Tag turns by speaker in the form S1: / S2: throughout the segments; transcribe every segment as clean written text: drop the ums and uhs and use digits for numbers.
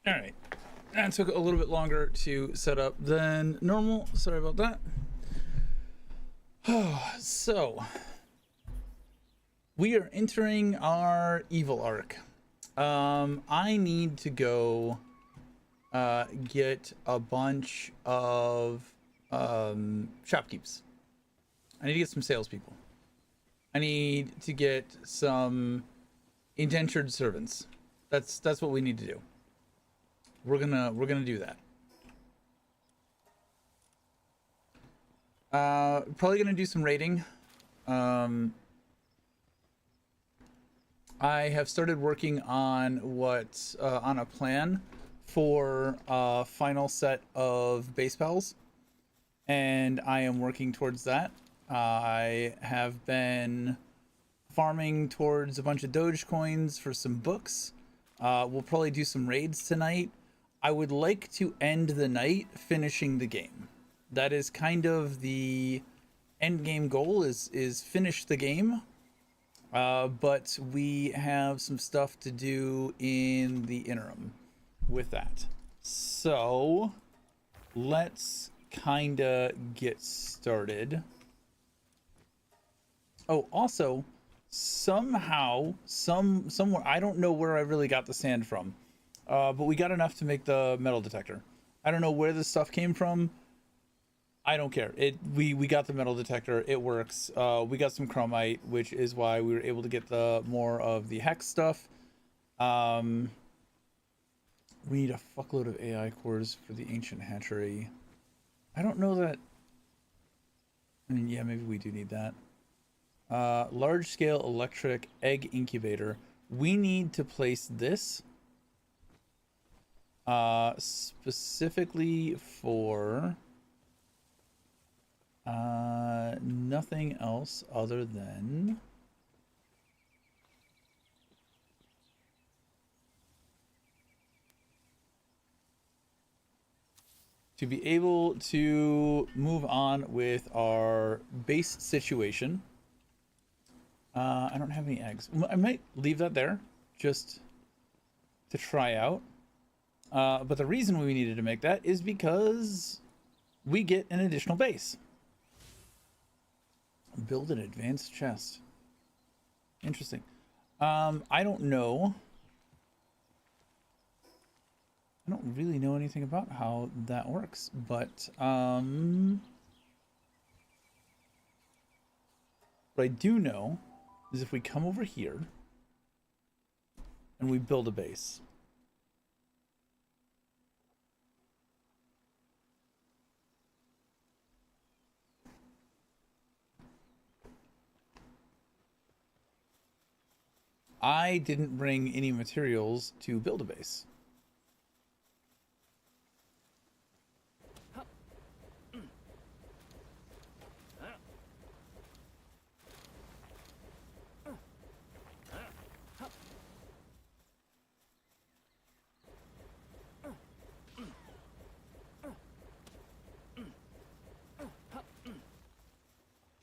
S1: All right. That took a little bit longer to set up than normal. Sorry about that. So, we are entering our evil arc. I need to go get a bunch of shopkeepers. I need to get some salespeople. I need to get some indentured servants. That's what we need to do. We're gonna do that. Probably gonna do some raiding. Um, I have started working on on a plan for a final set of base pals, and I am working towards that. I have been farming towards a bunch of Doge coins for some books. We'll probably do some raids tonight. I would like to end the night finishing the game. That is kind of the end game goal is finish the game. But we have some stuff to do in the interim with that. So let's kind of get started. Oh, also, somewhere, I don't know where I really got the sand from, but we got enough to make the metal detector. I don't know where this stuff came from. I don't care. We got the metal detector. It works. We got some chromite, which is why we were able to get the more of the hex stuff. We need a fuckload of AI cores for the ancient hatchery. I don't know that. I mean, yeah, maybe we do need that. Large scale electric egg incubator. We need to place this specifically for nothing else other than to be able to move on with our base situation. I don't have any eggs. I might leave that there just to try out. But the reason we needed to make that is because we get an additional base. Build an advanced chest. Interesting. I don't know. I don't really know anything about how that works, but what I do know is if we come over here and we build a base. I didn't bring any materials to build a base.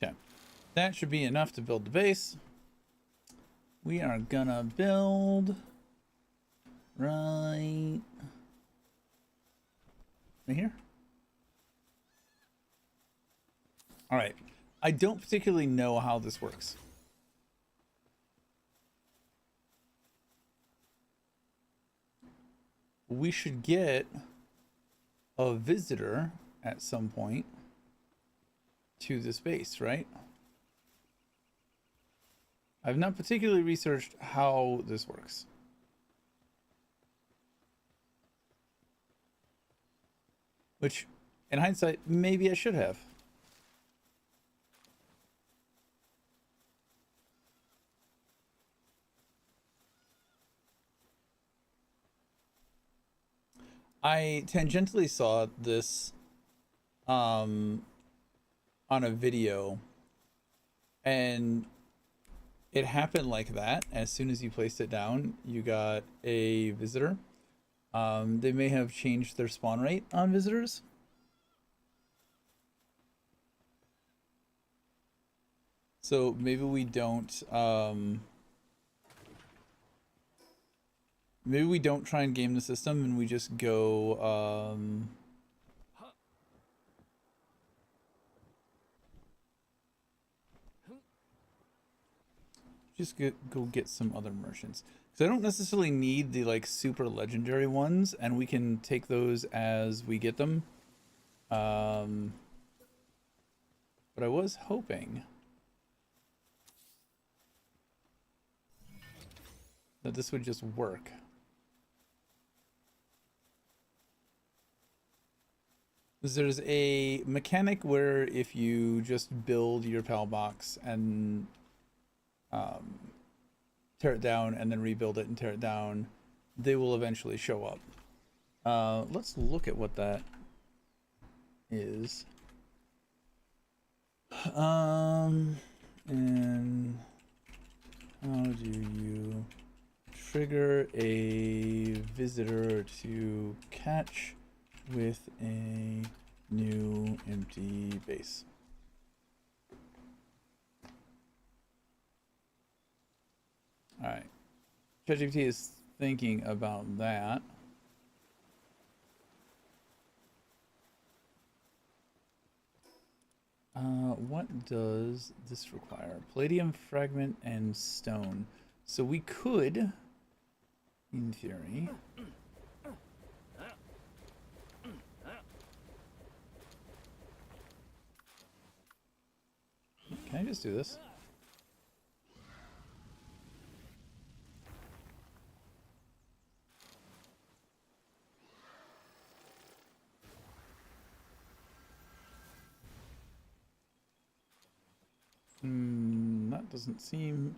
S1: Okay, that should be enough to build the base. We are gonna build right here. All right. I don't particularly know how this works. We should get a visitor at some point to this base, right? I've not particularly researched how this works. Which, in hindsight, maybe I should have. I tangentially saw this on a video, and it happened like that. As soon as you placed it down, you got a visitor. They may have changed their spawn rate on visitors. So maybe we don't Maybe we don't try and game the system and we just go, go get some other merchants. Because I don't necessarily need the like super legendary ones, and we can take those as we get them. But I was hoping that this would just work. There's a mechanic where if you just build your PAL box and tear it down and then rebuild it and tear it down, they will eventually show up. Let's look at what that is. And how do you trigger a visitor to catch with a new empty base? All right, ChatGPT is thinking about that. What does this require? Palladium fragment and stone. So we could, in theory, can I just do this? That doesn't seem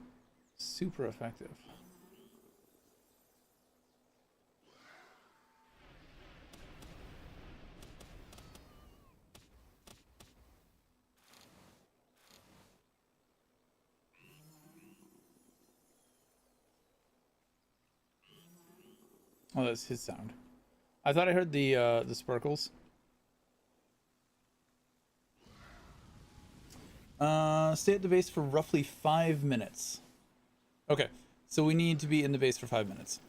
S1: super effective. Oh, that's his sound. I thought I heard the sparkles. Stay at the base for roughly 5 minutes. Okay, so we need to be in the base for 5 minutes.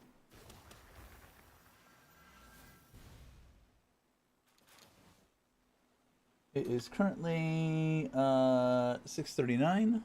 S1: It is currently 6:39.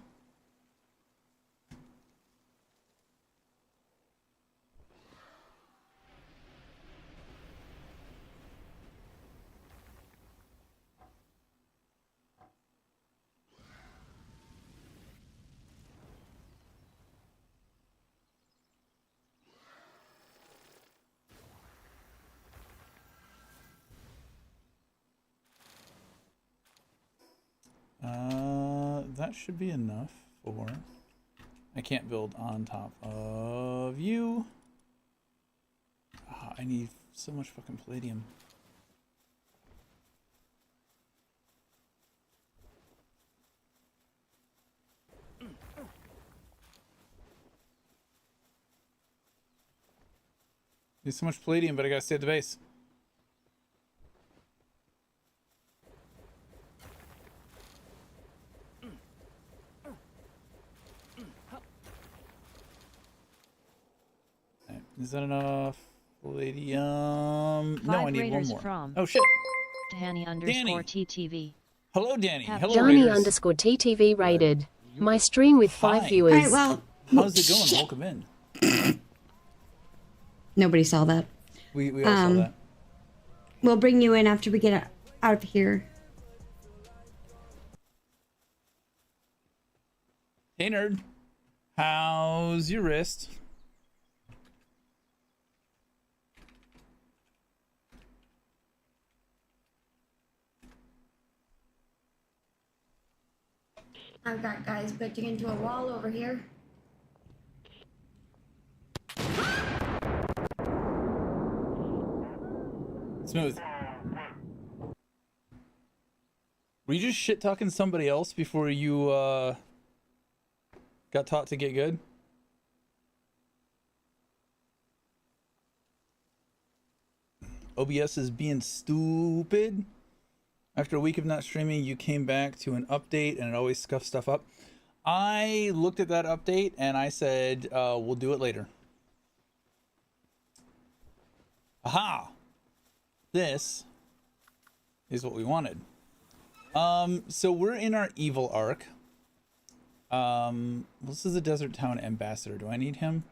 S1: That should be enough for... I can't build on top of you. Oh, I need so much fucking palladium. Need so much palladium, but I gotta stay at the base. Is that enough palladium? No, I need one more.
S2: From
S1: oh shit.
S2: Danny_TTV.
S1: Hello, Danny. Hello,
S3: Johnny
S1: Raiders.
S3: _TTV rated. My stream with 5
S1: Hi.
S3: viewers.
S4: All right, well,
S1: How's it going? Welcome in.
S4: nobody saw that.
S1: We all saw that.
S4: We'll bring you in after we get out of here.
S1: Hey, nerd. How's your wrist?
S4: I've got guys bitching into a wall over here.
S1: Smooth. Were you just shit talking somebody else before you got taught to get good? OBS is being stupid. After a week of not streaming, you came back to an update and it always scuffs stuff up. I looked at that update and I said, we'll do it later. Aha! This is what we wanted. So we're in our evil arc. This is the Desert Town Ambassador. Do I need him?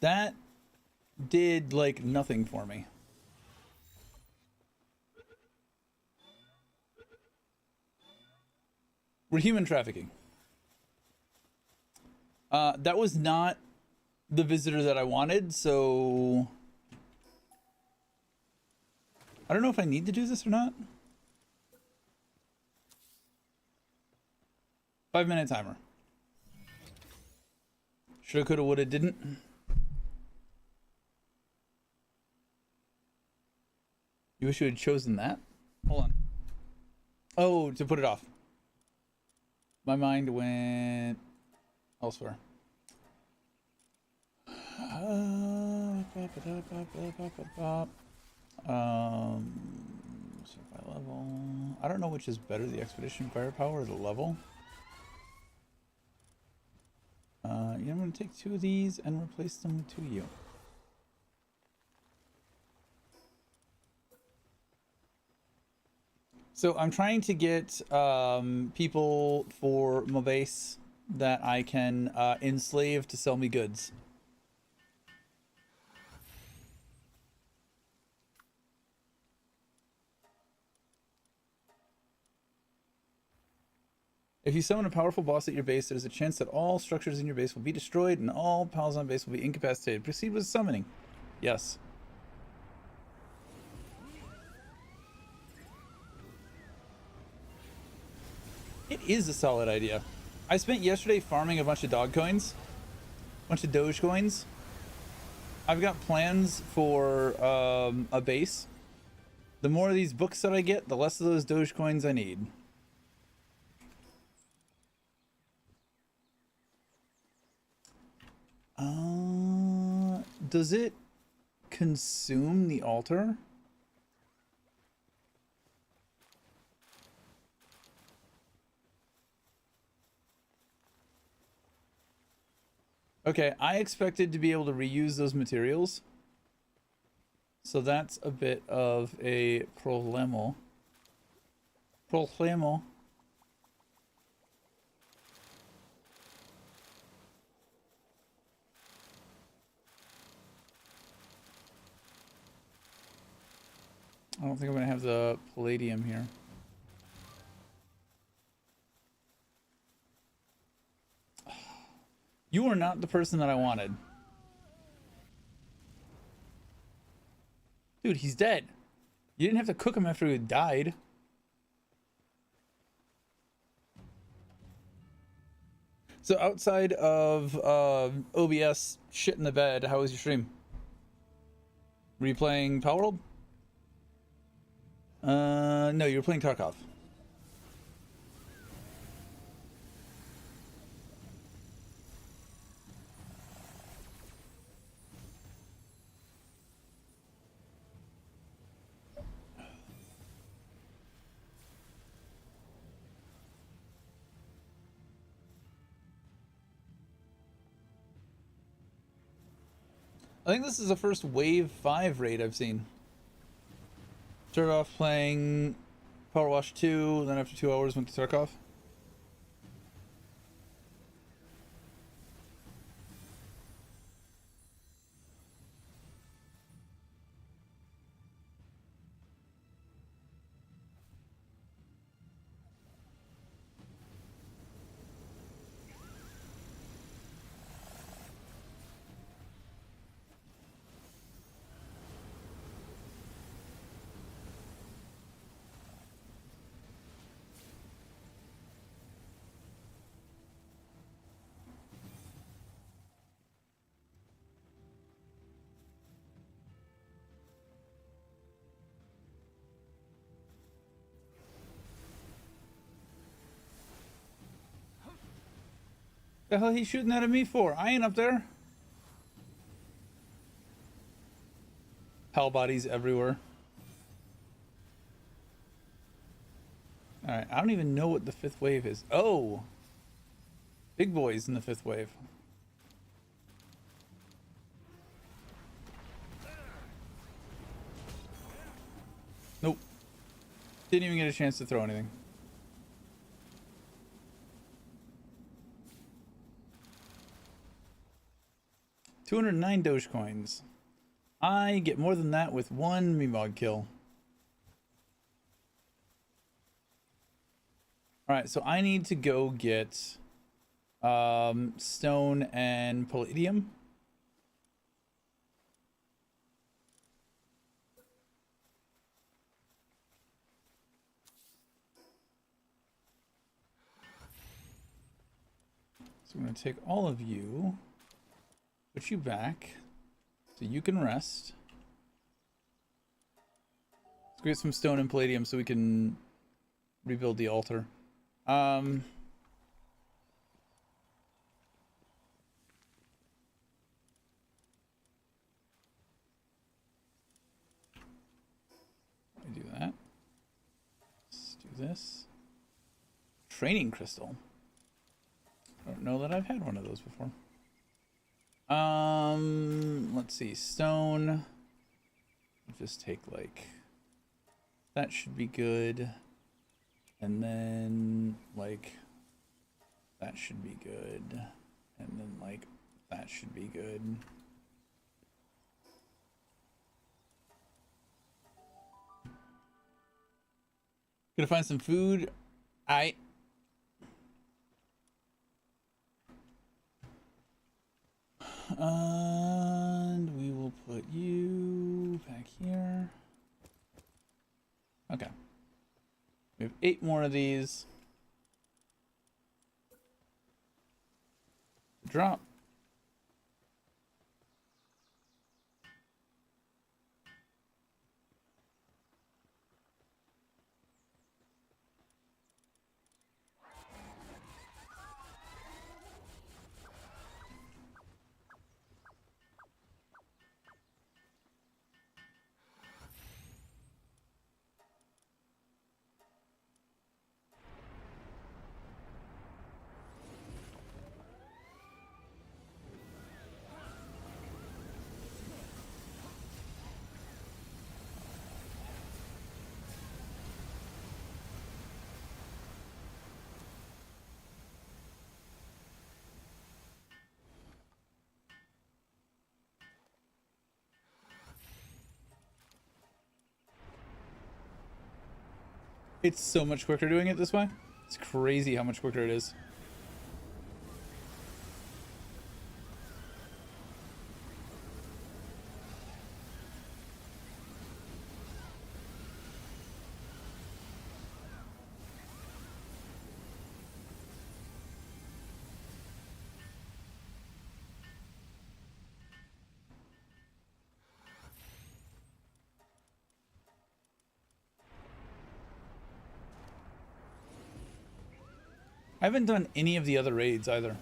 S1: That did, like, nothing for me. We're human trafficking. That was not the visitor that I wanted, so... I don't know if I need to do this or not. 5-minute timer. Shoulda, coulda, woulda, didn't. You wish you had chosen that? Hold on. Oh, to put it off. My mind went elsewhere. So by level, I don't know which is better, the expedition firepower or the level. Yeah, I'm gonna take 2 of these and replace them with 2 of you. So I'm trying to get people for my base that I can enslave to sell me goods. If you summon a powerful boss at your base, there's a chance that all structures in your base will be destroyed and all pals on base will be incapacitated. Proceed with summoning. Yes. It is a solid idea. I spent yesterday farming a bunch of dog coins, a bunch of Doge coins. I've got plans for a base. The more of these books that I get, the less of those Doge coins I need. Does it consume the altar? Okay, I expected to be able to reuse those materials. So that's a bit of a problemo. Problemo. I don't think I'm gonna have the palladium here. You are not the person that I wanted. Dude, he's dead. You didn't have to cook him after he died. So outside of OBS shit in the bed, how was your stream? Were you playing PALWORLD? No, you were playing Tarkov. I think this is the first Wave 5 raid I've seen. Started off playing Power Wash 2, then after 2 hours went to Tarkov. The hell he shooting that at me for? I ain't up there. Hell bodies everywhere. Alright, I don't even know what the 5th wave is. Oh! Big boys in the 5th wave. Nope. Didn't even get a chance to throw anything. $209 Dogecoins. I get more than that with one Meemog kill. Alright, so I need to go get stone and palladium. So I'm going to take all of you, put you back, so you can rest. Let's get some stone and palladium so we can rebuild the altar. I do that. Let's do this. Training crystal. I don't know that I've had one of those before. Let's see. Stone. Just take like that should be good. And then like that should be good. And then like that should be good. Gonna find some food. And we will put you back here. Okay. We have 8 more of these. Drop. It's so much quicker doing it this way. It's crazy how much quicker it is. I haven't done any of the other raids either.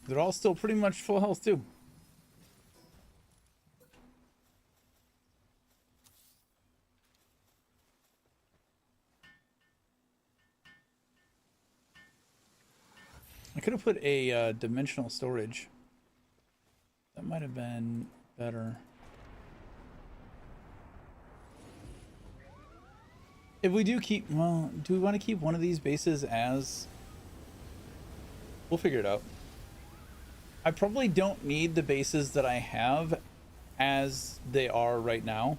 S1: They're all still pretty much full health too. I could have put a dimensional storage. That might have been better. If we do keep, well, do we want to keep one of these bases as... We'll figure it out. I probably don't need the bases that I have as they are right now.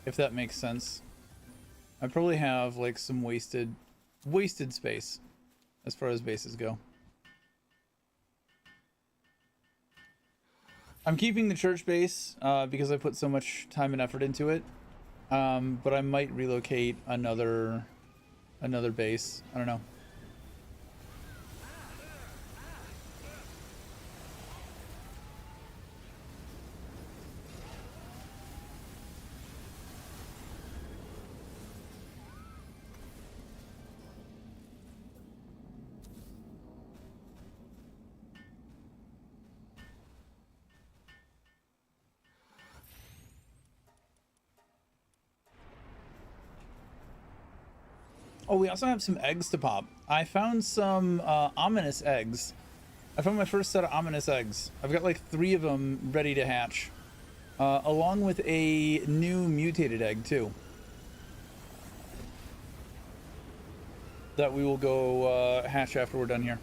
S1: If that makes sense. I probably have like some wasted space as far as bases go. I'm keeping the church base because I put so much time and effort into it. But I might relocate another base. I don't know. Oh, we also have some eggs to pop. I found some ominous eggs. I found my first set of ominous eggs. I've got like 3 of them ready to hatch, along with a new mutated egg too, that we will go hatch after we're done here.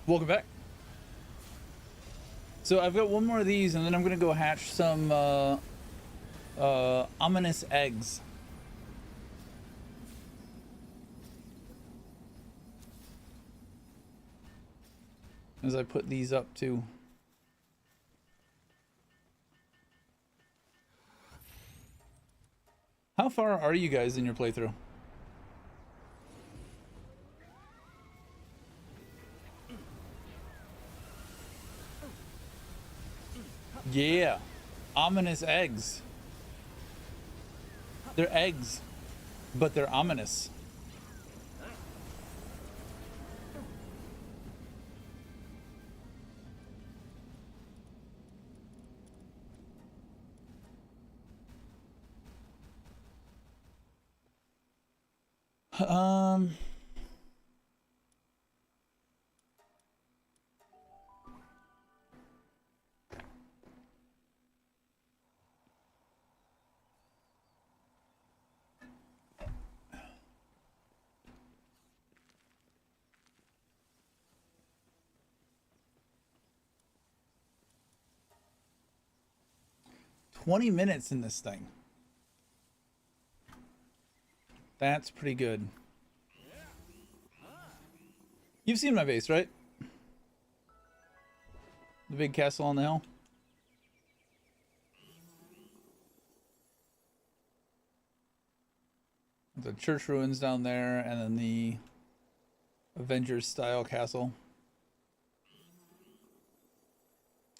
S1: Welcome back. So I've got one more of these, and then I'm gonna go hatch some ominous eggs. As I put these up too. How far are you guys in your playthrough? Yeah, ominous eggs. They're eggs, but they're ominous. Um, 20 minutes in this thing. That's pretty good. You've seen my base, right? The big castle on the hill. The church ruins down there, and then the Avengers style castle.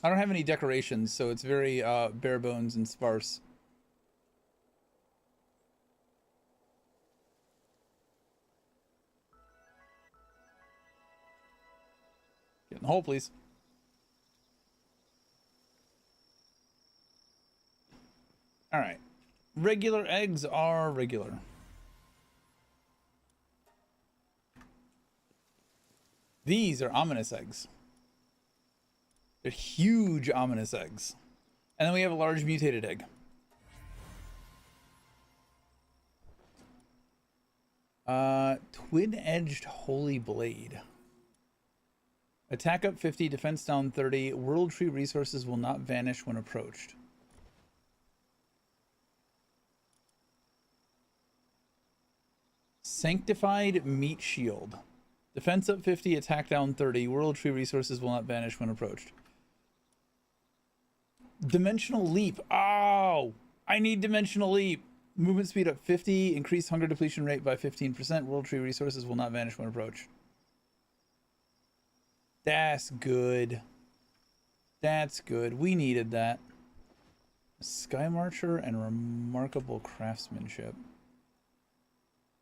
S1: I don't have any decorations, so it's very bare bones and sparse. Get in the hole, please. All right. Regular eggs are regular. These are ominous eggs. They're huge ominous eggs. And then we have a large mutated egg. Twin-edged holy blade. Attack up 50, defense down 30. World tree resources will not vanish when approached. Sanctified meat shield. Defense up 50, attack down 30. World tree resources will not vanish when approached. Dimensional leap. Oh, I need dimensional leap. Movement speed up 50. Increased hunger depletion rate by 15%. World tree resources will not vanish when approached. That's good. That's good. We needed that. Sky Marcher and remarkable craftsmanship.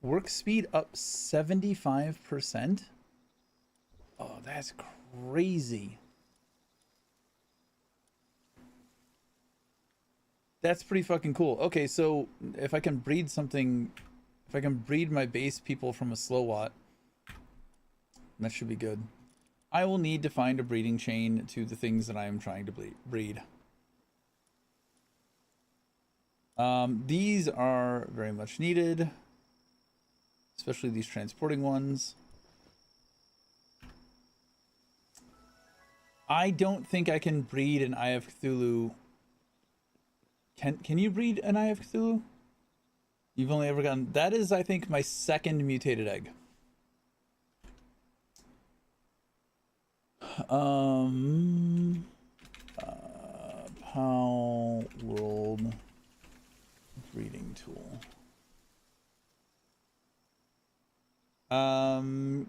S1: Work speed up 75%. Oh, that's crazy. That's pretty fucking cool. Okay, so if I can breed something, if I can breed my base people from a Slowwatt, that should be good. I will need to find a breeding chain to the things that I am trying to breed. These are very much needed, especially these transporting ones. I don't think I can breed an Eye of Cthulhu. Can you breed an Eye of Cthulhu? You've only ever gotten... That is, I think, my second mutated egg. PALWORLD breeding tool.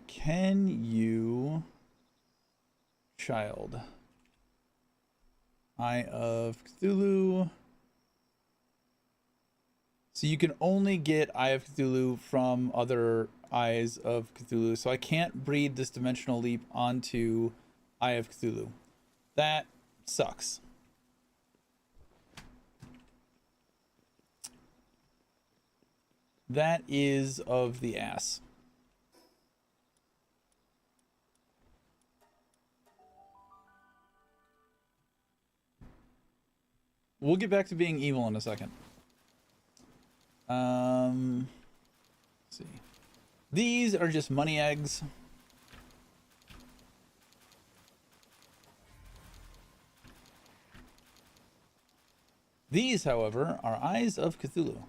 S1: Can you, child, Eye of Cthulhu? So you can only get Eye of Cthulhu from other Eyes of Cthulhu. So I can't breed this dimensional leap onto Eye of Cthulhu. That sucks. That is of the ass. We'll get back to being evil in a second. Let's see. These are just money eggs. These, however, are Eyes of Cthulhu.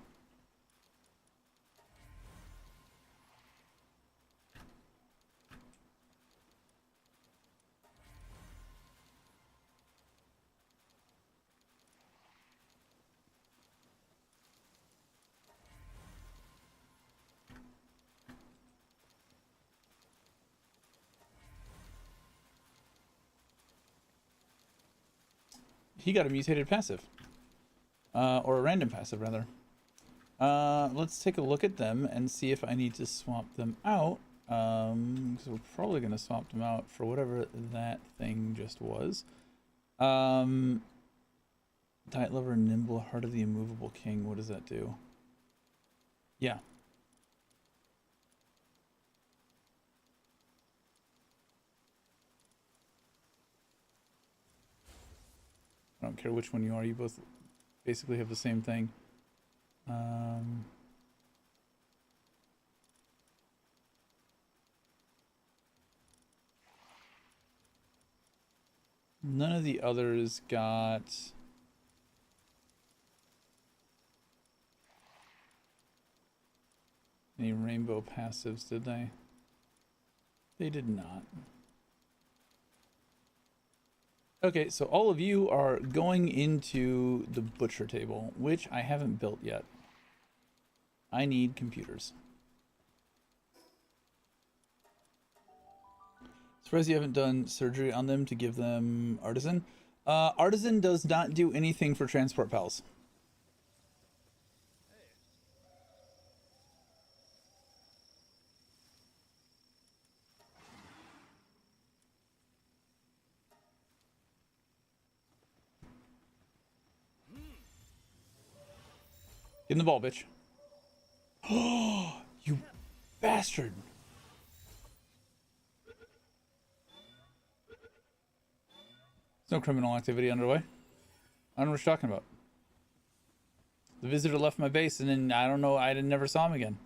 S1: He got a mutated passive. Or a random passive, rather. Let's take a look at them and see if I need to swap them out. Because we're probably going to swap them out for whatever that thing just was. Diet Lover, Nimble, Heart of the Immovable King. What does that do? Yeah. I don't care which one you are. You both basically have the same thing. None of the others got any rainbow passives, did they? They did not. Okay, so all of you are going into the butcher table, which I haven't built yet. I need computers. Surprised you haven't done surgery on them to give them Artisan. Artisan does not do anything for transport pals. Get in the ball, bitch. Oh, you bastard. There's no criminal activity underway. I don't know what you're talking about. The visitor left my base and then I don't know, I never saw him again.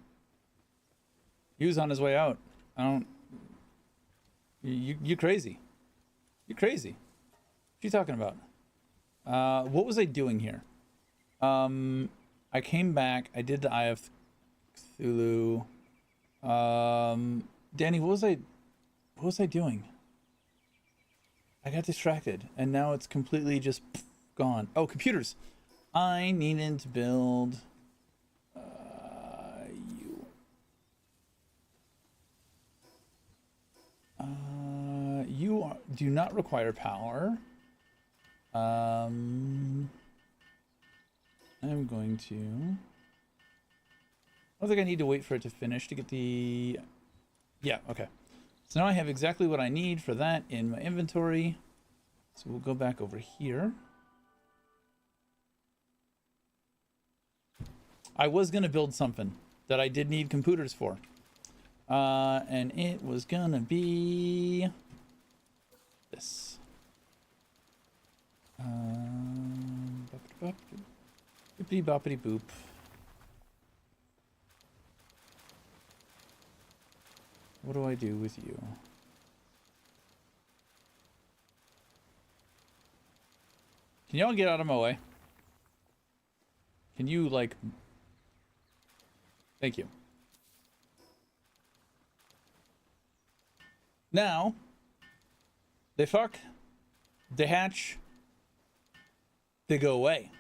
S1: He was on his way out. I don't... You crazy. You're crazy. What are you talking about? What was I doing here? I came back. I did the Eye of Cthulhu. Danny, what was I doing? I got distracted, and now it's completely just gone. Oh, computers. I needed to build you. You do not require power. I'm going to... I don't think I need to wait for it to finish to get the... Yeah, okay. So now I have exactly what I need for that in my inventory. So we'll go back over here. I was going to build something that I did need computers for. And it was going to be... this. Bippity boppity boop. What do I do with you? Can y'all get out of my way? Can you, like... Thank you. Now, they fuck, they hatch, they go away.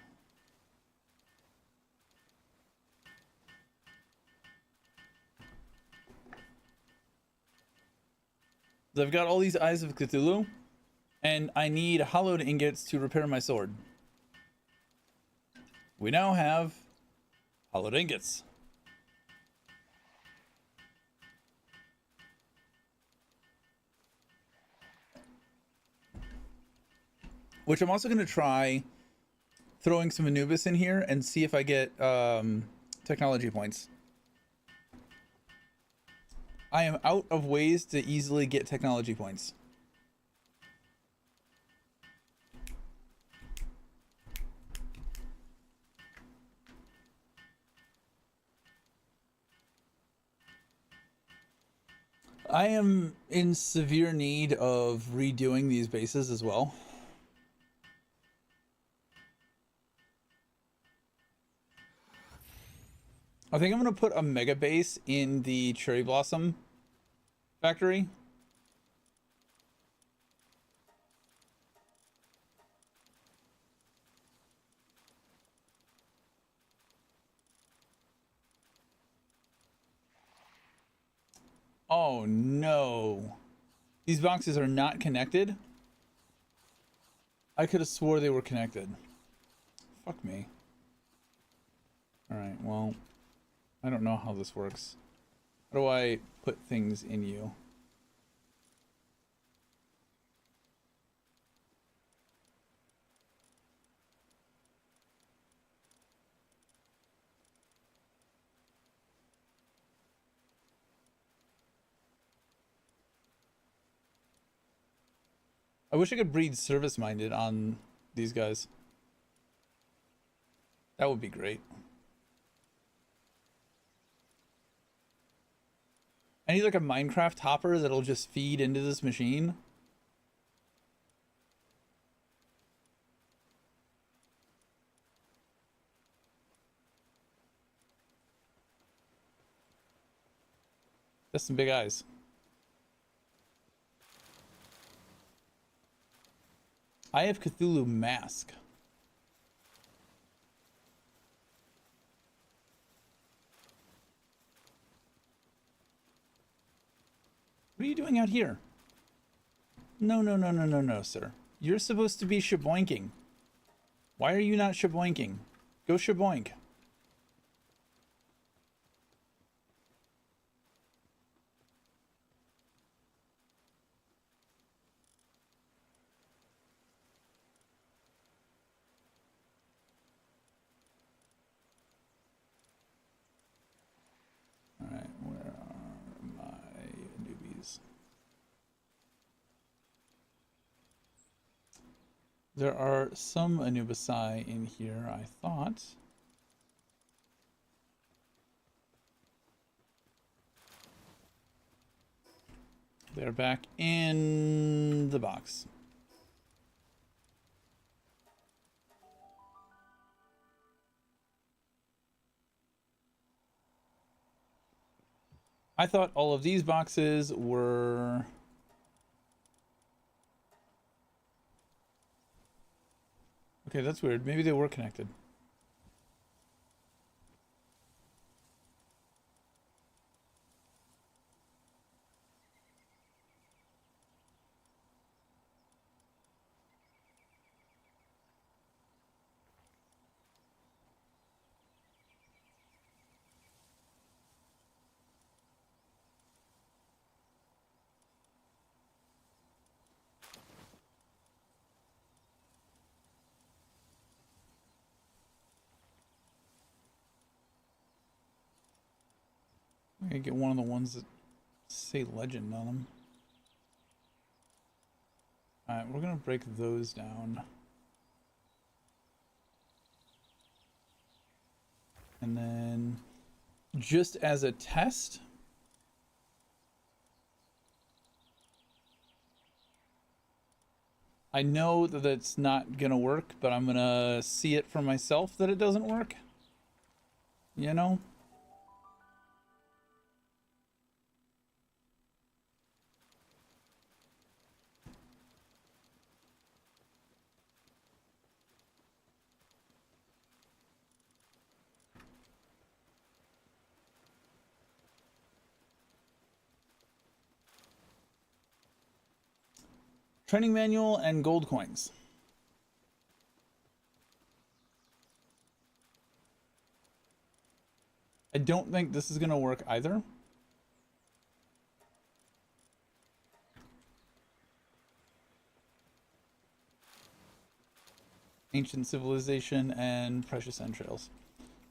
S1: So I've got all these Eyes of Cthulhu, and I need hollowed ingots to repair my sword. We now have hollowed ingots. Which I'm also going to try throwing some Anubis in here and see if I get technology points. I am out of ways to easily get technology points. I am in severe need of redoing these bases as well. I think I'm going to put a mega base in the Cherry Blossom factory. Oh no. These boxes are not connected? I could have swore they were connected. Fuck me. Alright, well, I don't know how this works. How do I put things in you? I wish I could breed service-minded on these guys. That would be great. I need like a Minecraft hopper that'll just feed into this machine. That's some big eyes. I have Cthulhu Mask. What are you doing out here? No, no, no, no, no, no, sir. You're supposed to be shaboinking. Why are you not shaboinking? Go shaboink. Alright, where are my newbies? There are some Anubisi in here, I thought. They're back in the box. I thought all of these boxes were... Okay, that's weird. Maybe they were connected. I'm gonna get one of the ones that say legend on them. Alright, we're gonna break those down. And then, just as a test, I know that it's not gonna work, but I'm gonna see it for myself that it doesn't work. You know? Training manual and gold coins. I don't think this is going to work either. Ancient civilization and precious entrails.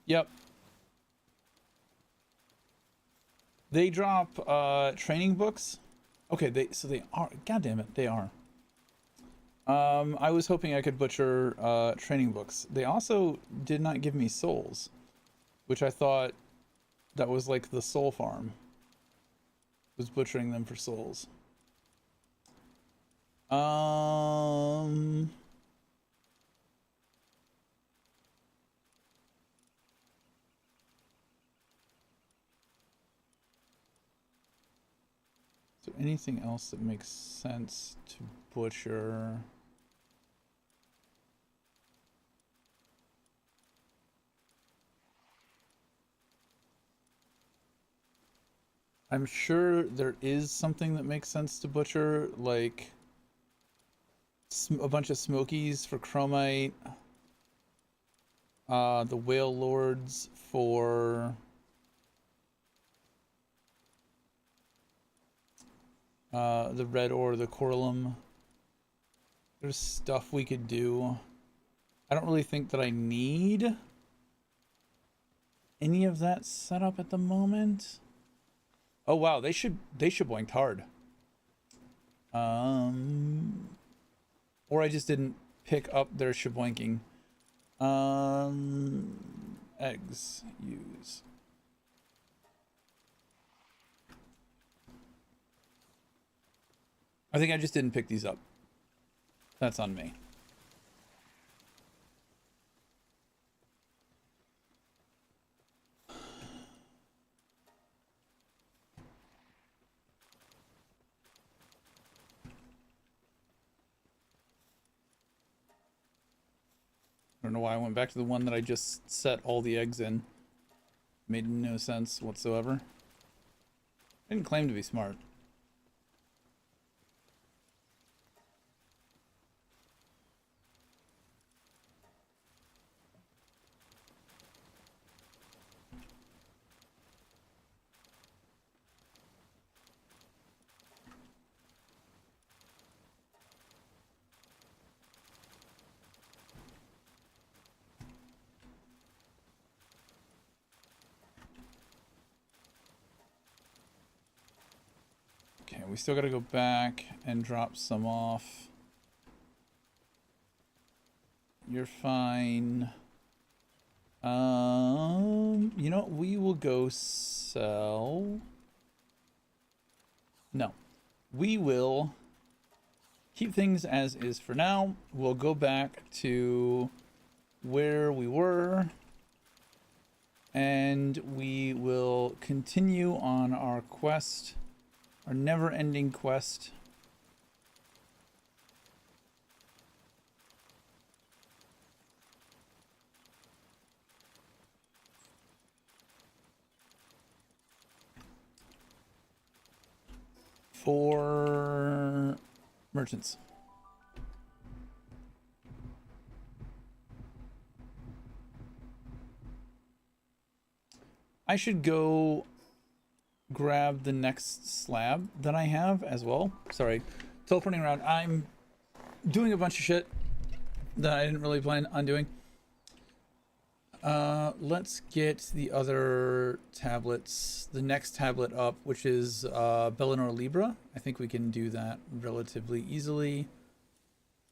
S1: Yep. They drop training books. Okay, so they are. God damn it, they are. I was hoping I could butcher training books. They also did not give me souls, which I thought that was like the soul farm. Was butchering them for souls. So anything else that makes sense to butcher? I'm sure there is something that makes sense to butcher, like a bunch of smokies for chromite, the whale lords for the red ore, the coralum. There's stuff we could do. I don't really think that I need any of that set up at the moment. Oh wow, they boinked hard. Or I just didn't pick up their shaboinking. Eggs, use. I think I just didn't pick these up. That's on me. I don't know why I went back to the one that I just set all the eggs in. Made no sense whatsoever. I didn't claim to be smart. Okay, we still gotta go back and drop some off. You're fine. You know what? We will go sell. No, we will keep things as is for now. We'll go back to where we were, and we will continue on our quest, our never-ending quest. For merchants. I should go grab the next slab that I have as well. Sorry, teleporting around. I'm doing a bunch of shit that I didn't really plan on doing. Let's get the other tablets, the next tablet up, which is Bellinor Libra. I think we can do that relatively easily.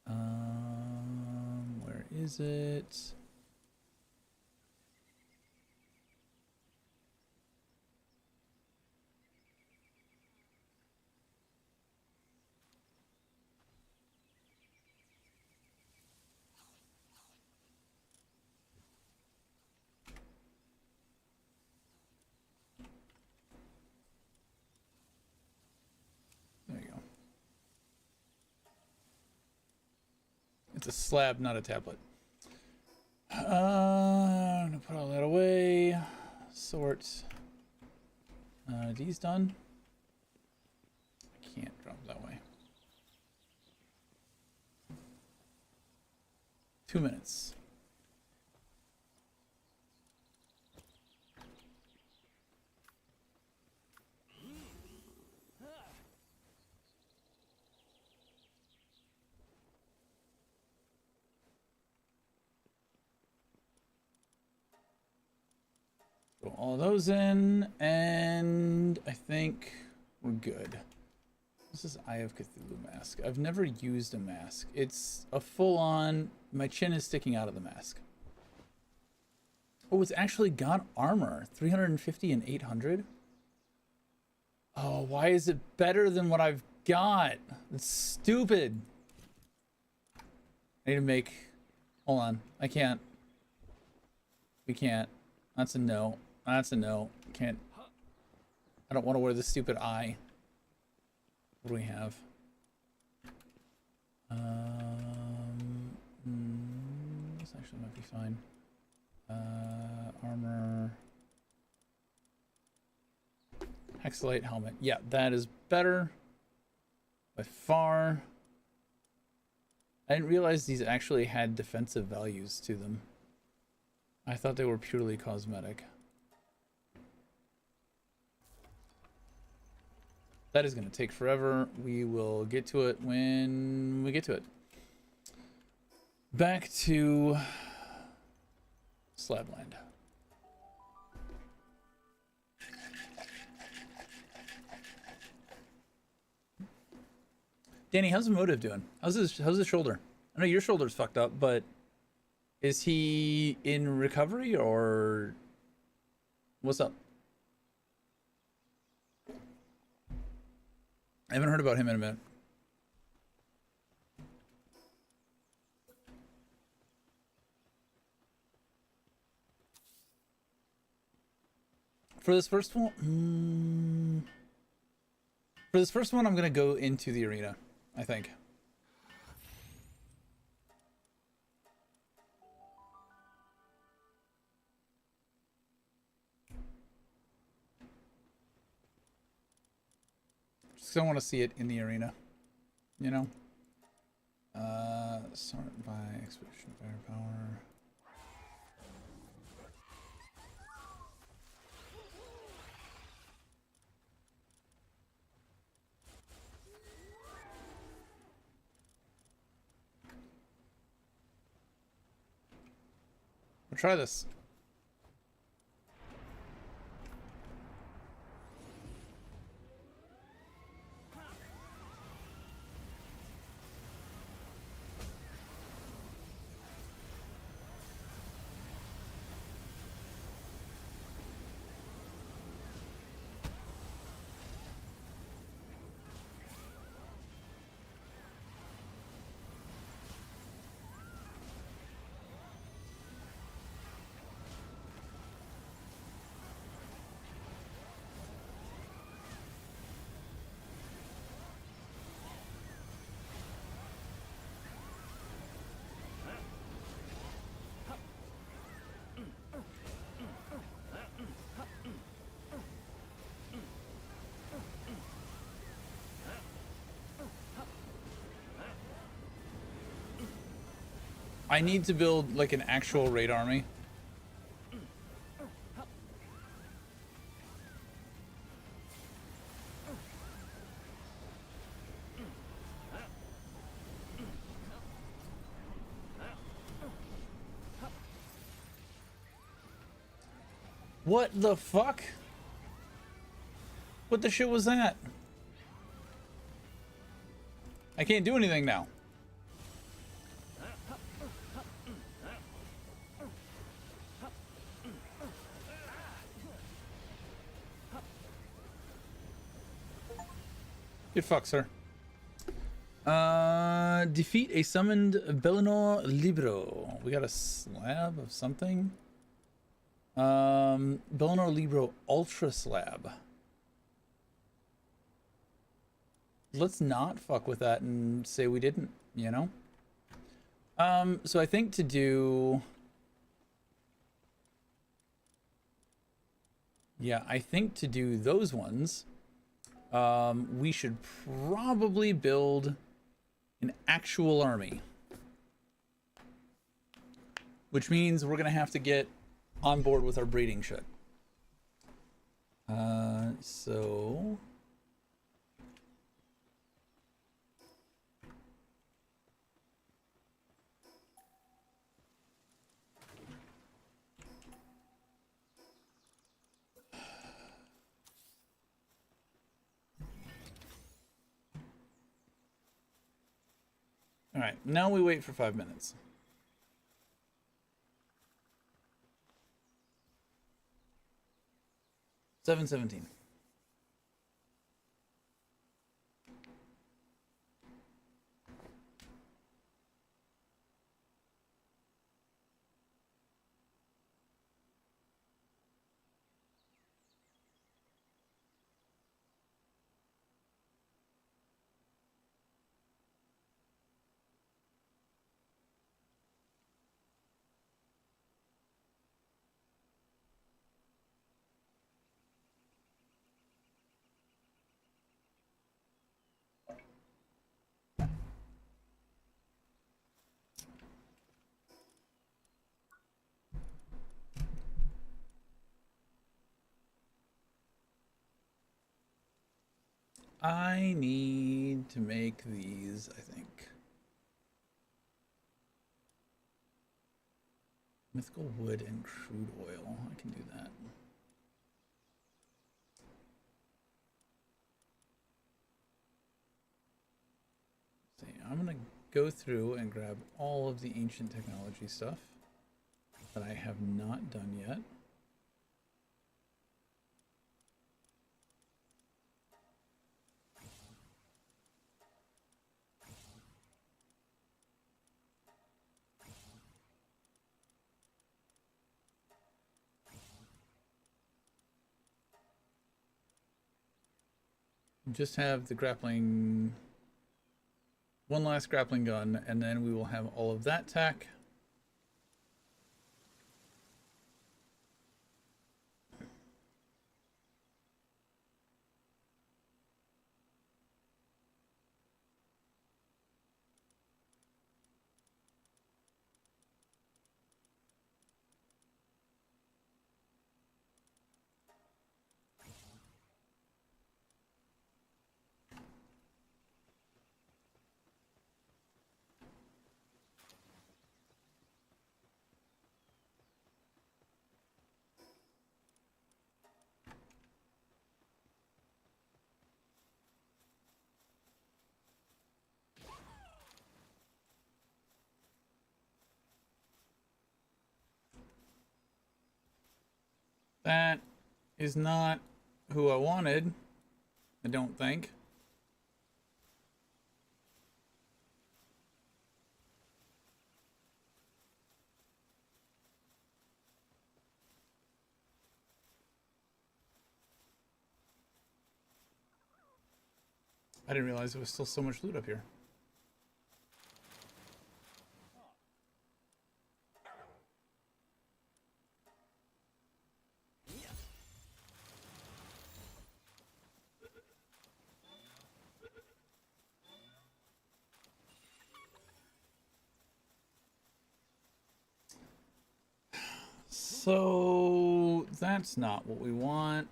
S1: Where is it? There you go. It's a slab, not a tablet. I'm gonna put all that away. Sort. D's done. I can't drop that way. 2 minutes. Throw all those in, and I think we're good. This is Eye of Cthulhu mask. I've never used a mask. It's a full-on, my chin is sticking out of the mask. Oh, it's actually got armor. 350 and 800. Oh, why is it better than what I've got? It's stupid. I need to make... Hold on. I can't. We can't. That's a no. That's a no. Can't. I don't want to wear the stupid eye. What do we have? This actually might be fine. Armor. Hexalite helmet. Yeah, that is better. By far. I didn't realize these actually had defensive values to them. I thought they were purely cosmetic. That is going to take forever. We will get to it when we get to it. Back to Slabland. Danny, how's the motive doing? How's his shoulder? I know your shoulder's fucked up, but is he in recovery or what's up? I haven't heard about him in a minute. For this first one, I'm gonna go into the arena, I think. Just don't want to see it in the arena, you know. Sort by expedition firepower. We'll try this. I need to build like an actual raid army. What the fuck? What the shit was that? I can't do anything now. Good fuck, sir. Defeat a summoned Bellinor Libro. We got a slab of something. Bellinor Libro Ultra Slab. Let's not fuck with that and say we didn't, you know? So I think to do... Yeah, I think to do those ones... we should probably build an actual army. which means we're gonna have to get on board with our breeding shit. So all right, now we wait for 5 minutes. $7.17. I need to make these, I think. Mythical wood and crude oil. I can do that. See, I'm gonna go through and grab all of the ancient technology stuff that I have not done yet. Just have the grappling, one last grappling gun, and then we will have all of that tech. That is not who I wanted, I don't think. I didn't realize there was still so much loot up here. So that's not what we want.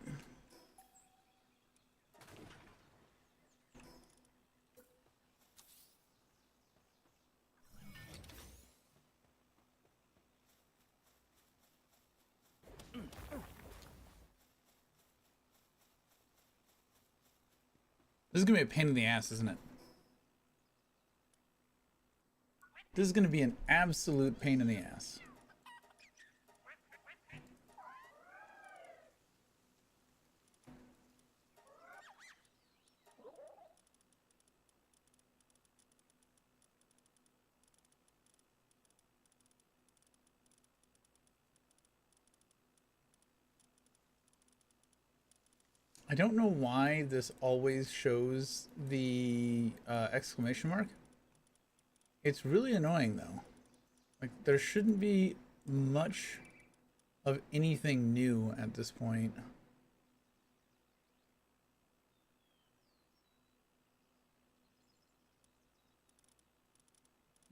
S1: This is gonna be a pain in the ass, isn't it? This is gonna be an absolute pain in the ass. I don't know why this always shows the exclamation mark. It's really annoying though. Like there shouldn't be much of anything new at this point.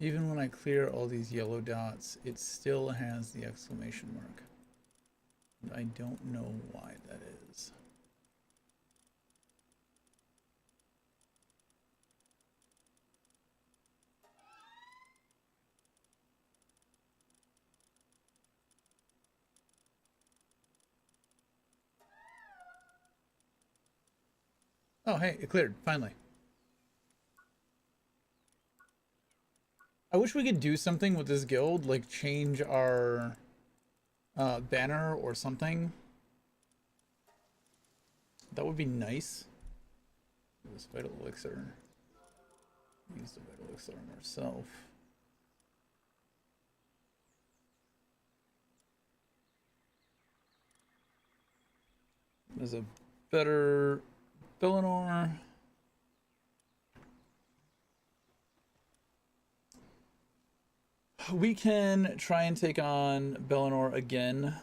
S1: Even when I clear all these yellow dots, it still has the exclamation mark. And I don't know why that is. Oh, hey, it cleared, finally. I wish we could do something with this guild, like change our banner or something. That would be nice. This vital elixir. Use the vital elixir on ourselves. There's a better Bellinor. We can try and take on Bellinor again.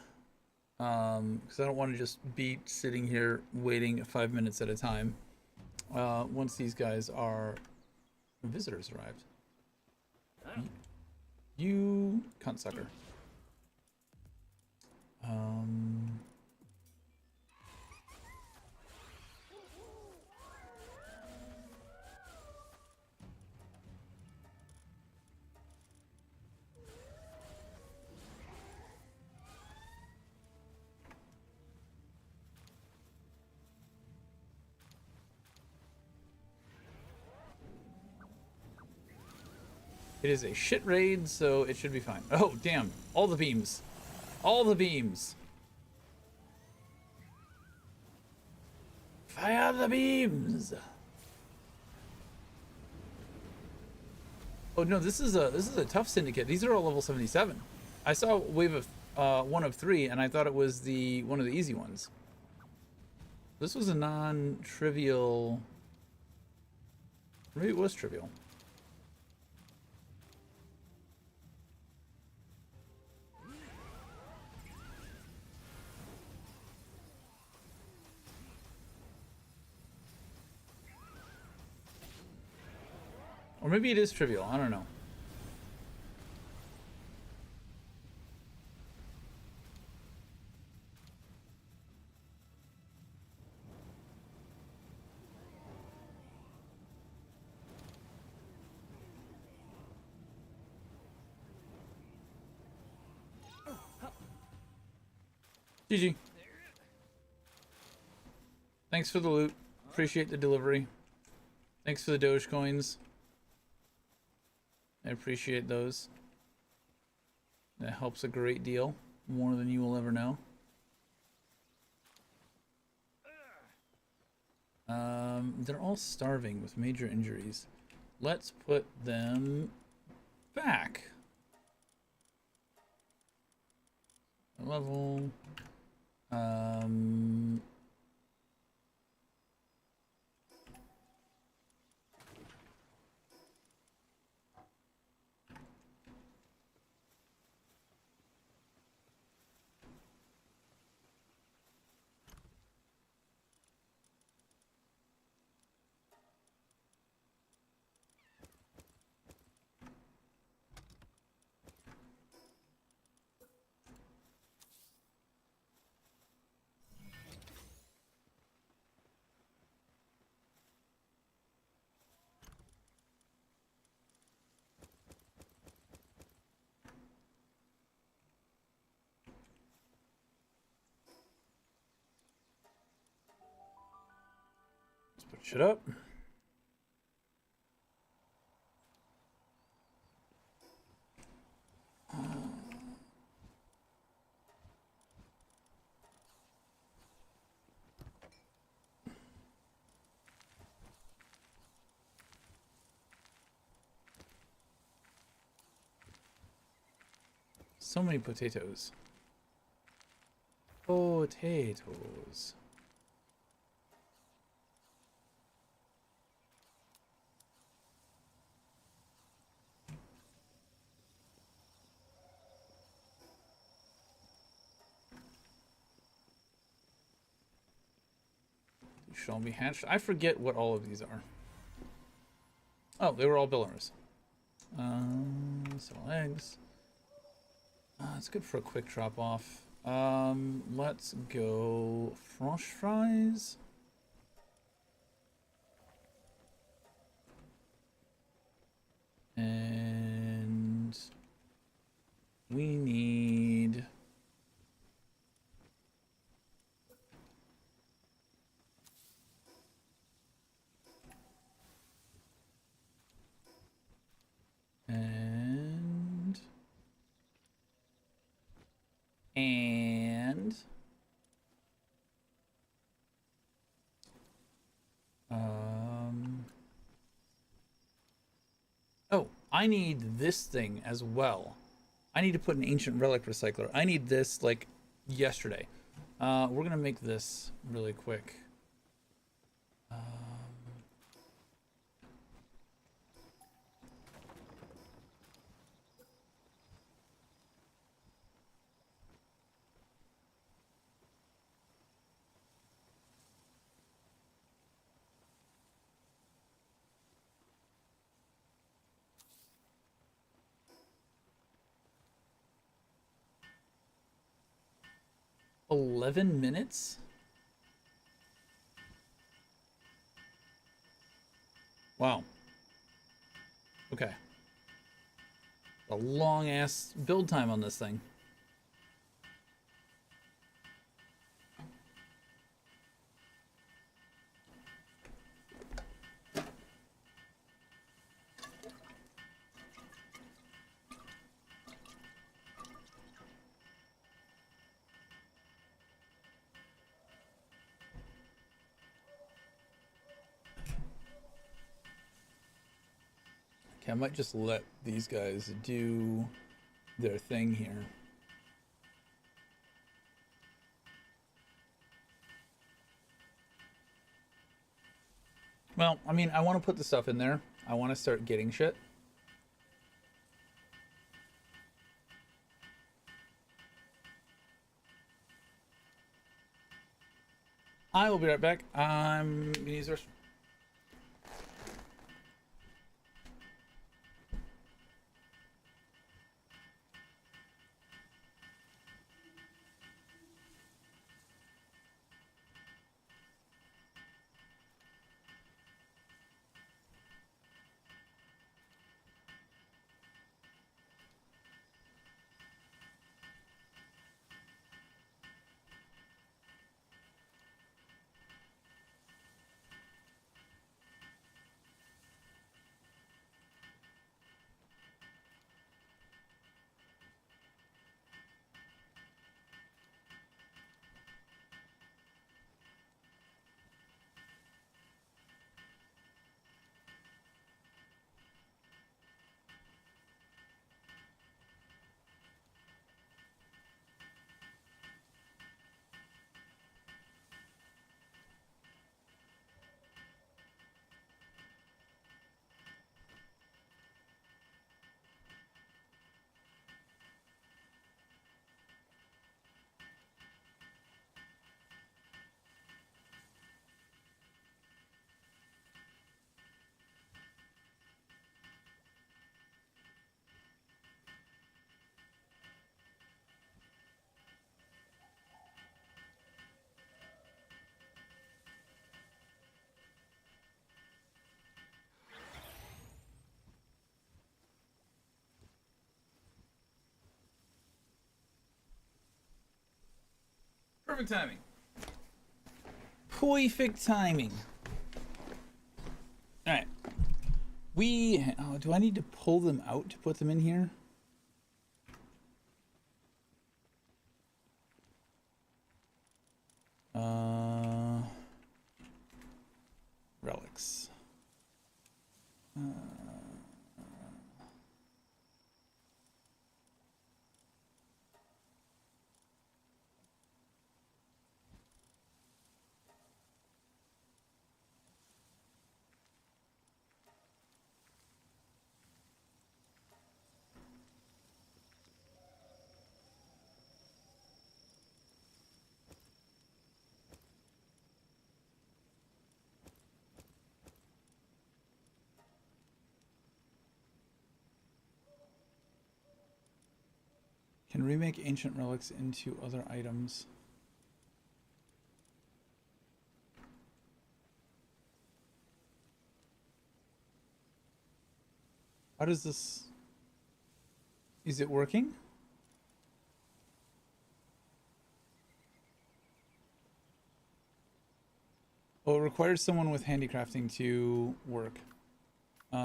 S1: Because I don't want to just be sitting here waiting 5 minutes at a time. Once these guys are... Visitors arrived. You cunt sucker. It is a shit raid, so it should be fine. Oh, damn. All the beams. All the beams. Fire the beams. Oh no, this is a tough syndicate. These are all level 77. I saw wave of 1 of 3 and I thought it was one of the easy ones. This was a non-trivial. Maybe it was trivial. Or maybe it is trivial, I don't know. GG. Thanks for the loot. Appreciate the delivery. Thanks for the Doge coins. I appreciate those. That helps a great deal. More than you will ever know. They're all starving with major injuries. Let's put them back. Level. Put shit up. So many potatoes. Potatoes. Shall be hatched. I forget what all of these are. Oh, they were all billers. Several eggs. It's good for a quick drop off. Let's go French fries. And we need and oh, I need this thing as well. I need to put an ancient relic recycler. I need this like yesterday. We're gonna make this really quick. 11 minutes? Wow. Okay. A long ass build time on this thing. Okay, I might just let these guys do their thing here. Well, I mean, I want to put the stuff in there. I want to start getting shit. I will be right back. I'm gonna use the restroom. Perfect timing. Perfect timing. All right. Do I need to pull them out to put them in here? Relics. Can remake ancient relics into other items. How does this... Is it working? Oh, it requires someone with handicrafting to work. Do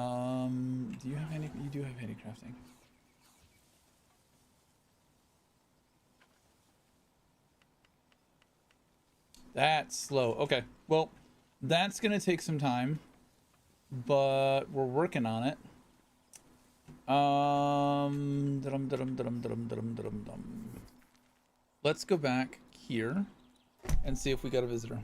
S1: you have any? You do have handicrafting. That's slow. Okay, well, that's gonna take some time, but we're working on it. Let's go back here and see if we got a visitor.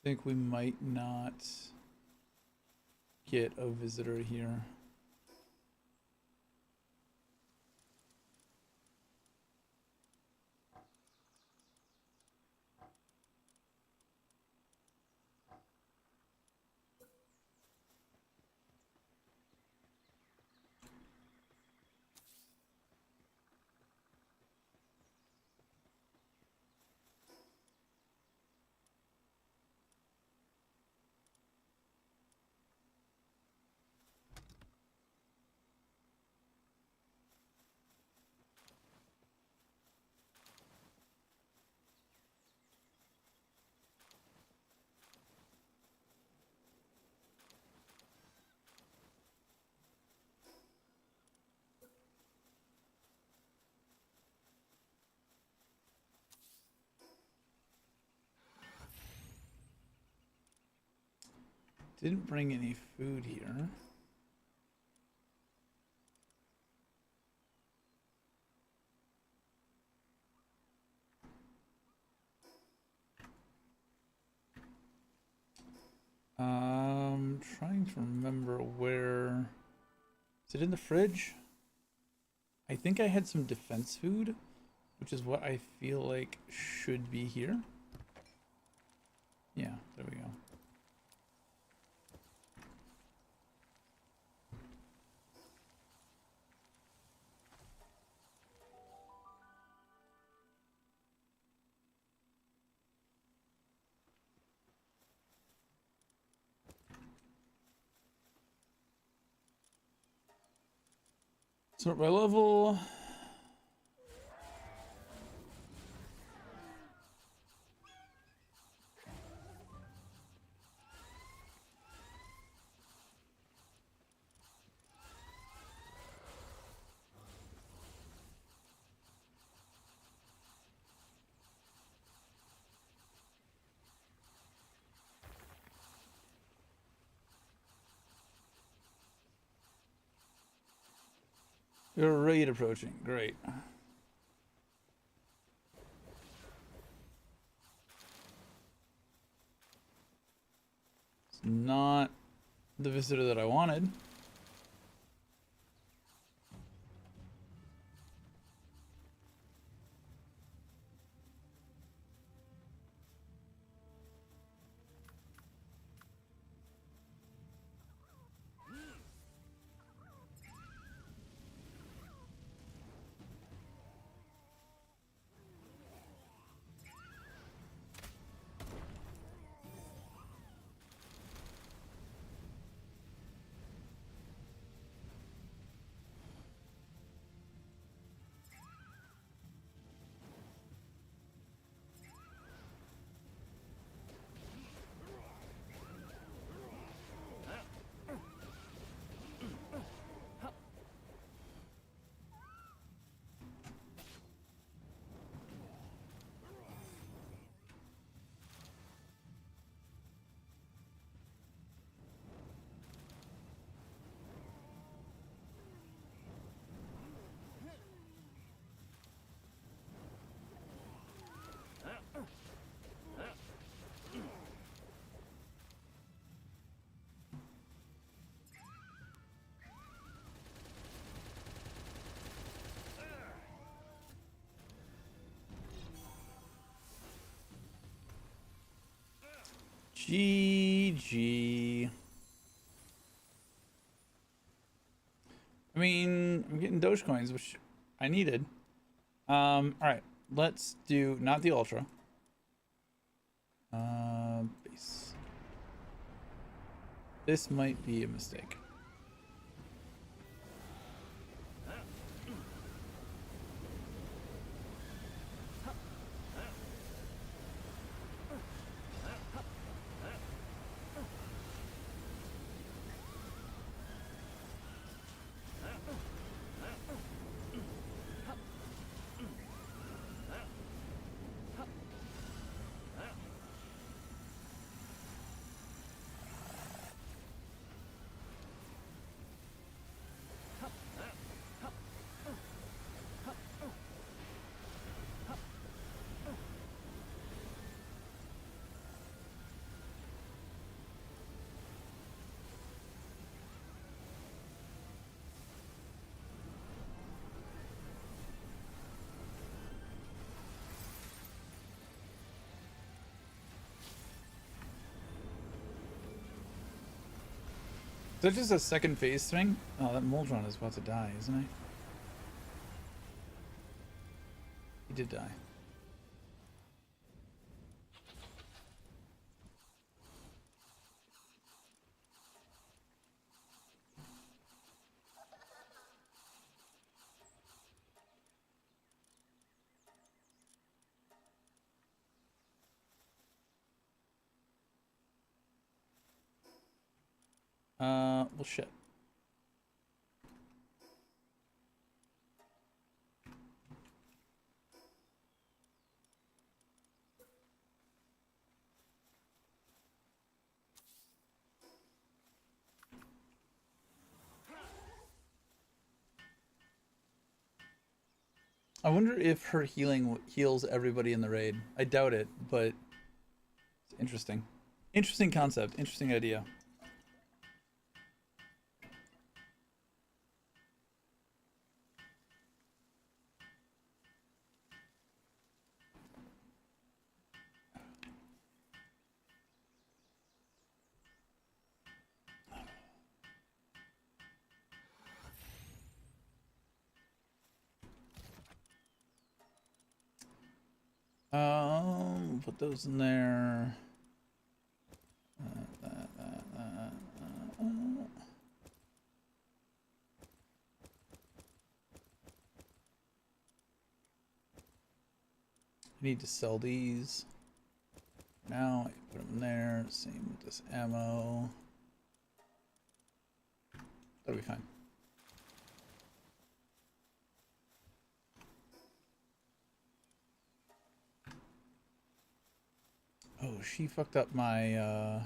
S1: I think we might not get a visitor here. Didn't bring any food here. Trying to remember where... Is it in the fridge? I think I had some defense food, which is what I feel like should be here. Yeah, there we go. Sort by level. You're raid approaching. Great. It's not the visitor that I wanted. GG. I mean, I'm getting Dogecoins, which I needed. All right, let's do not the Ultra. Base. This might be a mistake. Is that just a second phase thing? Oh, that Moldron is about to die, isn't he? He did die. Well, shit. I wonder if her healing heals everybody in the raid. I doubt it, but it's interesting. Interesting concept. Interesting idea. Put those in there. I need to sell these. Now I put them there. Same with this ammo. That'll be fine. Oh, she fucked up my,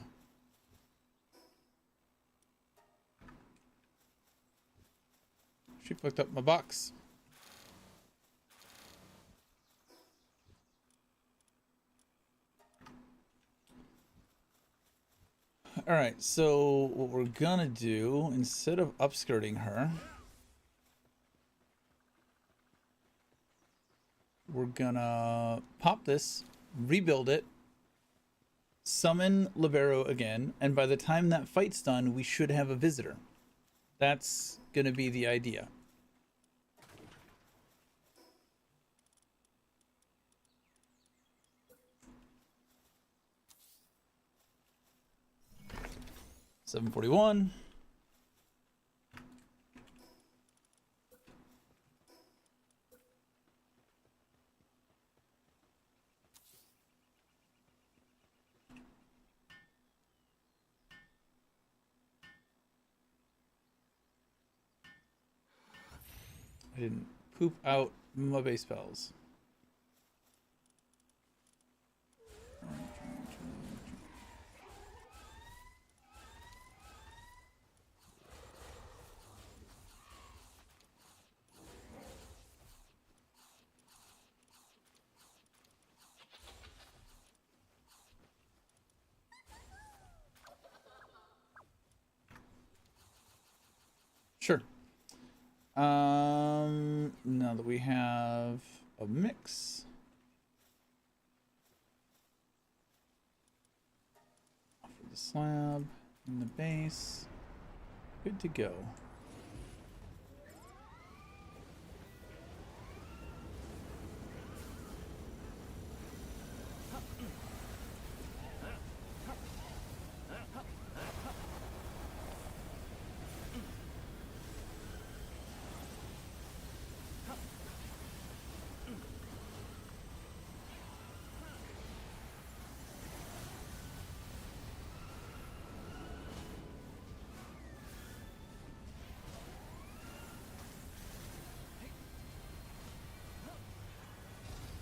S1: she fucked up my box. Alright, so what we're gonna do, instead of upskirting her, we're gonna pop this, rebuild it, summon Libero again, and by the time that fight's done, we should have a visitor. That's gonna be the idea. $741. I didn't poop out my base spells. Sure. Now that we have a mix. the slab and the base. Good to go.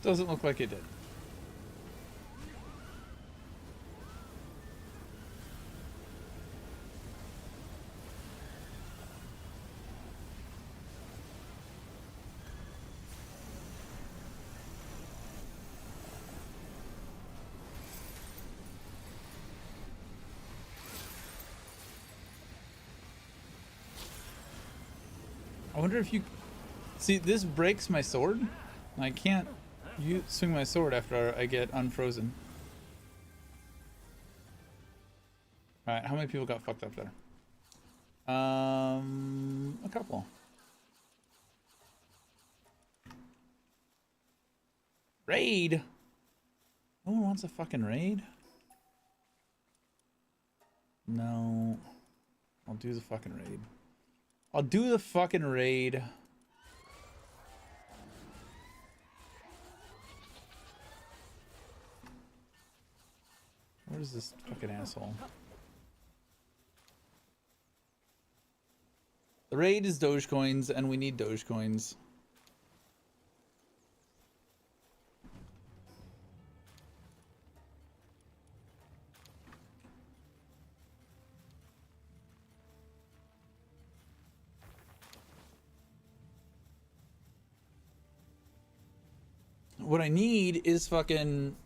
S1: Doesn't look like it did. I wonder if you see this breaks my sword. I can't swing my sword after I get unfrozen. All right, how many people got fucked up there? A couple. Raid. No one wants a fucking raid. No, I'll do the fucking raid. I'll do the fucking raid. Where's this fucking asshole? The raid is Dogecoins, and we need Dogecoins. What I need is fucking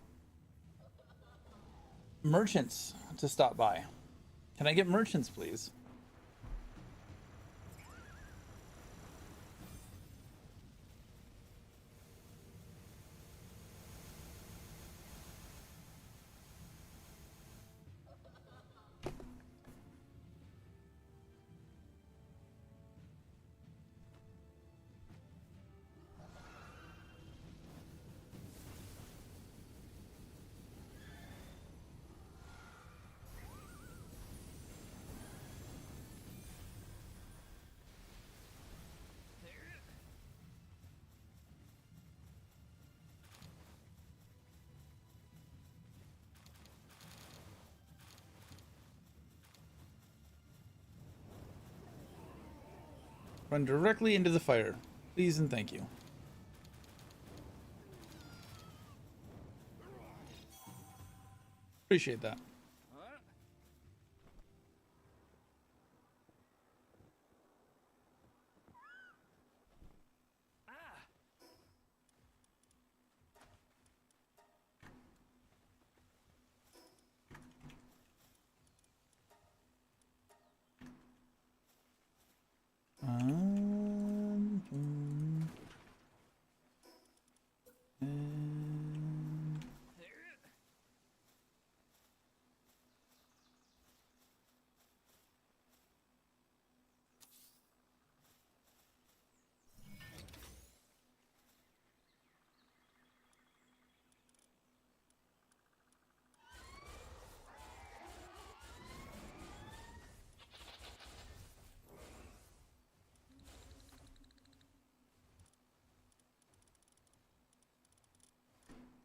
S1: merchants to stop by. Can I get merchants, please? Run directly into the fire. Please and thank you. Appreciate that.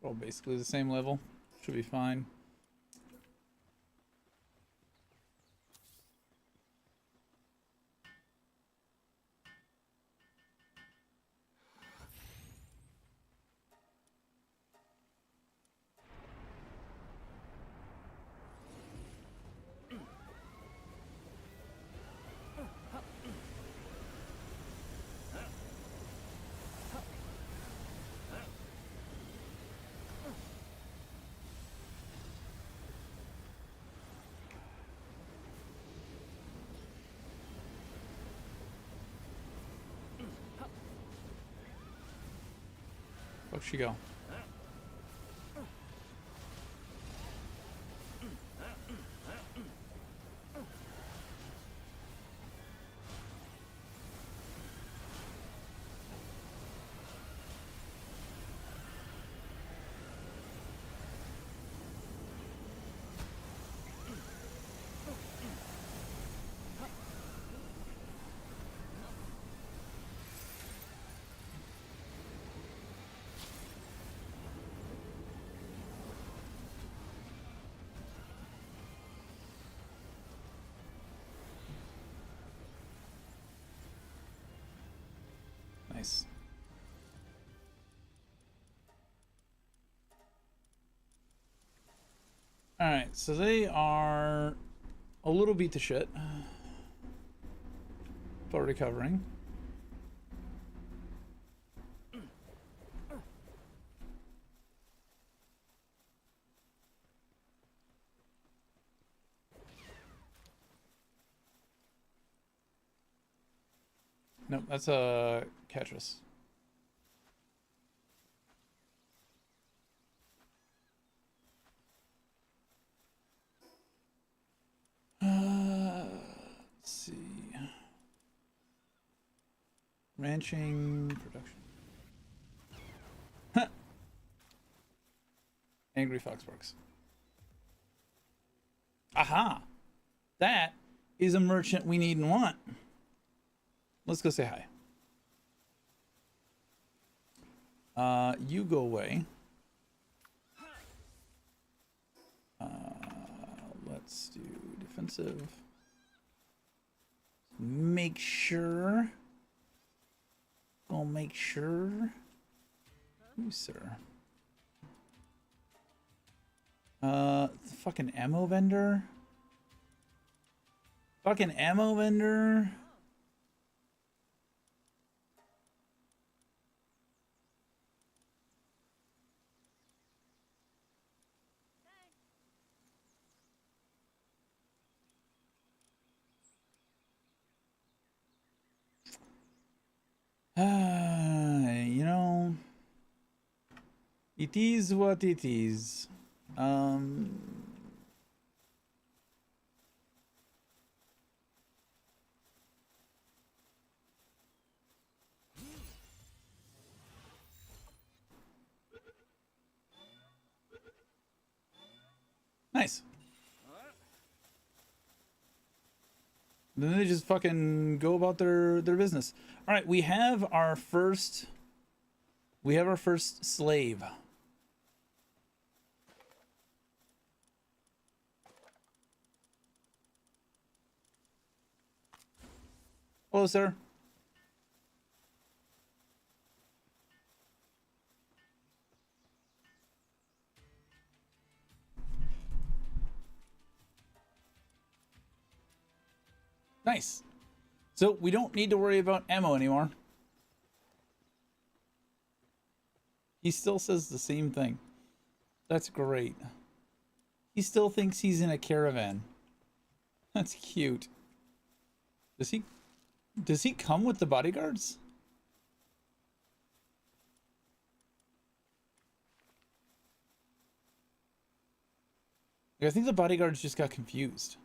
S1: Well, basically the same level. Should be fine. Where'd she go? Nice. Alright, so they are a little beat to shit. But recovering. Nope, that's a Catrus. Let's see. Ranching production. Huh. Angry Foxworks. Aha! That is a merchant we need and want. Let's go say hi. You go away. Let's do defensive. Make sure. I'll make sure. Ooh, sir. Fucking ammo vendor. Fucking ammo vendor. You know, it is what it is. Nice. Then they just fucking go about their business. All right, we have our first slave. Hello, sir. Nice. So we don't need to worry about ammo anymore. He still says the same thing. That's great. He still thinks he's in a caravan. That's cute. Does he come with the bodyguards? I think the bodyguards just got confused.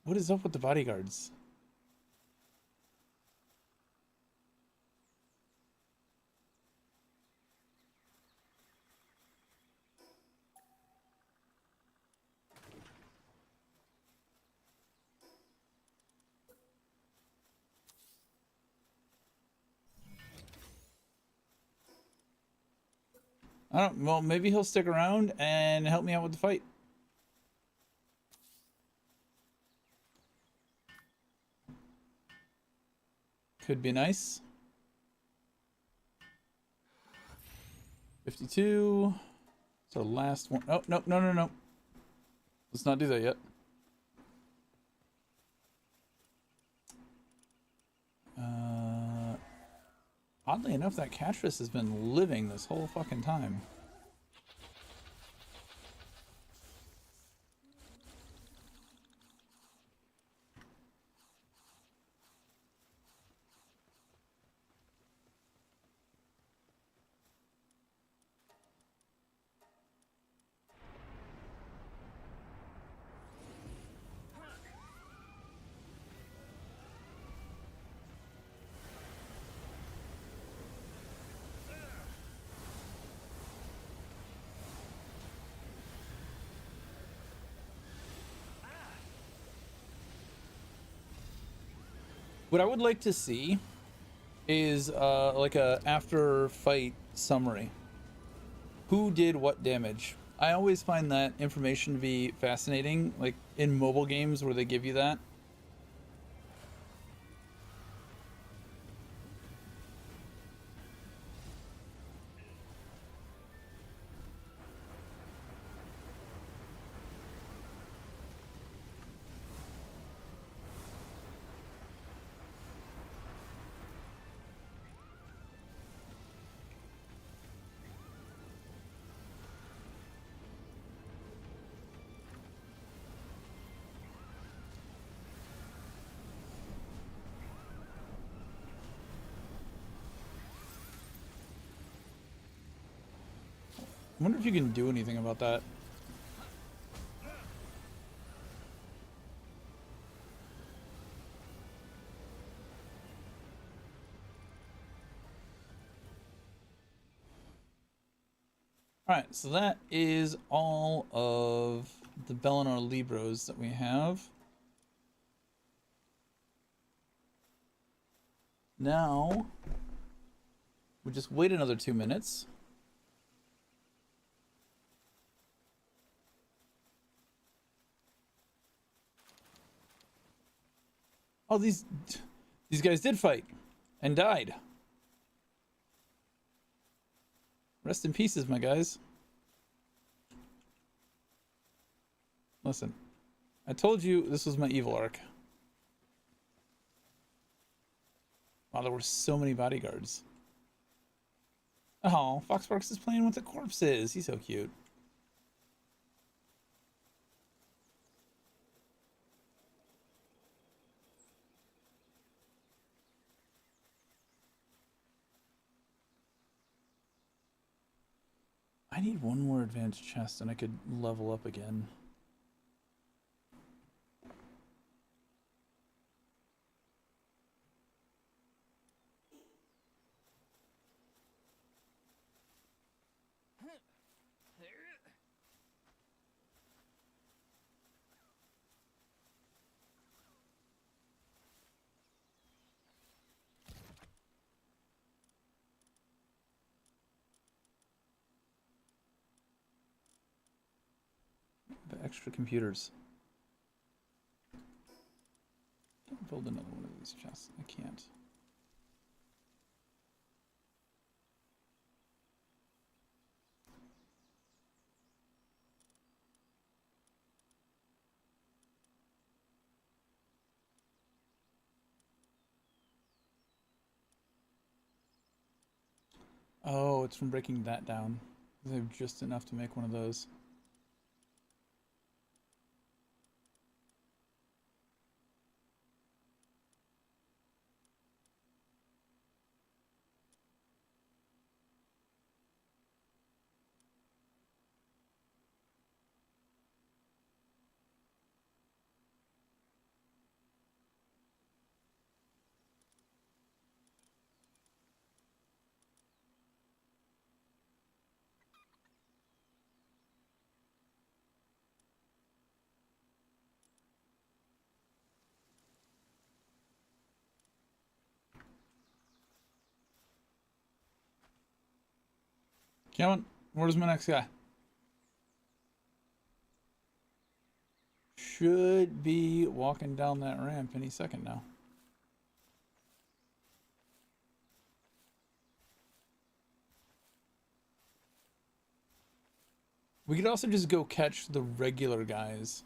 S1: What is up with the bodyguards? I don't. Well, maybe he'll stick around and help me out with the fight. Could be nice. 52. It's our last one. Oh, no, no, no, no. Let's not do that yet. Oddly enough, that Catrus has been living this whole fucking time. What I would like to see is like a after fight summary. Who did what damage? I always find that information to be fascinating, like in mobile games where they give you that. I wonder if you can do anything about that. Alright, so that is all of the Bellinor Libros that we have. Now, we just wait another 2 minutes. Oh, these guys did fight and died. Rest in pieces, my guys. Listen, I told you this was my evil arc. Wow, there were so many bodyguards. Oh, Foxparks is playing with the corpses. He's so cute. I need one more advanced chest and I could level up again. The extra computers. Don't build another one of these chests. I can't. Oh, it's from breaking that down. I have just enough to make one of those. Come on, where's my next guy? Should be walking down that ramp any second now. We could also just go catch the regular guys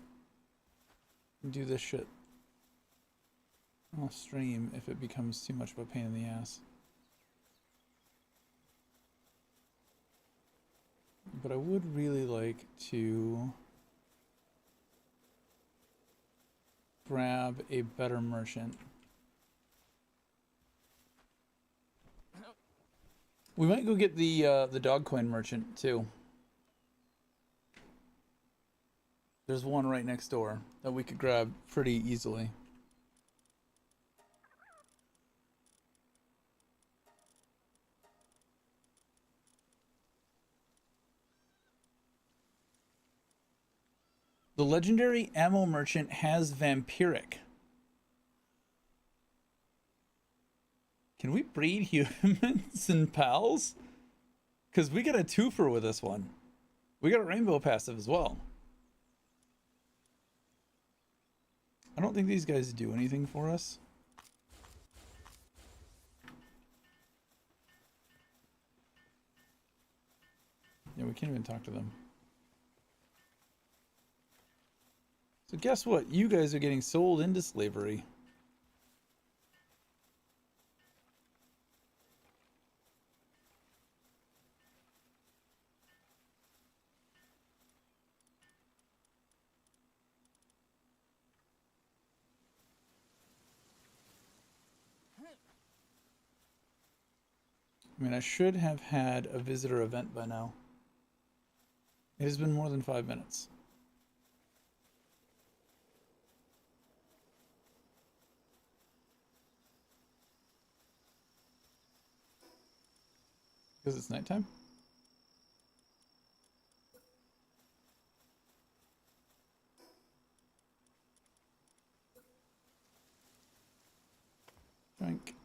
S1: and do this shit. I'll stream if it becomes too much of a pain in the ass. But I would really like to grab a better merchant. We might go get the dog coin merchant too. There's one right next door that we could grab pretty easily. The legendary ammo merchant has vampiric. Can we breed humans and pals? Because we got a twofer with this one. We got a rainbow passive as well. I don't think these guys do anything for us. Yeah, we can't even talk to them. So guess what? You guys are getting sold into slavery. I mean, I should have had a visitor event by now. It has been more than 5 minutes. Because it's nighttime? Drink.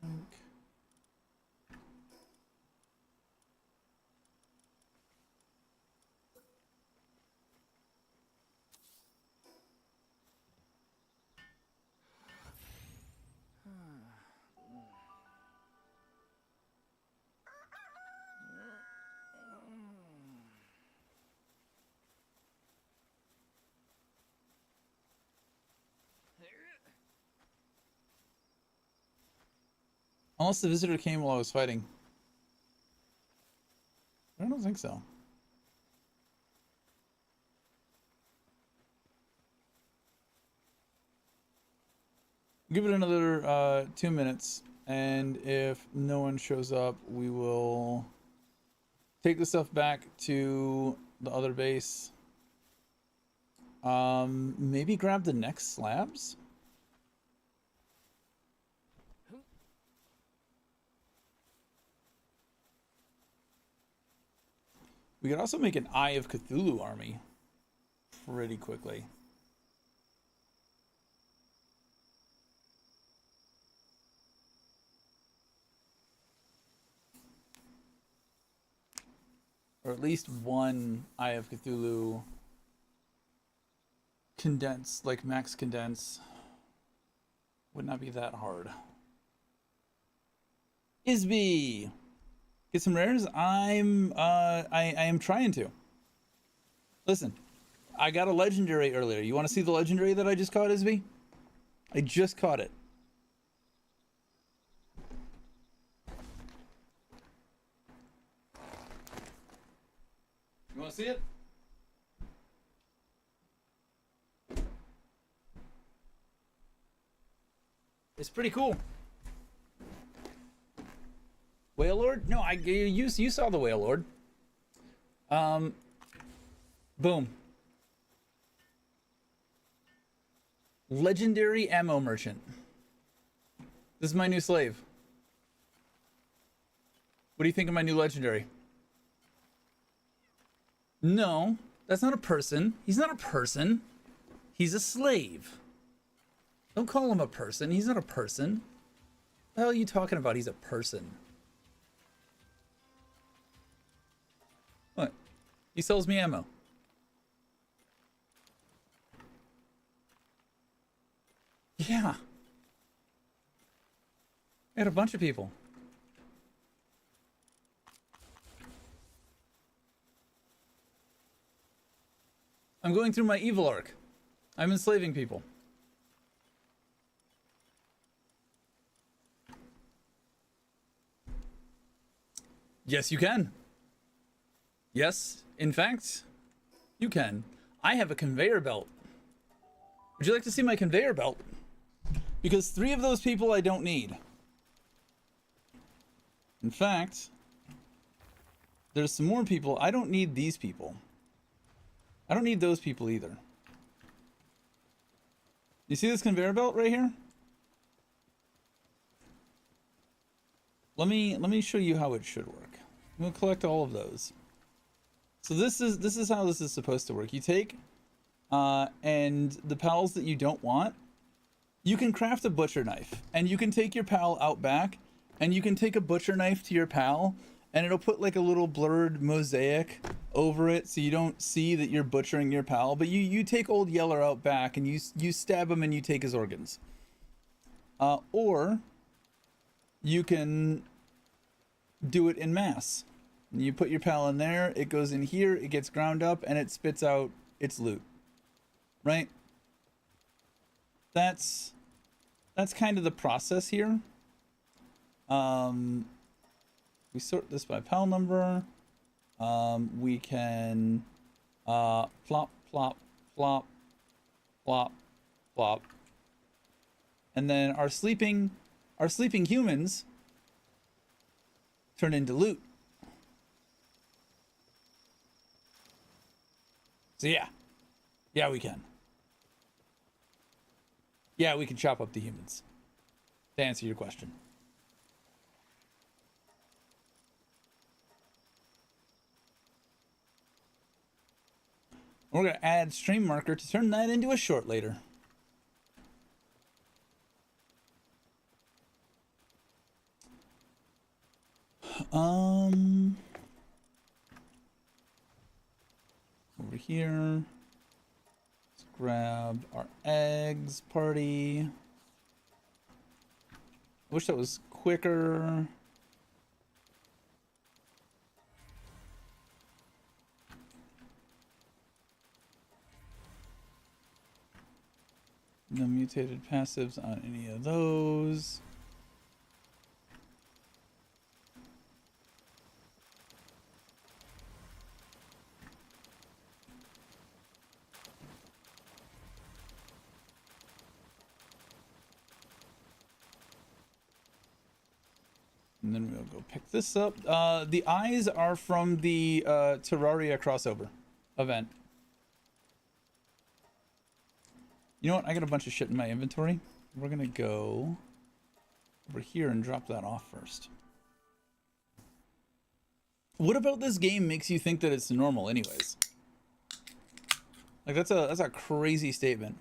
S1: Drink. Unless the visitor came while I was fighting. I don't think so. Give it another 2 minutes, and if no one shows up, we will take the stuff back to the other base. Maybe grab the next slabs? We could also make an Eye of Cthulhu army pretty quickly. Or at least one Eye of Cthulhu condense, like max condense. Would not be that hard. Isby! Get some rares? I am trying to. Listen, I got a legendary earlier. You want to see the legendary that I just caught, Isby? I just caught it. You want to see it? It's pretty cool. Whale Lord? No, you saw the Whale Lord. Boom. Legendary ammo merchant. This is my new slave. What do you think of my new legendary? No, that's not a person. He's not a person. He's a slave. Don't call him a person. He's not a person. What the hell are you talking about? He's a person. What? He sells me ammo. Yeah. I had a bunch of people. I'm going through my evil arc. I'm enslaving people. Yes, you can. Yes, in fact, you can. I have a conveyor belt. Would you like to see my conveyor belt? Because 3 of those people I don't need. In fact, there's some more people. I don't need these people. I don't need those people either. You see this conveyor belt right here? let me show you how it should work. We'll collect all of those. So this is how this is supposed to work. You take and the pals that you don't want, you can craft a butcher knife, and you can take your pal out back, and you can take a butcher knife to your pal, and it'll put like a little blurred mosaic over it so you don't see that you're butchering your pal. But you take old Yeller out back and you stab him and you take his organs. Or you can do it in mass. You put your pal in there, it goes in here, it gets ground up, and it spits out its loot. Right? That's kind of the process here. We sort this by pal number. We can plop, plop, plop, plop, plop. And then our sleeping humans turn into loot. So yeah, we can. Yeah, we can chop up the humans, to answer your question. We're going to add stream marker to turn that into a short later. Over here. Let's grab our eggs party. I wish that was quicker. No mutated passives on any of those. And then we'll go pick this up. The eyes are from the Terraria crossover event. You know what? I got a bunch of shit in my inventory. We're going to go over here and drop that off first. What about this game makes you think that it's normal anyways? Like that's a crazy statement.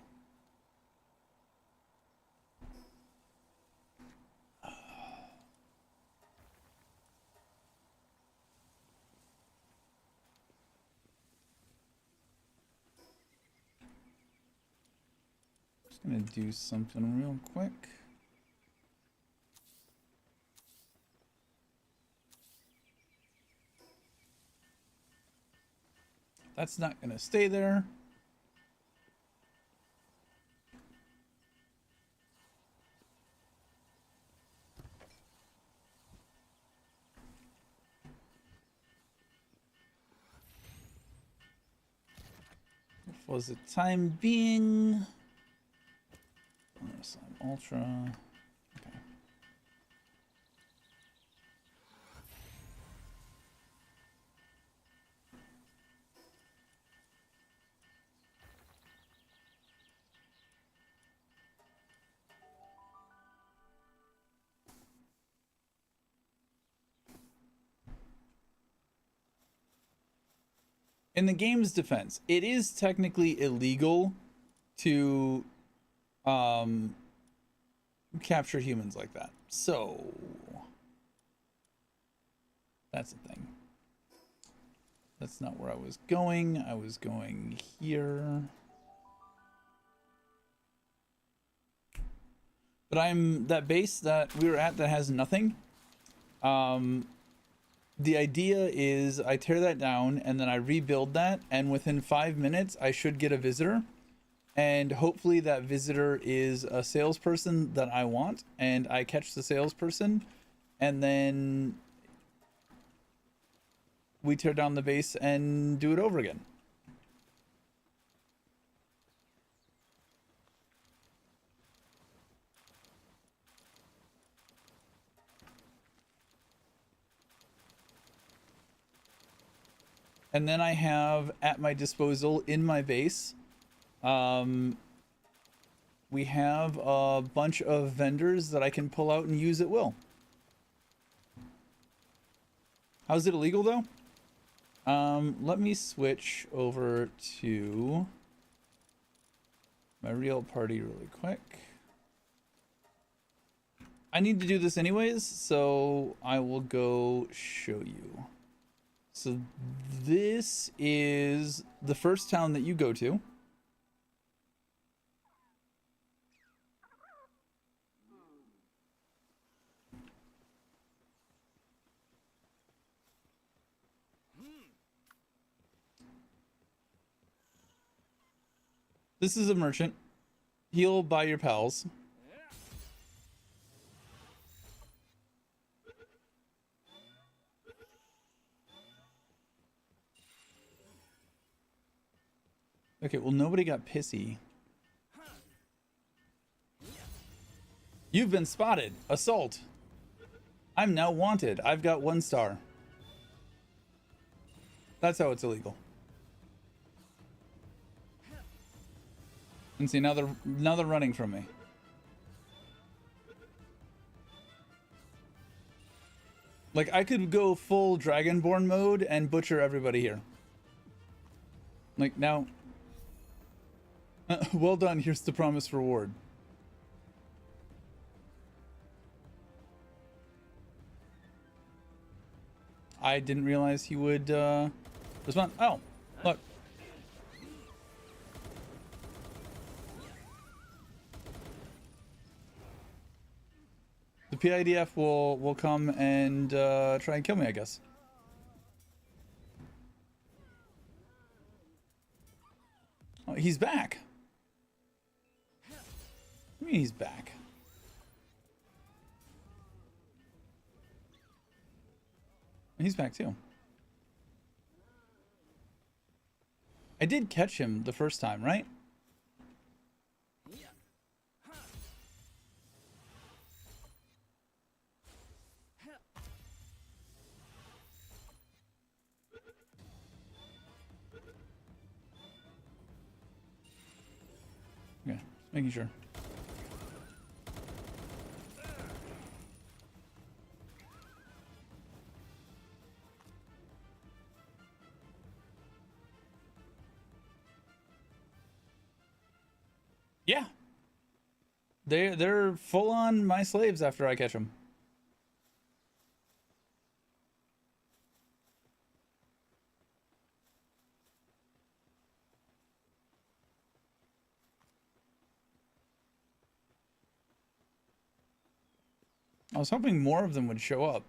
S1: Just gonna do something real quick. That's not gonna stay there. For the time being, ultra. Okay. In the game's defense, it is technically illegal to capture humans like that. So that's the thing. That's not where I was going. I was going here. But that base that we were at that has nothing. The idea is I tear that down and then I rebuild that, and within 5 minutes I should get a visitor, and hopefully that visitor is a salesperson that I want, and I catch the salesperson, and then we tear down the base and do it over again. And then I have at my disposal in my base, we have a bunch of vendors that I can pull out and use at will. How's it illegal though? Let me switch over to my real party really quick. I need to do this anyways, so I will go show you. So this is the first town that you go to. This is a merchant. He'll buy your pals. Okay, well, nobody got pissy. You've been spotted. Assault. I'm now wanted. I've got 1 star. That's how it's illegal. And see, now they're running from me. Like, I could go full Dragonborn mode and butcher everybody here. Like, now... well done, here's the promised reward. I didn't realize he would, respond. Oh, look. The PIDF will come and try and kill me, I guess. Oh, he's back. What do you mean he's back? He's back too. I did catch him the first time, right? Okay, making sure. Yeah. They're full on my slaves after I catch them. I was hoping more of them would show up.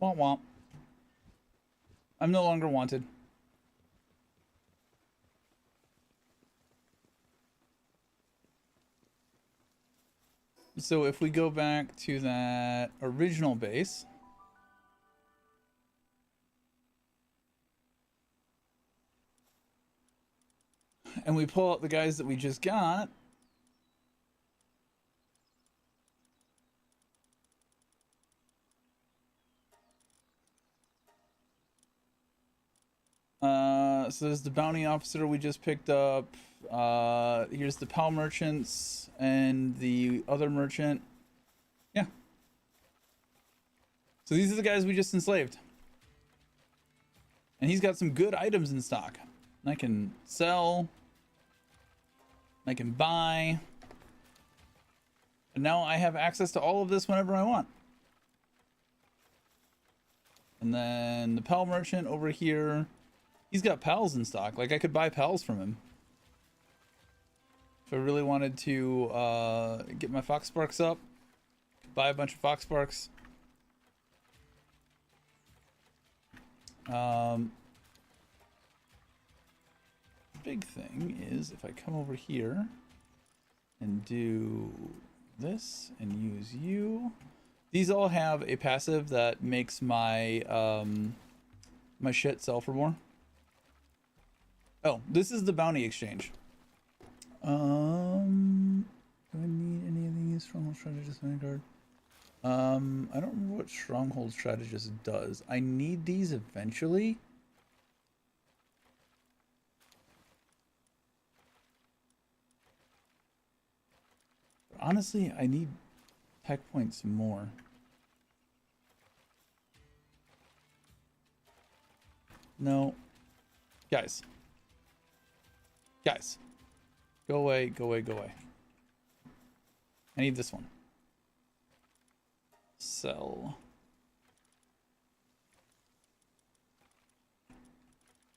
S1: Womp womp. I'm no longer wanted. So if we go back to that original base, and we pull out the guys that we just got, so there's the bounty officer we just picked up. Here's the PAL merchants and the other merchant. Yeah. So these are the guys we just enslaved. And he's got some good items in stock. I can sell. I can buy. And now I have access to all of this whenever I want. And then the PAL merchant over here. He's got pals in stock. Like, I could buy pals from him. If I really wanted to get my Fox Sparks up, buy a bunch of Fox Sparks. Big thing is if I come over here and do this and use you. These all have a passive that makes my my shit sell for more. Oh, this is the bounty exchange. Do I need any of these from? I'll try to just find a card. I don't remember what Stronghold Strategist does. I need these eventually. But honestly, I need tech points more. No. Guys. Guys. Go away, go away, go away. I need this one. Sell.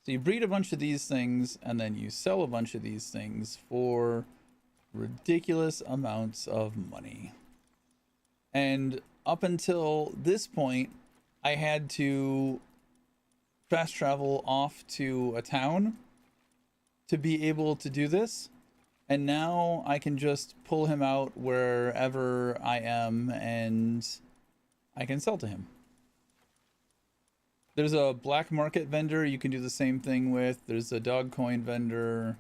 S1: So you breed a bunch of these things, and then you sell a bunch of these things for ridiculous amounts of money. And up until this point, I had to fast travel off to a town to be able to do this. And now I can just pull him out wherever I am and I can sell to him. There's a black market vendor you can do the same thing with. There's a dog coin vendor.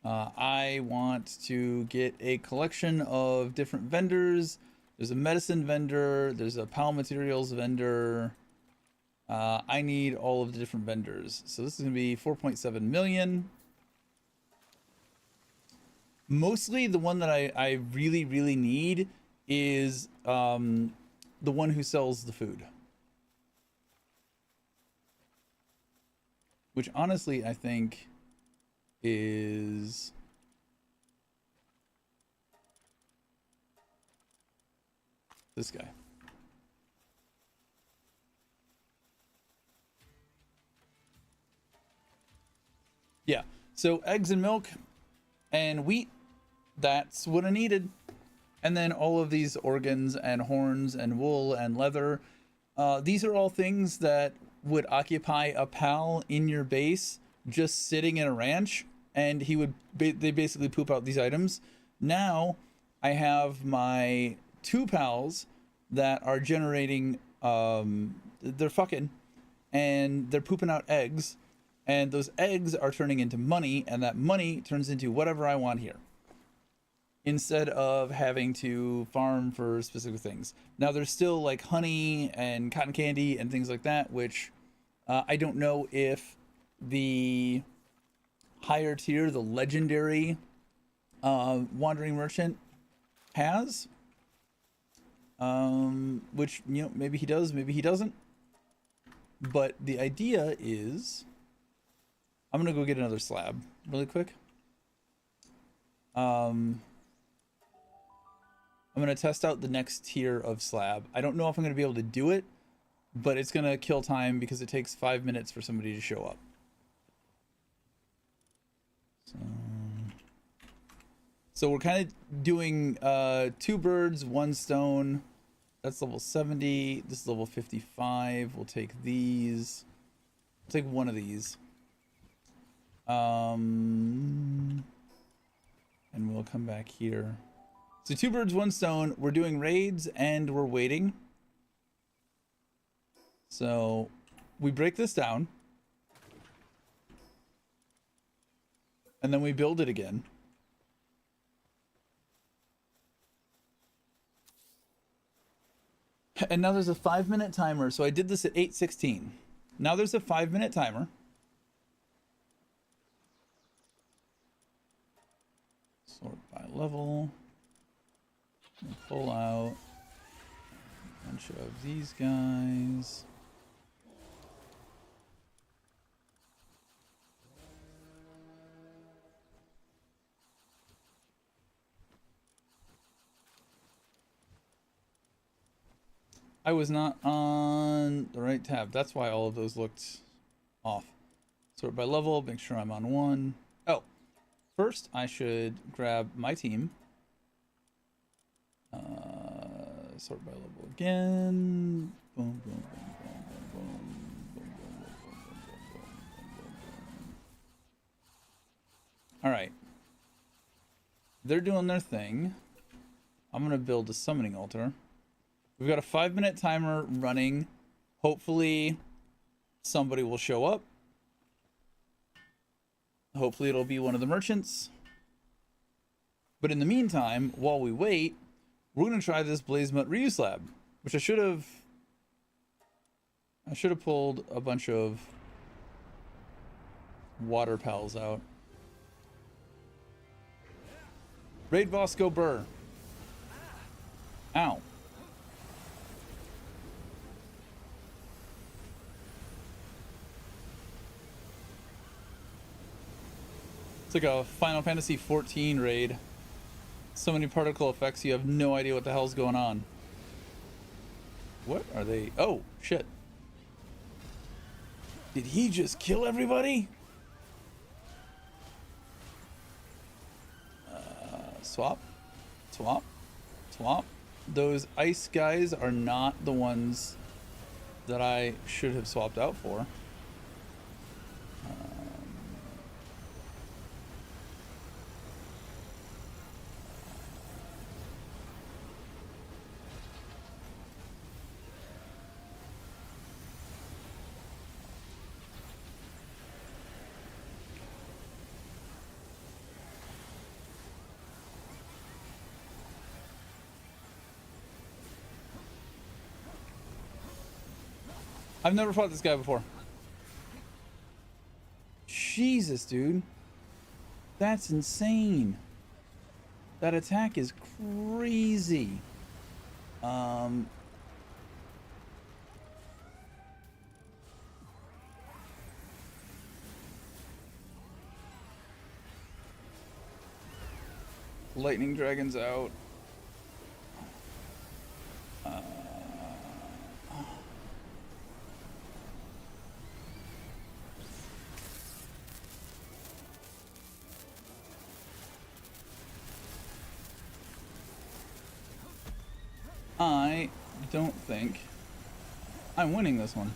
S1: I want to get a collection of different vendors. There's a medicine vendor. There's a PAL materials vendor. I need all of the different vendors. So this is going to be 4.7 million. Mostly the one that I really, really need is the one who sells the food. Which honestly I think is this guy. Yeah, so eggs and milk and wheat, that's what I needed. And then all of these organs and horns and wool and leather. These are all things that would occupy a pal in your base just sitting in a ranch, and he would they basically poop out these items. Now I have my 2 pals that are generating they're fucking, and they're pooping out eggs, and those eggs are turning into money, and that money turns into whatever I want here, instead of having to farm for specific things. Now there's still like honey and cotton candy and things like that, which I don't know if the higher tier, the legendary wandering merchant has, which, you know, maybe he does, maybe he doesn't. But the idea is, I'm gonna go get another slab really quick. I'm gonna test out the next tier of slab. I don't know if I'm gonna be able to do it, but it's gonna kill time because it takes 5 minutes for somebody to show up. So we're kind of doing 2 birds, 1 stone. That's level 70. This is level 55. We'll take these. We'll take one of these. And we'll come back here. So 2 birds, 1 stone. We're doing raids and we're waiting. So we break this down. And then we build it again. And now there's a 5-minute timer. So I did this at 8:16. Now there's a 5-minute timer. Sort by level. Pull out a bunch of these guys. I was not on the right tab. That's why all of those looked off. Sort by level, make sure I'm on 1. Oh, first I should grab my team. Sort by level again. Boom, boom, boom, boom, boom, boom, boom, boom, boom, boom, boom, boom, boom. All right. They're doing their thing. I'm gonna build a summoning altar. We've got a 5-minute timer running. Hopefully somebody will show up. Hopefully it'll be one of the merchants. But in the meantime, while we wait, we're going to try this Blaze Mutt reuse lab, Which I should have pulled a bunch of water pals out. Raid boss go burr. Ow. It's like a Final Fantasy 14 raid. So many particle effects, you have no idea what the hell's going on. What are they? Oh, shit. Did he just kill everybody? Swap. Swap. Swap. Those ice guys are not the ones that I should have swapped out for. I've never fought this guy before. Jesus, dude. That's insane. That attack is crazy. Lightning Dragon's out. I don't think I'm winning this one.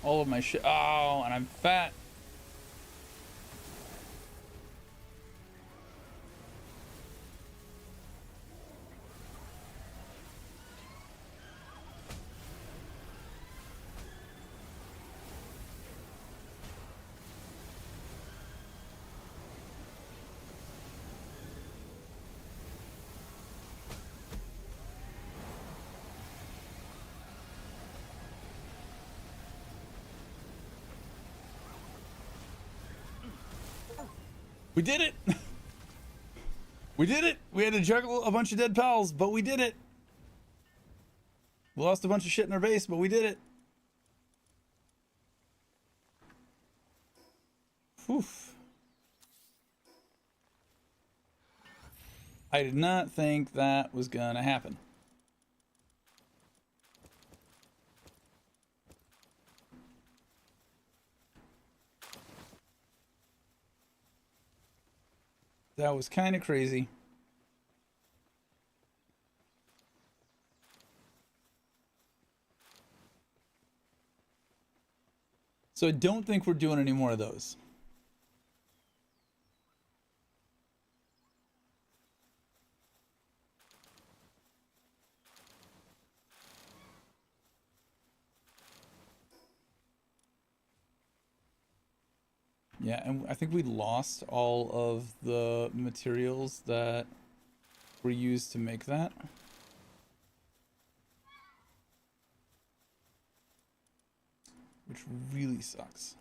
S1: All of my shit. Oh, and I'm fat. We did it! We did it! We had to juggle a bunch of dead pals, but we did it! We lost a bunch of shit in our base, but we did it! Oof. I did not think that was gonna happen. That was kind of crazy. So I don't think we're doing any more of those. Yeah, and I think we lost all of the materials that were used to make that. Which really sucks.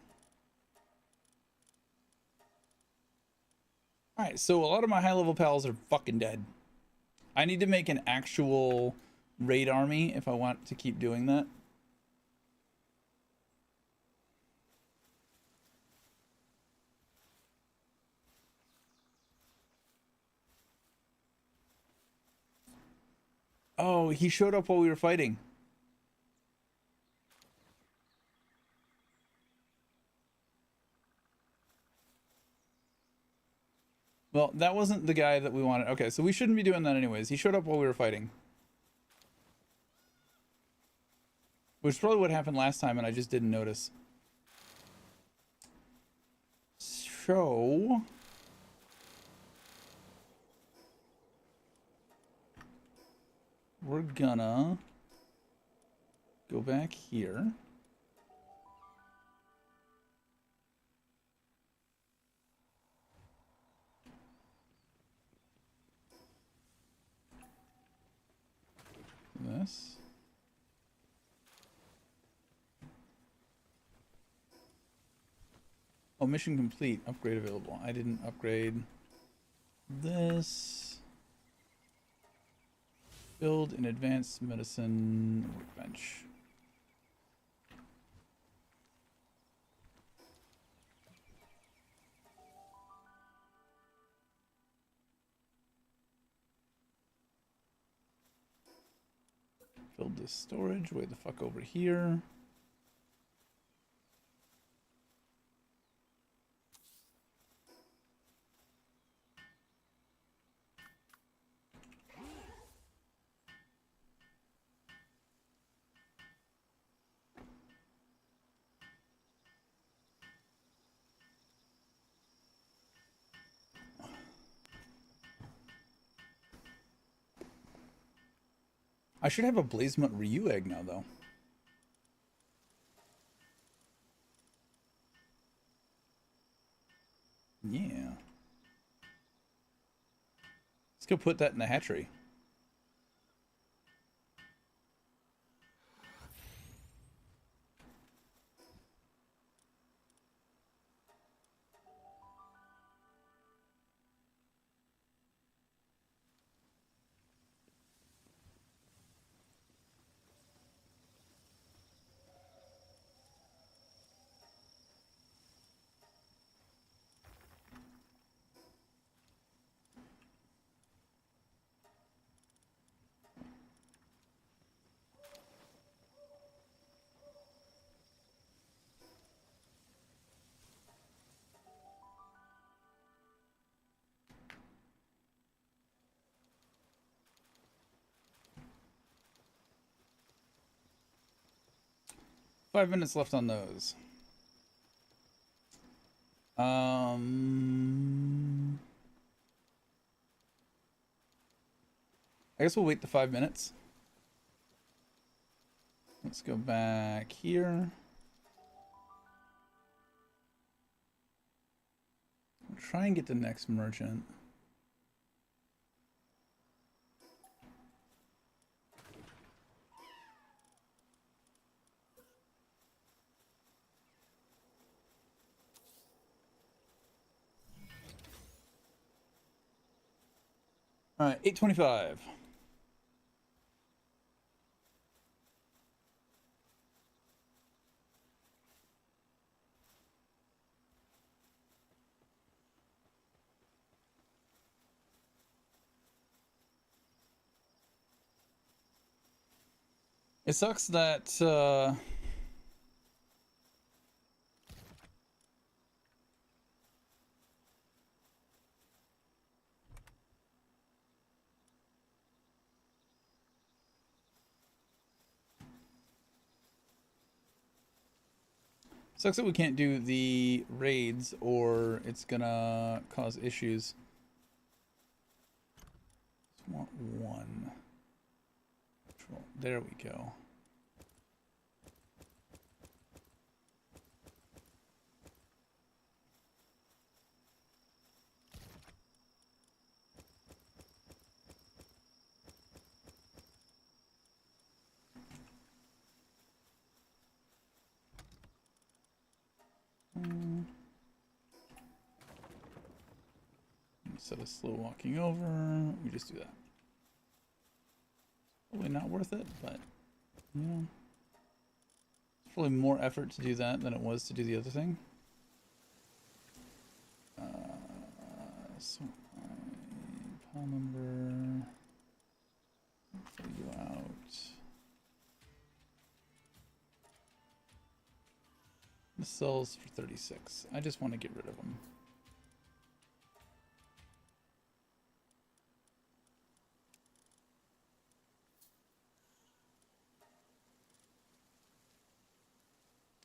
S1: Alright, so a lot of my high-level pals are fucking dead. I need to make an actual raid army if I want to keep doing that. Oh, he showed up while we were fighting. Well, that wasn't the guy that we wanted. Okay, so we shouldn't be doing that anyways. He showed up while we were fighting. Which is probably what happened last time and I just didn't notice. So... we're gonna go back here. Oh, mission complete. Upgrade available. I didn't upgrade this. Build an advanced medicine workbench. Build this storage way the fuck over here. I should have a Blazemut Ryu egg now, though. Yeah. Let's go put that in the hatchery. Five minutes left on those. I guess we'll wait the 5 minutes. Let's go back here. We'll try and get the next merchant. All right, 8:25. It sucks that sucks that we can't do the raids or it's gonna cause issues. Just want one. Control. There we go. Instead of slow walking over, we just do that. Probably not worth it, but yeah. It's probably more effort to do that than it was to do the other thing. So PAL number, fill you out. This sells for 36. I just want to get rid of them.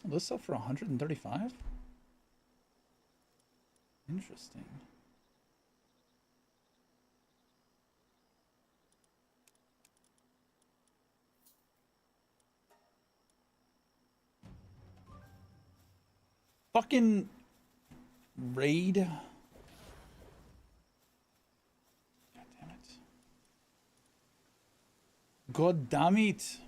S1: Oh, those sell for 135? Interesting. Fucking raid. God damn it. God damn it.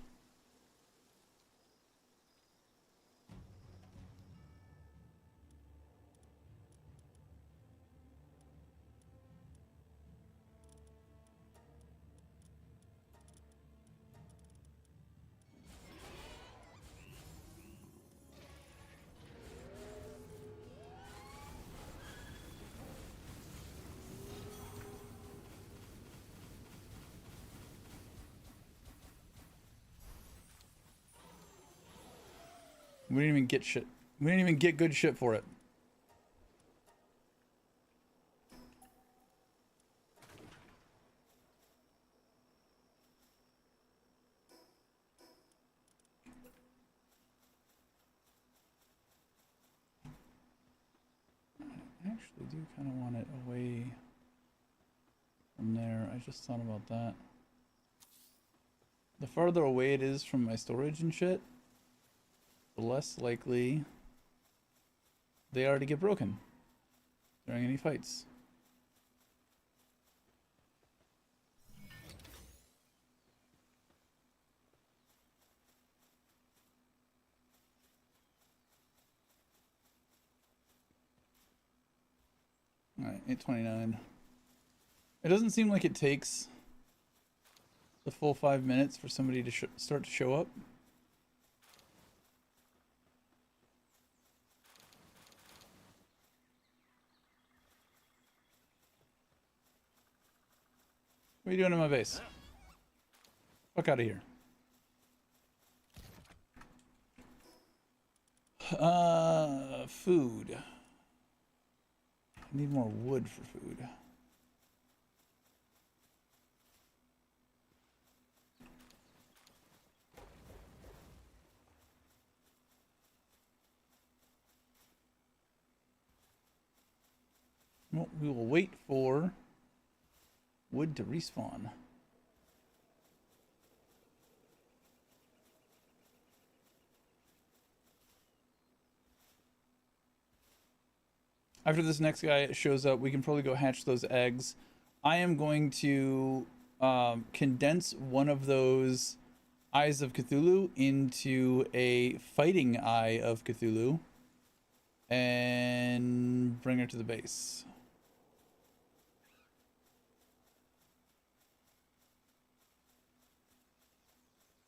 S1: We didn't even get shit. We didn't even get good shit for it. I actually do kind of want it away from there. I just thought about that. The farther away it is from my storage and shit, the less likely they are to get broken during any fights. Alright, 8:29. It doesn't seem like it takes the full 5 minutes for somebody to start to show up. What are you doing in my base? Fuck out of here. Food. I need more wood for food. Well, we will wait for wood to respawn. After this next guy shows up, we can probably go hatch those eggs. I am going to condense one of those Eyes of Cthulhu into a fighting Eye of Cthulhu and bring her to the base.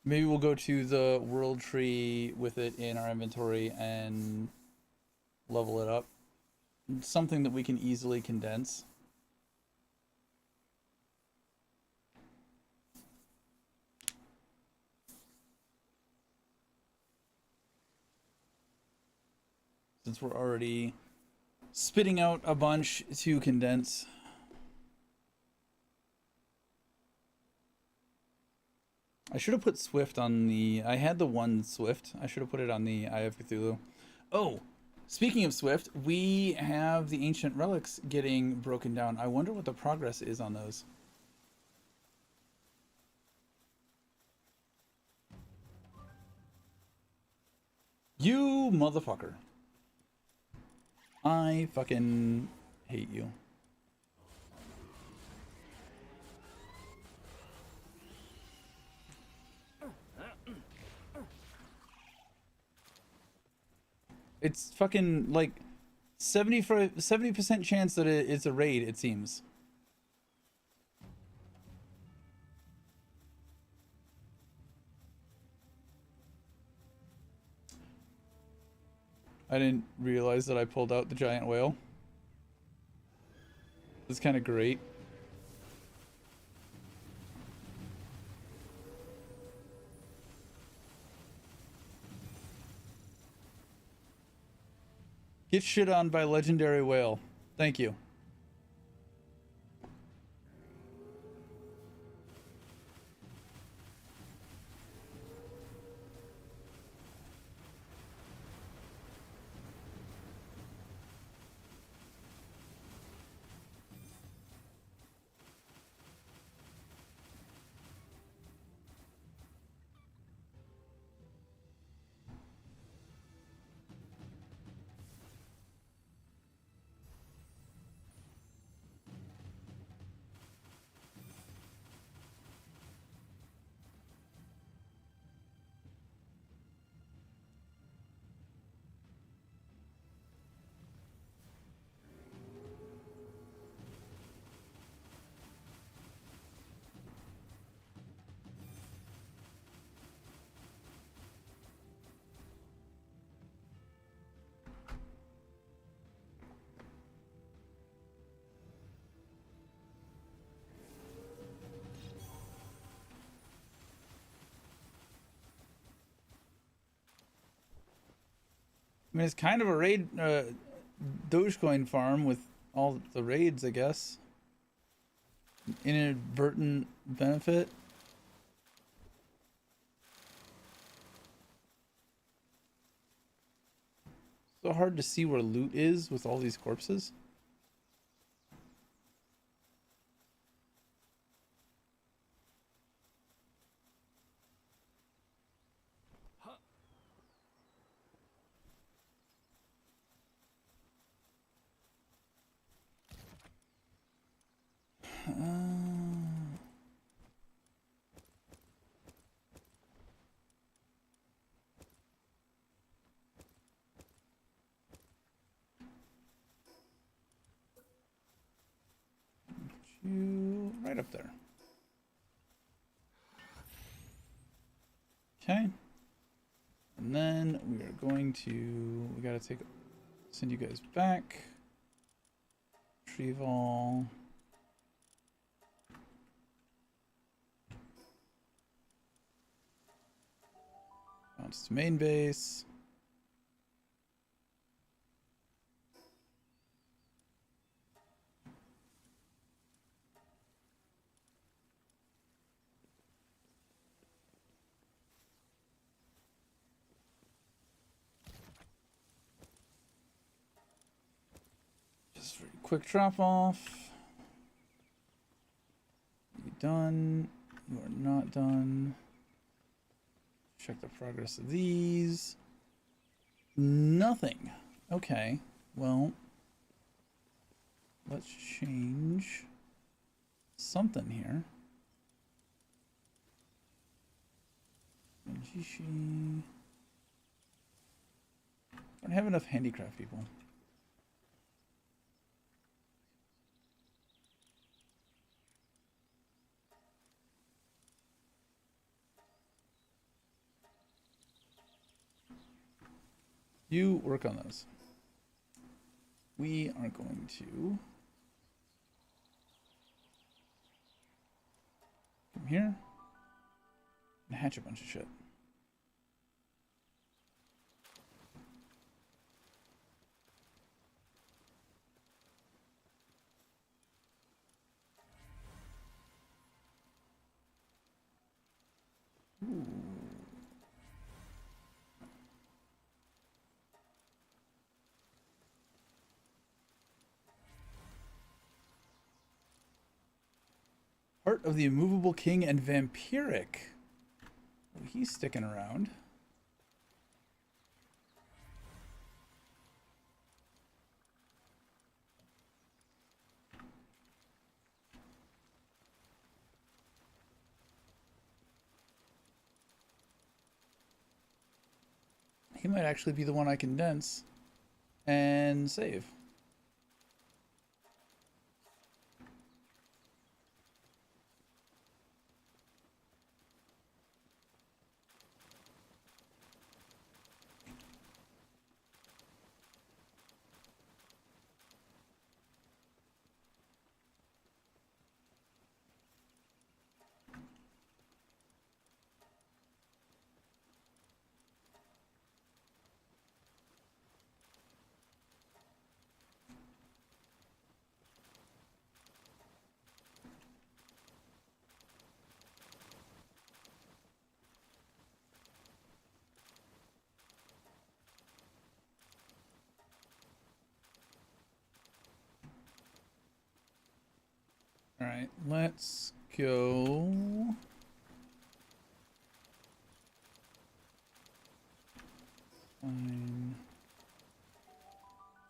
S1: Maybe we'll go to the world tree with it in our inventory and level it up. Something that we can easily condense. Since we're already spitting out a bunch to condense. I should have put Swift on the... I had the one Swift. I should have put it on the Eye of Cthulhu. Oh, speaking of Swift, we have the ancient relics getting broken down. I wonder what the progress is on those. You motherfucker. I fucking hate you. It's fucking like 70% chance that it's a raid, it seems. I didn't realize that I pulled out the giant whale. It's kind of great. Get shit on by legendary whale. Thank you. I mean, it's kind of a raid, Dogecoin farm with all the raids, I guess. Inadvertent benefit. So hard to see where loot is with all these corpses. You right up there. Okay. And then we are going to, we gotta send you guys back. Retrieve all. Bounce to main base. Just for a quick drop off. You done? You are not done. Check the progress of these. Nothing. Okay. Well, let's change something here. Jishi. Don't have enough handicraft people. You work on those. We are going to come here and hatch a bunch of shit. Ooh. Heart of the Immovable King and Vampiric. Oh, he's sticking around. He might actually be the one I condense and save. All right, let's go.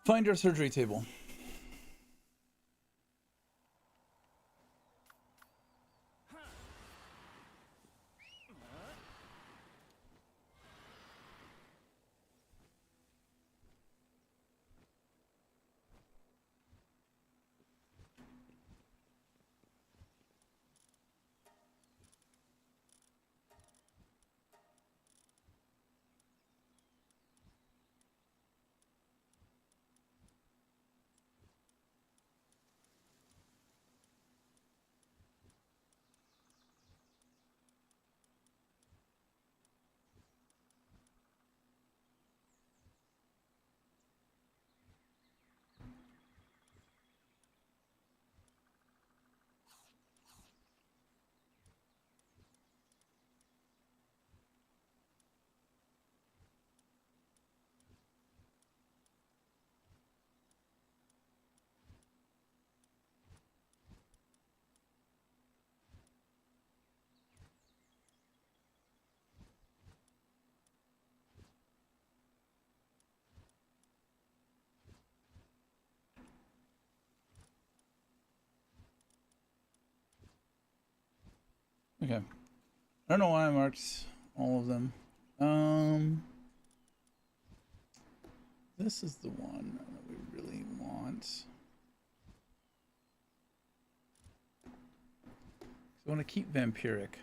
S1: Find our surgery table. Okay. I don't know why I marked all of them. This is the one that we really want. I want to keep vampiric.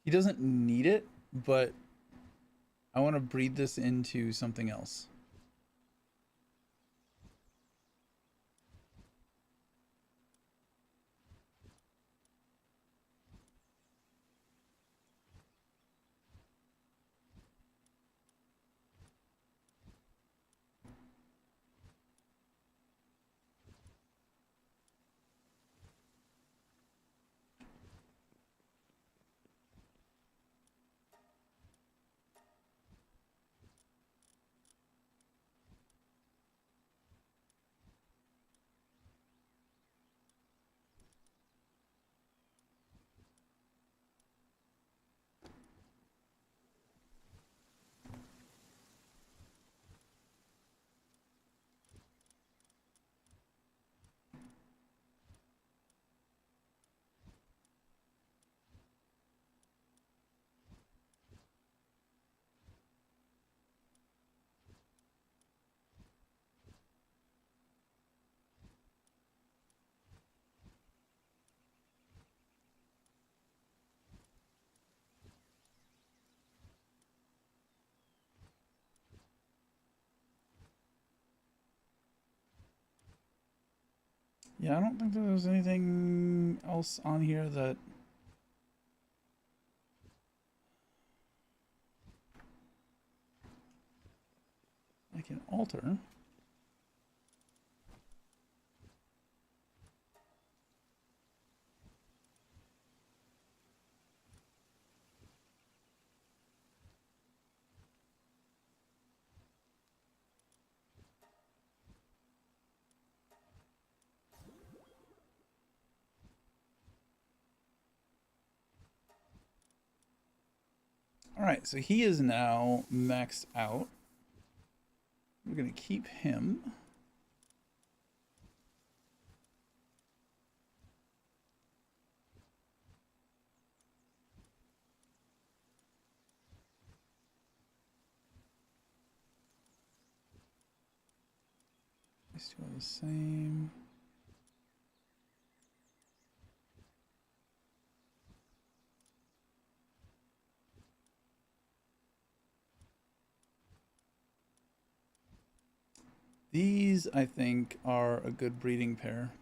S1: He doesn't need it, but I want to breed this into something else. Yeah, I don't think there's anything else on here that I can alter. All right, so he is now maxed out. We're gonna keep him. These two are the same. These, I think, are a good breeding pair.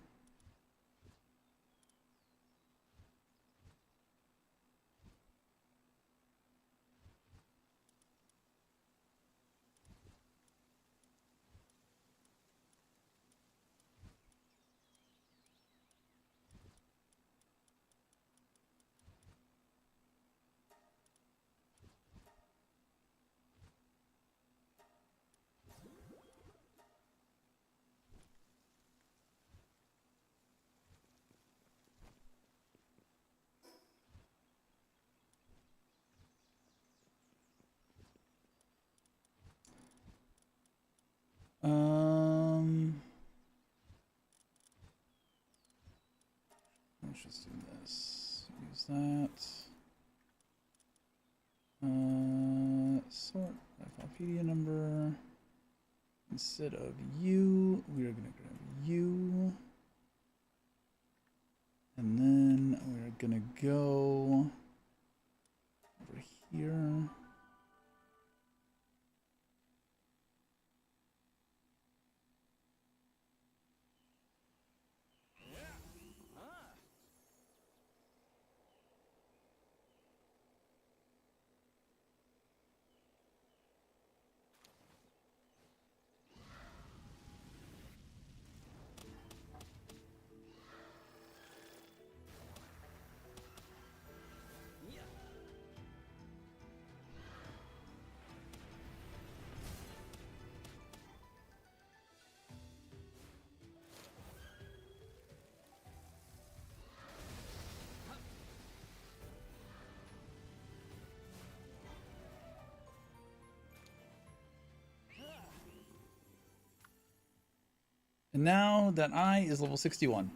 S1: Let's just do this. Use that. Sort Alphapedia number. Instead of you, we are going to grab you. And then we're going to go over here. And now that eye is level 61.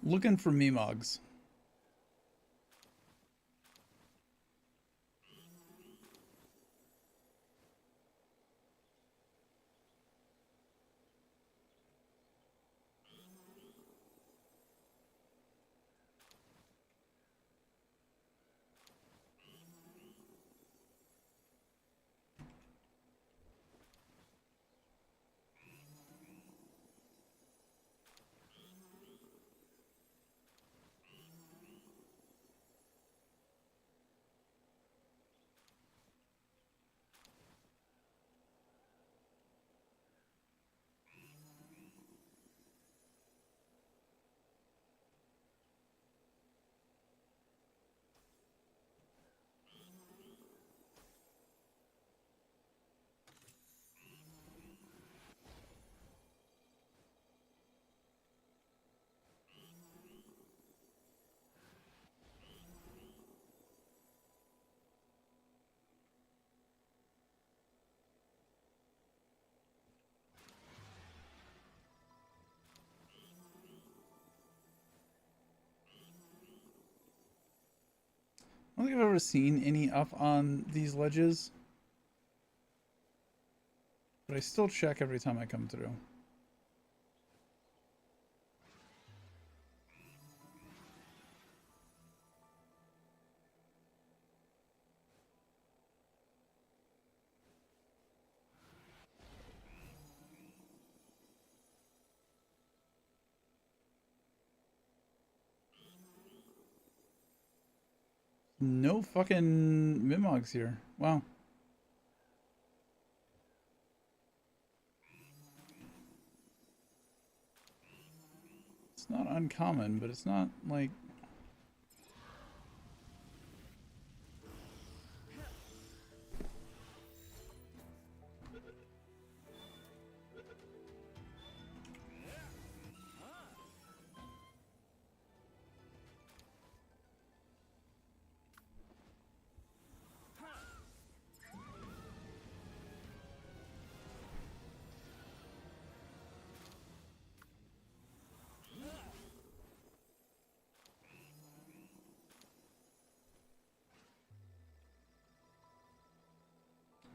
S1: Looking for Memogs. I don't think I've ever seen any up on these ledges, but I still check every time I come through. No fucking Mimogs here. Wow. It's not uncommon, but it's not like...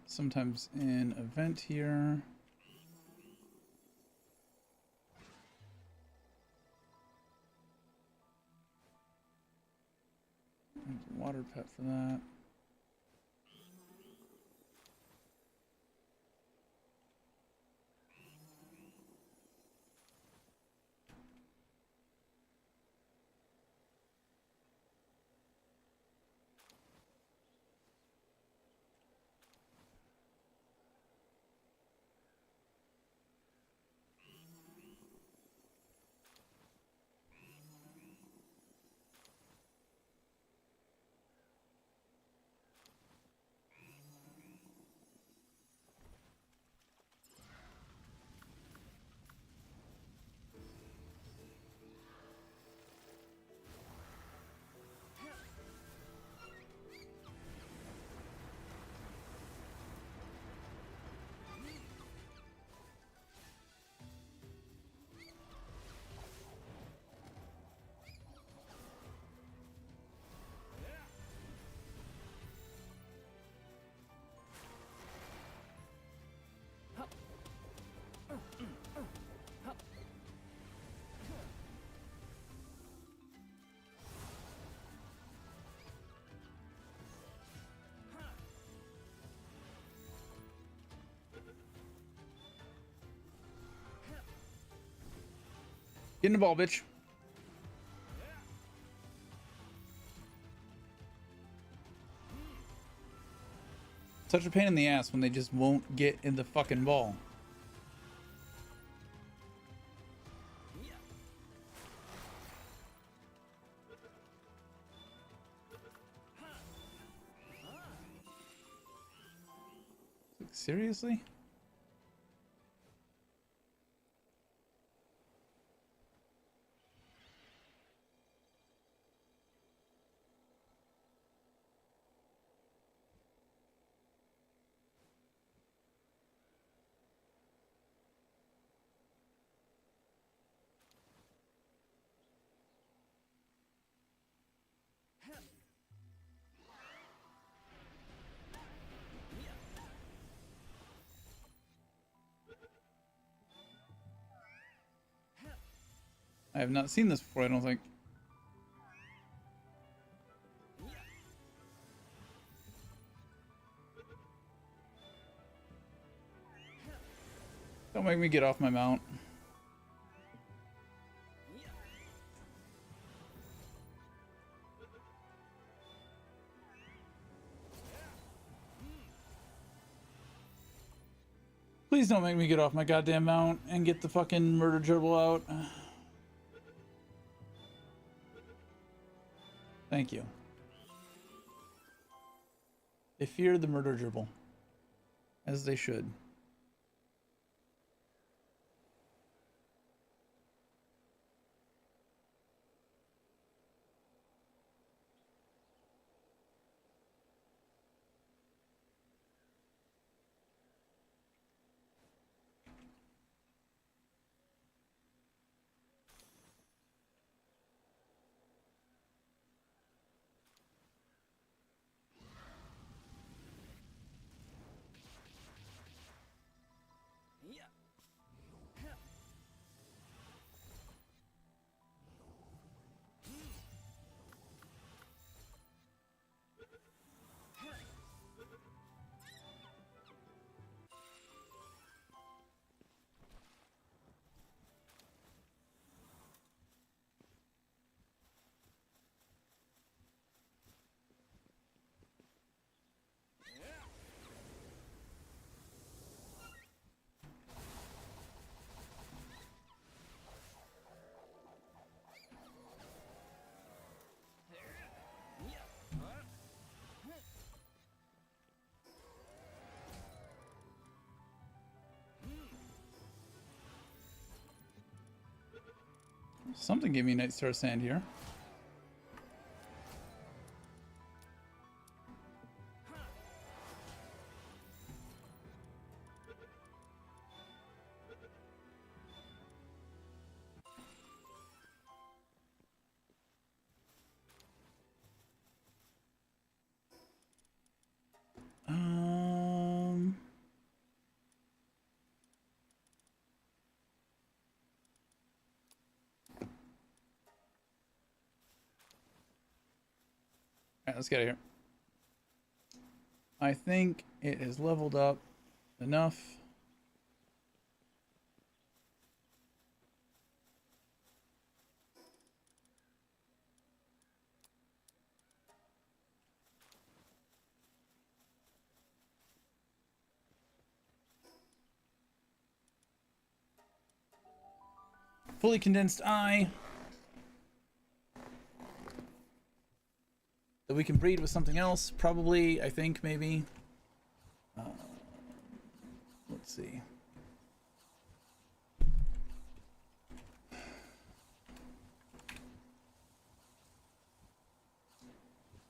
S1: Sometimes an event here. There's a water pet for that. Get in the ball, bitch. Such a pain in the ass when they just won't get in the fucking ball. Seriously? I have not seen this before, I don't think. Don't make me get off my mount. Please don't make me get off my goddamn mount and get the fucking murder gerbil out. Thank you. They fear the murder gerbil. As they should. Something gave me Night Star Sand here. Alright, let's get out of here. I think it has leveled up enough. Fully condensed eye. That we can breed with something else, probably, I think, maybe. Let's see.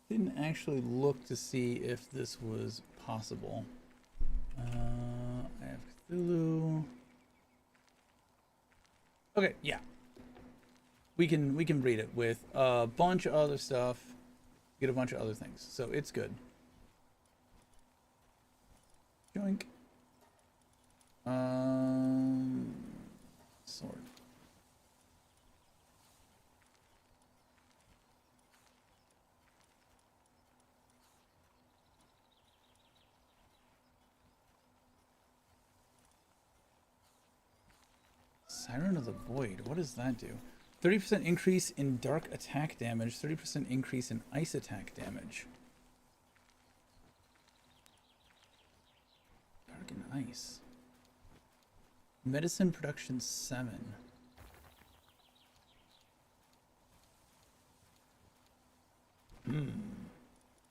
S1: Didn't actually look to see if this was possible. I have Cthulhu. Okay, yeah. We can breed it with a bunch of other stuff. Get a bunch of other things, so it's good. Joink. Sword. Siren of the Void. What does that do? 30% increase in dark attack damage, 30% increase in ice attack damage. Dark and ice. Medicine production 7.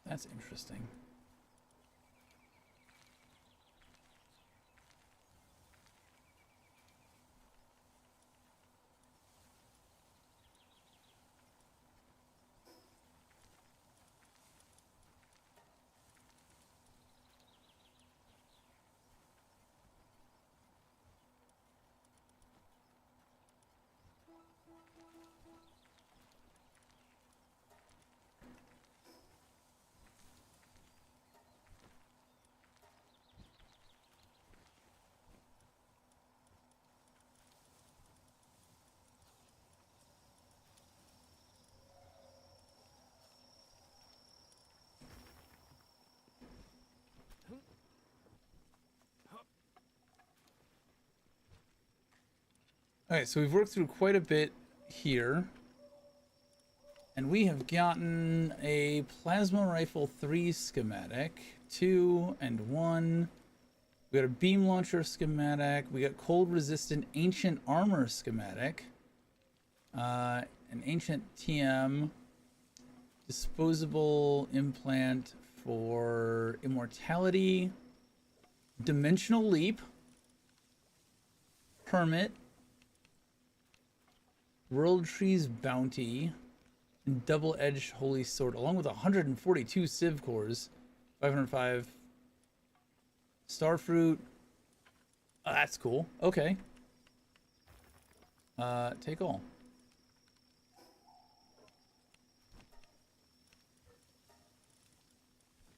S1: That's interesting. Alright, so we've worked through quite a bit here. And we have gotten a Plasma Rifle 3 schematic, 2 and 1. We got a Beam Launcher schematic. We got Cold Resistant Ancient Armor schematic. An Ancient TM. Disposable Implant for Immortality. Dimensional Leap. Hermit. World Tree's Bounty, and Double-Edged Holy Sword, along with 142 Civ cores, 505 Starfruit. Oh, that's cool. Okay. Take all.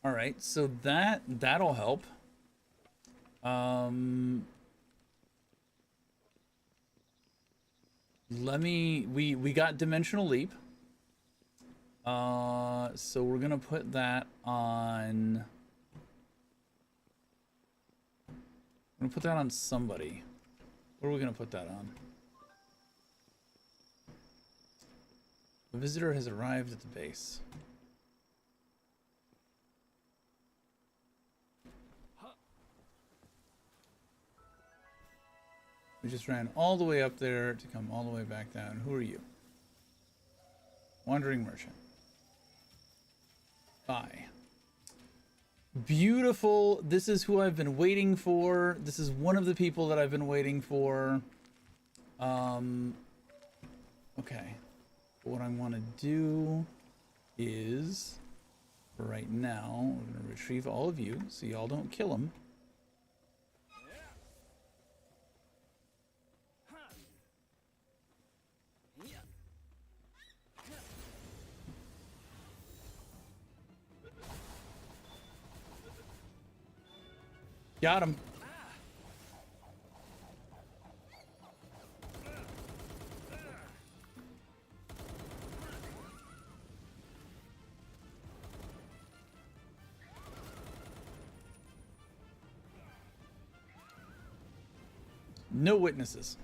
S1: All right, so that'll help. We got Dimensional Leap. So we're gonna put that on. I'm gonna put that on somebody. What are we gonna put that on? The visitor has arrived at the base. We just ran all the way up there to come all the way back down. Who are you? Wandering Merchant. Bye. Beautiful. This is who I've been waiting for. This is one of the people that I've been waiting for. Okay. What I want to do is, for right now, we're going to retrieve all of you so y'all don't kill them. Got him. No witnesses.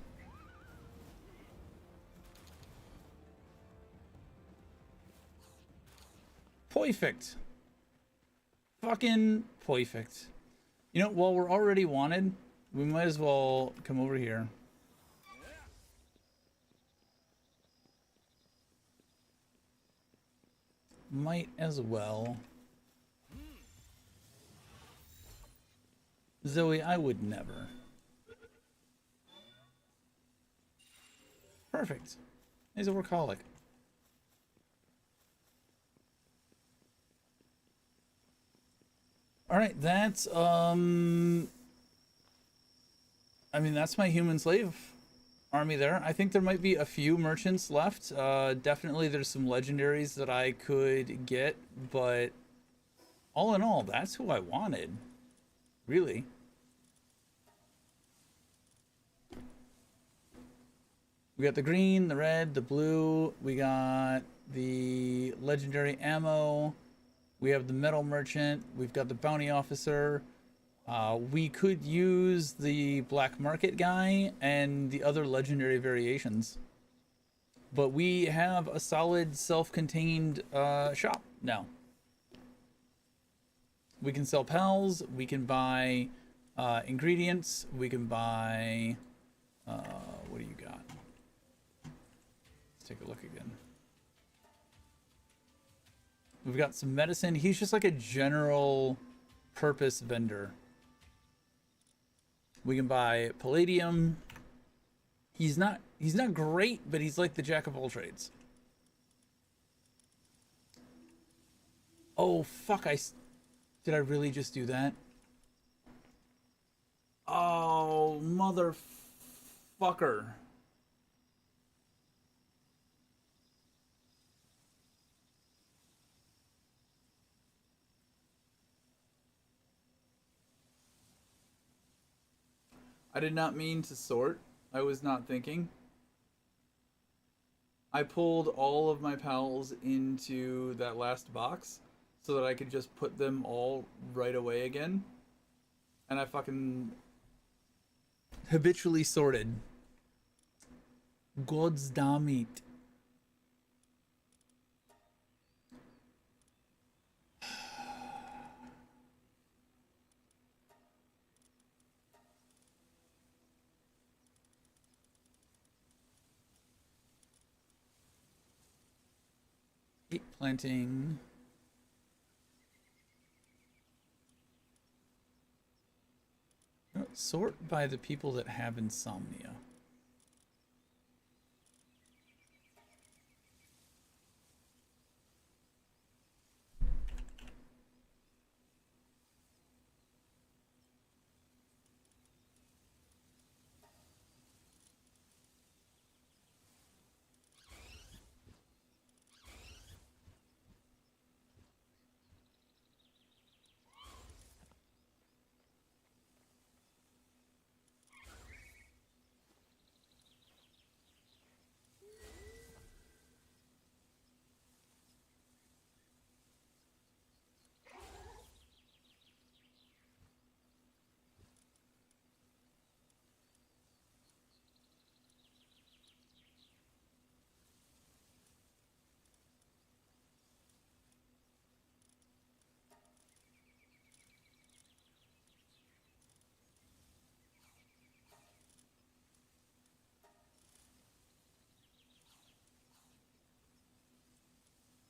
S1: Perfect. Fucking perfect. You know, while we're already wanted, we might as well come over here. Might as well. Zoe, I would never. Perfect. He's a workaholic. All right, that's I mean, that's my human slave army there. I think there might be a few merchants left. Definitely there's some legendaries that I could get, but all in all, that's who I wanted. Really. We got the green, the red, the blue. We got the legendary ammo. We have the metal merchant. We've got the bounty officer. We could use the black market guy and the other legendary variations. But we have a solid self-contained shop now. We can sell pals, we can buy ingredients, we can buy... what do you got? Let's take a look again. We've got some medicine. He's just like a general purpose vendor. We can buy palladium. He's not great, but he's like the jack of all trades. Oh, fuck, did I really just do that? Oh, motherfucker. I did not mean to sort. I was not thinking. I pulled all of my pals into that last box so that I could just put them all right away again. And I fucking habitually sorted. God's damn it. Keep planting. Sort by the people that have insomnia.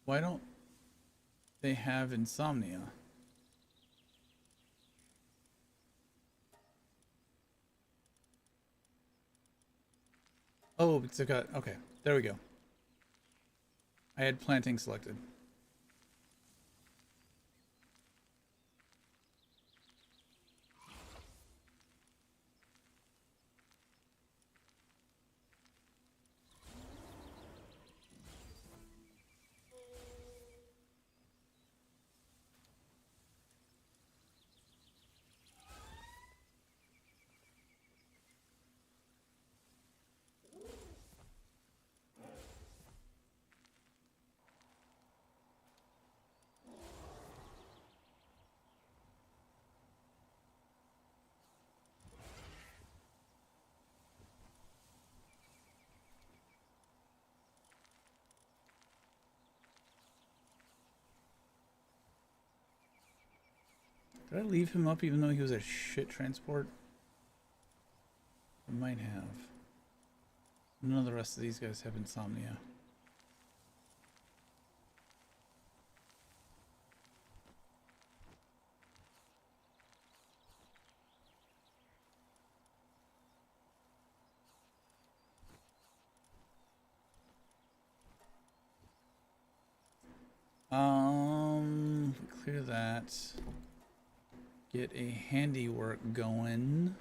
S1: Why don't they have insomnia? Oh, it's got, okay, there we go. I had planting selected. Did I leave him up even though he was a shit transport? I might have. None of the rest of these guys have insomnia. Clear that. Get a handiwork going.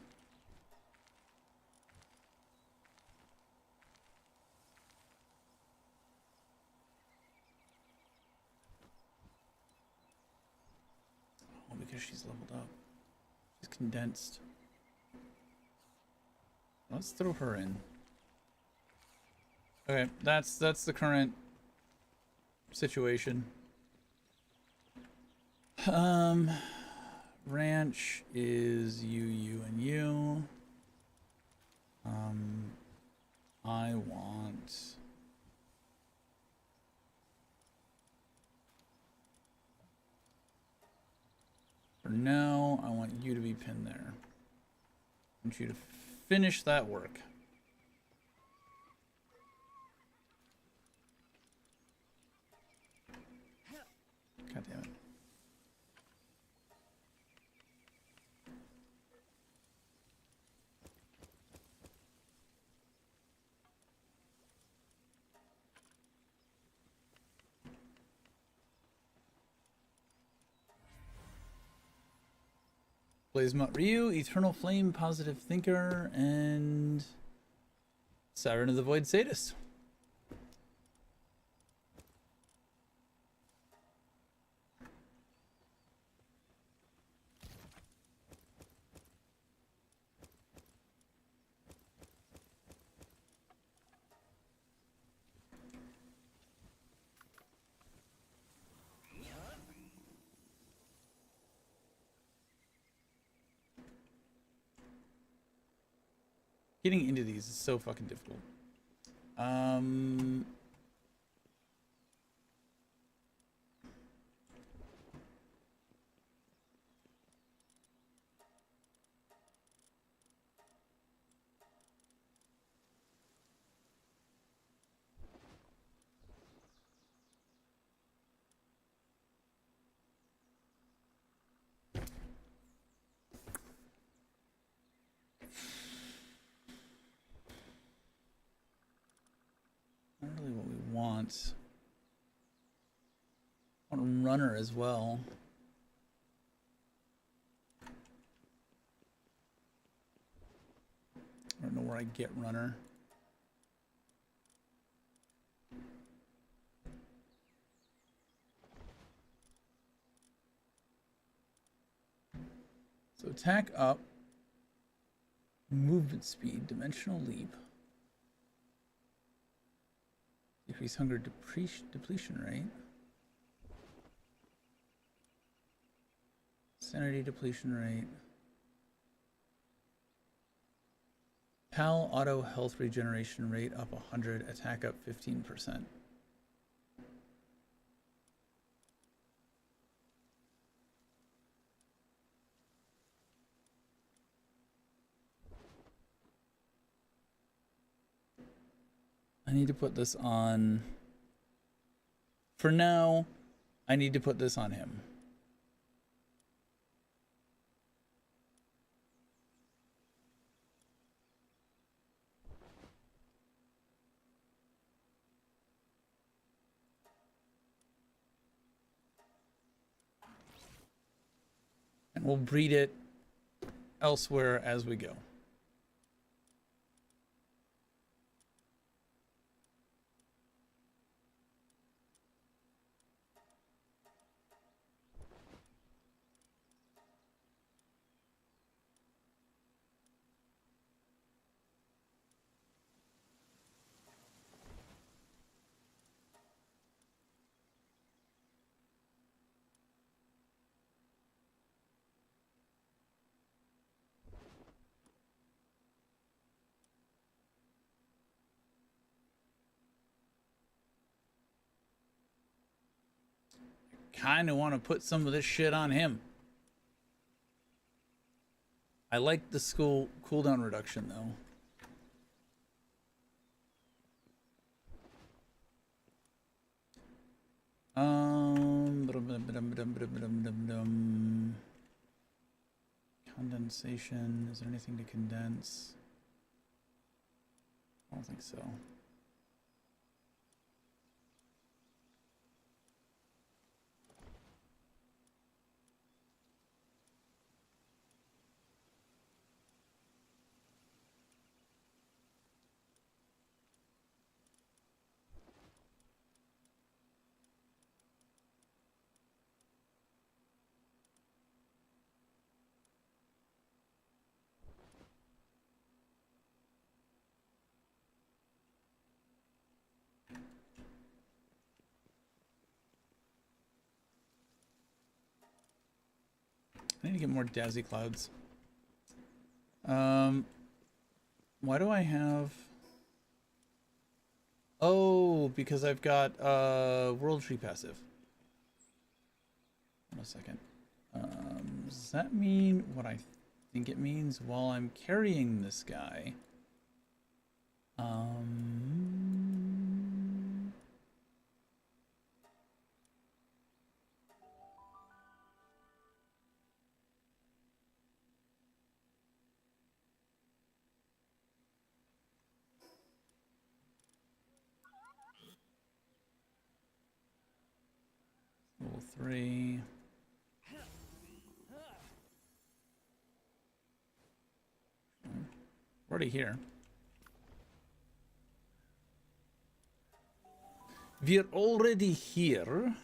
S1: Oh, because she's leveled up. She's condensed. Let's throw her in. Okay, that's the current situation. Ranch is you, and you. I want... For now, I want you to be pinned there. I want you to finish that work. God damn it. Blazemut Ryu, Eternal Flame, Positive Thinker, and Siren of the Void Sadist. Getting into these is so fucking difficult. Not really what we want. I want a runner as well. I don't know where I get runner. So attack up, movement speed, dimensional leap, decrease hunger depletion rate, sanity depletion rate, PAL auto health regeneration rate up 100, attack up 15%. I need to put this on... For now, I need to put this on him. And we'll breed it elsewhere as we go. Kind of want to put some of this shit on him. I like the school cooldown reduction though. Condensation. Is there anything to condense? I don't think so. I need to get more Dazzy Clouds. Why do I have... Oh, because I've got World Tree passive. Hold on a second. Does that mean what I think it means while I'm carrying this guy? Level 3. We're already here. We're already here.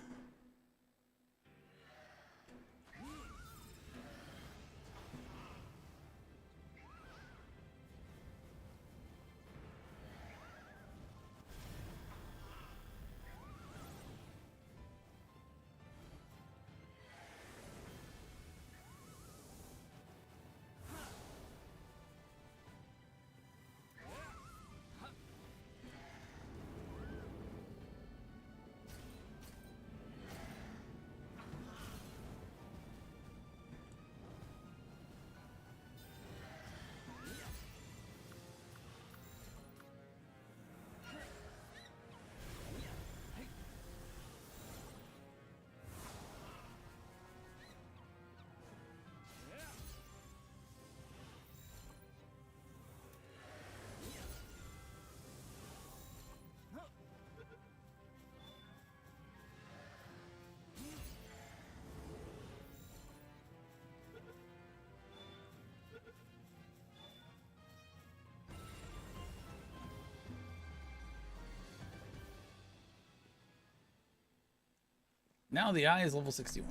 S1: Now the eye is level 61.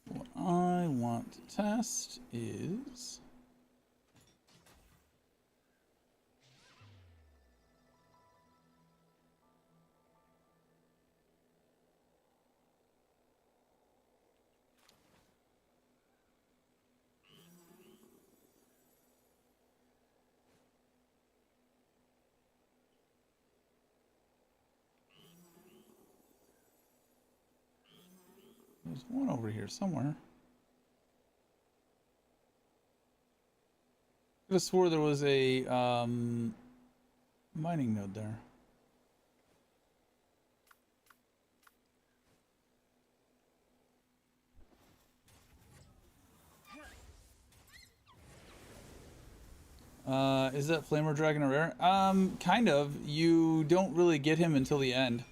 S1: What I want to test is... There's one over here somewhere. I could have swore there was a mining node there. Is that Flamer Dragon a rare? Kind of. You don't really get him until the end.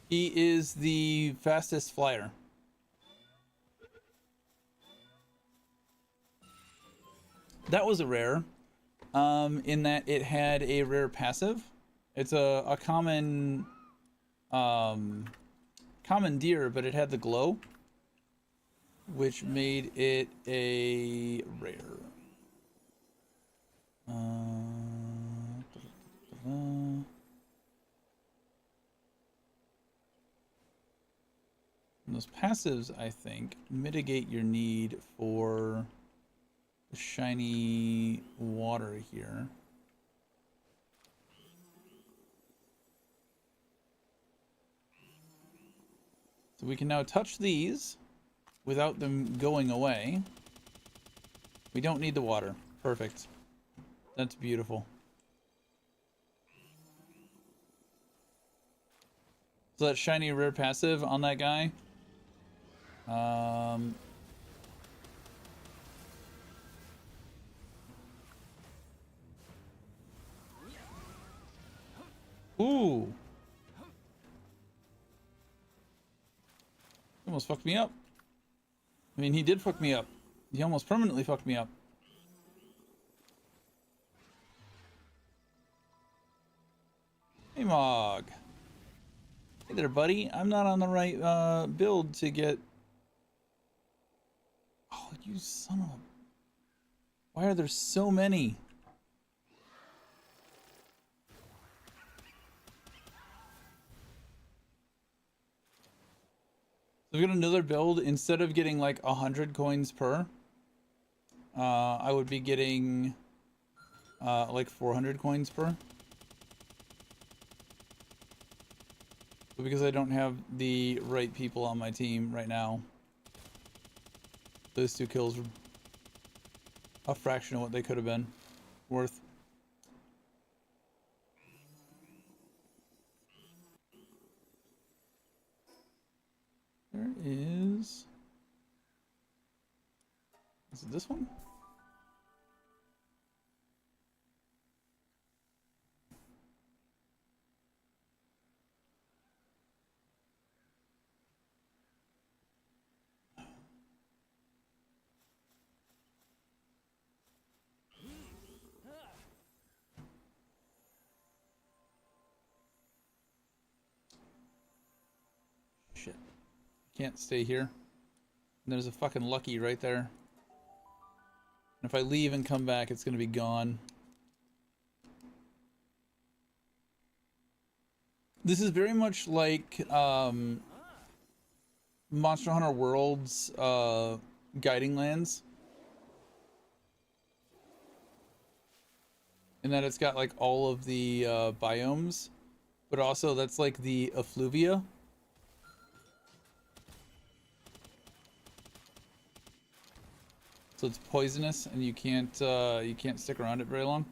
S1: He is the fastest flyer. That was a rare, in that it had a rare passive. It's a common, commandeer, but it had the glow, which made it a rare. And those passives, I think, mitigate your need for the shiny water here. So we can now touch these without them going away. We don't need the water. Perfect. That's beautiful. So that shiny rare passive on that guy. Ooh. He almost fucked me up. I mean, he did fuck me up. He almost permanently fucked me up. Hey, Mog. Hey there, buddy. I'm not on the right build to get You son of a... Why are there so many? So we got another build. Instead of getting like 100 coins per, I would be getting like 400 coins per. But because I don't have the right people on my team right now, those 2 kills were a fraction of what they could have been worth. There is... Is it this one? Shit. Can't stay here. And there's a fucking Lucky right there. And if I leave and come back, it's gonna be gone. This is very much like Monster Hunter World's Guiding Lands. In that it's got like all of the biomes, but also that's like the effluvia. So it's poisonous and you can't stick around it very long.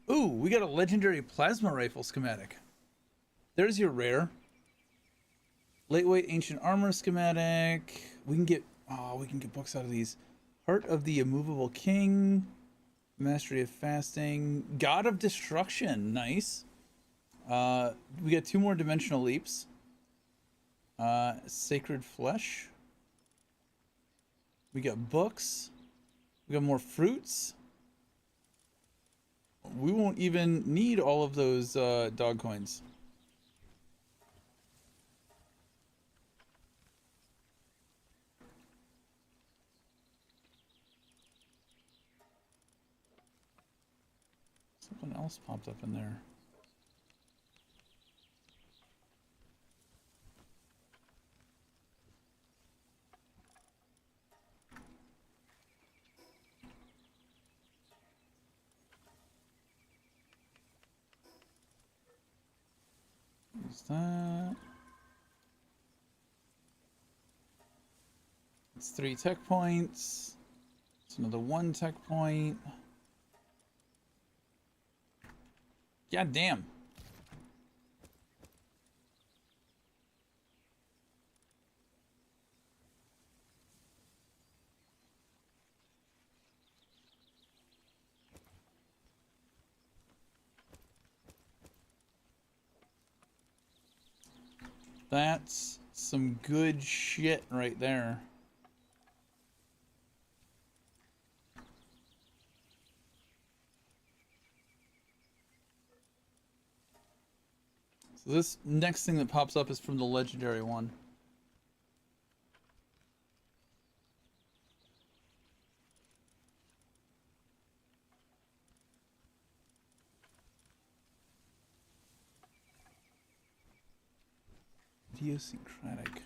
S1: Ooh, we got a legendary plasma rifle schematic. There's your rare. Lightweight ancient armor schematic. We can get books out of these. Heart of the Immovable King. Mastery of Fasting. God of Destruction. Nice. We got 2 more dimensional leaps. Sacred Flesh. We got books. We got more fruits. We won't even need all of those dog coins. Something else popped up in there. What's that? It's 3 tech points. It's another 1 tech point. God damn. That's some good shit right there. So this next thing that pops up is from the legendary one. Idiosyncratic.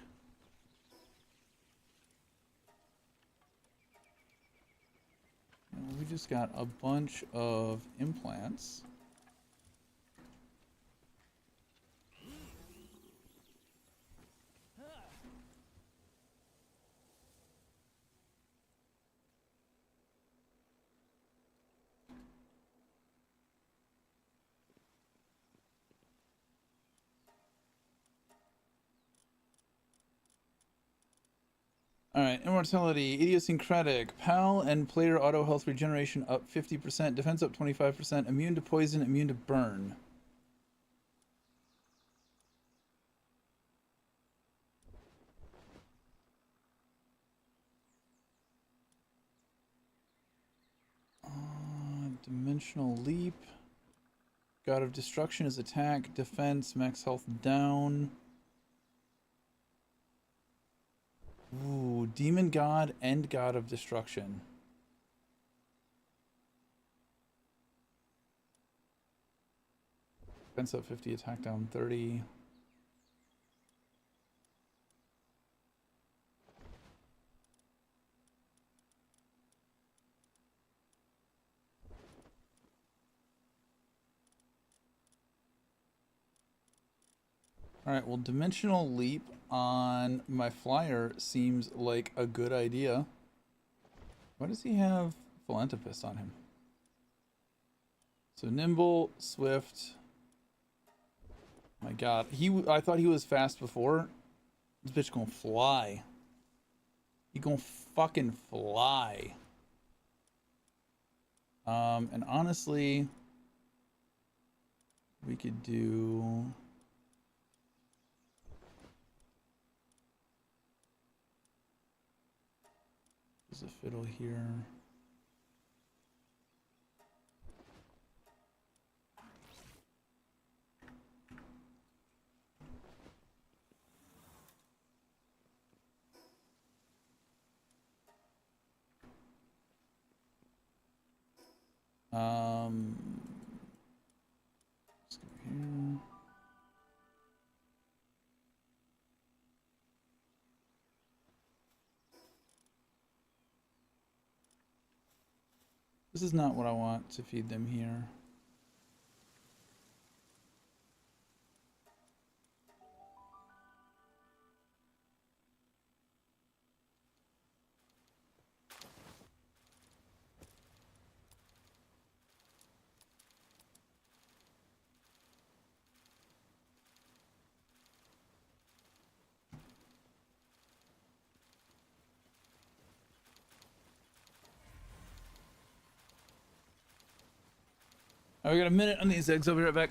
S1: Well, we just got a bunch of implants. Alright, immortality, idiosyncratic, PAL and player auto health regeneration up 50%, defense up 25%, immune to poison, immune to burn. Dimensional leap. God of destruction is attack, defense, max health down. Ooh, demon god and god of destruction. Defense up 50, attack down 30. Alright, well, dimensional leap on my flyer seems like a good idea. Why does he have philanthropist on him? So nimble, swift. My god, I thought he was fast before. This bitch gonna fly. He gonna fucking fly. And honestly, we could do... There's a fiddle here. Let's go here. This is not what I want to feed them here. All right, we got a minute on these eggs. I'll be right back.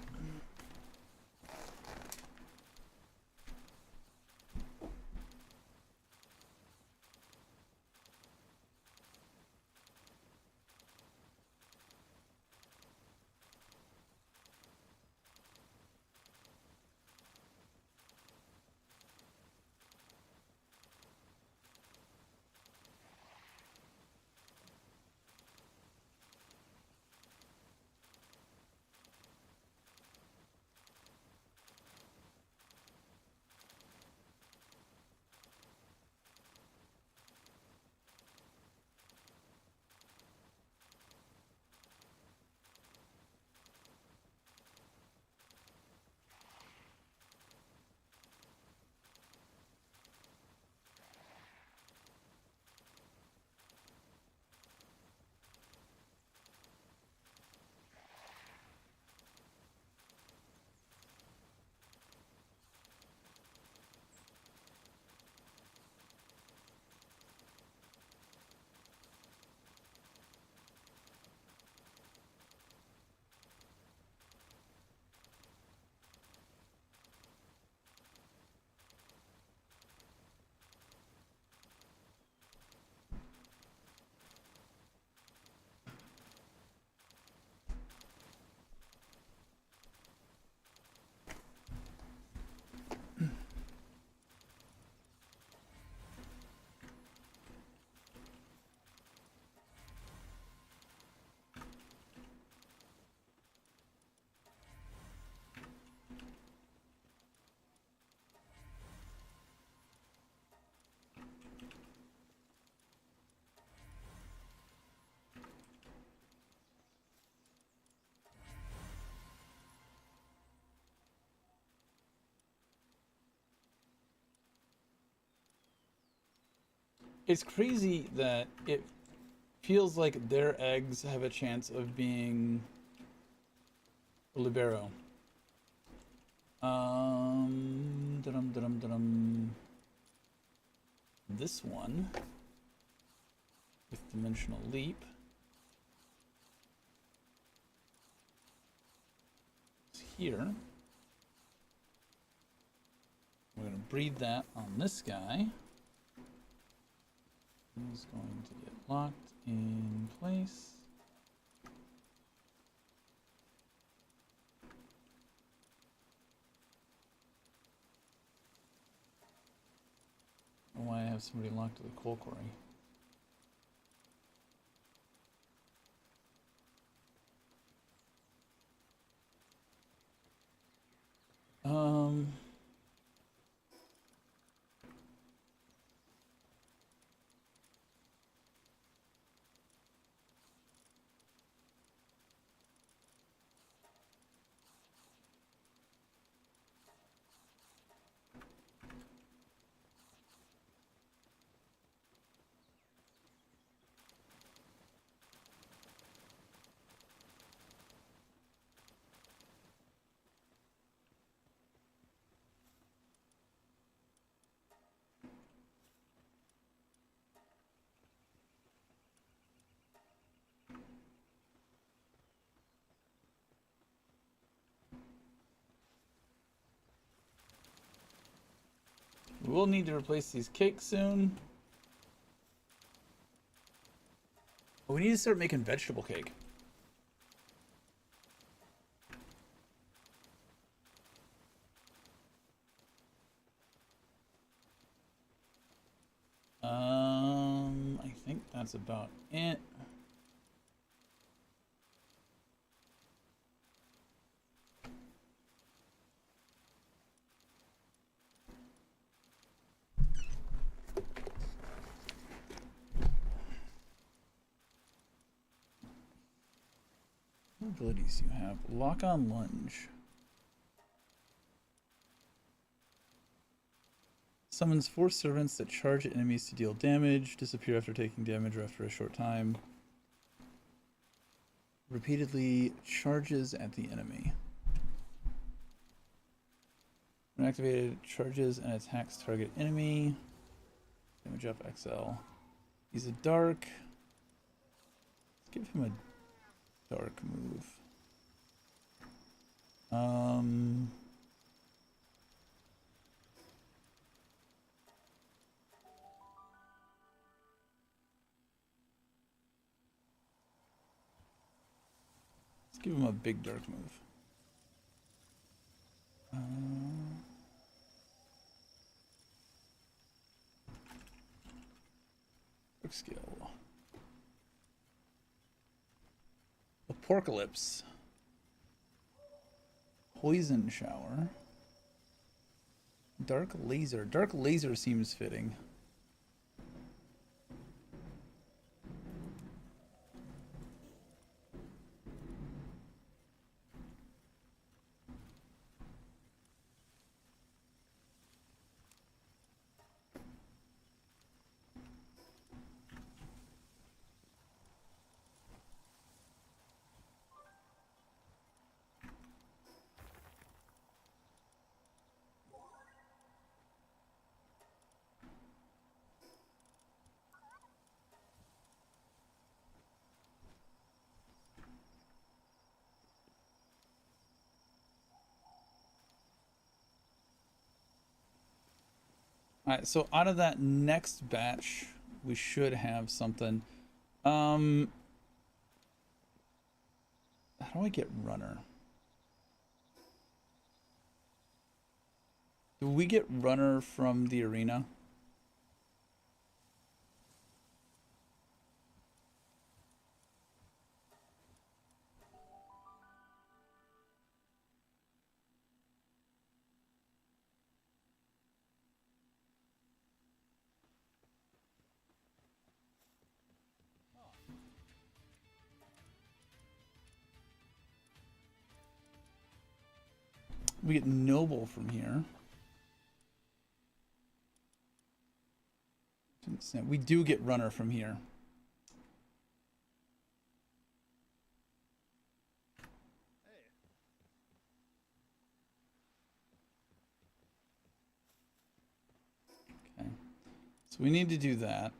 S1: It's crazy that it feels like their eggs have a chance of being libero. Dum. This one with dimensional leap is here. We're going to breed that on this guy. He's going to get locked in place. I don't know why I have somebody locked to the coal quarry. We will need to replace these cakes soon. We need to start making vegetable cake. I think that's about it. What abilities do you have? Lock on lunge. Summons 4 servants that charge at enemies to deal damage, disappear after taking damage or after a short time. Repeatedly charges at the enemy. When activated, charges and attacks target enemy. Damage up XL. He's a dark. Let's give him a dark move. Let's give him a big dark move. Dark skill. Apocalypse. Poison shower. Dark laser. Dark laser seems fitting. Alright, so out of that next batch, we should have something. How do I get runner? Do we get runner from the arena? We get noble from here. Didn't So we do get runner from here. Okay. So we need to do that.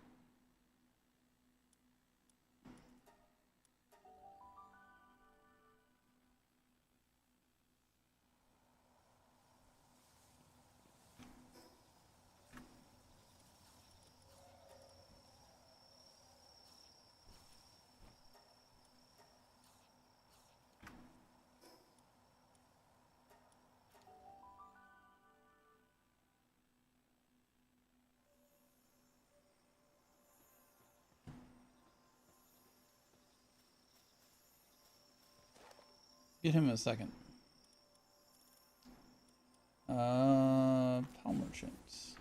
S1: Get him in a second. Pal merchants.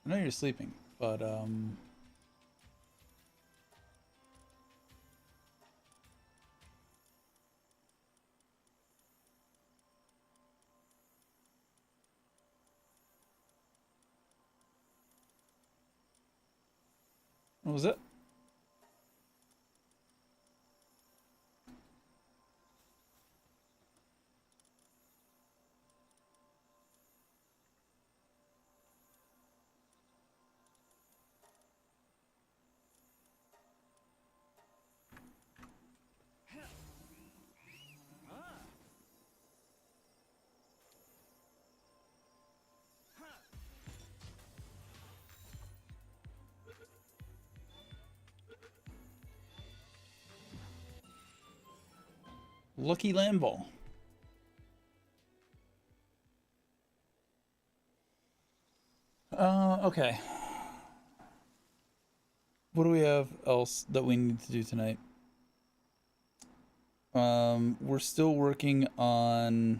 S1: I know you're sleeping, but what was it? Lucky Lambo. Okay. What do we have else that we need to do tonight? We're still working on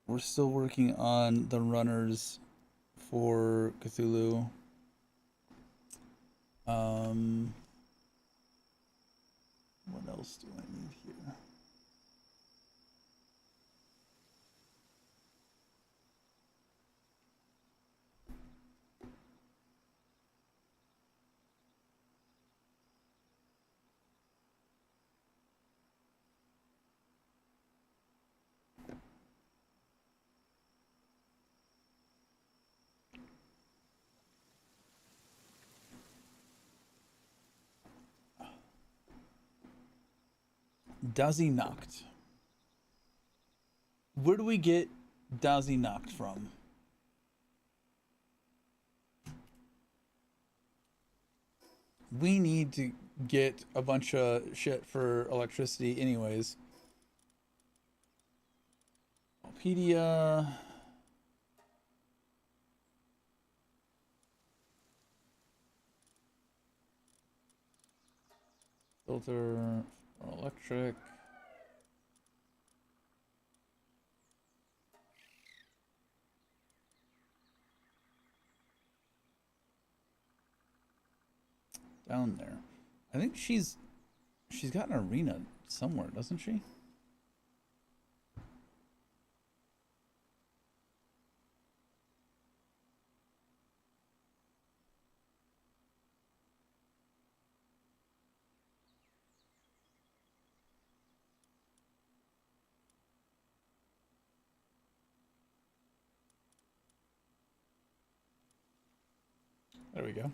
S1: the runners for Cthulhu. What else do I need here? Dazi Nacht. Where do we get Dazi Nacht from? We need to get a bunch of shit for electricity anyways. Wikipedia. Filter for electric. Down there. I think she's got an arena somewhere, doesn't she? There we go.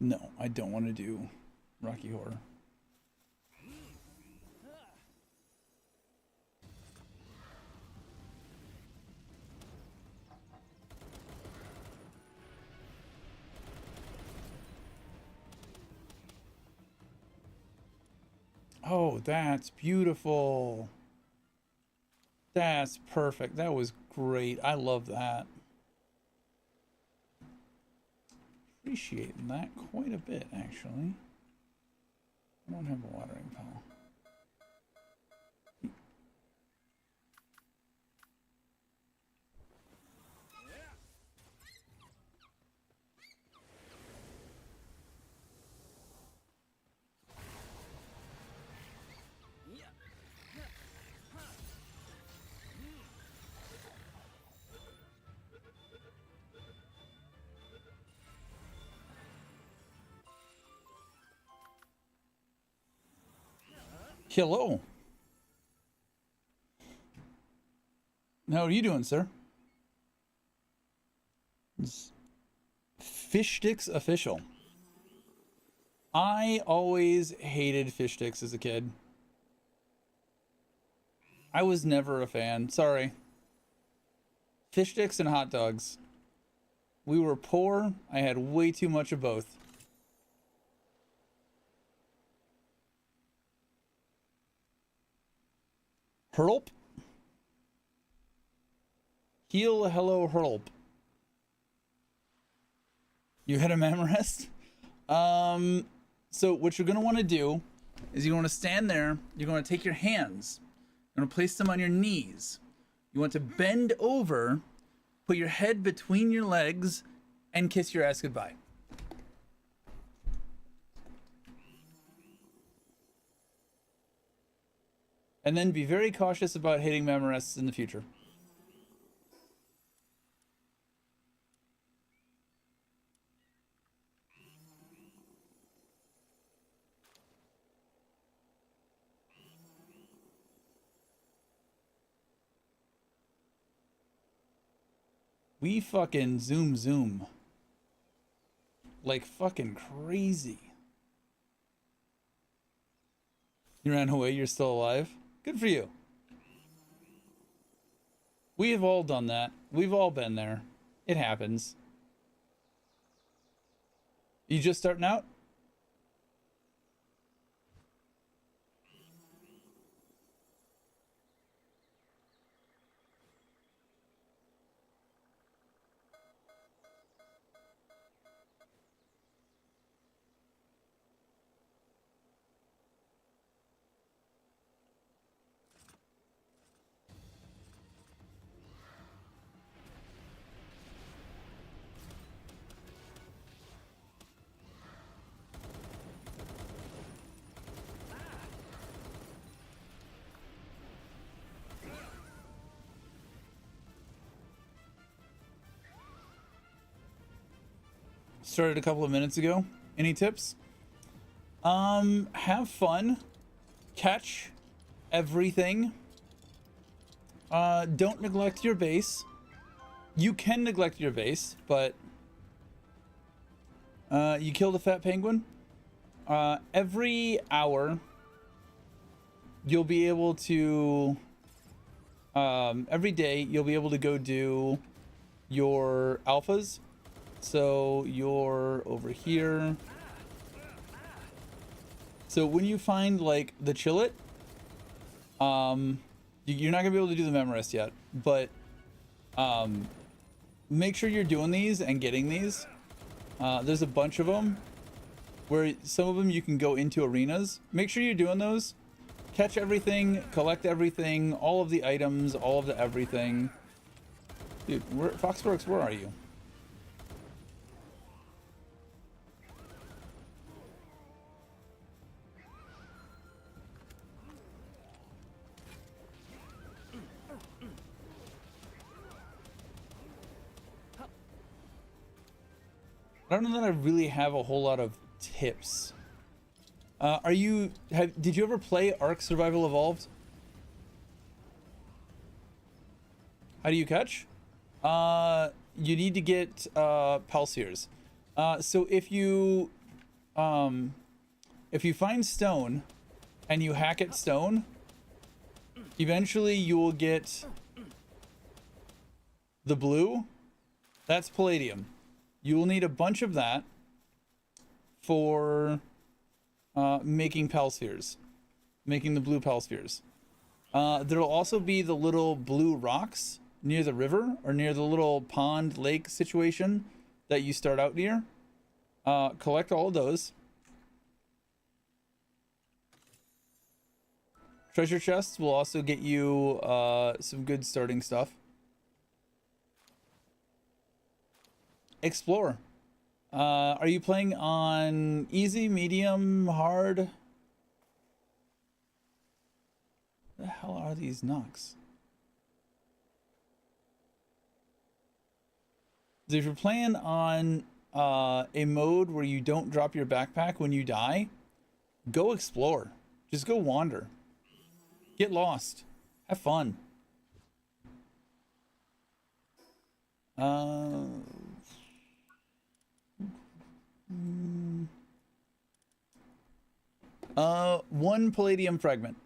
S1: No, I don't want to do Rocky Horror. Oh, that's beautiful. That's perfect. That was great. I love that. Appreciating that quite a bit, actually. I don't have a watering pole. Hello. How are you doing, sir? It's Fish Sticks Official. I always hated fish sticks as a kid. I was never a fan. Sorry. Fish sticks and hot dogs. We were poor. I had way too much of both. Hurlp? Heal, hello, Hurlp. You had a memorist? So what you're going to want to do is you want to stand there. You're going to take your hands. You're going to place them on your knees. You want to bend over, put your head between your legs, and kiss your ass goodbye. And then be very cautious about hitting memorists in the future. We fucking zoom. Like fucking crazy. You ran away, you're still alive? Good for you. We have all done that. We've all been there. It happens. You just starting out? Started a couple of minutes ago. Any tips? Have fun. Catch everything. Don't neglect your base. You can neglect your base, but you killed a fat penguin. Every hour you'll be able to every day you'll be able to go do your alphas. So you're over here. So when you find like the chillet, you're not gonna be able to do the memorist yet, but make sure you're doing these and getting these. There's a bunch of them where some of them you can go into arenas. Make sure you're doing those. Catch everything, collect everything, all of the items, all of the everything. Dude, Foxworks, where are you? I don't know that I really have a whole lot of tips. Did you ever play Ark Survival Evolved? How do you catch? You need to get Palsiers. So if you find stone and you hack at stone, eventually you will get the blue. That's palladium. You will need a bunch of that for making Palspheres, making the blue Palspheres. There'll also be the little blue rocks near the river or near the little pond lake situation that you start out near. Collect all of those. Treasure chests will also get you some good starting stuff. Explore. Are you playing on easy, medium, hard? The hell are these knocks? If you're playing on a mode where you don't drop your backpack when you die, go explore. Just go wander. Get lost. Have fun. One palladium fragment.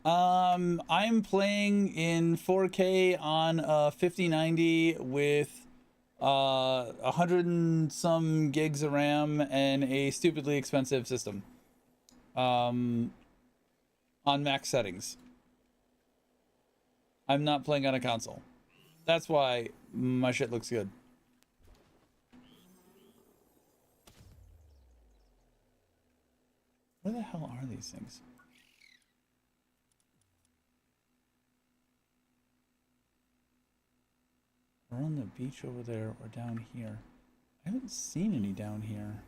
S1: I'm playing in 4K on a 5090 with 100 and some gigs of RAM and a stupidly expensive system. On max settings. I'm not playing on a console. That's why my shit looks good. Where the hell are these things? We're on the beach over there or down here. I haven't seen any down here.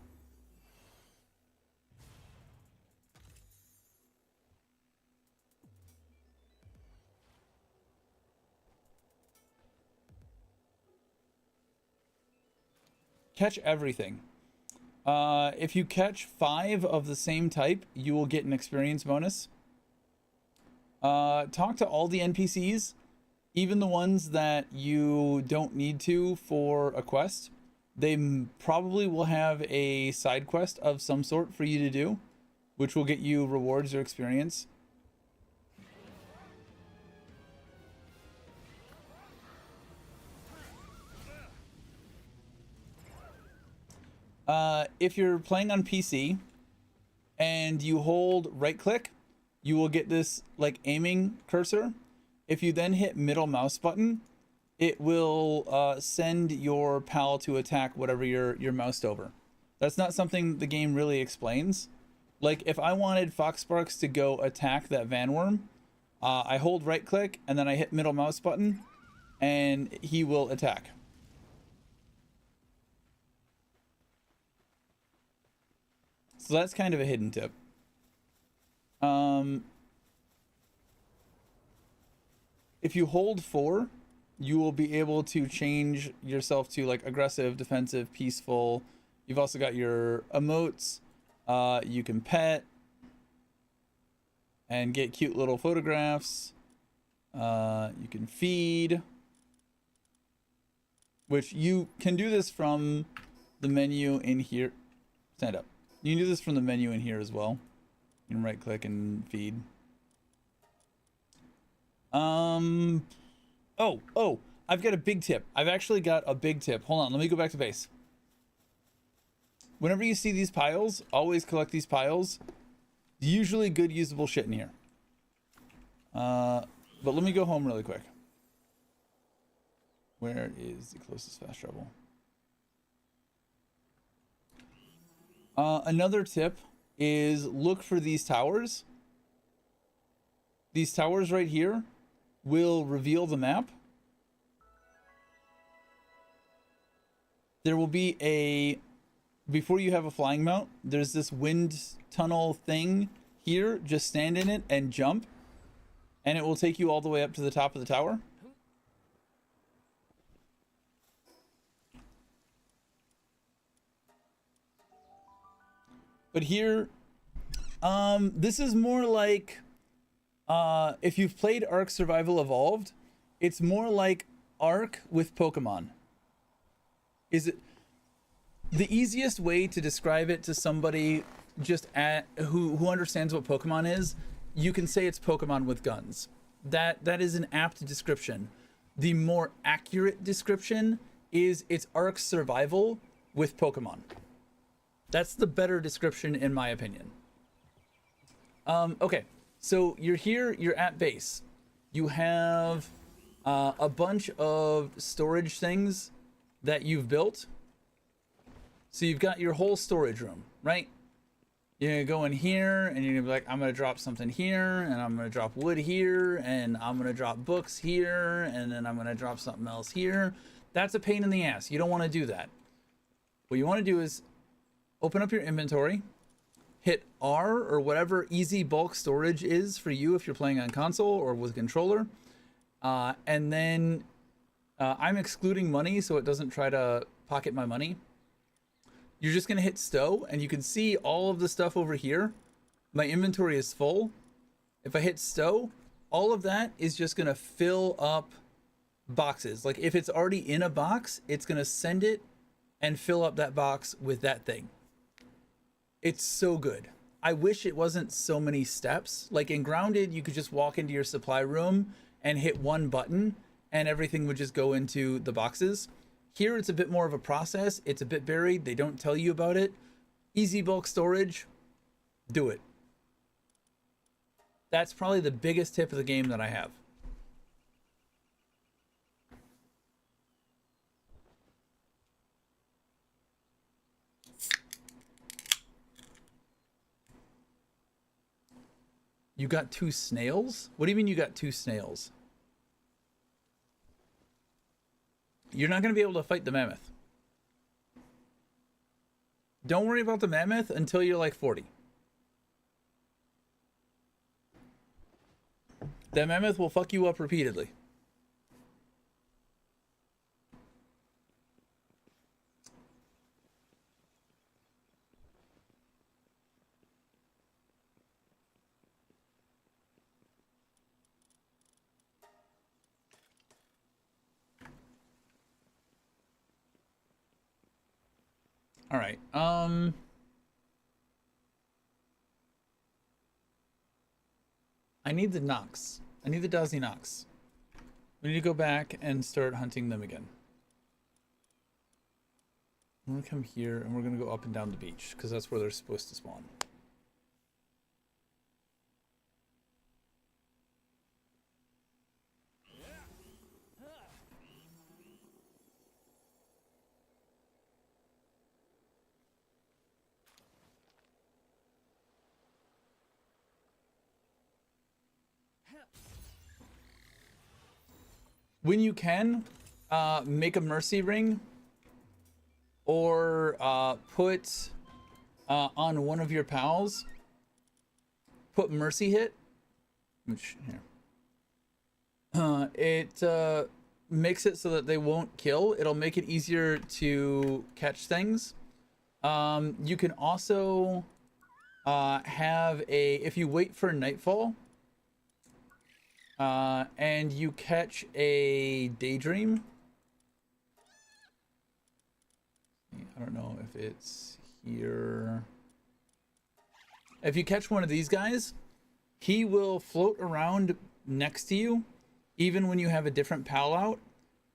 S1: Catch everything. If you catch 5 of the same type, you will get an experience bonus. Talk to all the NPCs, even the ones that you don't need to for a quest. They probably will have a side quest of some sort for you to do, which will get you rewards or experience. If you're playing on PC and you hold right click, you will get this like aiming cursor. If you then hit middle mouse button, it will send your pal to attack whatever you're moused over. That's not something the game really explains. Like if I wanted Foxsparks to go attack that vanworm, I hold right click and then I hit middle mouse button and he will attack. So that's kind of a hidden tip. If you hold 4, you will be able to change yourself to like aggressive, defensive, peaceful. You've also got your emotes. You can pet and get cute little photographs. You can feed, which you can do this from the menu in here. Stand up. You can do this from the menu in here as well. You can right click and feed. Oh, I've got a big tip. I've actually got a big tip. Hold on, let me go back to base. Whenever you see these piles, always collect these piles. Usually good usable shit in here. But let me go home really quick. Where is the closest fast travel? Another tip is look for these towers. These towers right here will reveal the map. There will be a, before you have a flying mount, there's this wind tunnel thing here. Just stand in it and jump, and it will take you all the way up to the top of the tower. But here, this is more like, if you've played Ark Survival Evolved, it's more like Ark with Pokemon. Is it the easiest way to describe it to somebody just who understands what Pokemon is? You can say it's Pokemon with guns. That is an apt description. The more accurate description is it's Ark Survival with Pokemon. That's the better description in my opinion. Okay, so you're here, you're at base. You have a bunch of storage things that you've built. So you've got your whole storage room, right? You're gonna go in here and you're gonna be like, I'm gonna drop something here, and I'm gonna drop wood here, and I'm gonna drop books here, and then I'm gonna drop something else here. That's a pain in the ass. You don't want to do that. What you want to do is open up your inventory, hit R or whatever easy bulk storage is for you if you're playing on console or with a controller, and then I'm excluding money so it doesn't try to pocket my money. You're just gonna hit stow, and you can see all of the stuff over here. My inventory is full. If I hit stow, all of that is just gonna fill up boxes. Like if it's already in a box, it's gonna send it and fill up that box with that thing. It's so good. I wish it wasn't so many steps. Like in Grounded, you could just walk into your supply room and hit one button and everything would just go into the boxes. Here, it's a bit more of a process. It's a bit buried. They don't tell you about it. Easy bulk storage, do it. That's probably the biggest tip of the game that I have. You got 2 snails? What do you mean you got 2 snails? You're not going to be able to fight the mammoth. Don't worry about the mammoth until you're like 40. That mammoth will fuck you up repeatedly. All right. I need the Nox. I need the Dazzy Nox. We need to go back and start hunting them again. I'm gonna come here and we're gonna go up and down the beach because that's where they're supposed to spawn. When you can, make a mercy ring or put on one of your pals, put mercy hit, which here, it makes it so that they won't kill. It'll make it easier to catch things. You can also have if you wait for nightfall, and you catch a daydream. I don't know if it's here. If you catch one of these guys, he will float around next to you, even when you have a different pal out,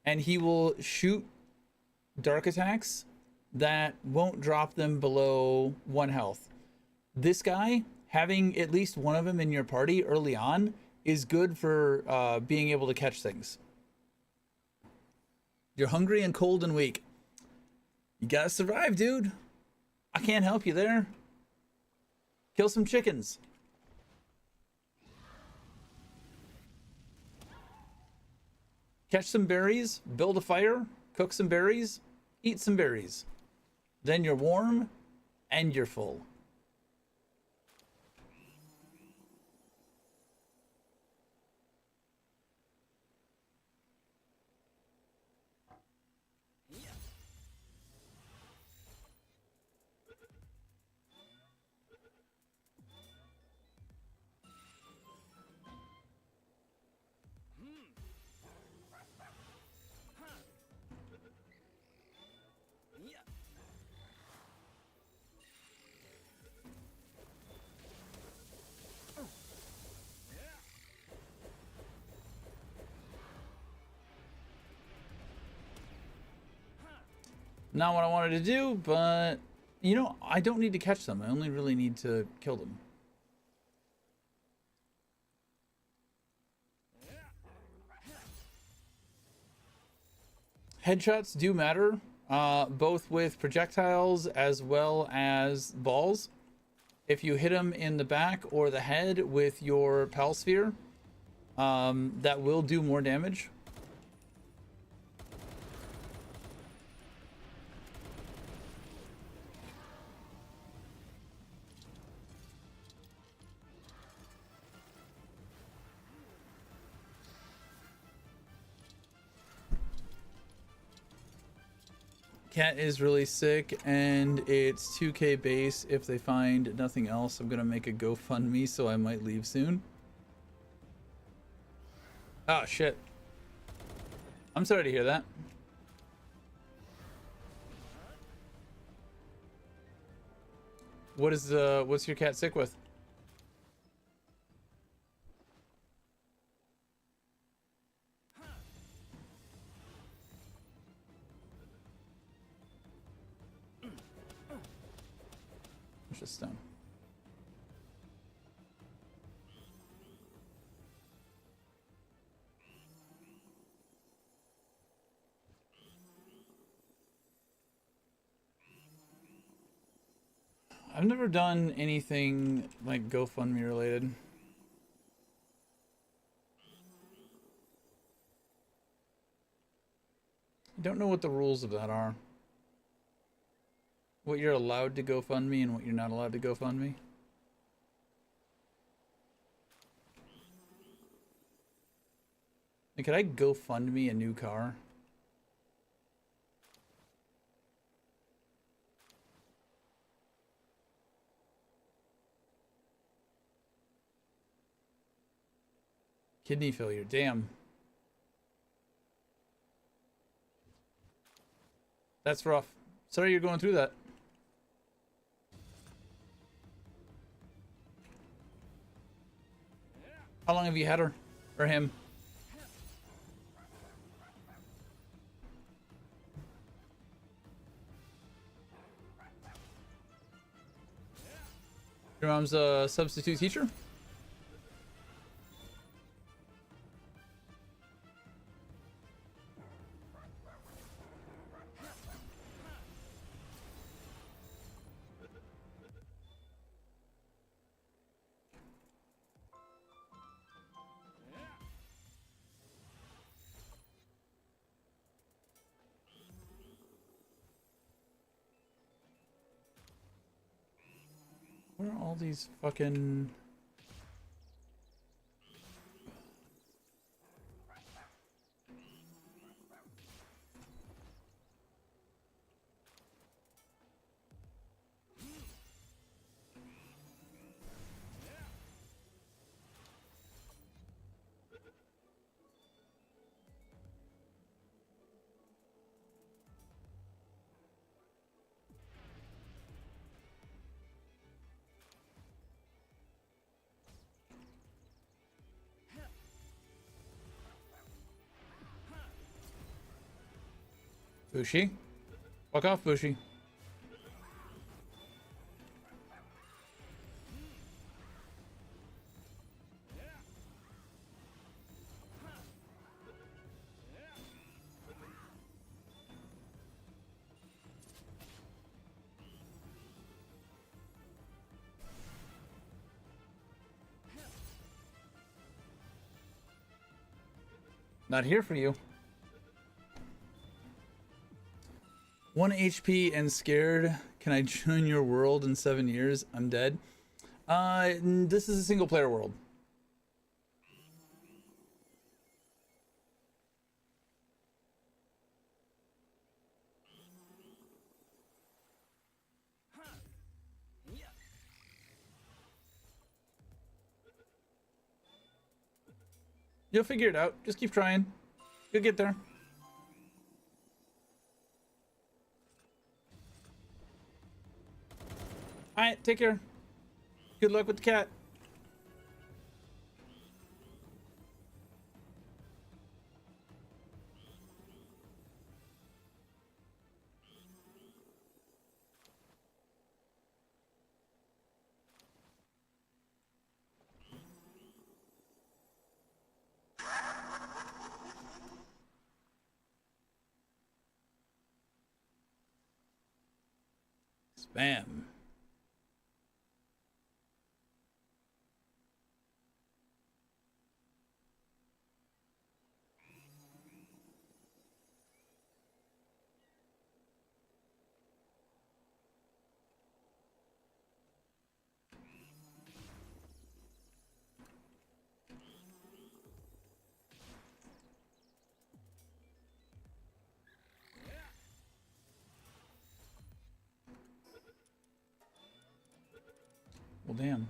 S1: and he will shoot dark attacks that won't drop them below 1 health. This guy, having at least one of them in your party early on, is good for being able to catch things. You're hungry and cold and weak. You gotta survive, dude. I can't help you there. Kill some chickens. Catch some berries, build a fire, cook some berries, eat some berries. Then you're warm and you're full. Not what I wanted to do, but You know, I don't need to catch them. I only really need to kill them. Headshots do matter, both with projectiles as well as balls. If you hit them in the back or the head with your PAL sphere, that will do more damage. Cat is really sick, and it's 2K base. If they find nothing else, I'm gonna make a GoFundMe, so I might leave soon. Oh shit. I'm sorry to hear that. What's your cat sick with? It's just stone. I've never done anything like GoFundMe related. I don't know what the rules of that are. What you're allowed to GoFundMe and what you're not allowed to GoFundMe. Like, could I GoFundMe a new car? Kidney failure, damn. That's rough. Sorry you're going through that. How long have you had her? Or him? Your mom's a substitute teacher? Where are all these fucking... Bushi? Fuck off, Bushi. Not here for you. 1 HP and scared. Can I join your world in 7 years? I'm dead. This is a single player world. You'll figure it out. Just keep trying. You'll get there. Alright, take care. Good luck with the cat. Spam. Well, damn.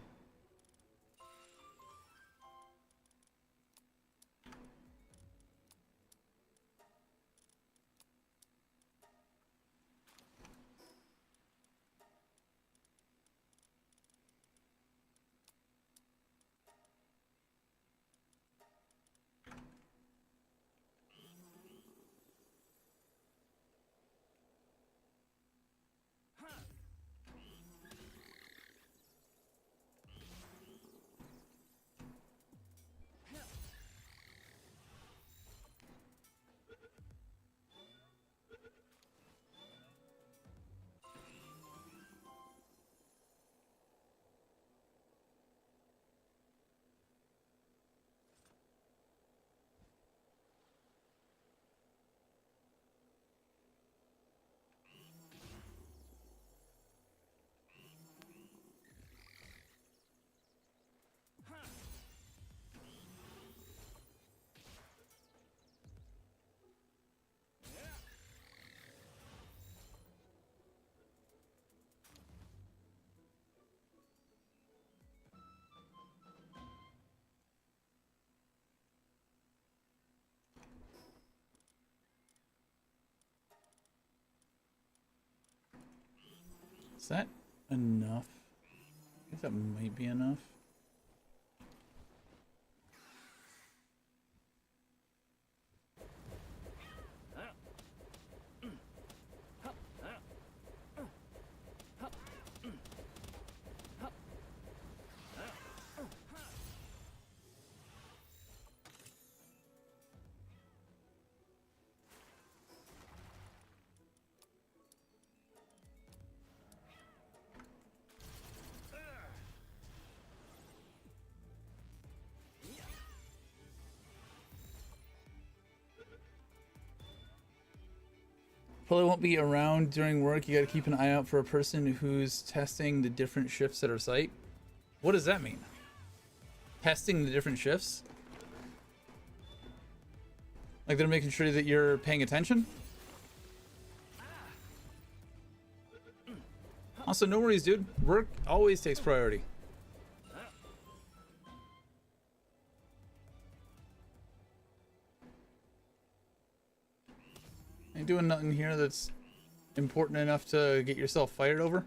S1: Is that enough? I think that might be enough. Probably won't be around during work. You gotta keep an eye out for a person who's testing the different shifts at our site. What does that mean? Testing the different shifts? Like they're making sure that you're paying attention? Also, no worries, dude. Work always takes priority. Ain't doing nothing here that's important enough to get yourself fired over.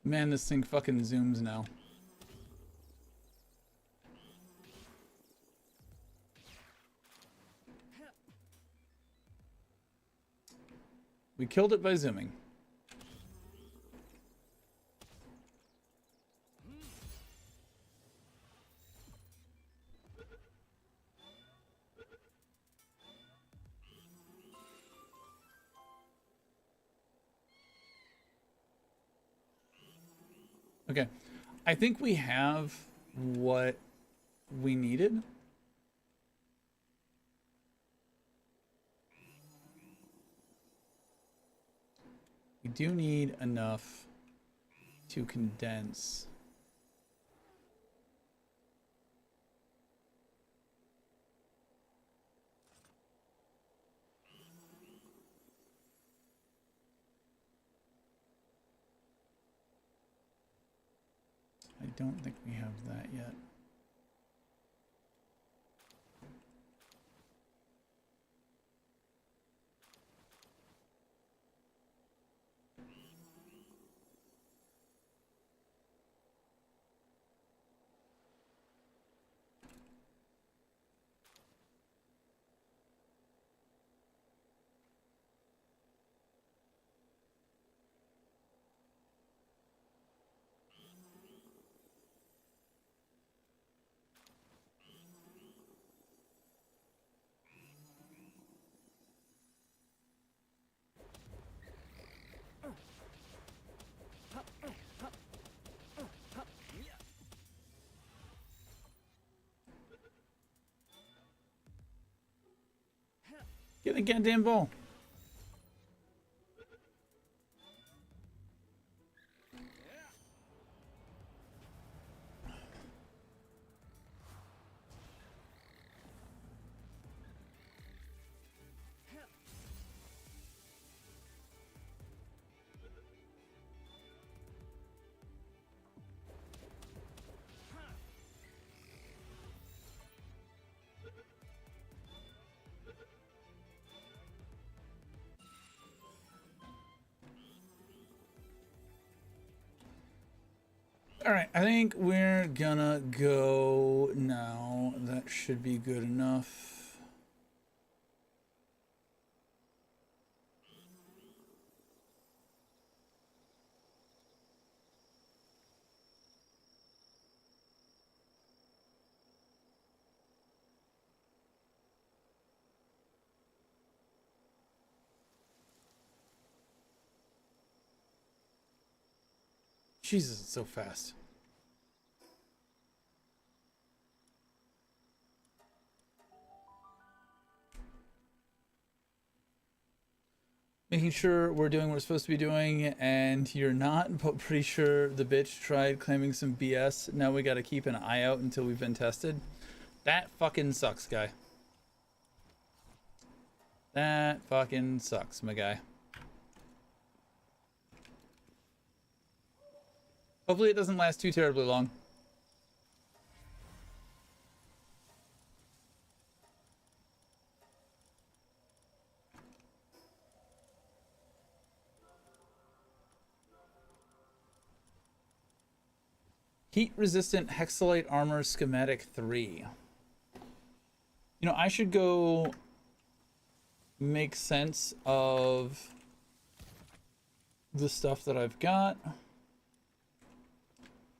S1: Man, this thing fucking zooms now. We killed it by zooming. Okay, I think we have what we needed. We We do need enough to condense. I don't think we have that yet. Get the goddamn ball. All right, I think we're gonna go now. That should be good enough. Jesus, it's so fast. Making sure we're doing what we're supposed to be doing, and you're not, but pretty sure the bitch tried claiming some BS. Now we gotta keep an eye out until we've been tested. That fucking sucks, guy. That fucking sucks, my guy. Hopefully it doesn't last too terribly long. Heat resistant hexalite armor schematic 3. You know, I should go make sense of the stuff that I've got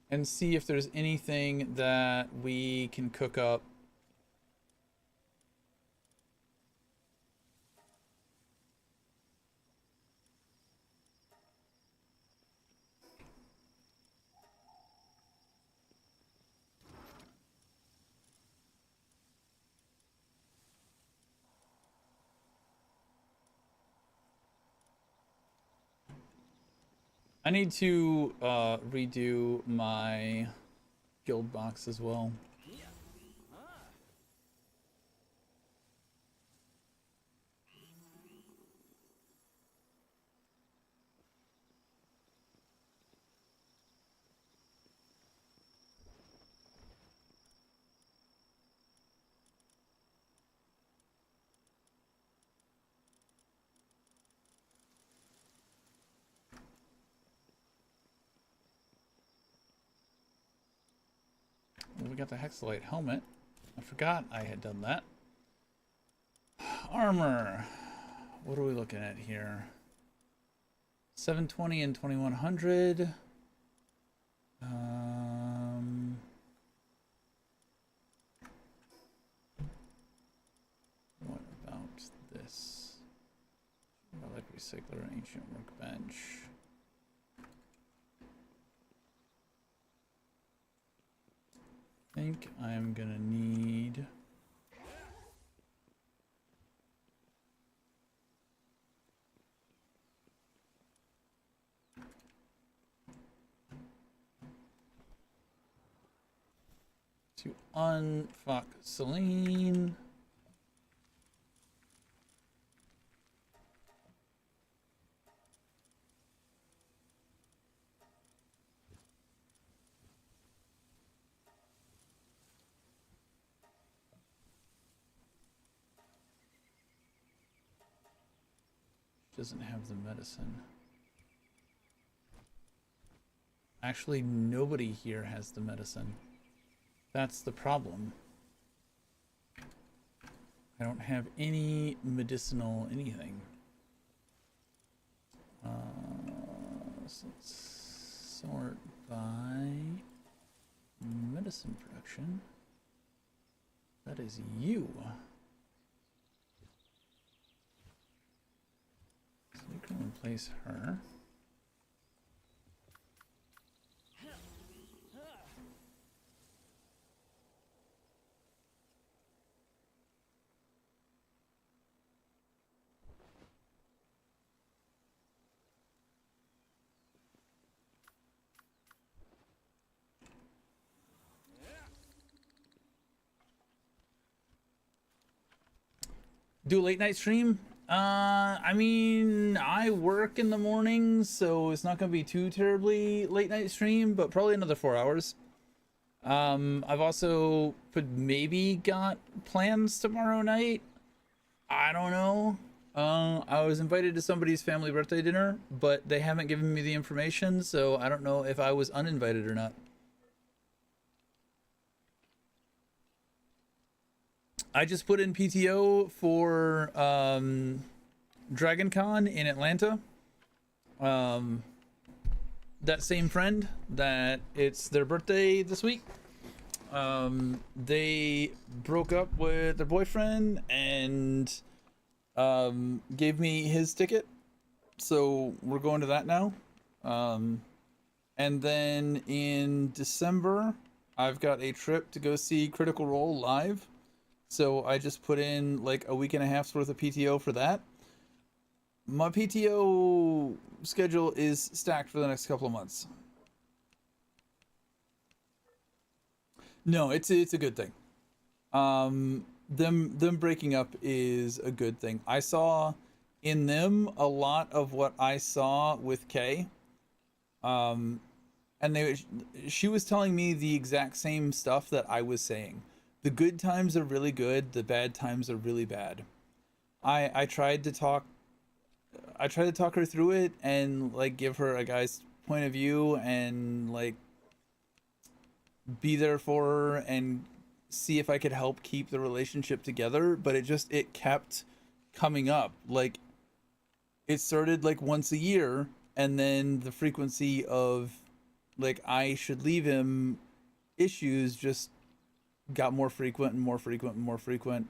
S1: and see if there's anything that we can cook up. I need to redo my guild box as well. We got the hexalite helmet. I forgot I had done that. Armor. What are we looking at here? 720 and 2100. What about this? Relic recycler, ancient workbench. I think I'm gonna need to unfuck Celine. Doesn't have the medicine. Actually, nobody here has the medicine. That's the problem. I don't have any medicinal anything. So let's sort by medicine production. That is you. So we can replace her. Do a late night stream? I mean, I work in the mornings, so it's not gonna be too terribly late night stream, but probably another 4 hours. I've also maybe got plans tomorrow night. I don't know. I was invited to somebody's family birthday dinner, but they haven't given me the information, so I don't know if I was uninvited or not. I just put in PTO for Dragon Con in Atlanta. That same friend that it's their birthday this week. They broke up with their boyfriend and gave me his ticket. So we're going to that now. And then in December, I've got a trip to go see Critical Role live. So I just put in like a week and a half's worth of PTO for that. My PTO schedule is stacked for the next couple of months. No, it's a good thing. Them breaking up is a good thing. I saw in them a lot of what I saw with Kay. And she was telling me the exact same stuff that I was saying. The good times are really good, the bad times are really bad. I tried to talk her through it and like give her a guy's point of view and like be there for her and see if I could help keep the relationship together, but it kept coming up. Like it started like once a year, and then the frequency of like I should leave him issues just got more frequent and more frequent and more frequent.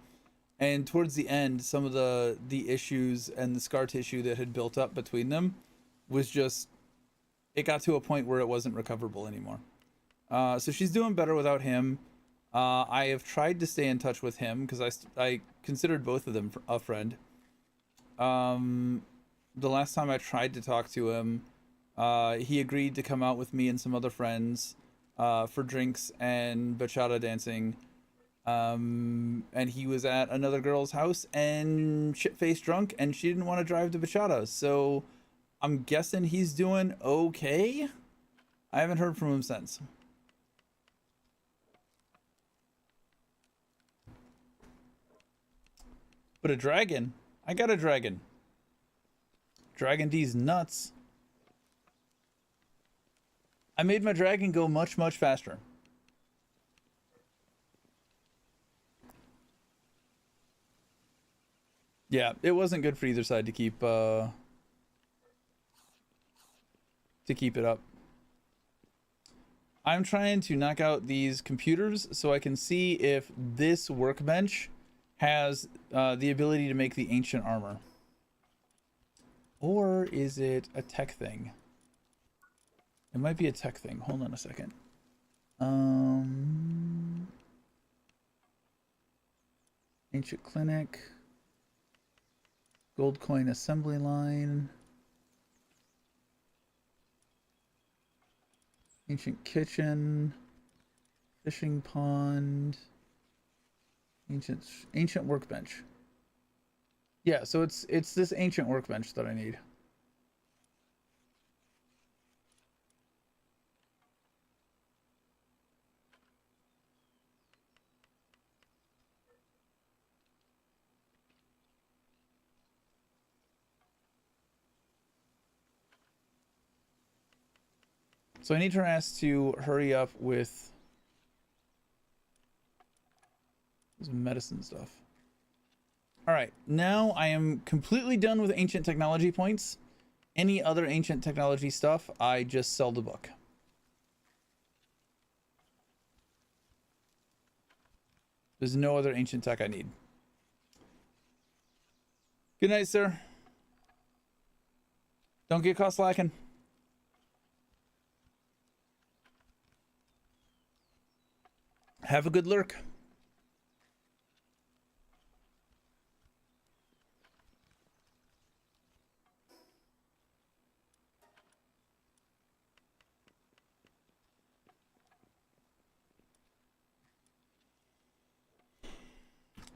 S1: And towards the end, some of the issues and the scar tissue that had built up between them was just, it got to a point where it wasn't recoverable anymore. So she's doing better without him. I have tried to stay in touch with him because I considered both of them a friend. The last time I tried to talk to him, he agreed to come out with me and some other friends for drinks and bachata dancing. And he was at another girl's house and shit-faced drunk, and she didn't want to drive to bachata. So I'm guessing he's doing okay. I haven't heard from him since. But a dragon? I got a dragon. Dragon D's nuts. I made my dragon go much, much faster. Yeah, it wasn't good for either side to keep it up. I'm trying to knock out these computers so I can see if this workbench has the ability to make the ancient armor. Or is it a tech thing? It might be a tech thing. Hold on a second. Ancient clinic. Gold coin assembly line. Ancient kitchen. Fishing pond. Ancient workbench. Yeah, so it's this ancient workbench that I need. So I need her ass to hurry up with some medicine stuff. All right, now I am completely done with ancient technology points. Any other ancient technology stuff, I just sell the book. There's no other ancient tech I need. Good night, sir. Don't get caught slacking. Have a good lurk.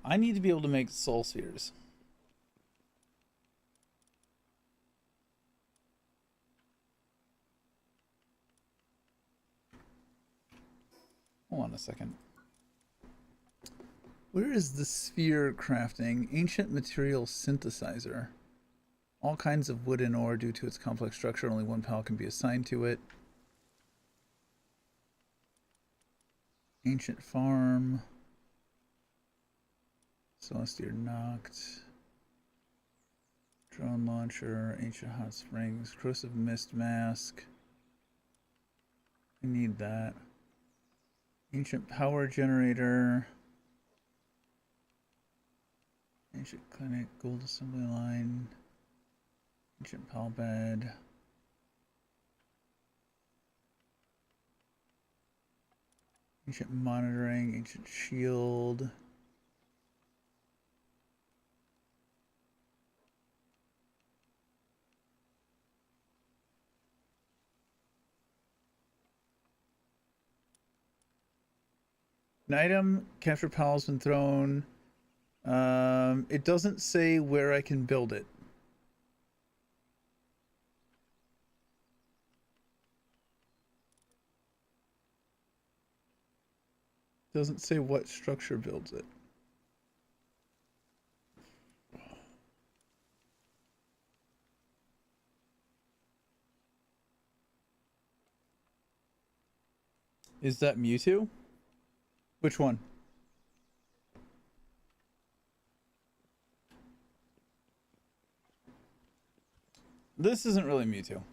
S1: I need to be able to make soul spheres. Hold on a second. Where is the sphere crafting? Ancient material synthesizer. All kinds of wood and ore due to its complex structure. Only one PAL can be assigned to it. Ancient farm. Celestial Noct. Drone launcher. Ancient hot springs. Corrosive mist mask. I need that. Ancient power generator. Ancient clinic. Gold assembly line. Ancient PAL bed. Ancient monitoring. Ancient shield. An item, capture PAL's been thrown. It doesn't say where I can build it. Doesn't say what structure builds it. Is that Mewtwo? Which one? This isn't really Mewtwo.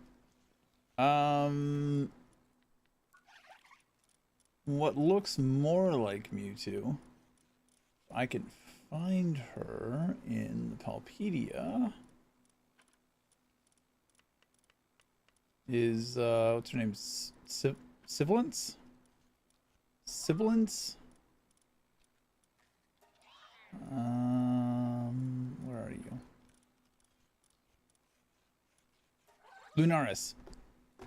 S1: What looks more like Mewtwo, I can find her in the Palpedia, is, what's her name? Sibilance? Sibilance? Where are you? Lunaris.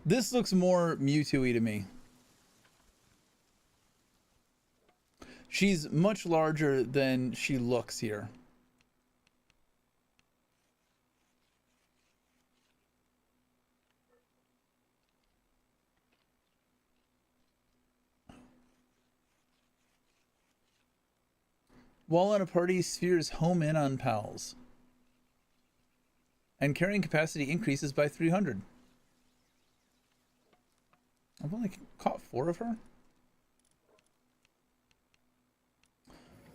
S1: This looks more Mewtwo-y to me. She's much larger than she looks here. While on a party, spheres home in on pals. And carrying capacity increases by 300. I've only caught 4 of her.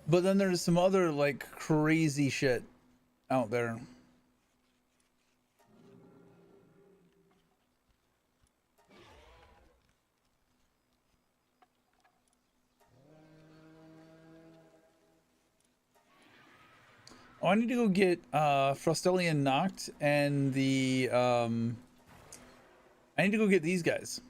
S1: But then there's some other, like, crazy shit out there. Oh, I need to go get Frostelian Noct and the I need to go get these guys.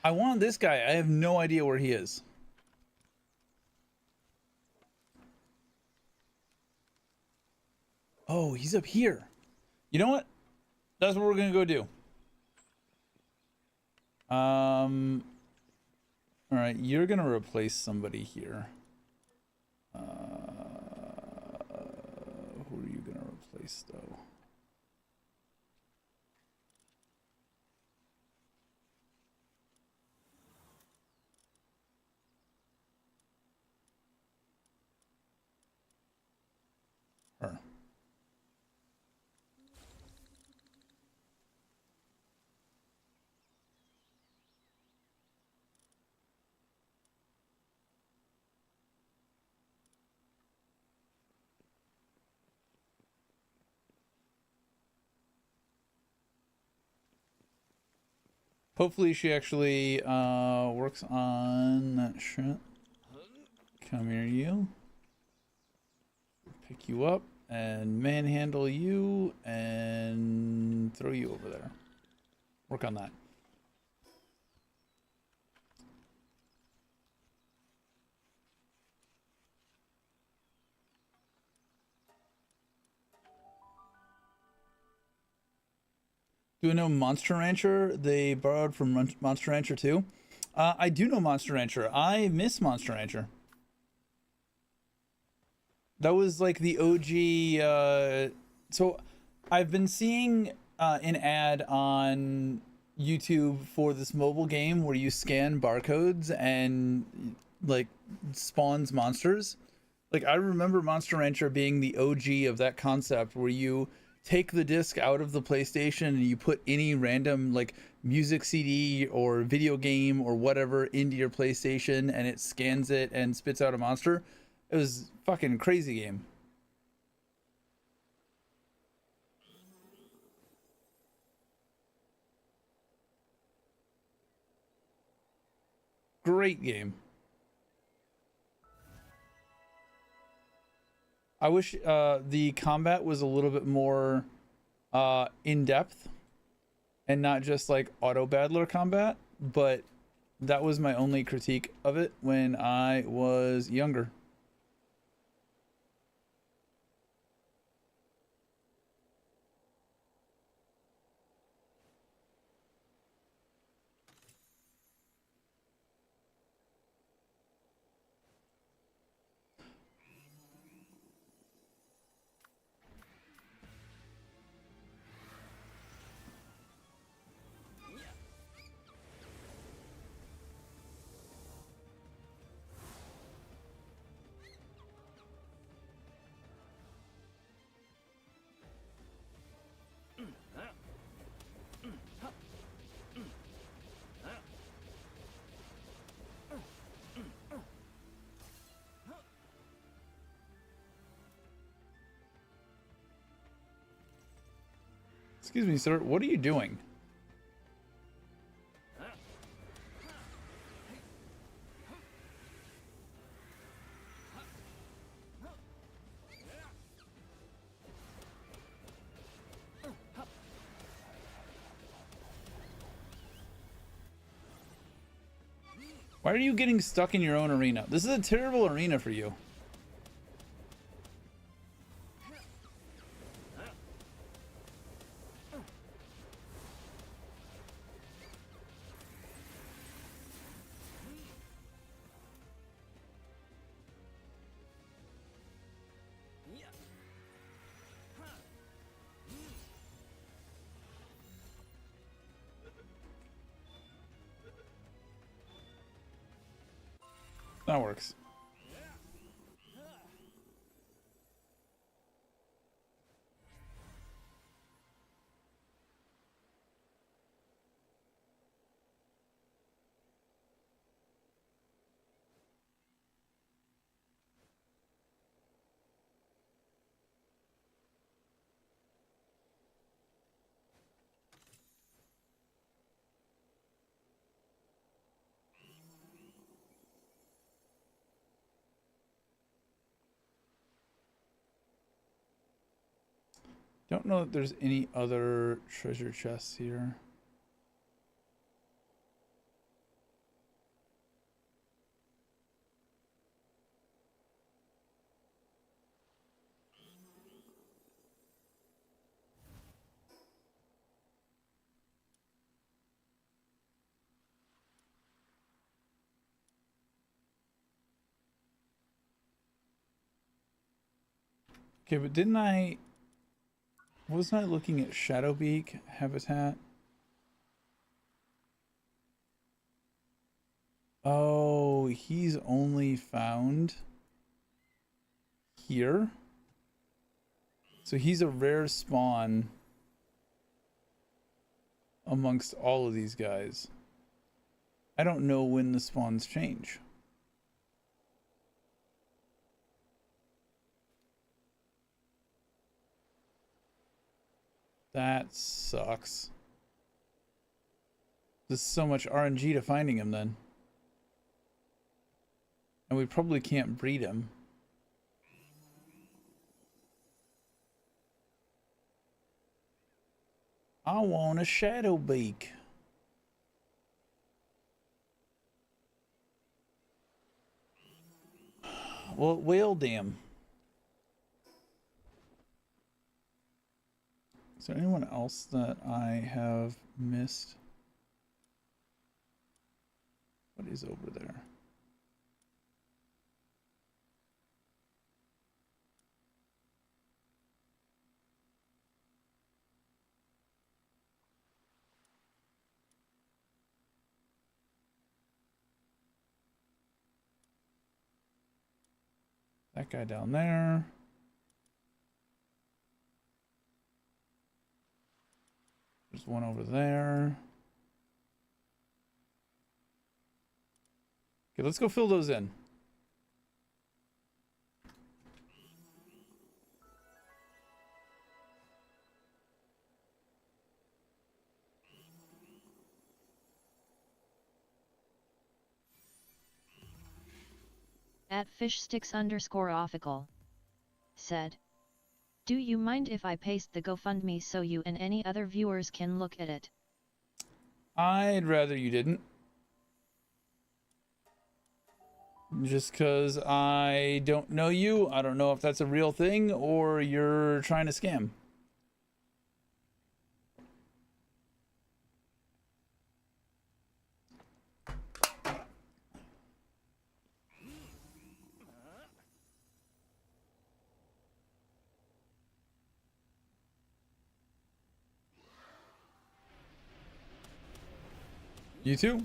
S1: I want this guy. I have no idea where he is. Oh, he's up here. You know what? That's what we're gonna go do. All right, you're gonna replace somebody here. Who are you gonna replace though? Her. Hopefully she actually works on that shit. Come here, you. Pick you up and manhandle you and throw you over there. Work on that. Do you know Monster Rancher? They borrowed from Monster Rancher 2. I do know Monster Rancher. I miss Monster Rancher. That was like the OG. So I've been seeing an ad on YouTube for this mobile game where you scan barcodes and like spawns monsters. Like I remember Monster Rancher being the OG of that concept where you take the disc out of the PlayStation and you put any random like music CD or video game or whatever into your PlayStation and it scans it and spits out a monster. It was fucking crazy game. Great game. I wish the combat was a little bit more in depth and not just like auto battler combat, but that was my only critique of it when I was younger. Excuse me, sir. What are you doing? Why are you getting stuck in your own arena? This is a terrible arena for you. That works. Don't know that there's any other treasure chests here. Okay, but wasn't I looking at Shadowbeak habitat? Oh, he's only found here. So he's a rare spawn amongst all of these guys. I don't know when the spawns change. That sucks. There's so much RNG to finding him then. And we probably can't breed him. I want a Shadowbeak. Well, damn. Is there anyone else that I have missed? What is over there? That guy down there. There's one over there. Okay, let's go fill those in.
S2: At fishsticks_official said, "Do you mind if I paste the GoFundMe so you and any other viewers can look at it?"
S1: I'd rather you didn't. Just because I don't know you. I don't know if that's a real thing or you're trying to scam. You too.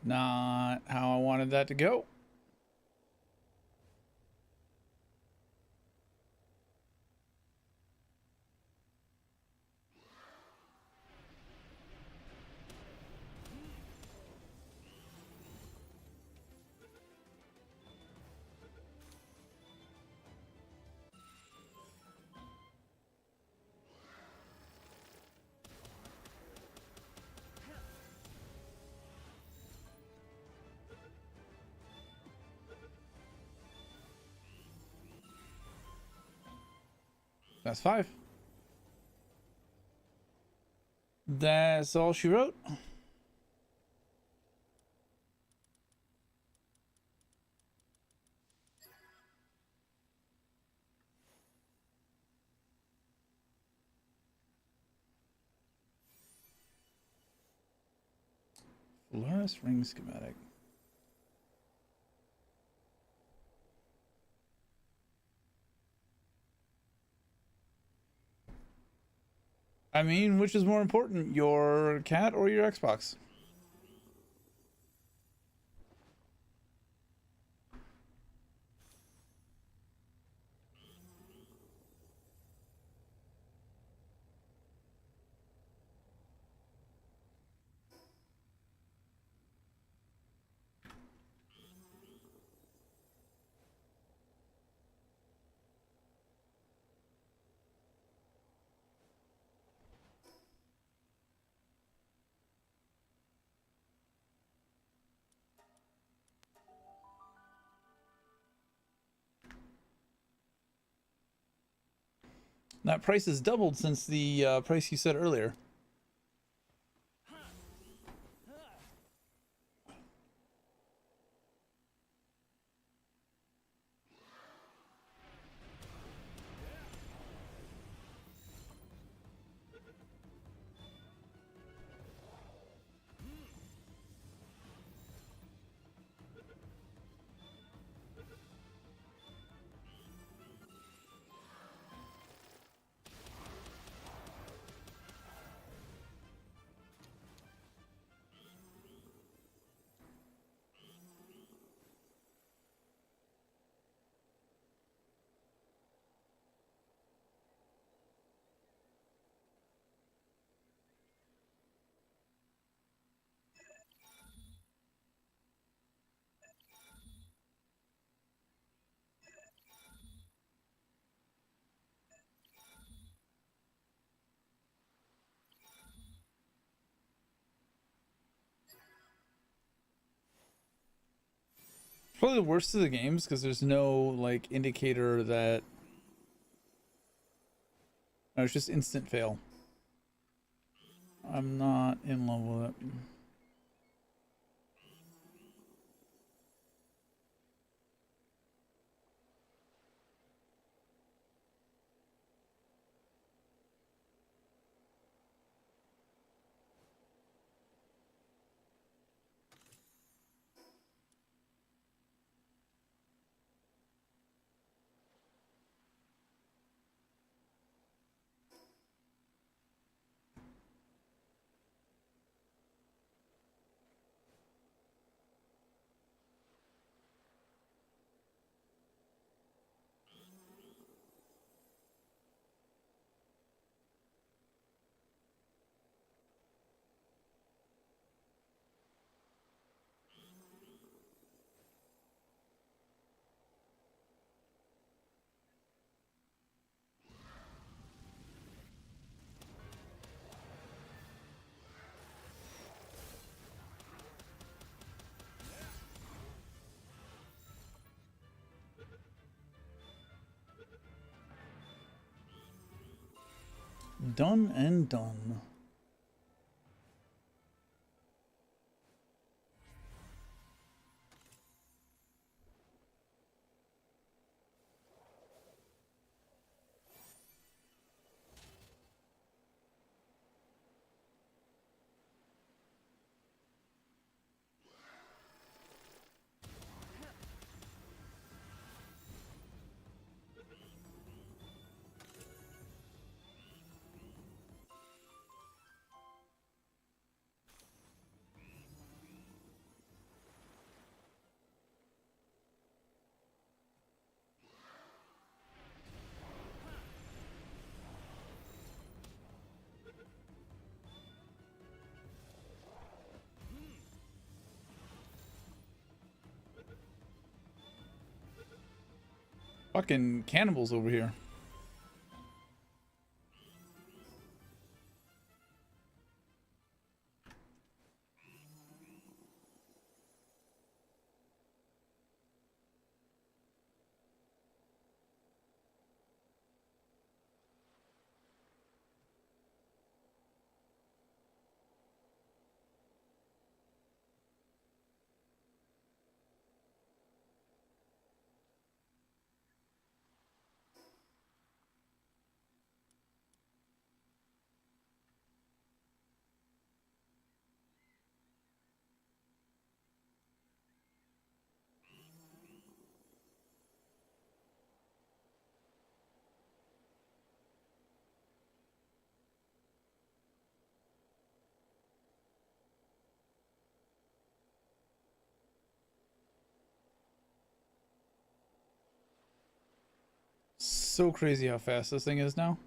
S1: Not how I wanted that to go. That's 5. That's all she wrote. Polaris ring schematic. I mean, which is more important, your cat or your Xbox? That price has doubled since the price you said earlier. Probably the worst of the games because there's no like indicator that no, it's just instant fail. I'm not in love with it. Done and done. Fucking cannibals over here. so crazy how fast this thing is now.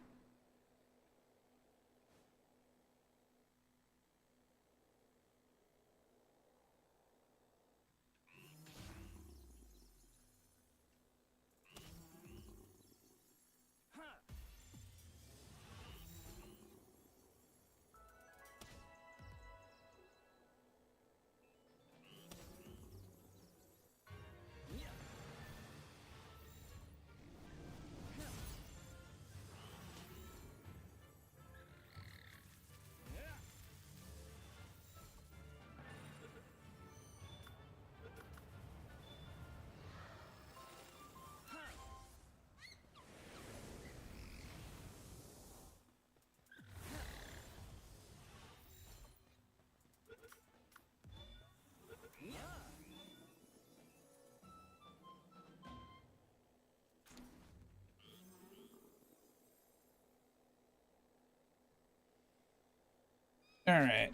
S1: All right,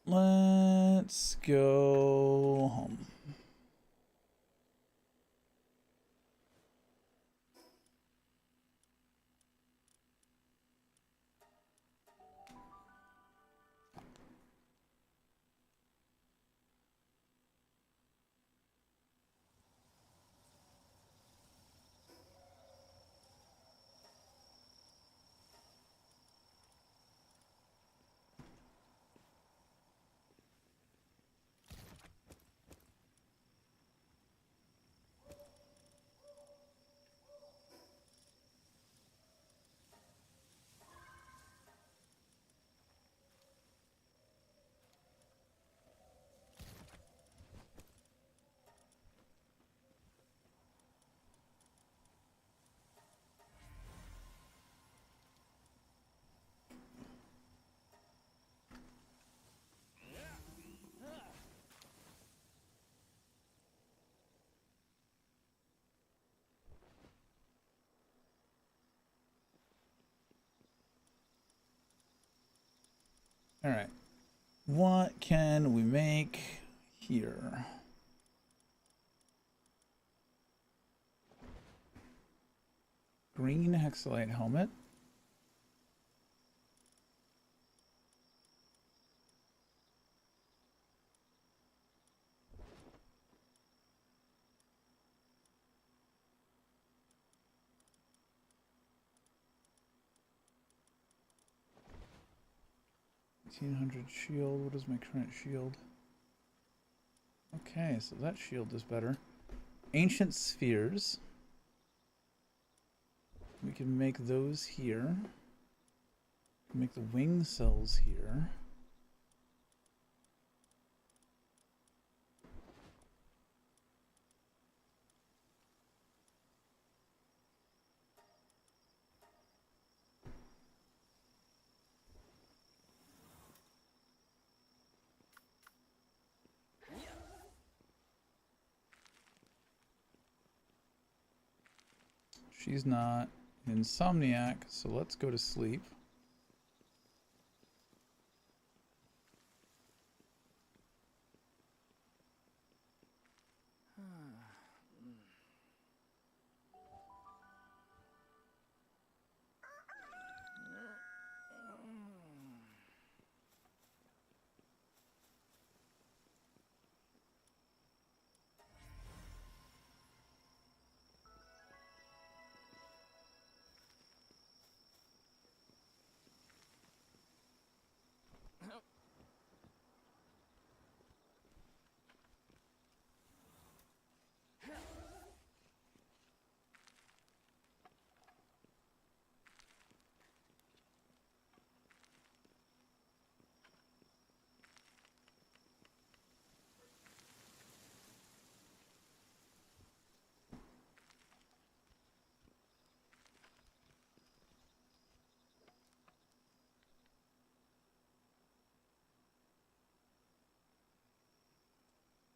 S1: let's go home. All right, what can we make here? Green hexalite helmet. Shield. What is my current shield? Okay, so that shield is better. Ancient spheres. We can make those here. Make the wing cells here. She's not insomniac, so let's go to sleep.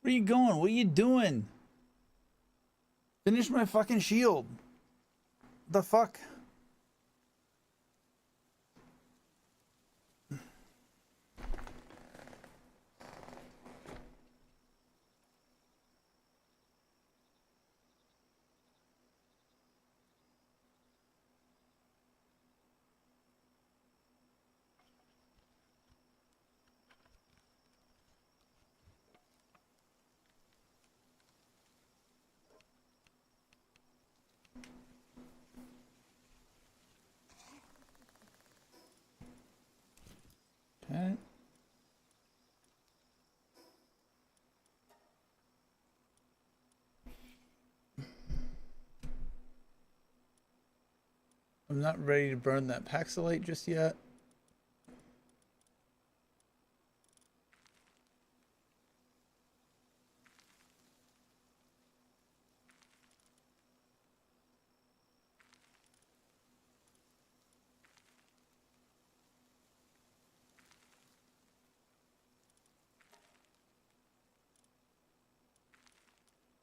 S1: Where you going? What are you doing? Finish my fucking shield. The fuck? that. I'm not ready to burn that Paxilite just yet.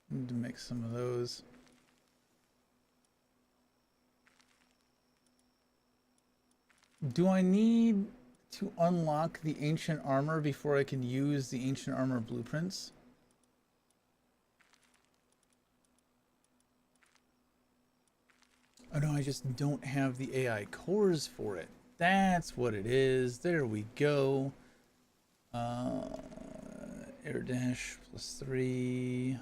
S1: Need to make some of those. Do I need to unlock the ancient armor before I can use the ancient armor blueprints? Oh no, I just don't have the AI cores for it. That's what it is. There we go. Air dash +3.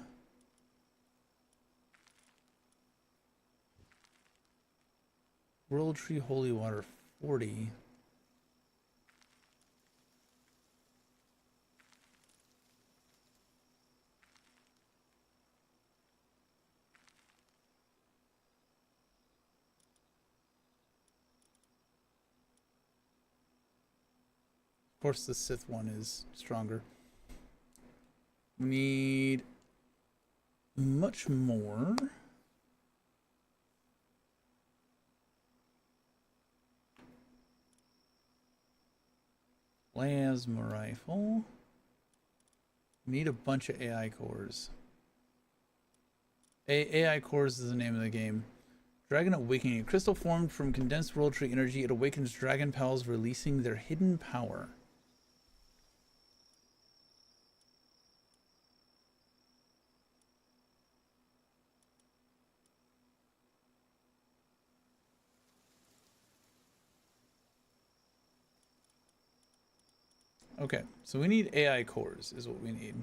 S1: World Tree Holy Water 40. Of course, the Sith one is stronger. We need much more. Plasma rifle. Need a bunch of AI cores. AI cores is the name of the game. Dragon Awakening. A crystal formed from condensed World Tree energy. It awakens dragon pals, releasing their hidden power. Okay, so we need AI cores is what we need.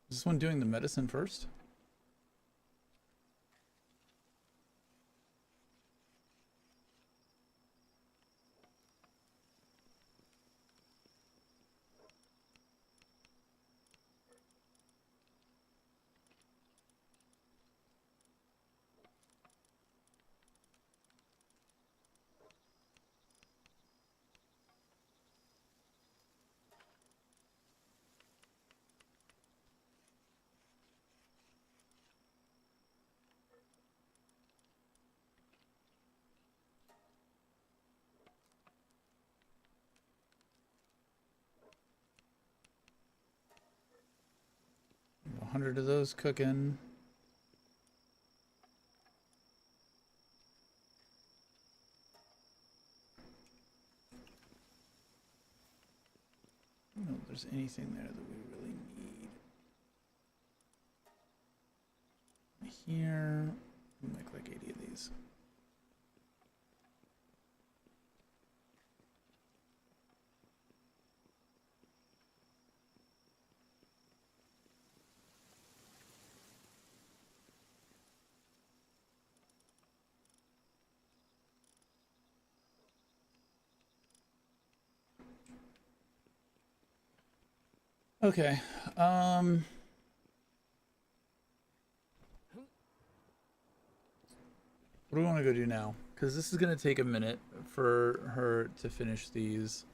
S1: Is this one doing the medicine first? A 100 of those cooking. I don't know if there's anything there that we really need. Here, we'll make like 80 of these. Okay, what do we want to go do now? Because this is going to take a minute for her to finish these.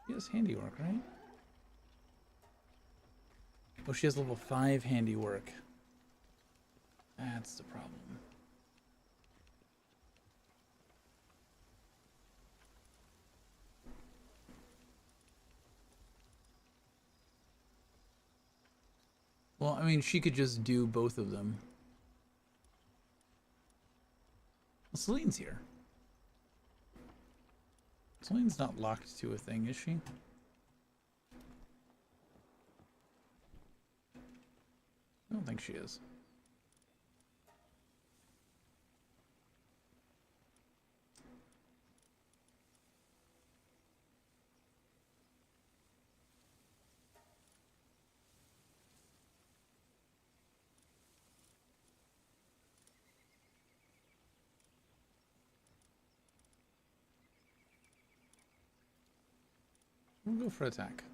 S1: She has handiwork, right? Oh, she has level 5 handiwork. That's the problem. Well, I mean, she could just do both of them. Well, Celine's here. Celine's not locked to a thing, is she? I don't think she is. We'll go for attack.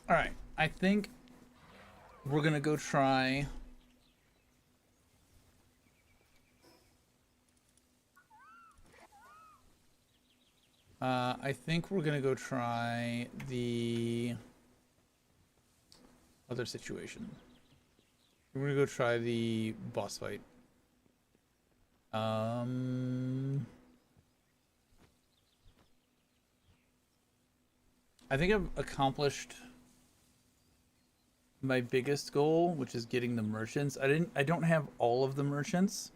S1: All right, I think we're gonna go try. I think we're gonna go try the other situation. We're gonna go try the boss fight. I think I've accomplished my biggest goal, which is getting the merchants. I don't have all of the merchants.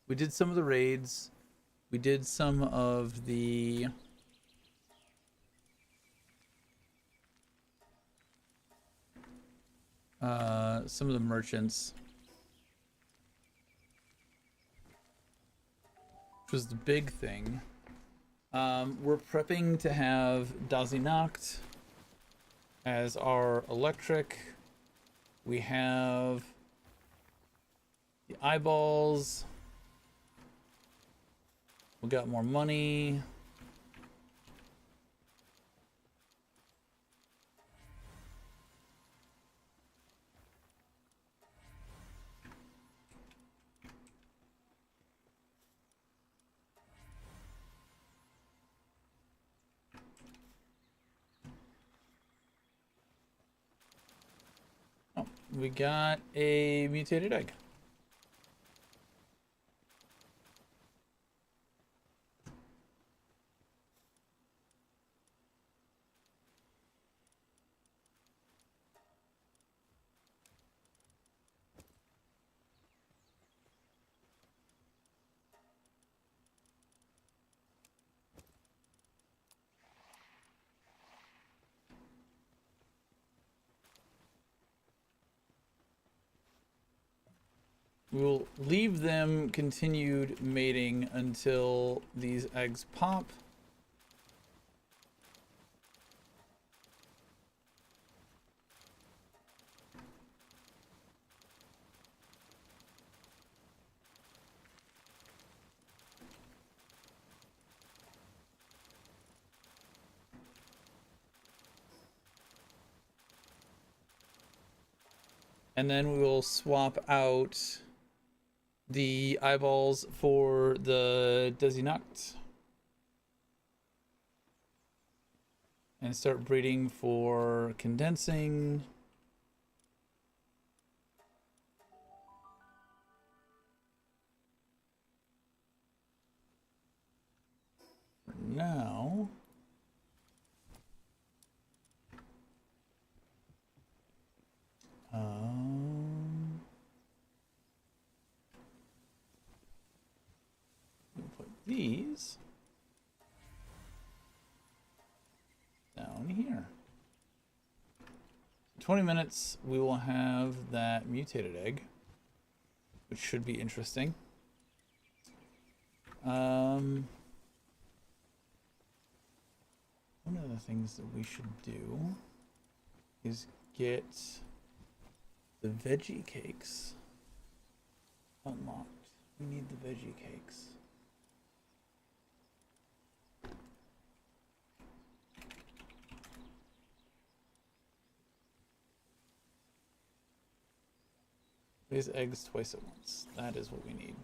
S1: We did some of the raids. We did some of the merchants, which was the big thing. We're prepping to have Dazinacht as our electric. We have the eyeballs. We got more money. Oh, we got a mutated egg. We'll leave them continued mating until these eggs pop. And then we will swap out the eyeballs for the Dazinacht and start breeding for condensing. For now, we'll put these down here. 20 minutes, we will have that mutated egg, which should be interesting. one of the things that we should do is get the veggie cakes unlocked. We need the veggie cakes. Raise eggs twice at once. That is what we need.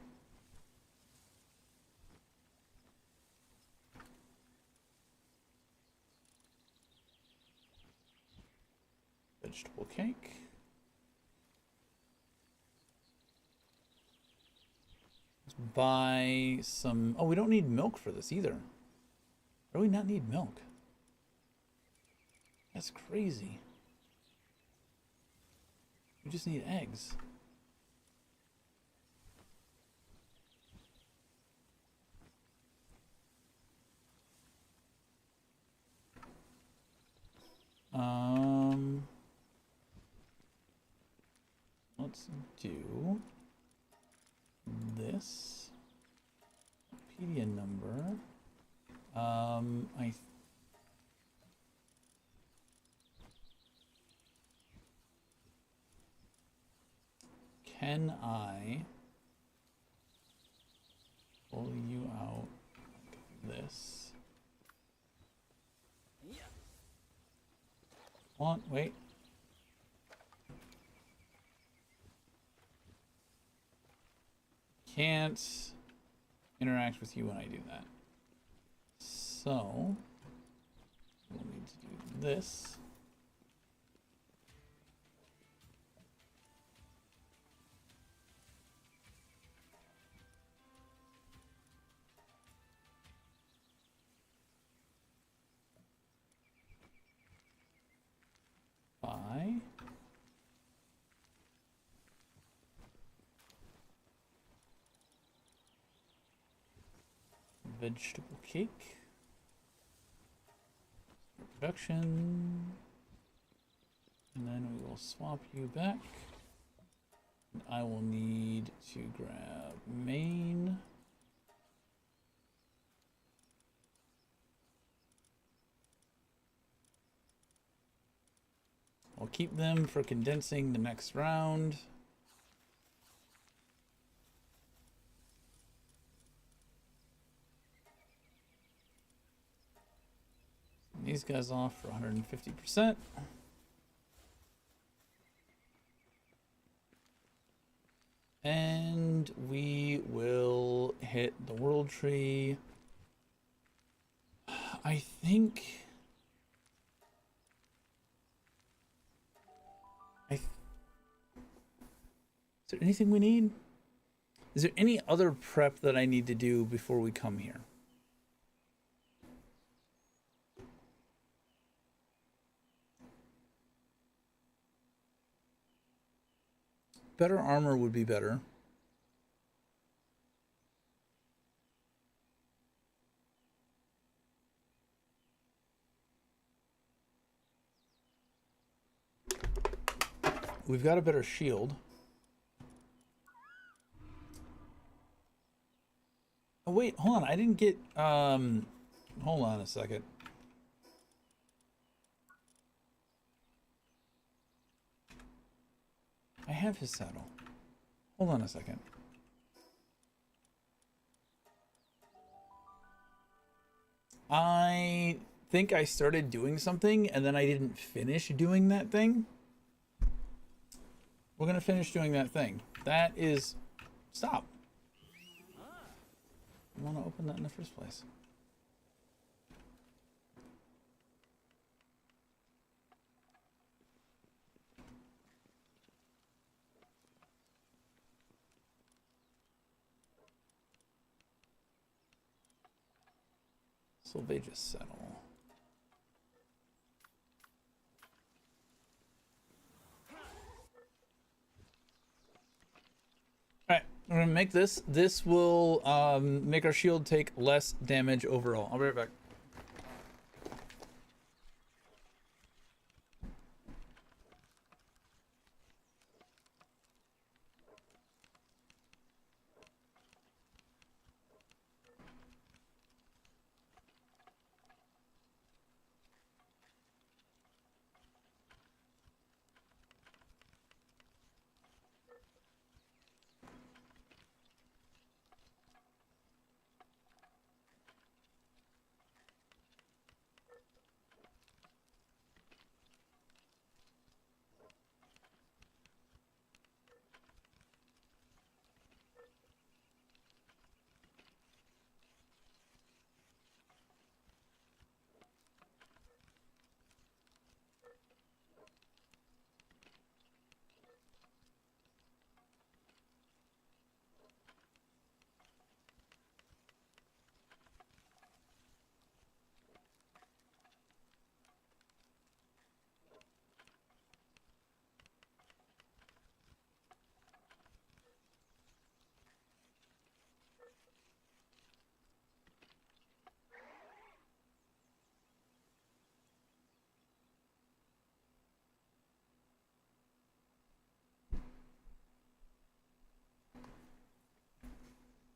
S1: Vegetable cake. Let's buy some. Oh, we don't need milk for this either. Why do we not need milk? That's crazy. We just need eggs. Let's do this. Wikipedia number. Can I pull you out like this? Hold on, wait. Can't interact with you when I do that. So we'll need to do this. Buy. Vegetable cake. Production. And then we will swap you back. And I will need to grab main. I'll keep them for condensing the next round. These guys off for 150%. And we will hit the world tree. I think... Is there anything we need? Is there any other prep that I need to do before we come here? Better armor would be better. We've got a better shield. Oh wait, hold on. I didn't get hold on a second. I have his saddle. Hold on a second. I think I started doing something and then I didn't finish doing that thing. We're gonna finish doing that thing. That is... Stop. I want to open that in the first place. Sylvageous Settle. Alright, we're gonna make this. This will make our shield take less damage overall. I'll be right back.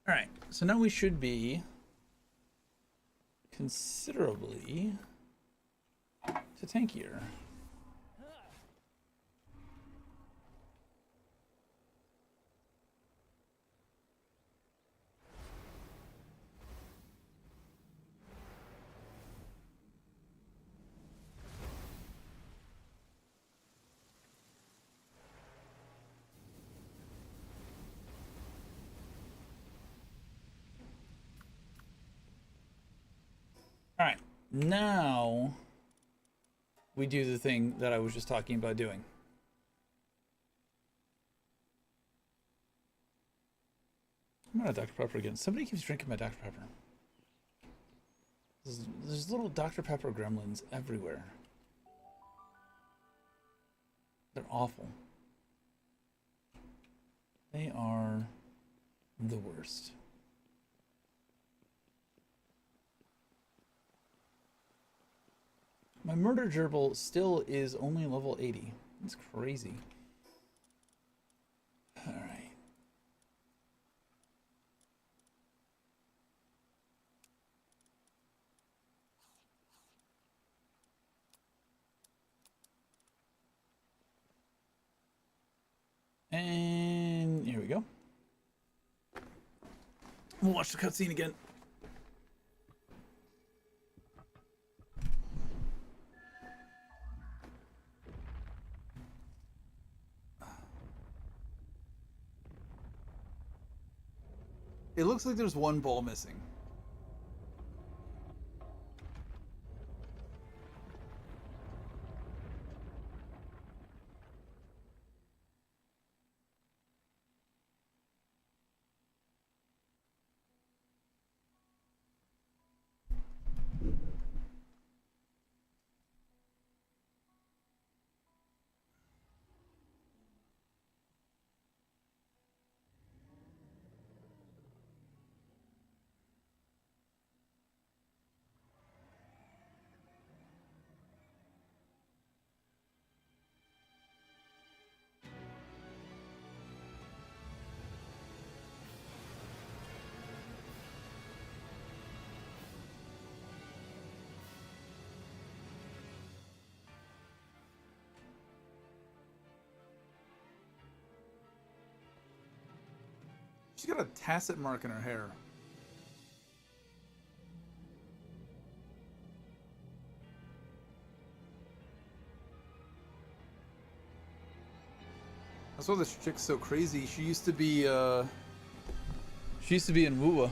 S1: All right, so now we should be considerably to tankier. All right, now we do the thing that I was just talking about doing. I'm out of Dr. Pepper again. Somebody keeps drinking my Dr. Pepper. There's little Dr. Pepper gremlins everywhere. They're awful. They are the worst. My murder gerbil still is only level 80. That's crazy. All right. And here we go. We'll watch the cutscene again. It looks like there's one ball missing. She's got a tacit mark in her hair. That's why this chick's so crazy. She used to be in Wuwa.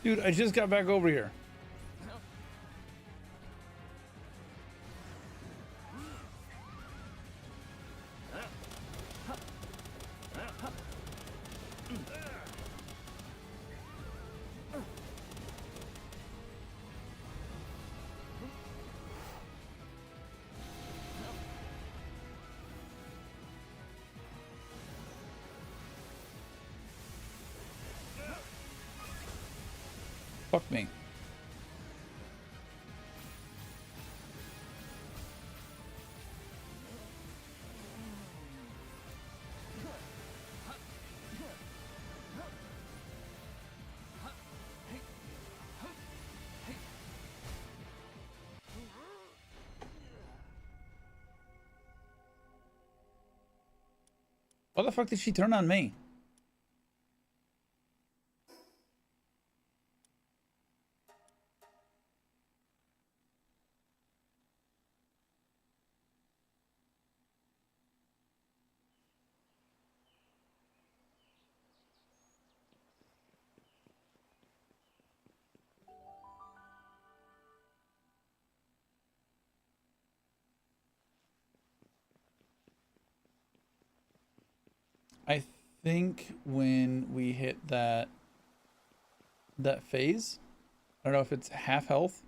S1: Dude, I just got back over here. Fuck me. Why the fuck did she turn on me? I think when we hit that phase, I don't know if it's half health.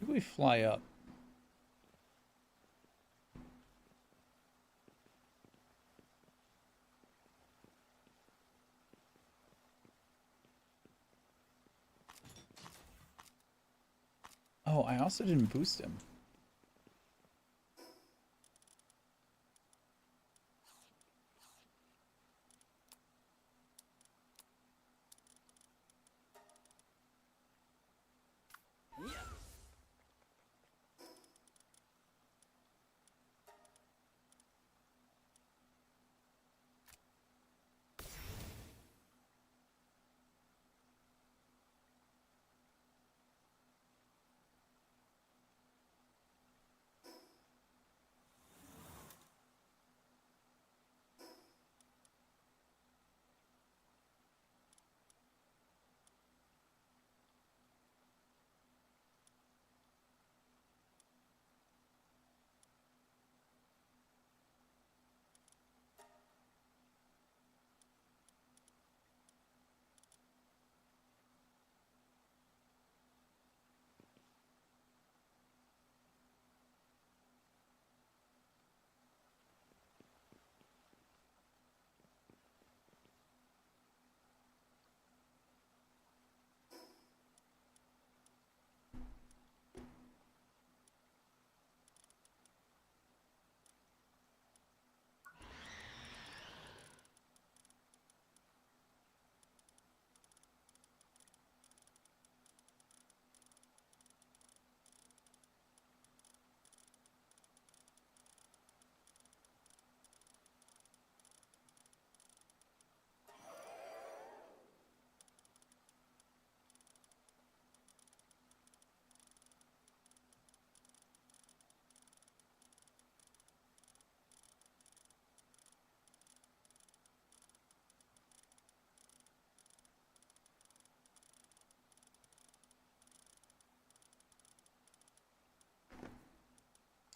S1: Maybe we fly up. Oh, I also didn't boost him.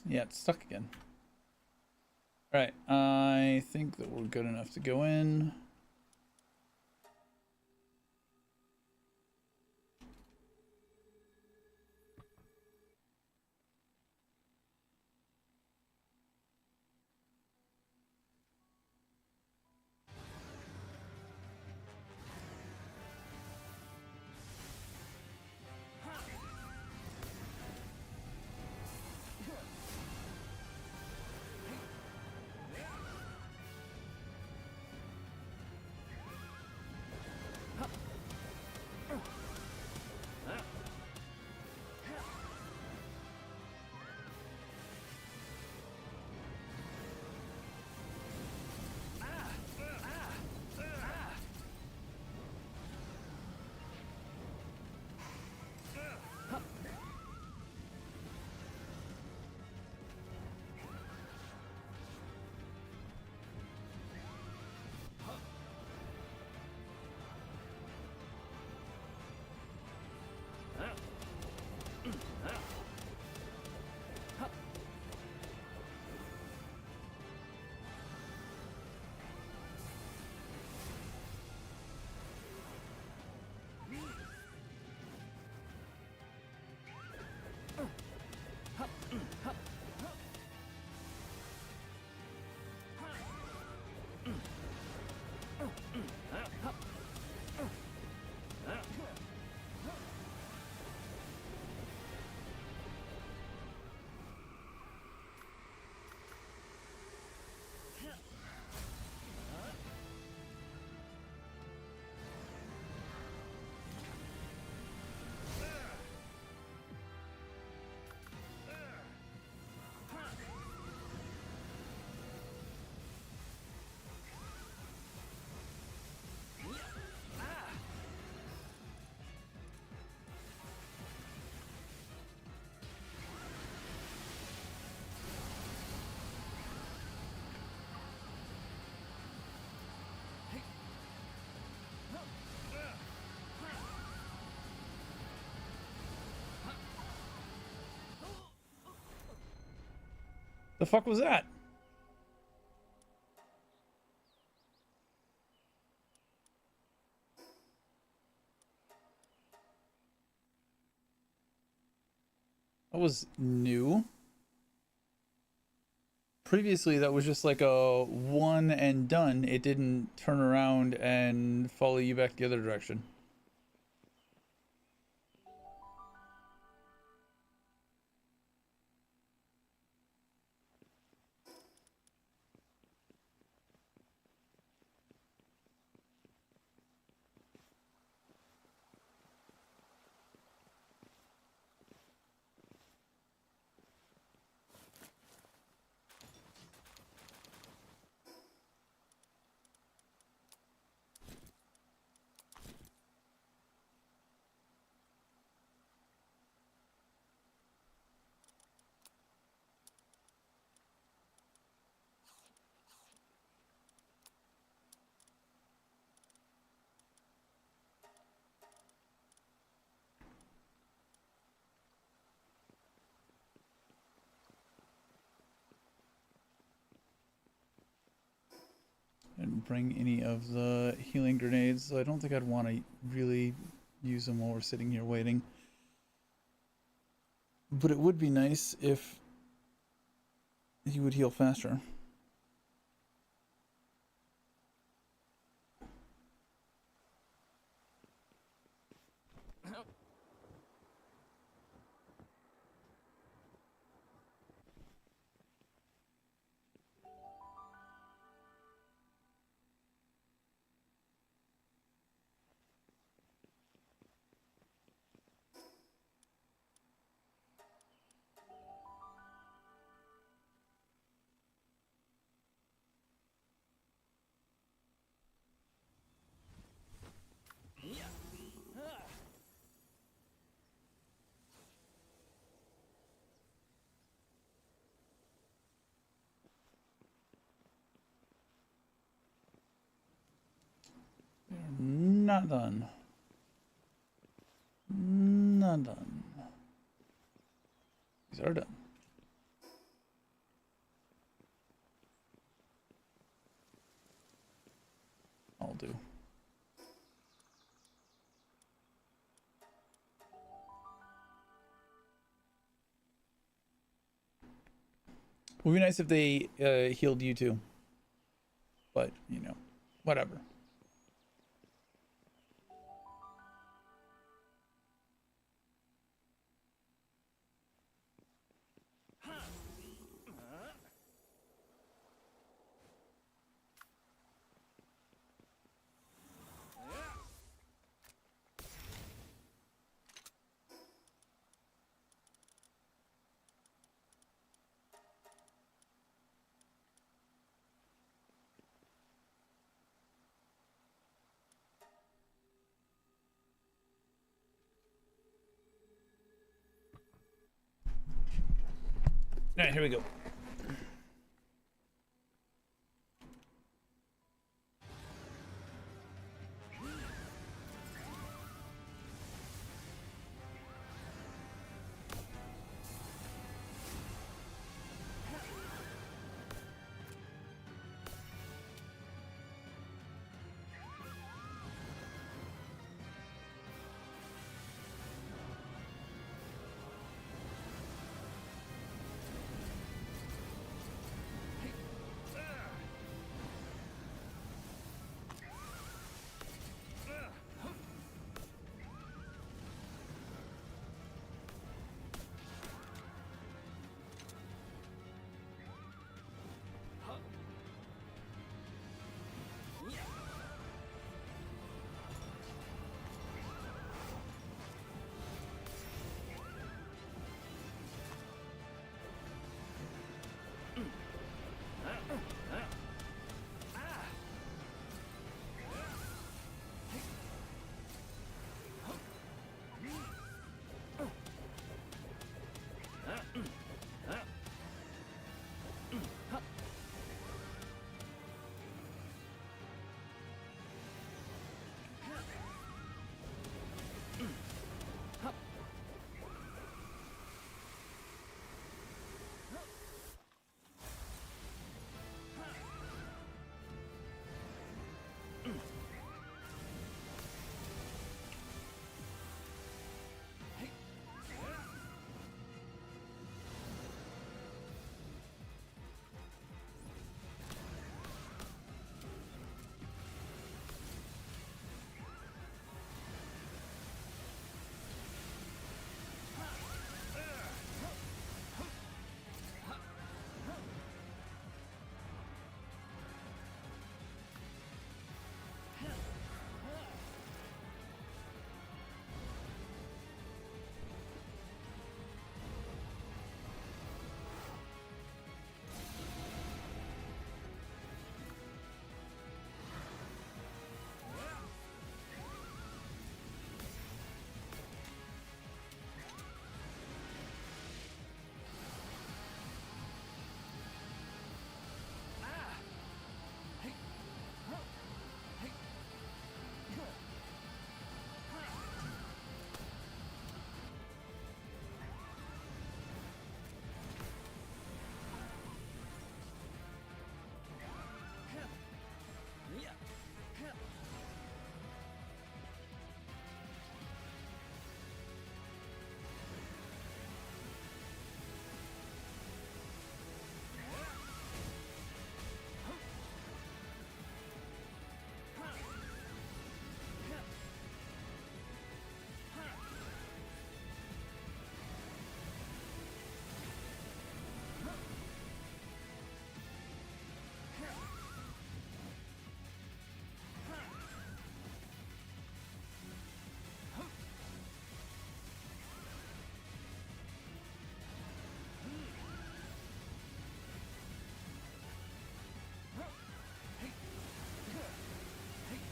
S1: Yeah, it's stuck again. Alright, I think that we're good enough to go in. The fuck was that? That was new. Previously, that was just like a one and done. It didn't turn around and follow you back the other direction. Didn't bring any of the healing grenades, so I don't think I'd want to really use them while we're sitting here waiting. But it would be nice if he would heal faster. Not done. Not done. These are done. I'll do. Would be nice if they healed you too. But, you know, whatever. All right, here we go.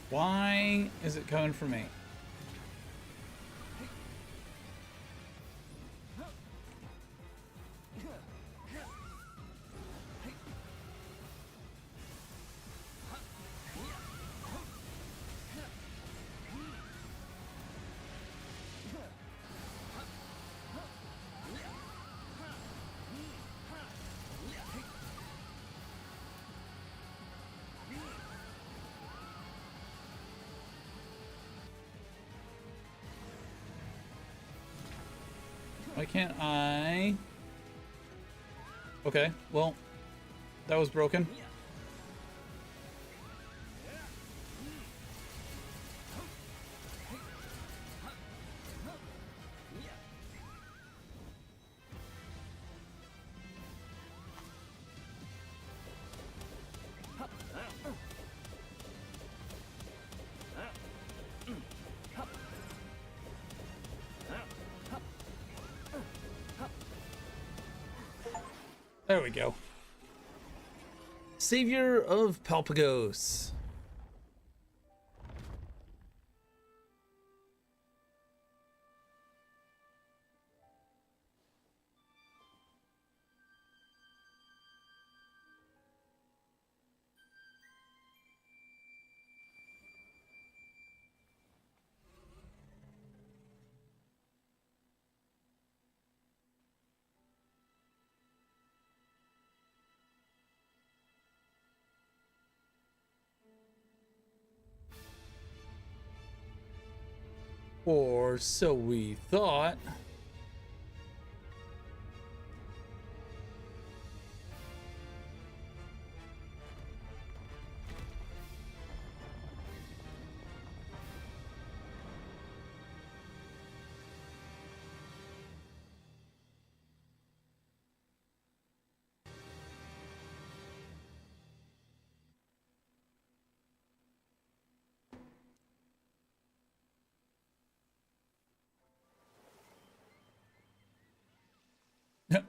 S1: Why is it coming for me? Why can't I? Okay, well, that was broken. There we go. Savior of Palpagos. Or so we thought.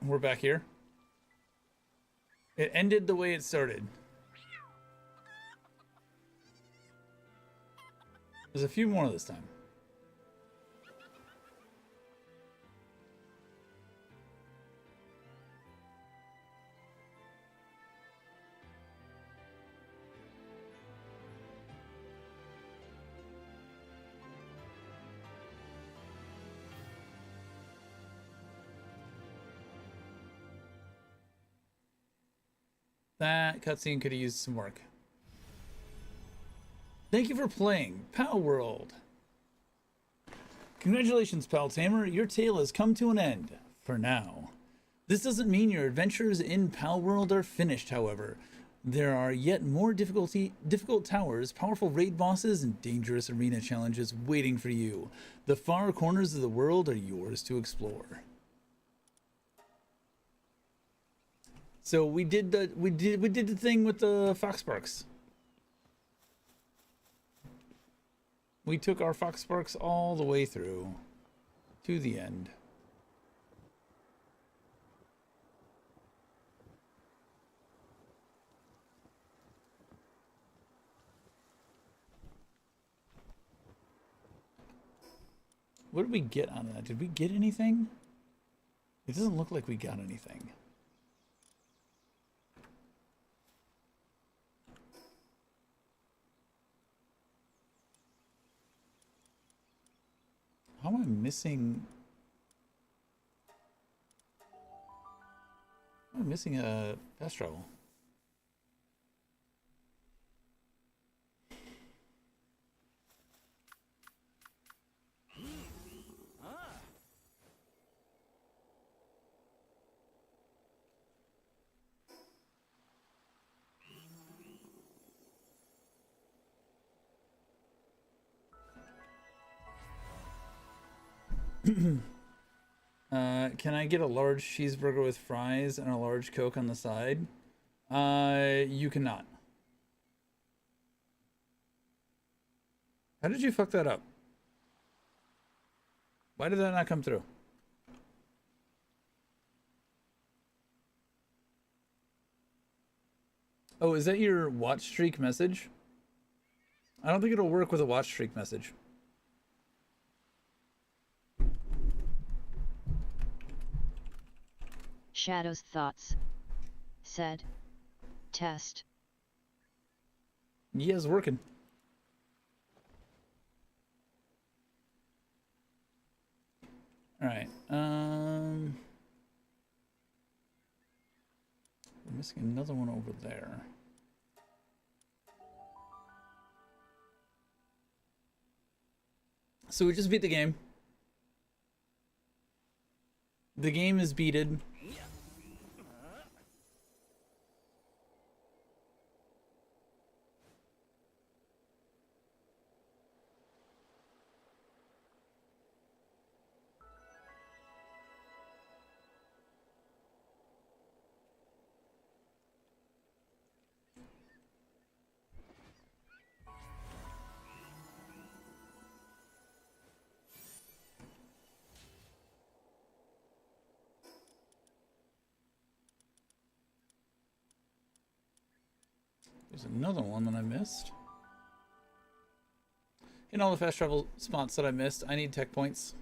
S1: We're back here. It ended the way it started. There's a few more this time. That cutscene could have used some work. Thank you for playing PALWORLD. Congratulations, Pal Tamer. Your tale has come to an end. For now. This doesn't mean your adventures in PALWORLD are finished, however. There are yet more difficult towers, powerful raid bosses, and dangerous arena challenges waiting for you. The far corners of the world are yours to explore. So we did the thing with the Fox Sparks. We took our Fox Sparks all the way through to the end. What did we get on that? Did we get anything? It doesn't look like we got anything. How am I missing? I'm missing a fast travel. Can I get a large cheeseburger with fries and a large Coke on the side? You cannot. How did you fuck that up? Why did that not come through? Oh, is that your watch streak message? I don't think it'll work with a watch streak message.
S2: Shadow's thoughts. Said. Test.
S1: Yeah, it's working. All right. We're missing another one over there. So we just beat the game. The game is beaten. There's another one that I missed. In all the fast travel spots that I missed, I need tech points.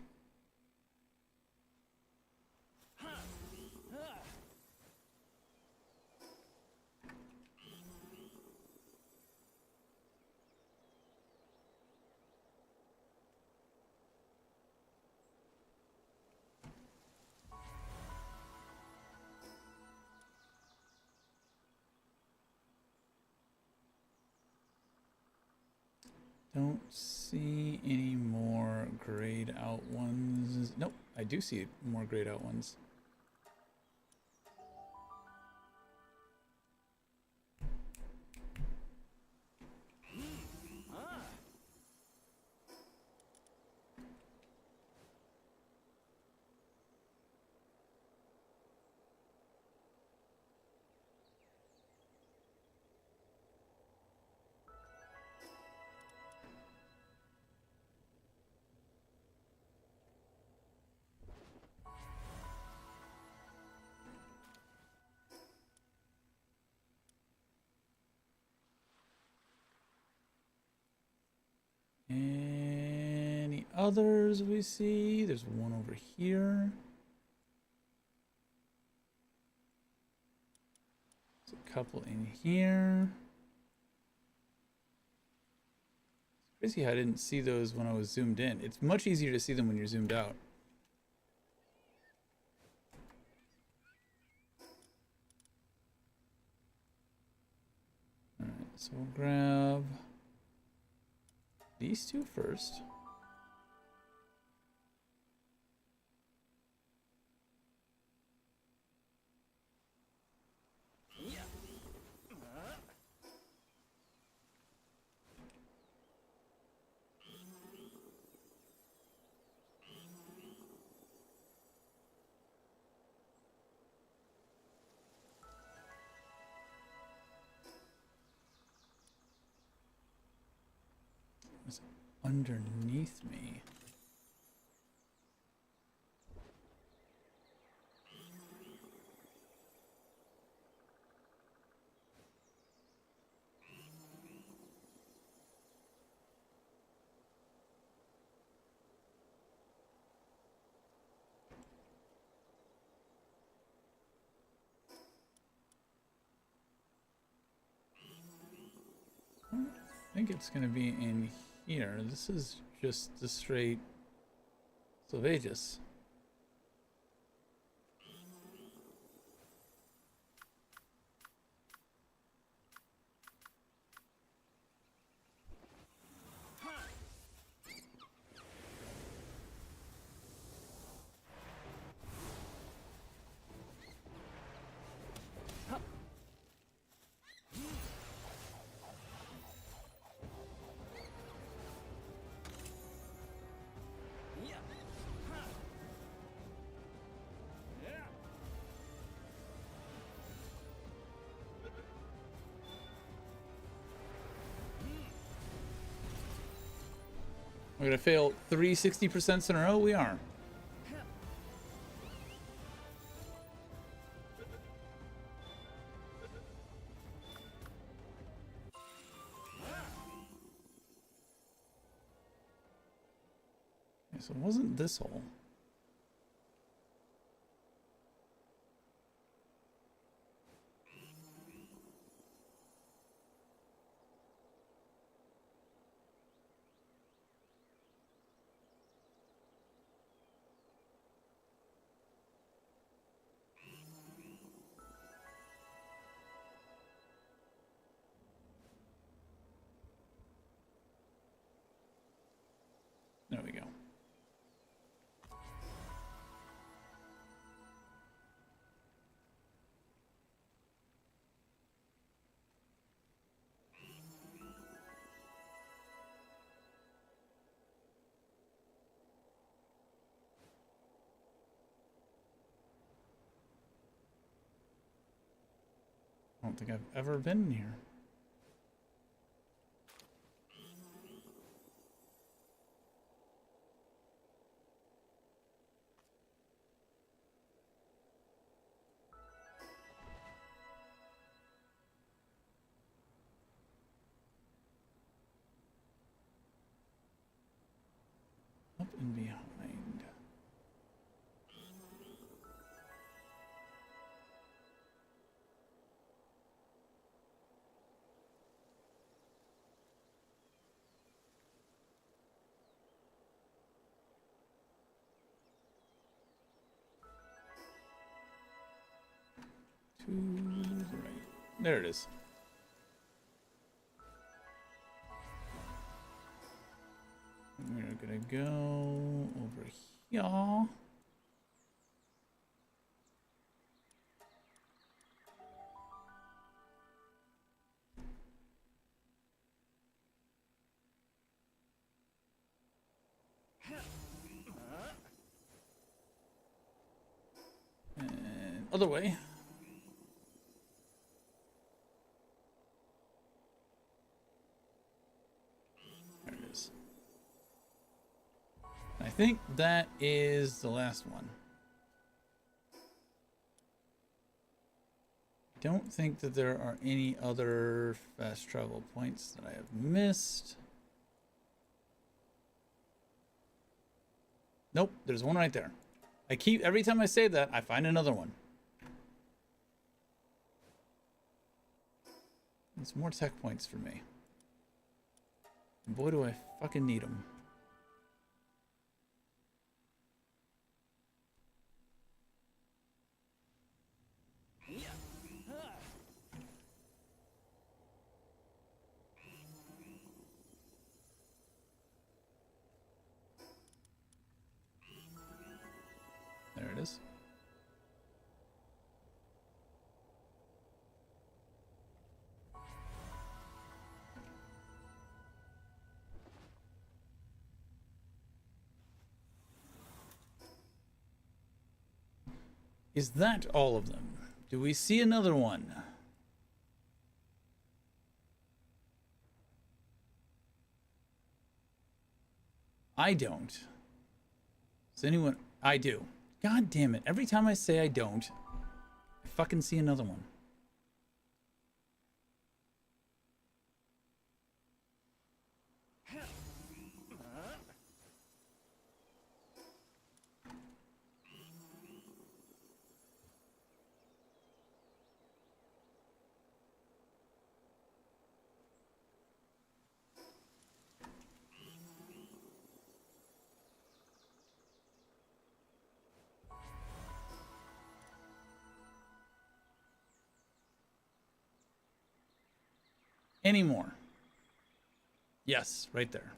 S1: Don't see any more grayed out ones. Nope, I do see more grayed out ones. Any others we see? There's one over here. There's a couple in here. It's crazy how I didn't see those when I was zoomed in. It's much easier to see them when you're zoomed out. Alright, so we'll grab these two first. It's underneath me. I think it's going to be in here. This is just the straight Sylvagus. We're gonna fail 3 60% in a row. We are. Okay, so it wasn't this hole. There we go. I don't think I've ever been here. Up and behind. To the right. There it is. We're gonna go over here. And other way. There it is. I think that is the last one. I don't think that there are any other fast travel points that I have missed. Nope, there's one right there. Every time I say that, I find another one. It's more tech points for me. And boy, do I fucking need them. There it is. Is that all of them? Do we see another one? I don't. Does anyone? I do. God damn it. Every time I say I don't, I fucking see another one. Any more? Yes, right there.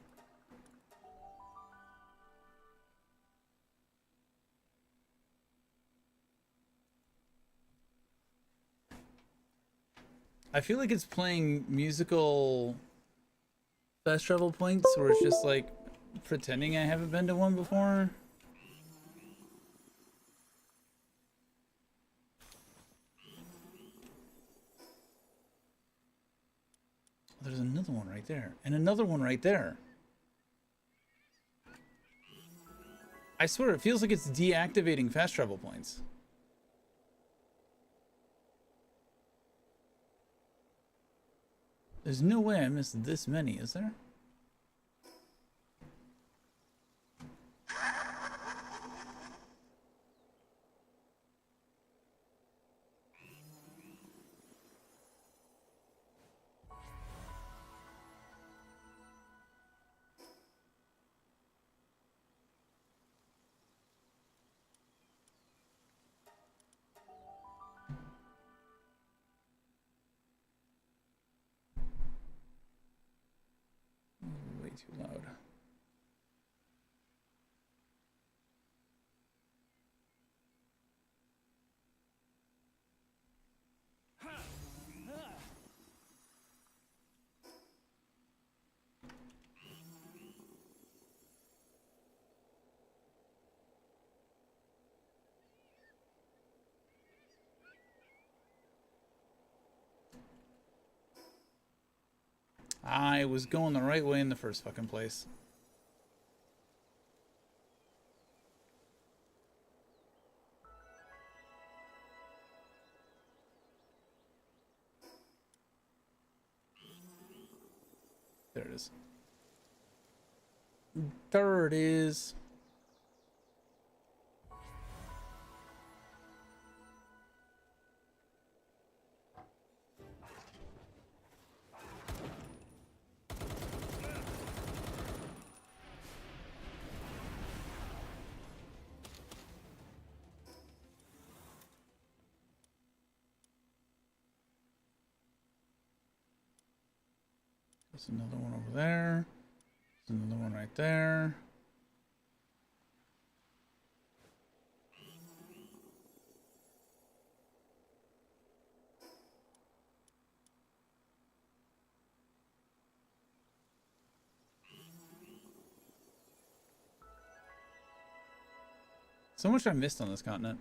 S1: I feel like it's playing musical fast travel points where it's just like pretending I haven't been to one before. There's another one right there, and another one right there. I swear, it feels like it's deactivating fast travel points. There's no way I missed this many, is there? too loud. I was going the right way in the first fucking place. There it is. There it is. There's another one over there. There's another one right there. So much I missed on this continent.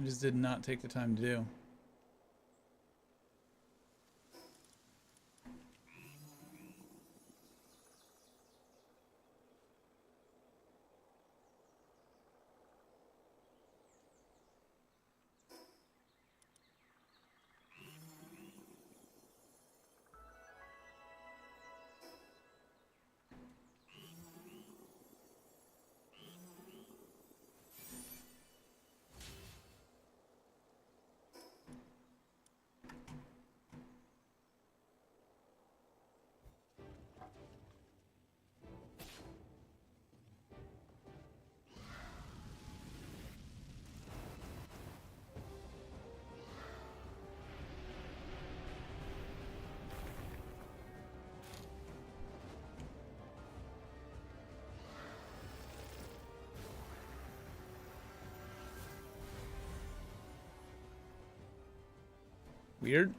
S1: I just did not take the time to do. Weird.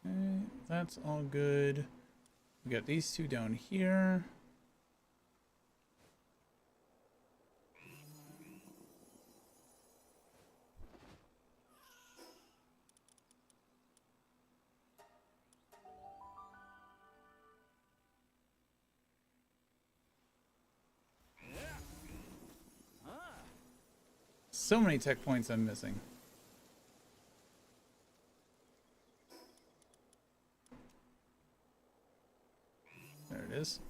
S1: Okay, that's all good. We got these two down here. So many tech points I'm missing. There it is.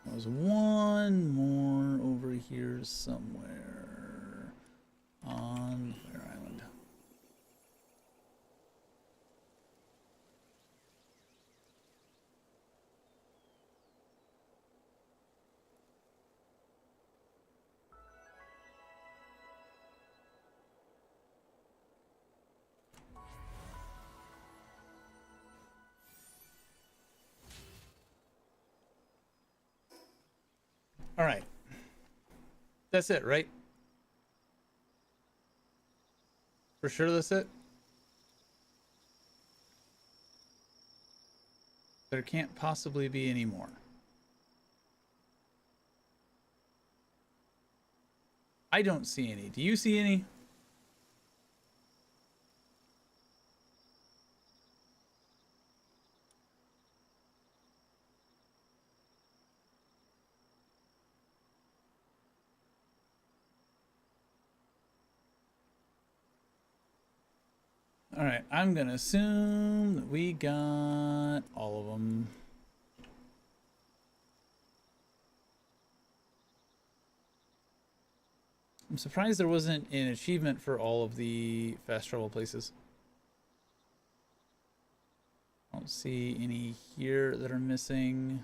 S1: There's one more over here somewhere on Fire Island. All right. That's it, right? For sure that's it? There can't possibly be any more. I don't see any. Do you see any? All right, I'm gonna assume that we got all of them. I'm surprised there wasn't an achievement for all of the fast travel places. I don't see any here that are missing.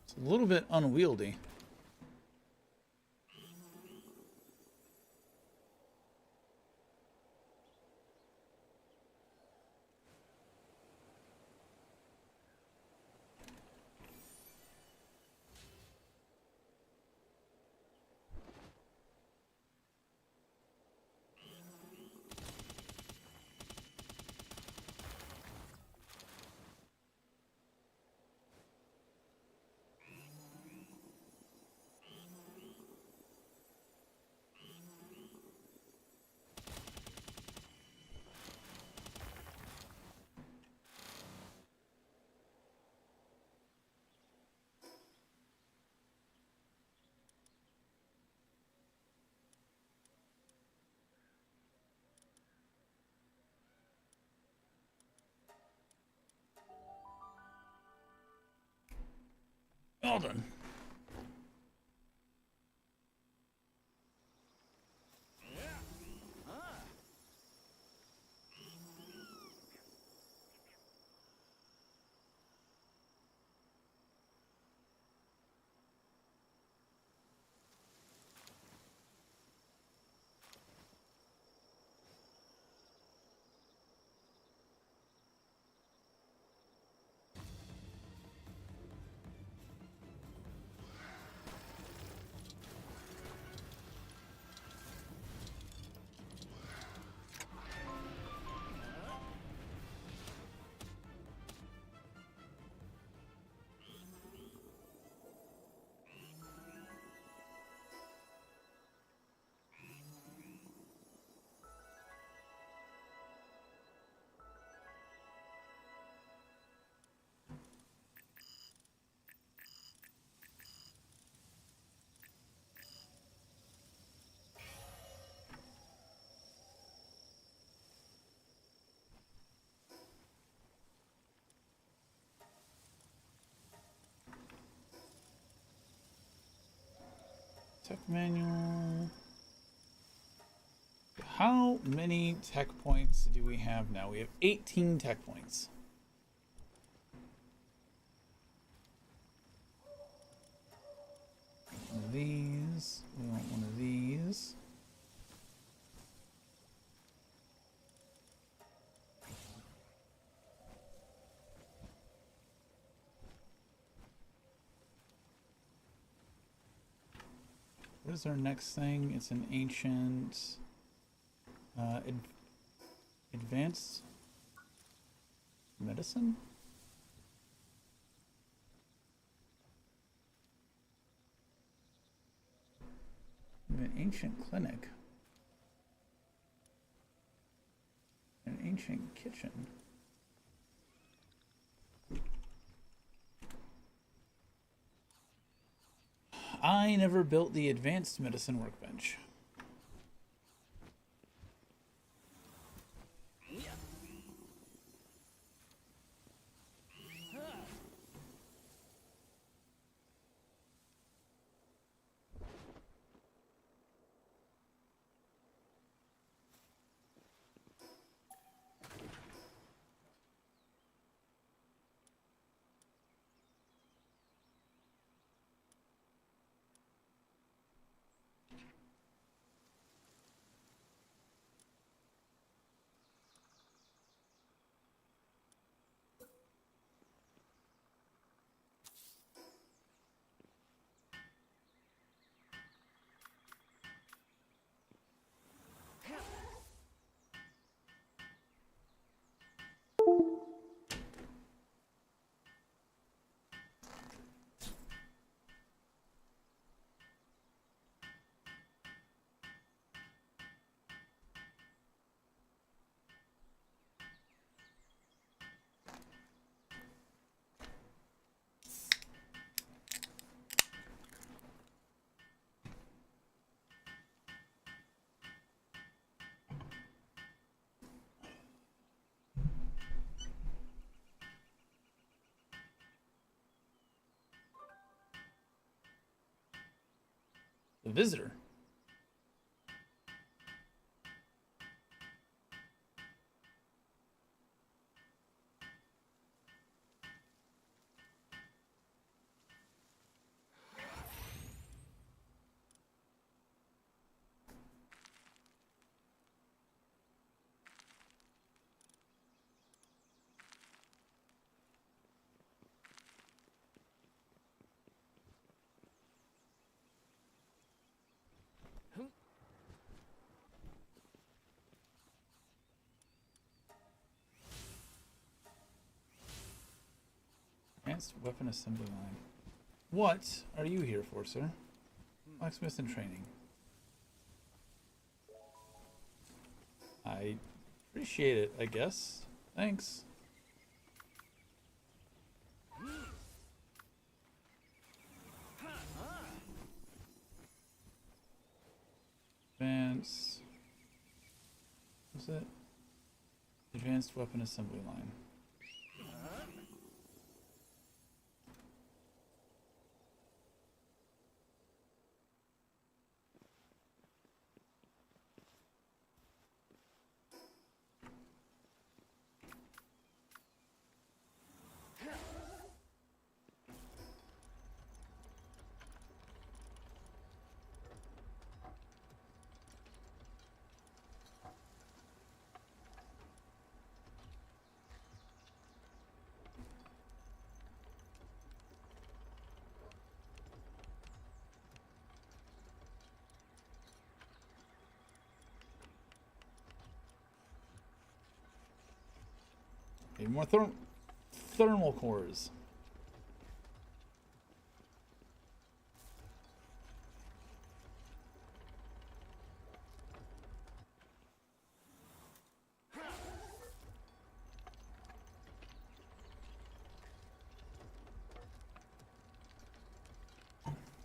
S1: It's a little bit unwieldy. All done. Tech manual. How many tech points do we have now? We have 18 tech points. One of these. We want one of these. What is our next thing? It's an ancient, advanced medicine? An ancient clinic. An ancient kitchen. I never built the advanced medicine workbench. The visitor. Advanced weapon assembly line. What are you here for, sir? Blacksmith in training. I appreciate it, I guess. Thanks. Advance. What's it? Advanced weapon assembly line. Okay, more thermal cores.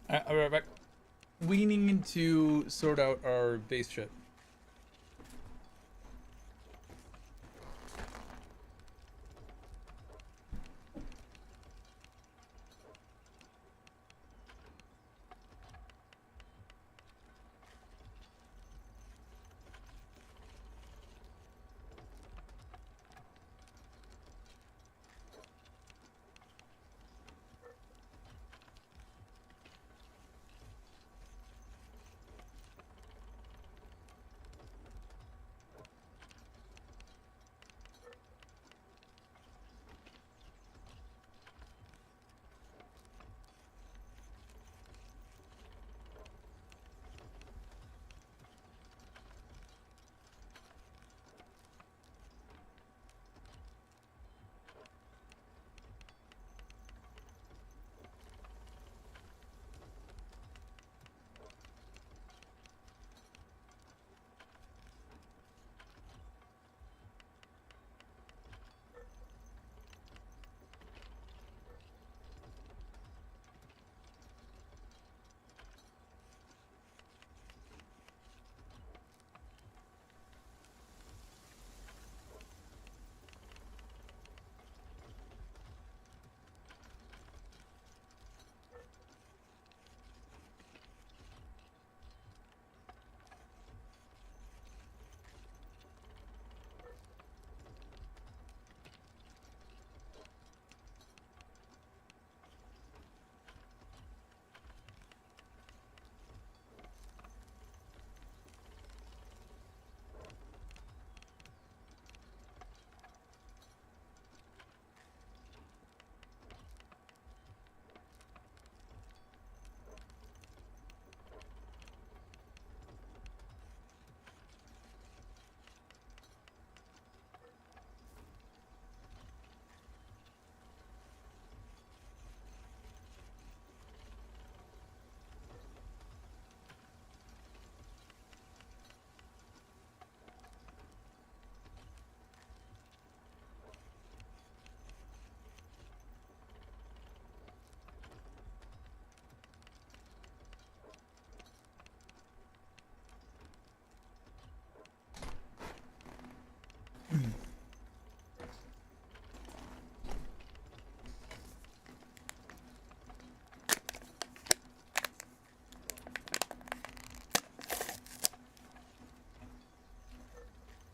S1: I'll be right back. We need to sort out our base ship.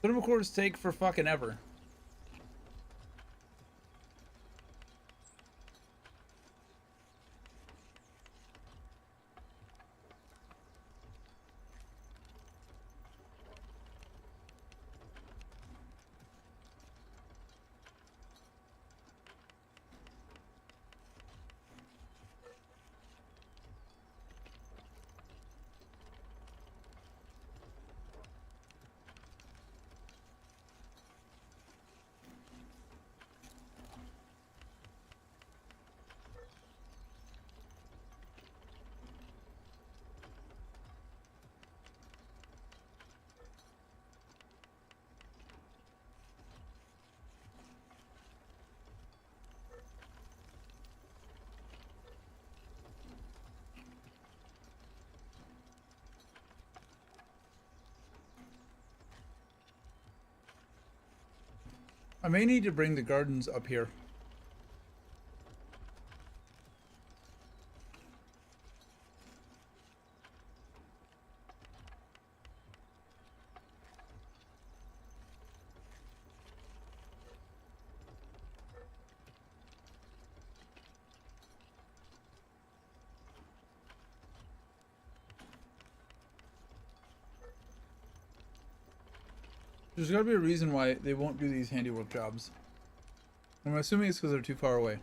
S1: Permacores take for fucking ever. I may need to bring the gardens up here. There's got to be a reason why they won't do these handiwork jobs. I'm assuming it's because they're too far away.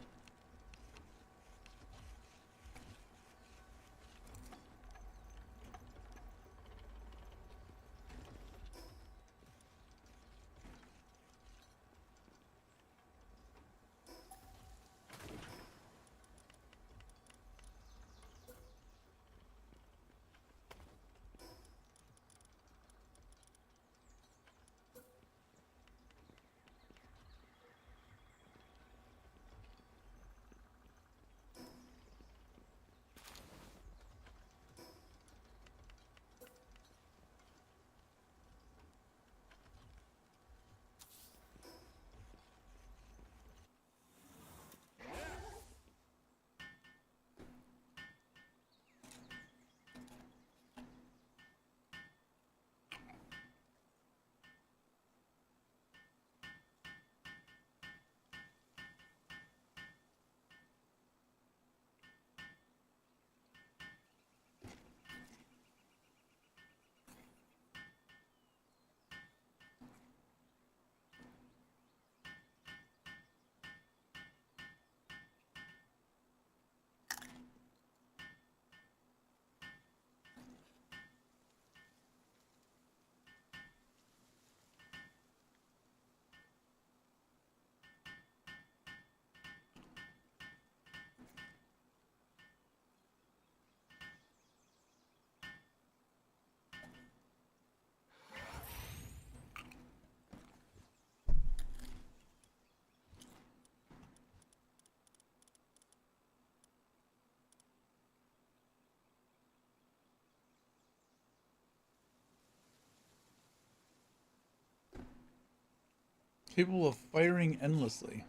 S1: Capable of firing endlessly.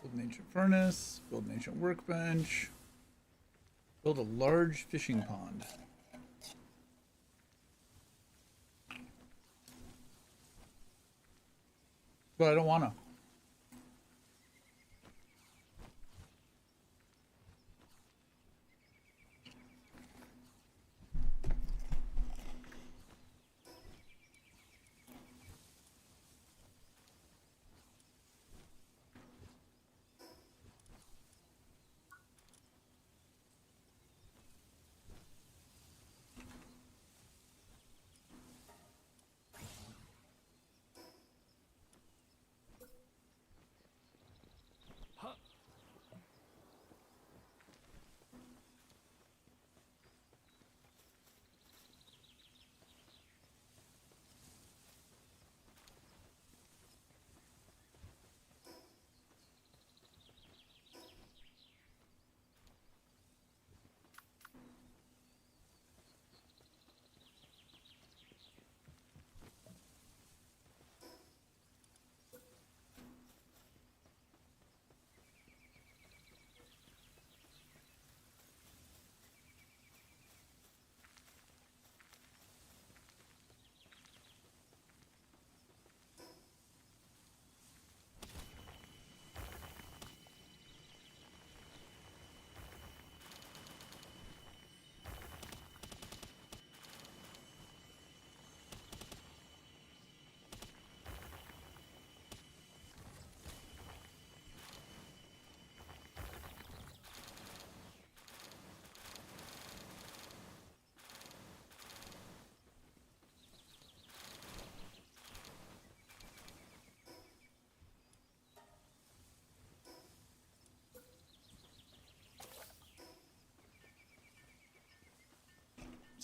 S1: Build an ancient furnace, build an ancient workbench, build a large fishing pond. But I don't want to.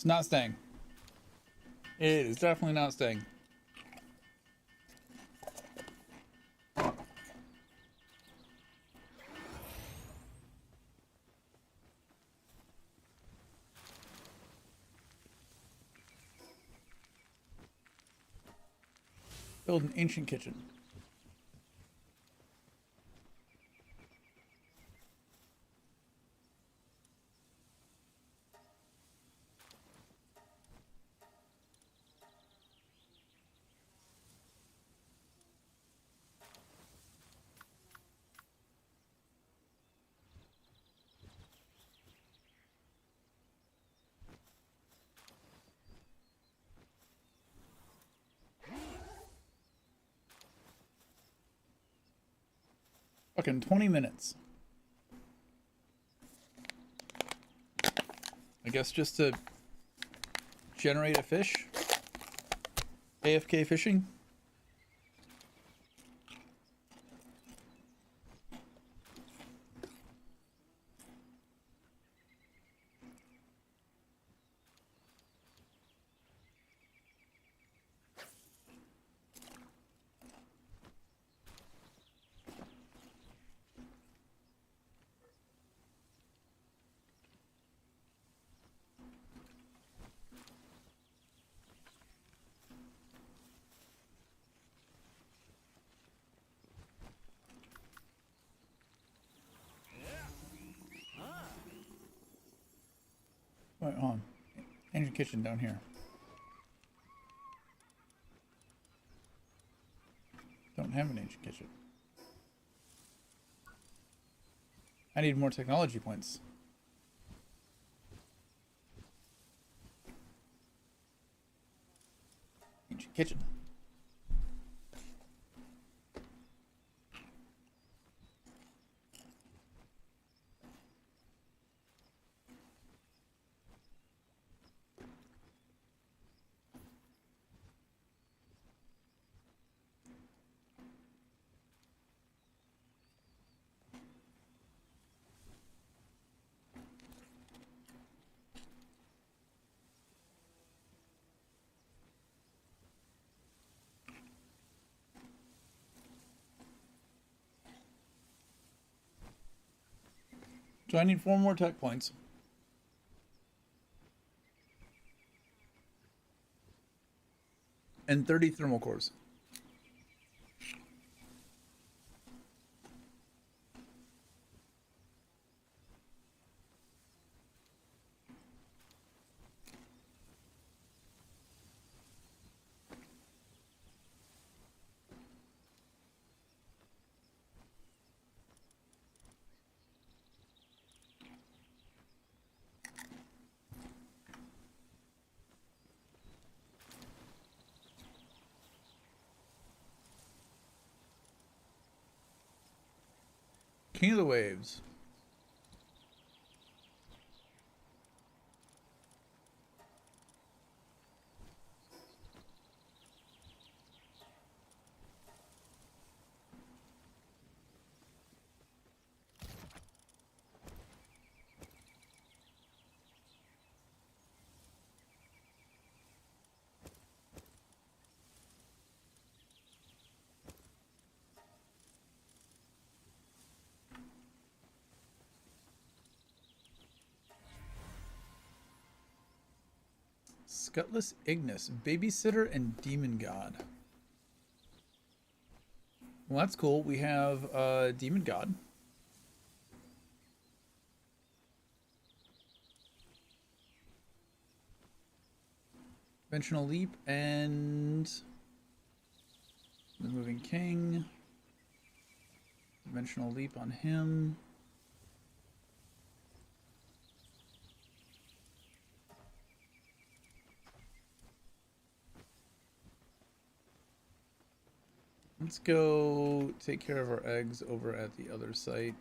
S1: It's not staying. It is definitely not staying. Build an ancient kitchen. Fucking 20 minutes. I guess just to generate a fish. AFK fishing. Wait, hold on. Ancient kitchen down here. Don't have an ancient kitchen. I need more technology points. Ancient kitchen. So I need 4 more tech points. And 30 thermal cores. King of the Waves. Scutless Ignis, Babysitter, and Demon God. Well, that's cool. We have Demon God. Conventional Leap and the Moving King. Conventional Leap on him. Let's go take care of our eggs over at the other site.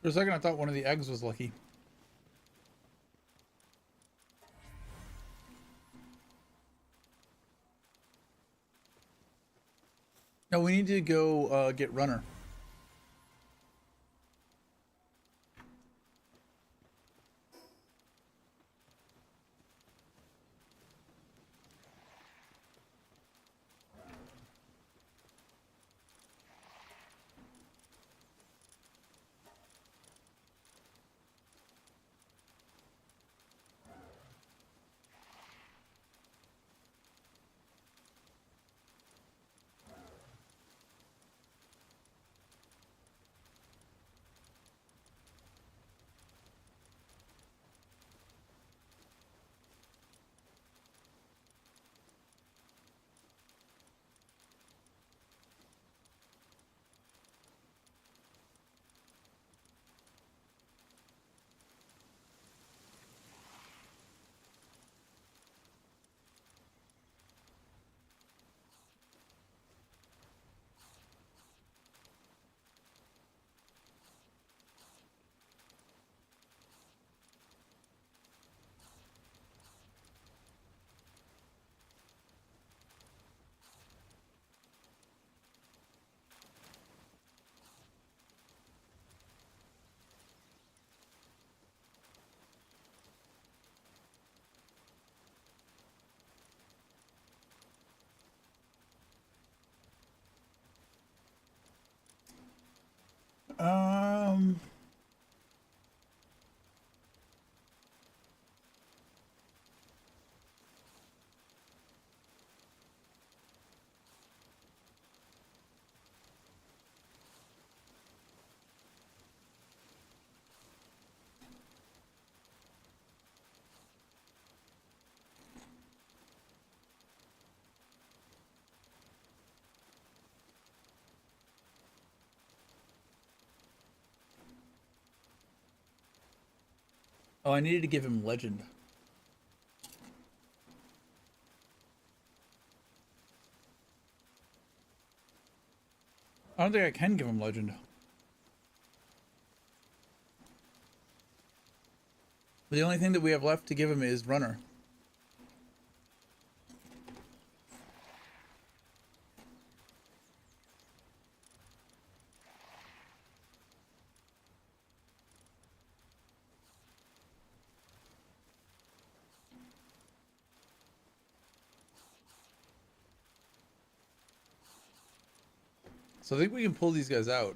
S1: For a second, I thought one of the eggs was lucky. No, we need to go get Runner. Um. Oh, I needed to give him Legend. I don't think I can give him Legend. The only thing that we have left to give him is Runner. So I think we can pull these guys out.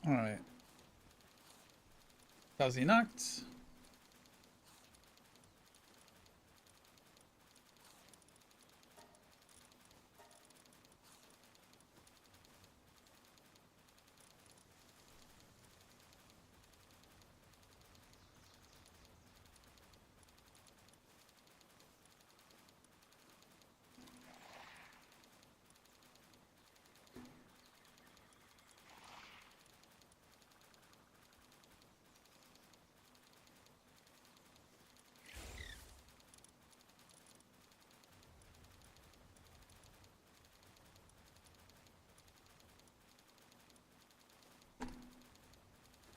S1: All right. How's he knocked?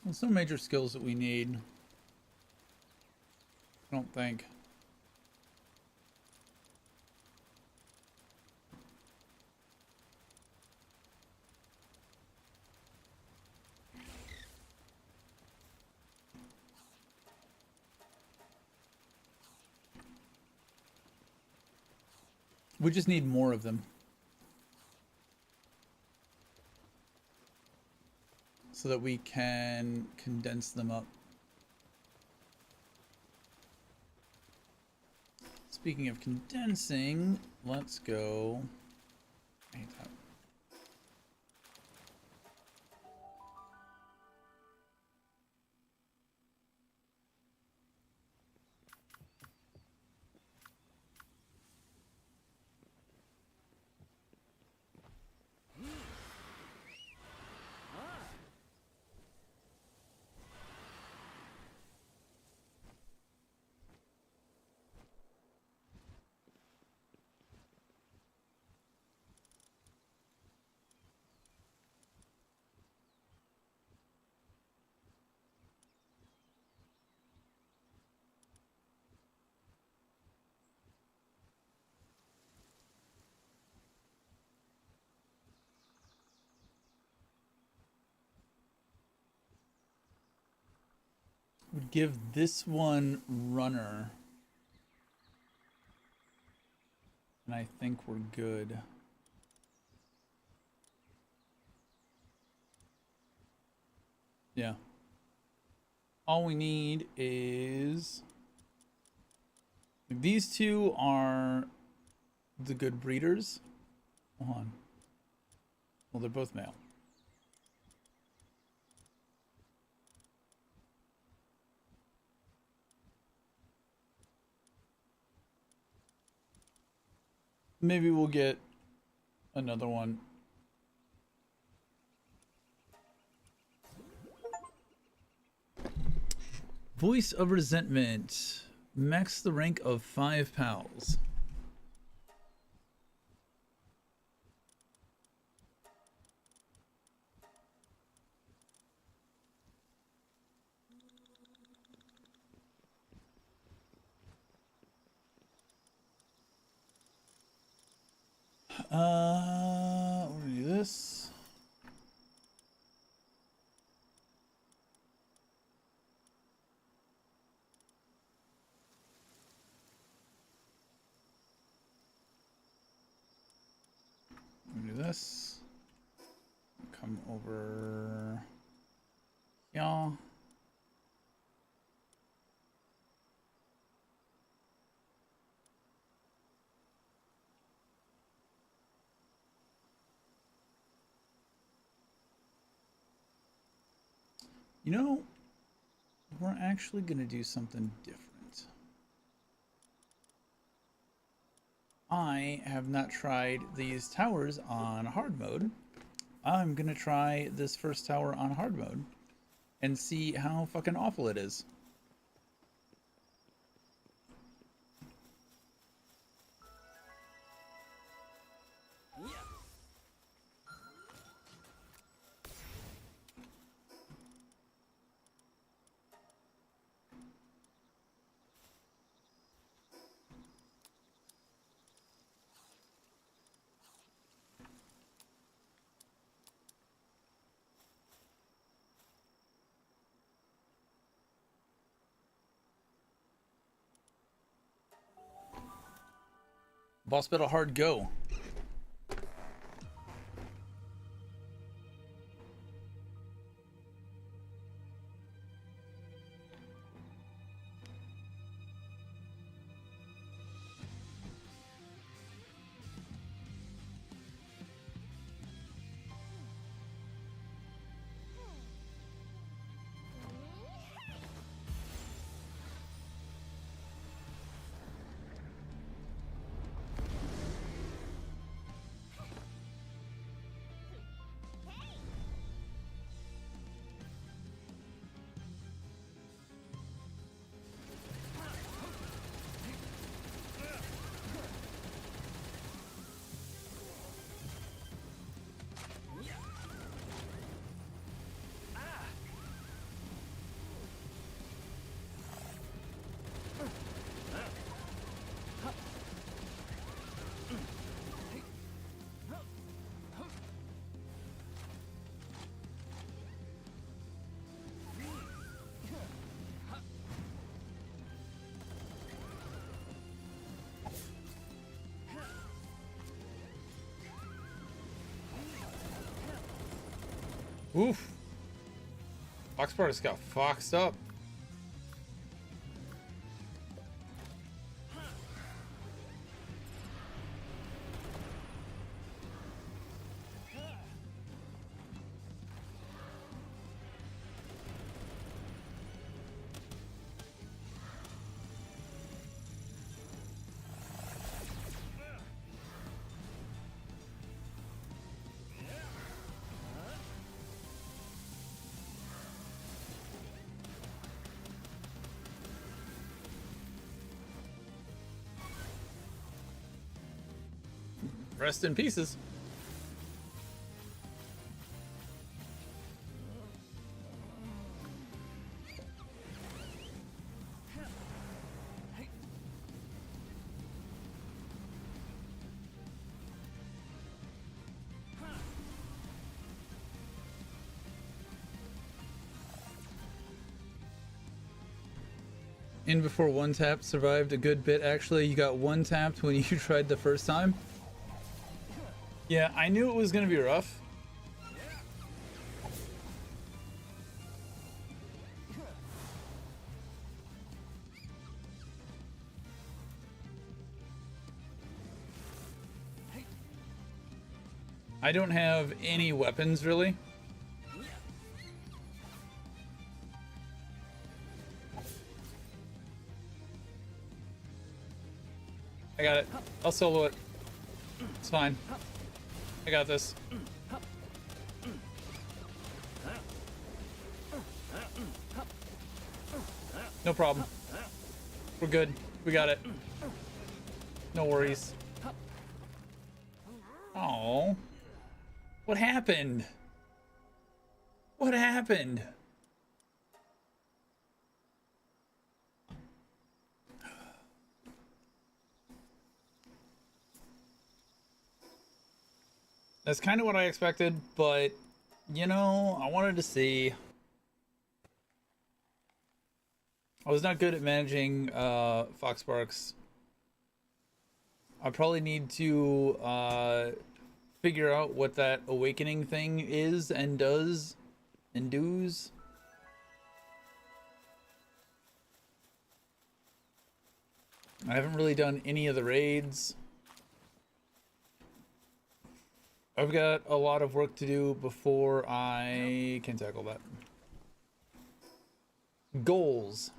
S1: There's no major skills that we need. I don't think. We just need more of them. So that we can condense them up. Speaking of condensing, let's go. I hate that. Would give this one runner. And I think we're good. Yeah. All we need is... These two are the good breeders. Hold on. Well, they're both male. Maybe we'll get another one. Voice of Resentment. Max the rank of 5 pals. We're gonna do this. We're gonna do this. Come over. Yeah. You know, we're actually going to do something different. I have not tried these towers on hard mode. I'm going to try this first tower on hard mode and see how fucking awful it is. Boss battle hard go. Oof. Foxbar just got foxed up. Rest in pieces. In before one tap survived a good bit. Actually, you got one tapped when you tried the first time. Yeah, I knew it was gonna be rough. I don't have any weapons really. I got it. I'll solo it. It's fine. I got this. No problem. We're good. We got it. No worries. Oh. What happened? What happened? That's kind of what I expected, but, you know, I wanted to see. I was not good at managing Foxbarks. I probably need to figure out what that awakening thing is and does and does. I haven't really done any of the raids. I've got a lot of work to do before I can tackle that. Goals.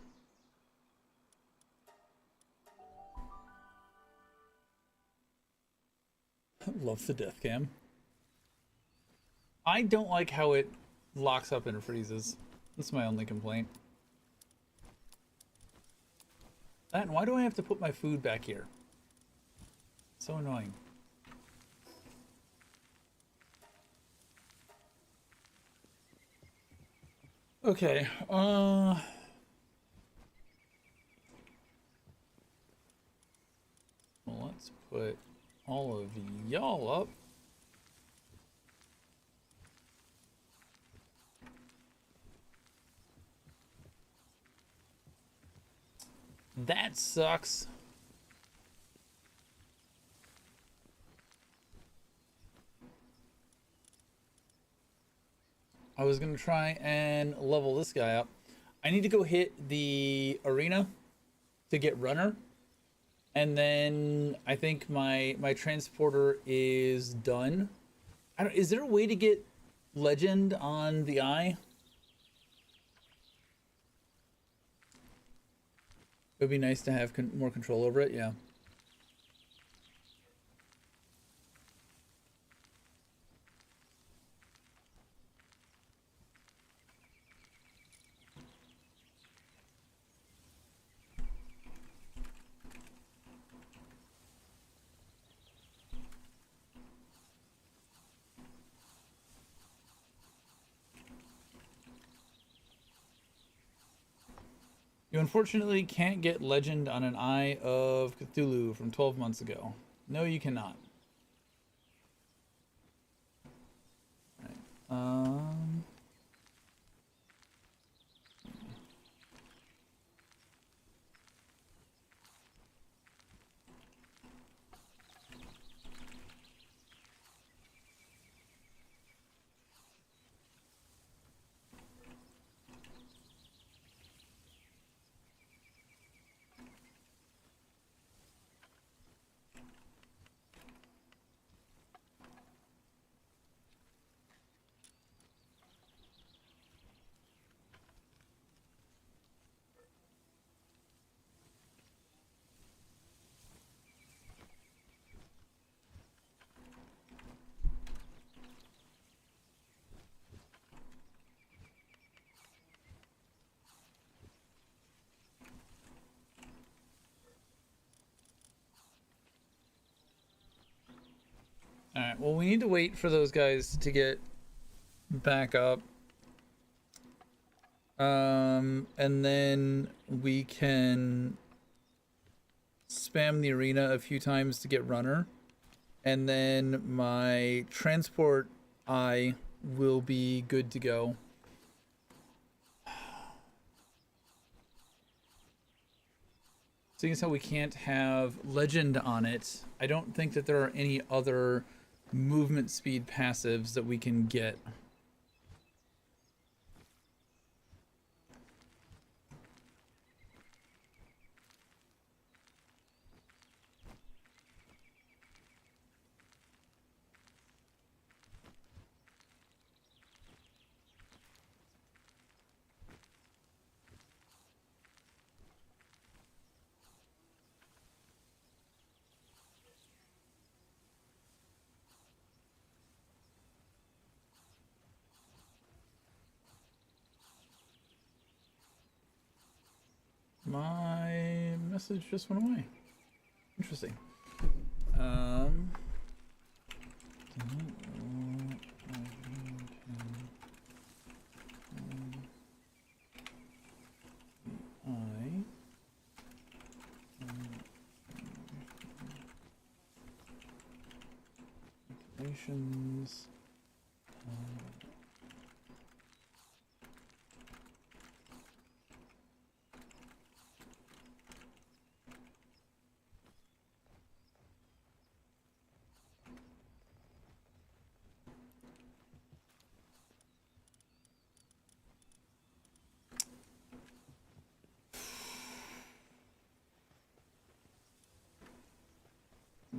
S1: I love the death cam. I don't like how it locks up and freezes. That's my only complaint. That, and why do I have to put my food back here? So annoying. Okay, well, let's put all of y'all up. That sucks. I was gonna try and level this guy up. I need to go hit the arena to get runner, and then I think my transporter is done. I don't. Is there a way to get legend on the eye? It would be nice to have more control over it. Yeah. You unfortunately can't get legend on an Eye of Cthulhu from 12 months ago. No, you cannot. Right. Alright, well, we need to wait for those guys to get back up. And then we can spam the arena a few times to get runner. And then my transport eye will be good to go. Seeing as how we can't have legend on it, I don't think that there are any other movement speed passives that we can get. My message just went away. Interesting. Calculations.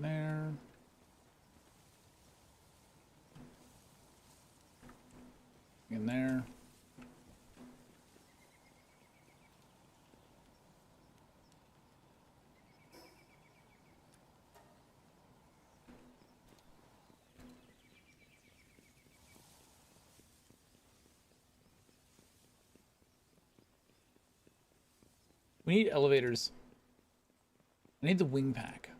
S1: There. In there. We need elevators. I need the wing pack.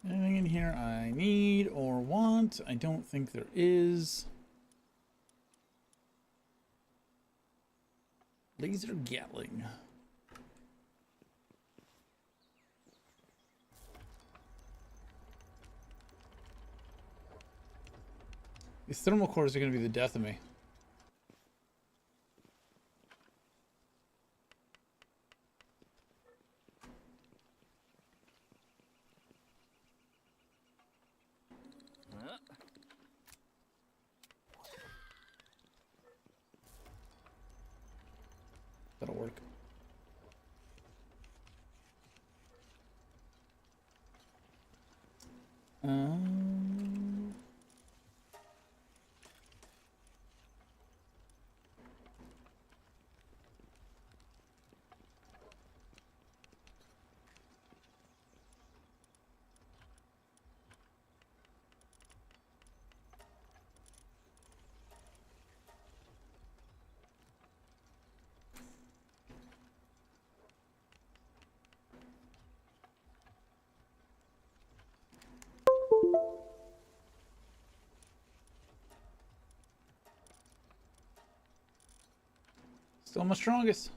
S1: Anything in here I need or want? I don't think there is. Laser Gatling. These thermal cores are going to be the death of me. That'll work. Still my strongest.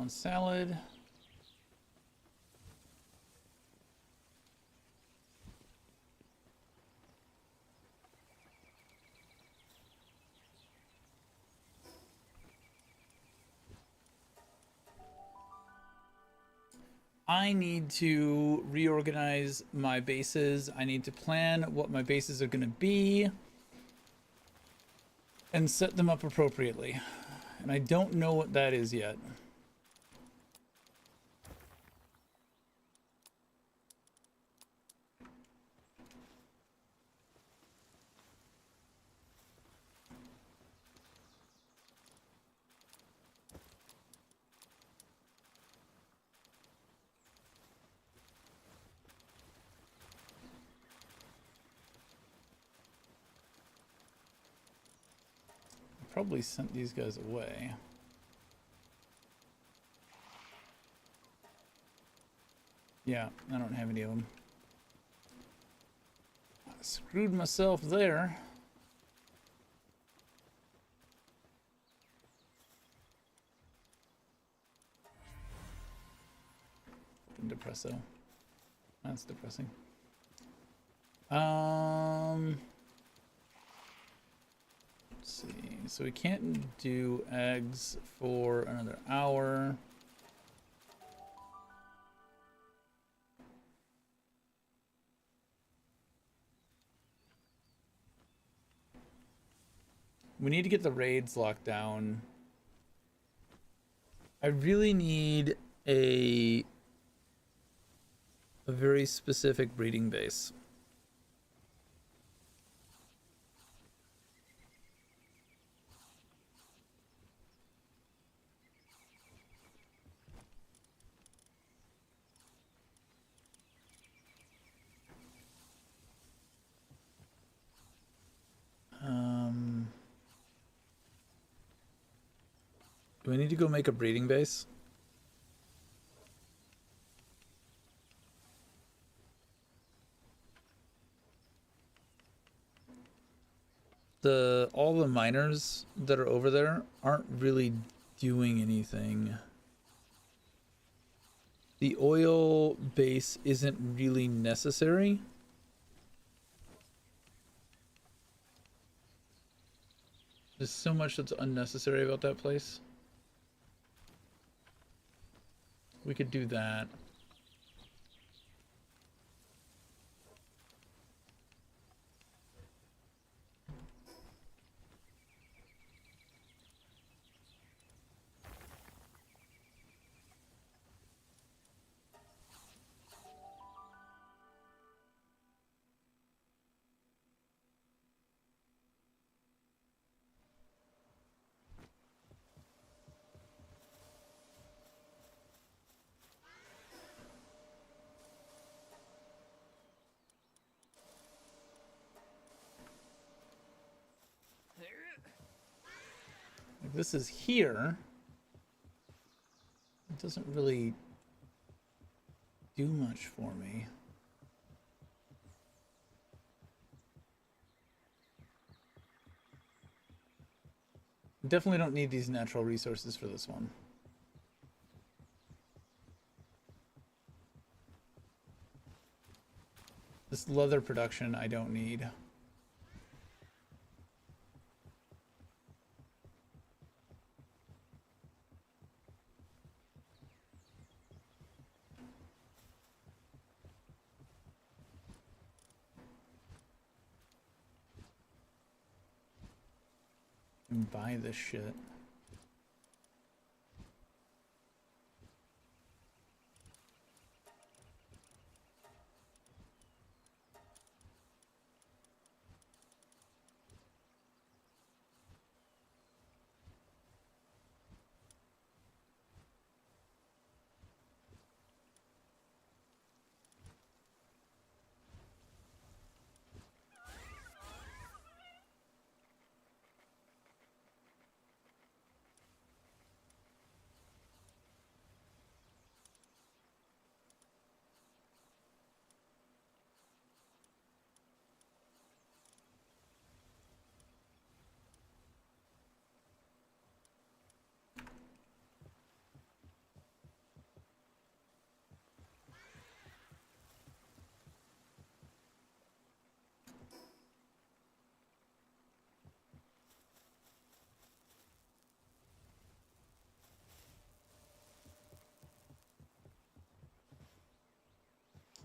S1: watermelon salad. I need to reorganize my bases. I need to plan what my bases are going to be and set them up appropriately. And I don't know what that is yet. Probably sent these guys away. Yeah, I don't have any of them. I screwed myself there. Depresso. That's depressing. Let's see. So we can't do eggs for another hour. We need to get the raids locked down. I really need a very specific breeding base. Do I need to go make a breeding base? All the miners that are over there aren't really doing anything. The oil base isn't really necessary. There's so much that's unnecessary about that place. We could do that. If this is here, it doesn't really do much for me. Definitely don't need these natural resources for this one. This leather production I don't need. And buy this shit.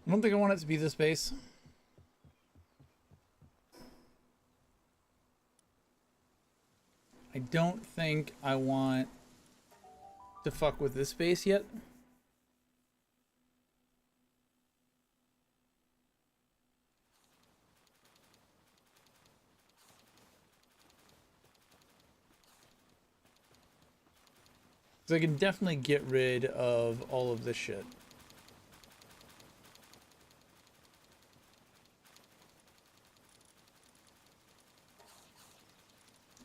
S1: I don't think I want it to be this base. I don't think I want to fuck with this base yet. So I can definitely get rid of all of this shit.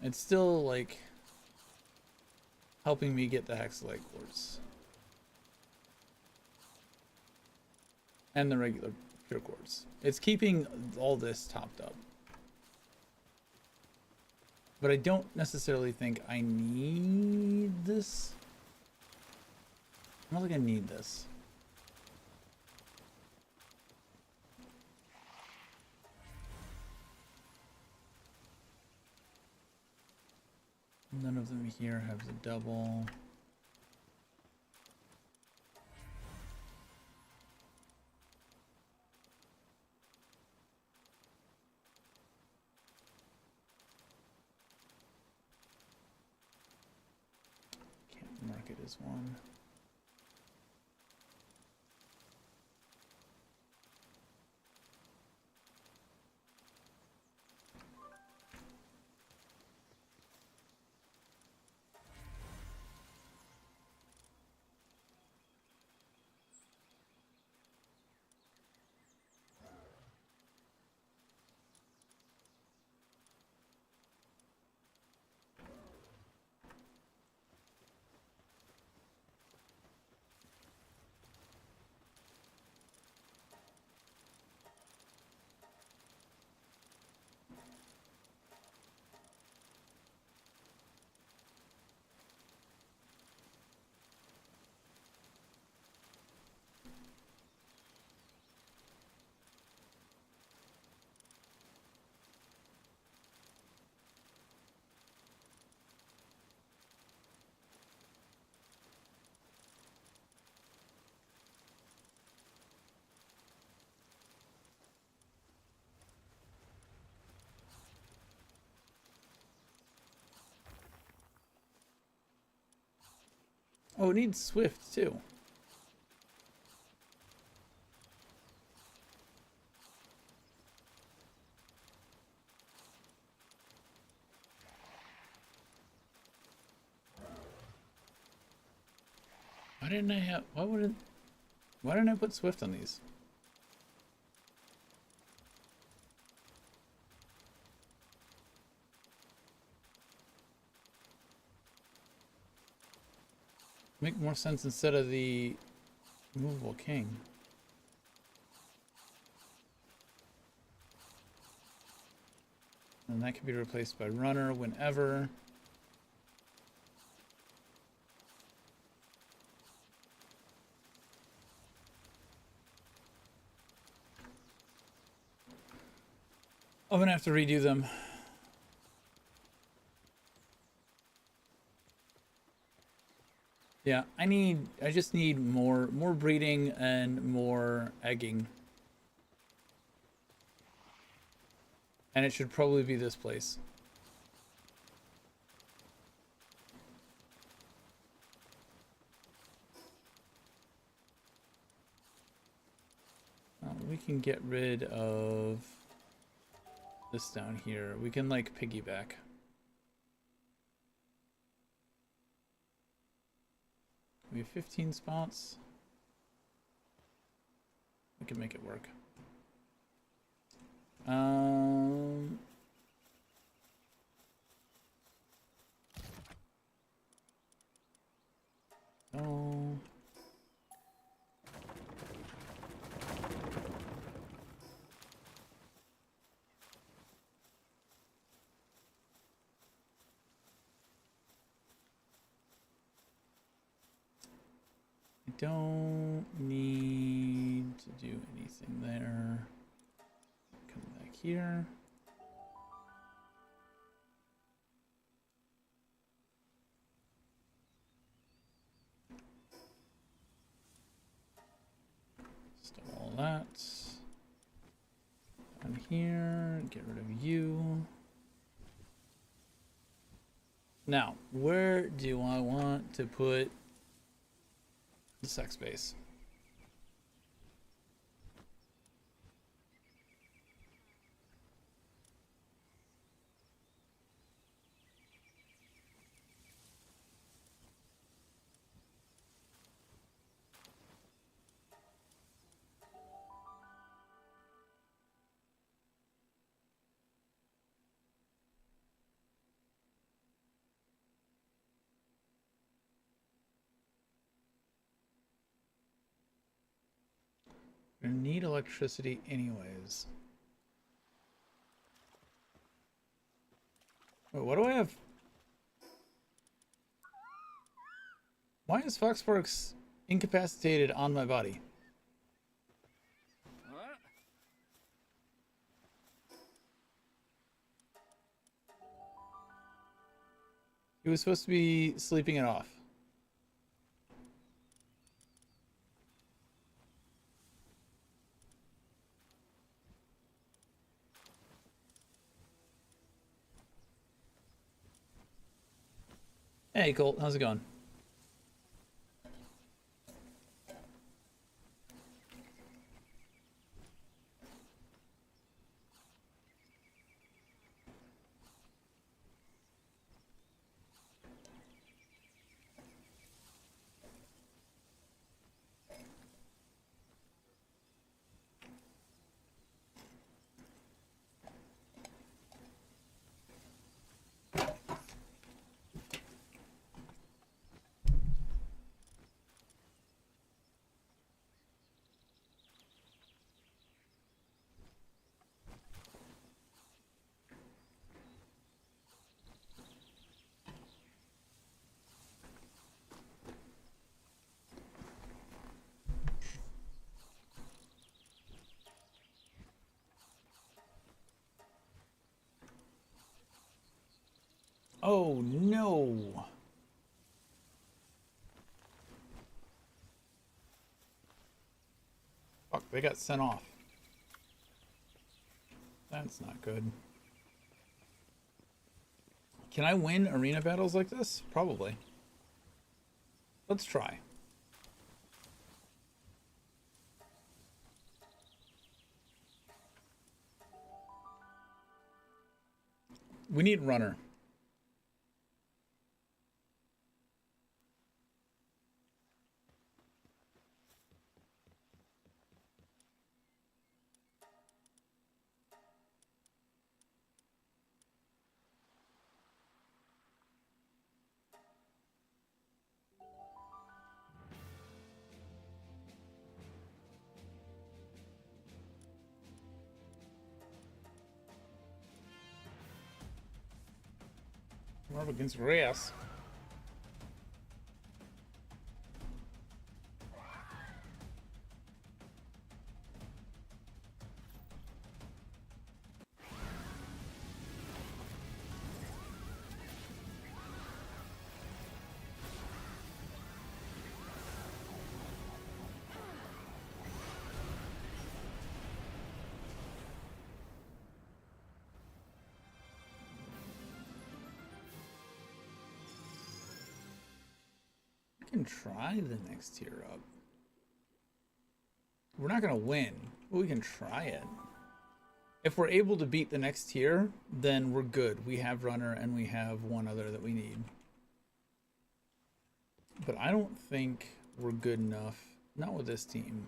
S1: It's still like helping me get the hexalite quartz and the regular pure quartz. It's keeping all this topped up. But I don't necessarily think I need this. I don't think I need this. None of them here have the double. Can't mark it as one. Oh, it needs Swift too. Why didn't I have, why didn't I put Swift on these? Make more sense instead of the movable king. And that can be replaced by runner whenever. I'm gonna have to redo them. Yeah, I just need more breeding and more egging. And it should probably be this place. We can get rid of this down here. We can like piggyback. We have 15 spots. We can make it work. Oh. I don't need to do anything there. Come back here. Stop all that. that. On here, get rid of you. Now, where do I want to put the sex base? I need electricity anyways. Wait, what do I have? Why is Foxparks incapacitated on my body? He was supposed to be sleeping it off. Hey Colt, how's it going? Oh no! Fuck, they got sent off. That's not good. Can I win arena battles like this? Probably. Let's try. We need runner. We're up against Reyes. Can try the next tier up. We're not gonna win, but we can try it. If we're able to beat the next tier, then we're good. We have runner and we have one other that we need. But I don't think we're good enough. Not with this team.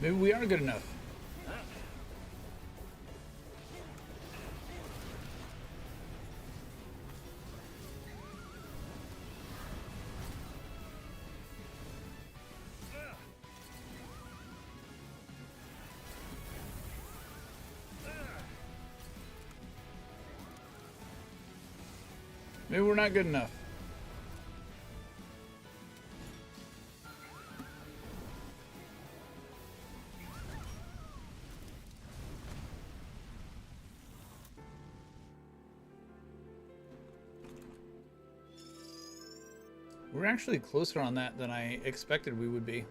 S1: Maybe we are good enough. Maybe we're not good enough. We're actually closer on that than I expected we would be.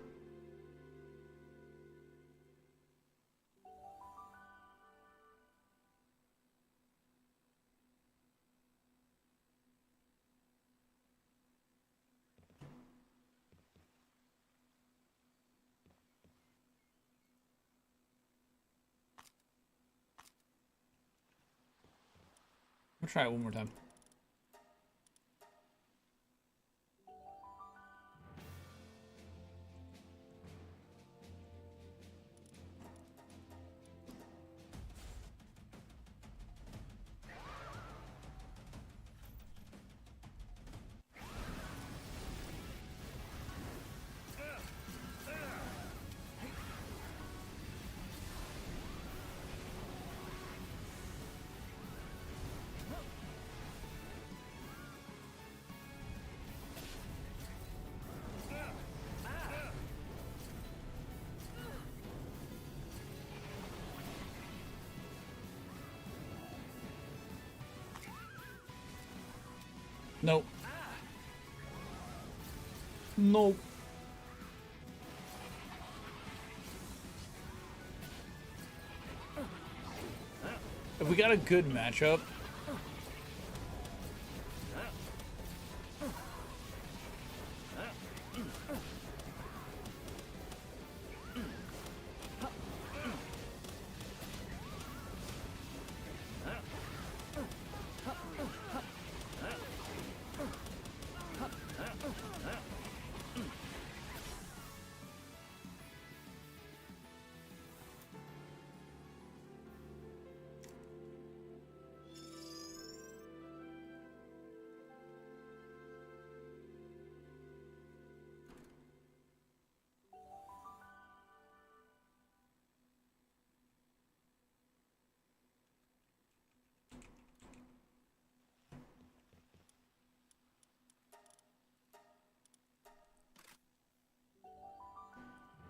S1: We'll try it one more time. Nope. Nope. If we got a good matchup,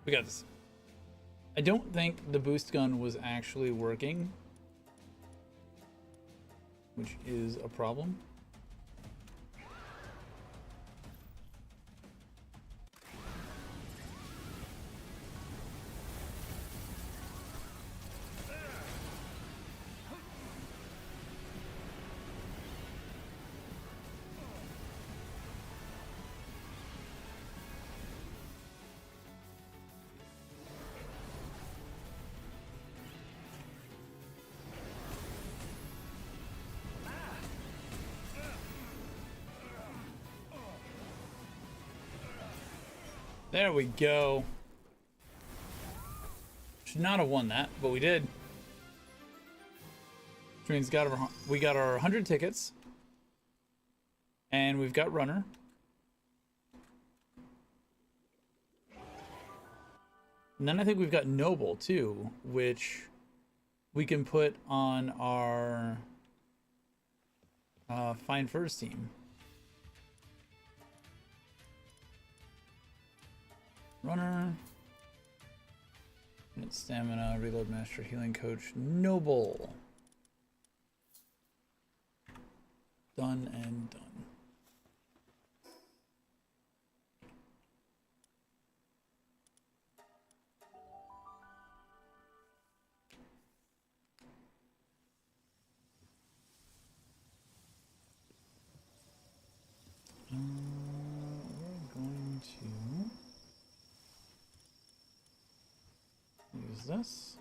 S1: we got this. I don't think the boost gun was actually working, which is a problem. There we go. Should not have won that, but we did. Which means we got our 100 tickets. And we've got runner. And then I think we've got noble too, which we can put on our Fine Furs team. Runner. Minute stamina, reload master, healing coach, noble. Done and done. We're going to use this.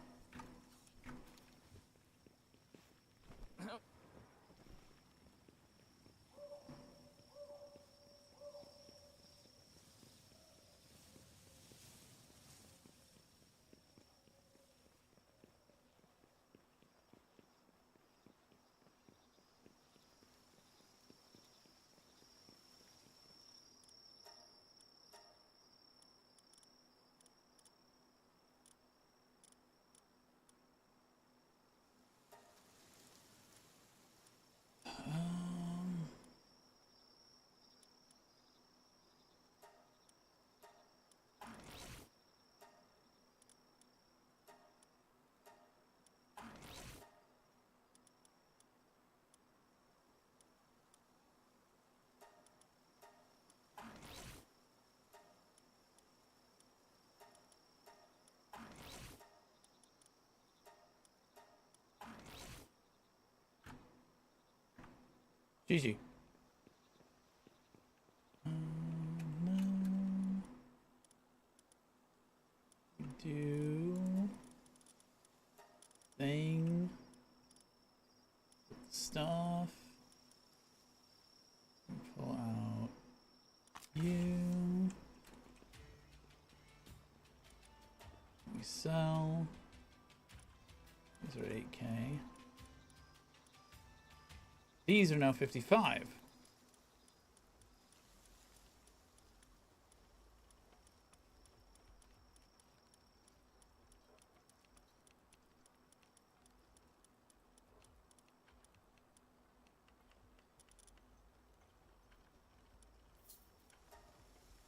S1: GG. No. Do thing stuff. Pull out you. We sell. These are 8K. These are now 55.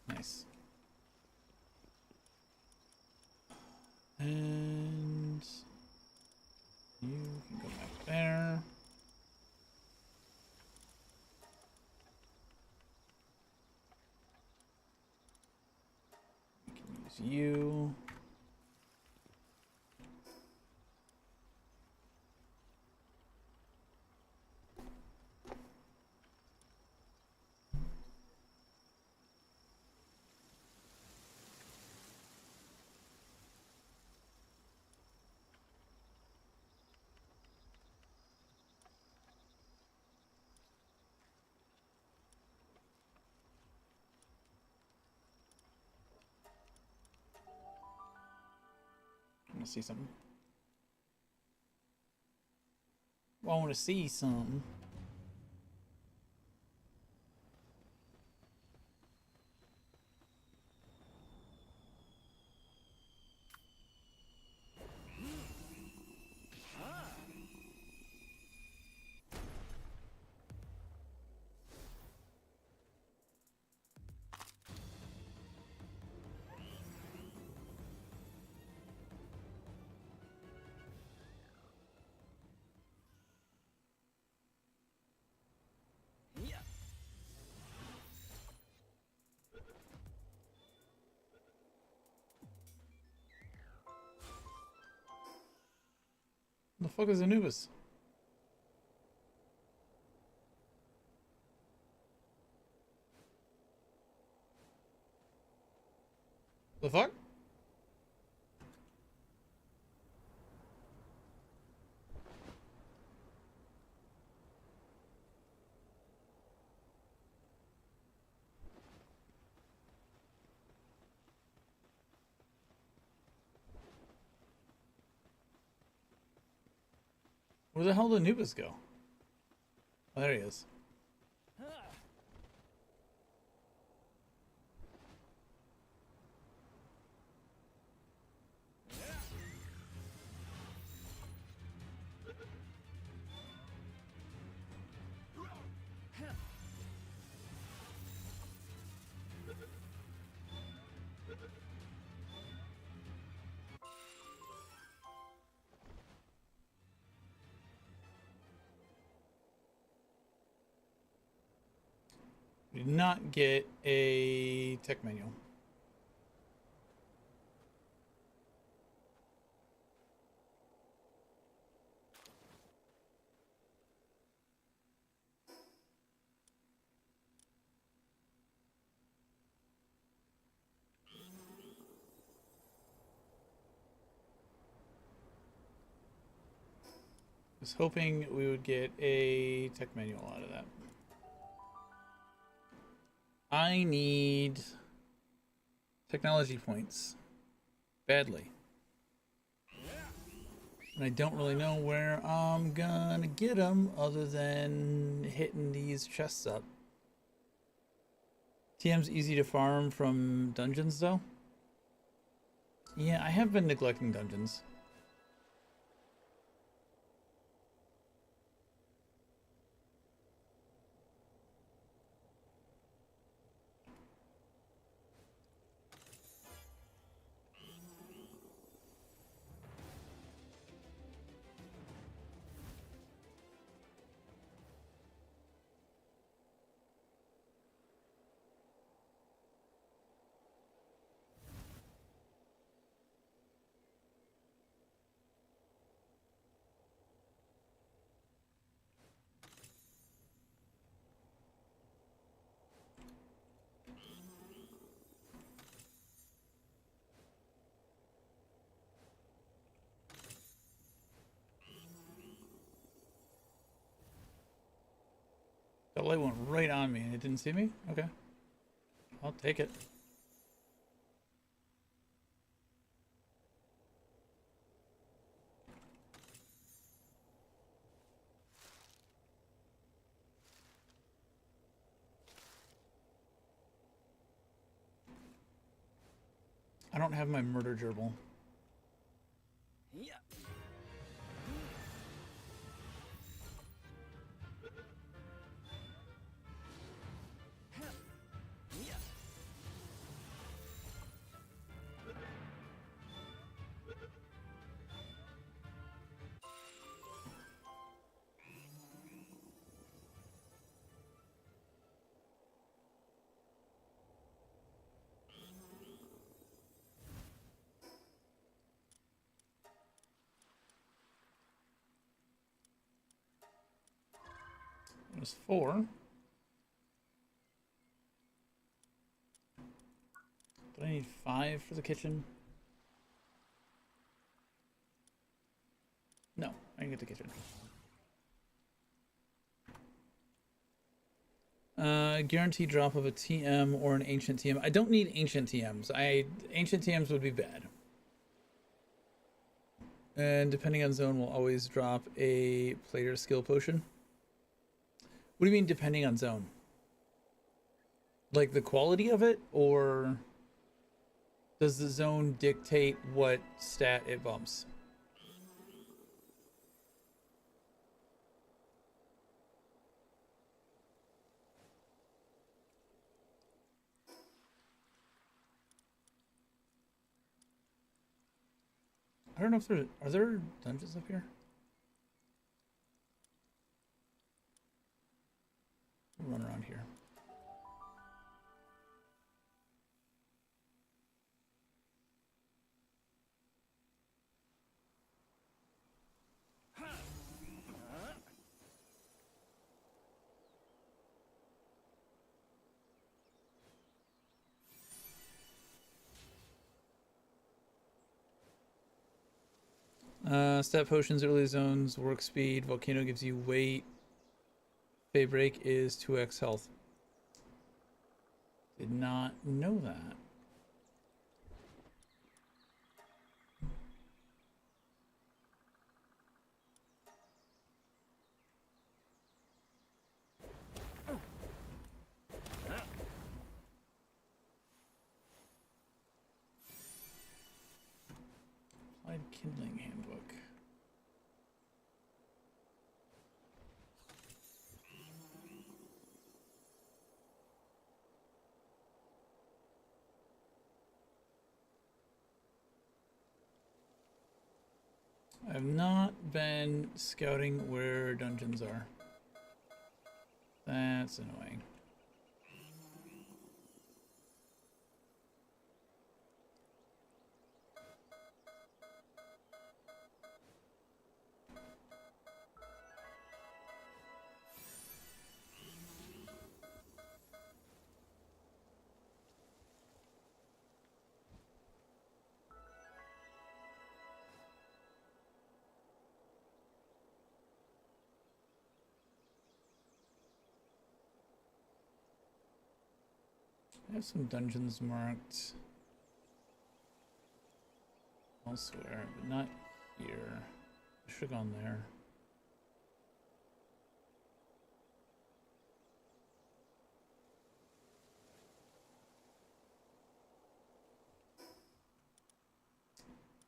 S1: Nice. And you can go back there. We can use you. I want to see something. Well, I want to see something. The fuck is Anubis? The fuck? Where the hell did Anubis go? Oh, there he is. We did not get a tech manual. Was hoping we would get a tech manual out of that. I need technology points badly. And I don't really know where I'm gonna get them other than hitting these chests up. TM's easy to farm from dungeons though. Yeah, I have been neglecting dungeons. That light went right on me and it didn't see me? Okay. I'll take it. I don't have my murder gerbil. There's 4. Do I need 5 for the kitchen? No, I can get the kitchen. Guaranteed drop of a TM or an ancient TM. I don't need ancient TMs. Ancient TMs would be bad. And depending on zone, we'll always drop a player skill potion. What do you mean depending on zone? Like the quality of it, or does the zone dictate what stat it bumps? I don't know if are there dungeons up here? We'll run around here. Stat potions, early zones, work speed, volcano gives you weight. Fey break is 2x health. Did not know that. Applied kindling handbook. I have not been scouting where dungeons are. That's annoying. I have some dungeons marked elsewhere, but not here. I should have gone there.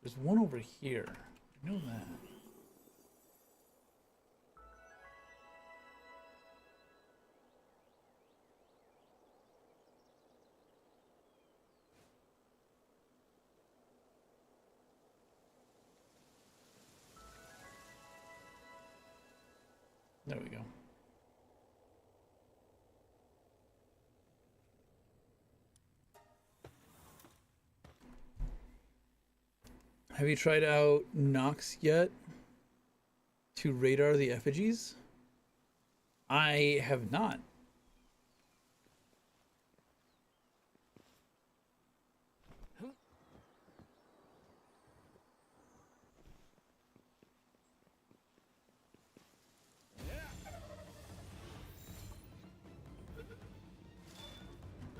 S1: There's one over here. I know that. There we go. Have you tried out Nox yet to radar the effigies? I have not.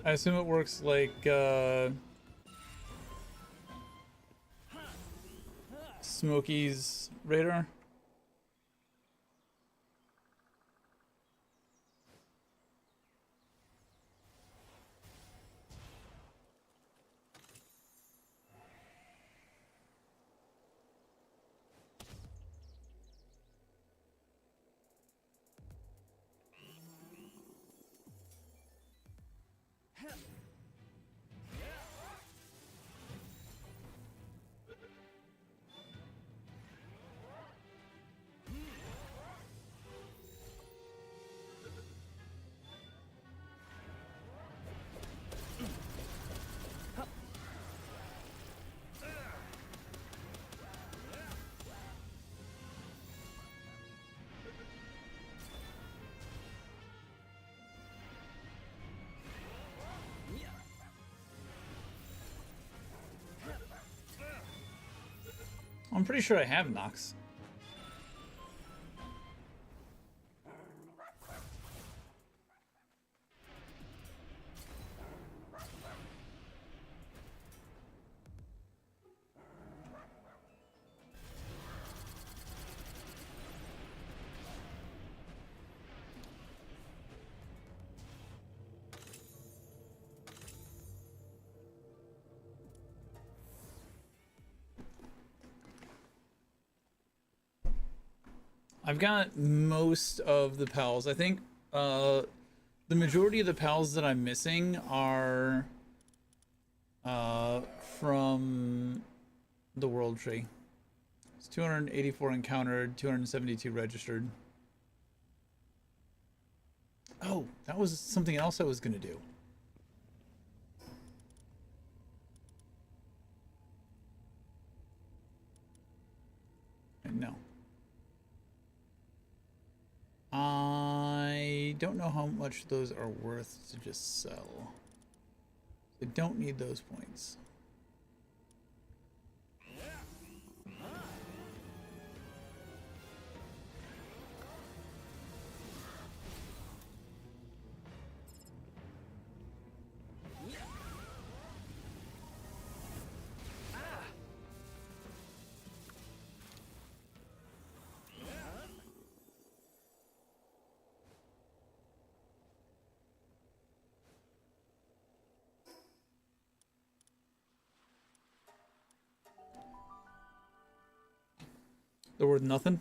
S1: I assume it works like Smokey's radar. I'm pretty sure I have Nox. I've got most of the pals. I think the majority of the pals that I'm missing are from the world tree. It's 284 encountered, 272 registered. Oh, that was something else I was gonna do. No. I don't know how much those are worth to just sell. I don't need those points. They're worth nothing.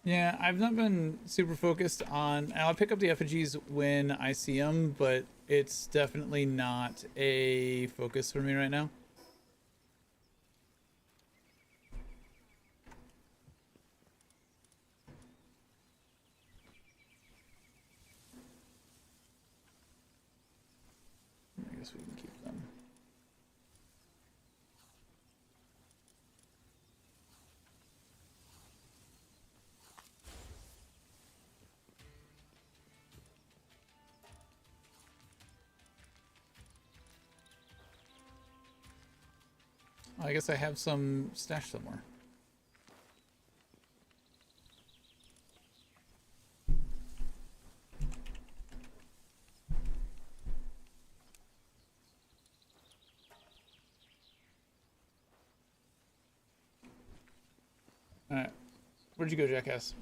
S1: Yeah, I've not been super focused on. I'll pick up the effigies when I see them, but it's definitely not a focus for me right now. I guess we can keep them. I guess I have some stashed somewhere. Alright. Where'd you go, jackass?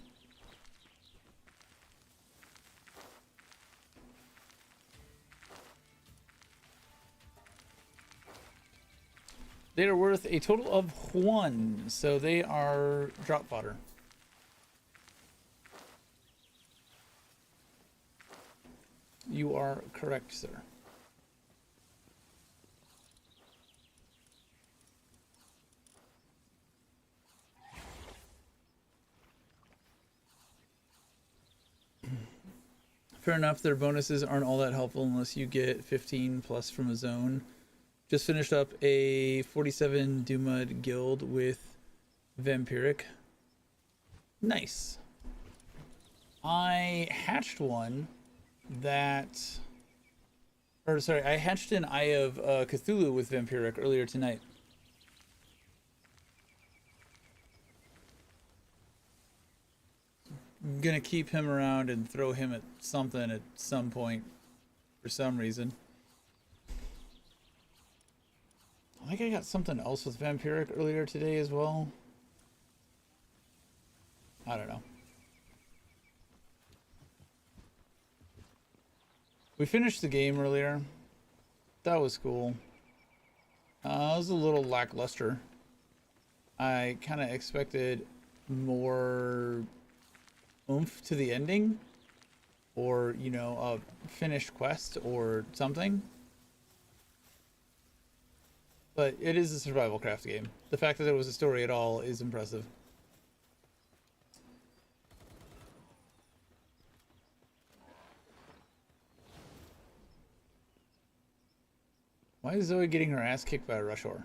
S1: They are worth a total of 1, so they are drop fodder. You are correct, sir. Fair enough, their bonuses aren't all that helpful unless you get 15 plus from a zone. Just finished up a 47 Dumud guild with Vampiric. Nice. I hatched one that Or sorry, I hatched an Eye of Cthulhu with Vampiric earlier tonight. I'm gonna keep him around and throw him at something at some point for some reason. I think I got something else with Vampiric earlier today as well. I don't know. We finished the game earlier. That was cool. It was a little lackluster. I kind of expected more oomph to the ending, or, you know, a finished quest or something. But it is a survival craft game. The fact that there was a story at all is impressive. Why is Zoe getting her ass kicked by a Rushor?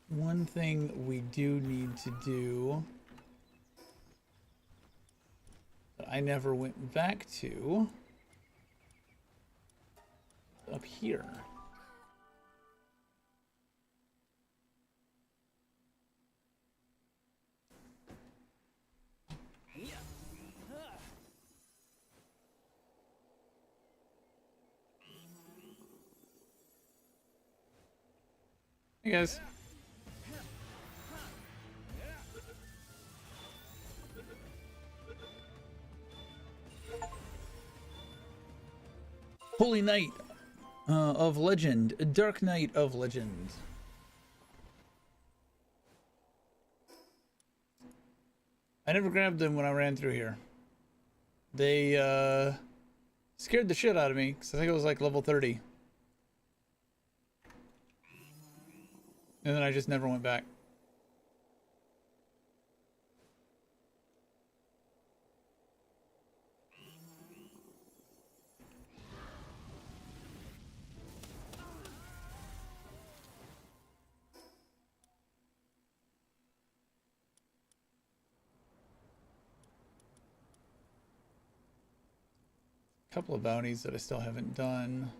S1: One thing we do need to do that I never went back to, up here. Hey guys. Holy Knight of Legend, Dark Knight of Legend. I never grabbed them when I ran through here. They scared the shit out of me because I think it was like level 30. And then I just never went back. Couple of bounties that I still haven't done.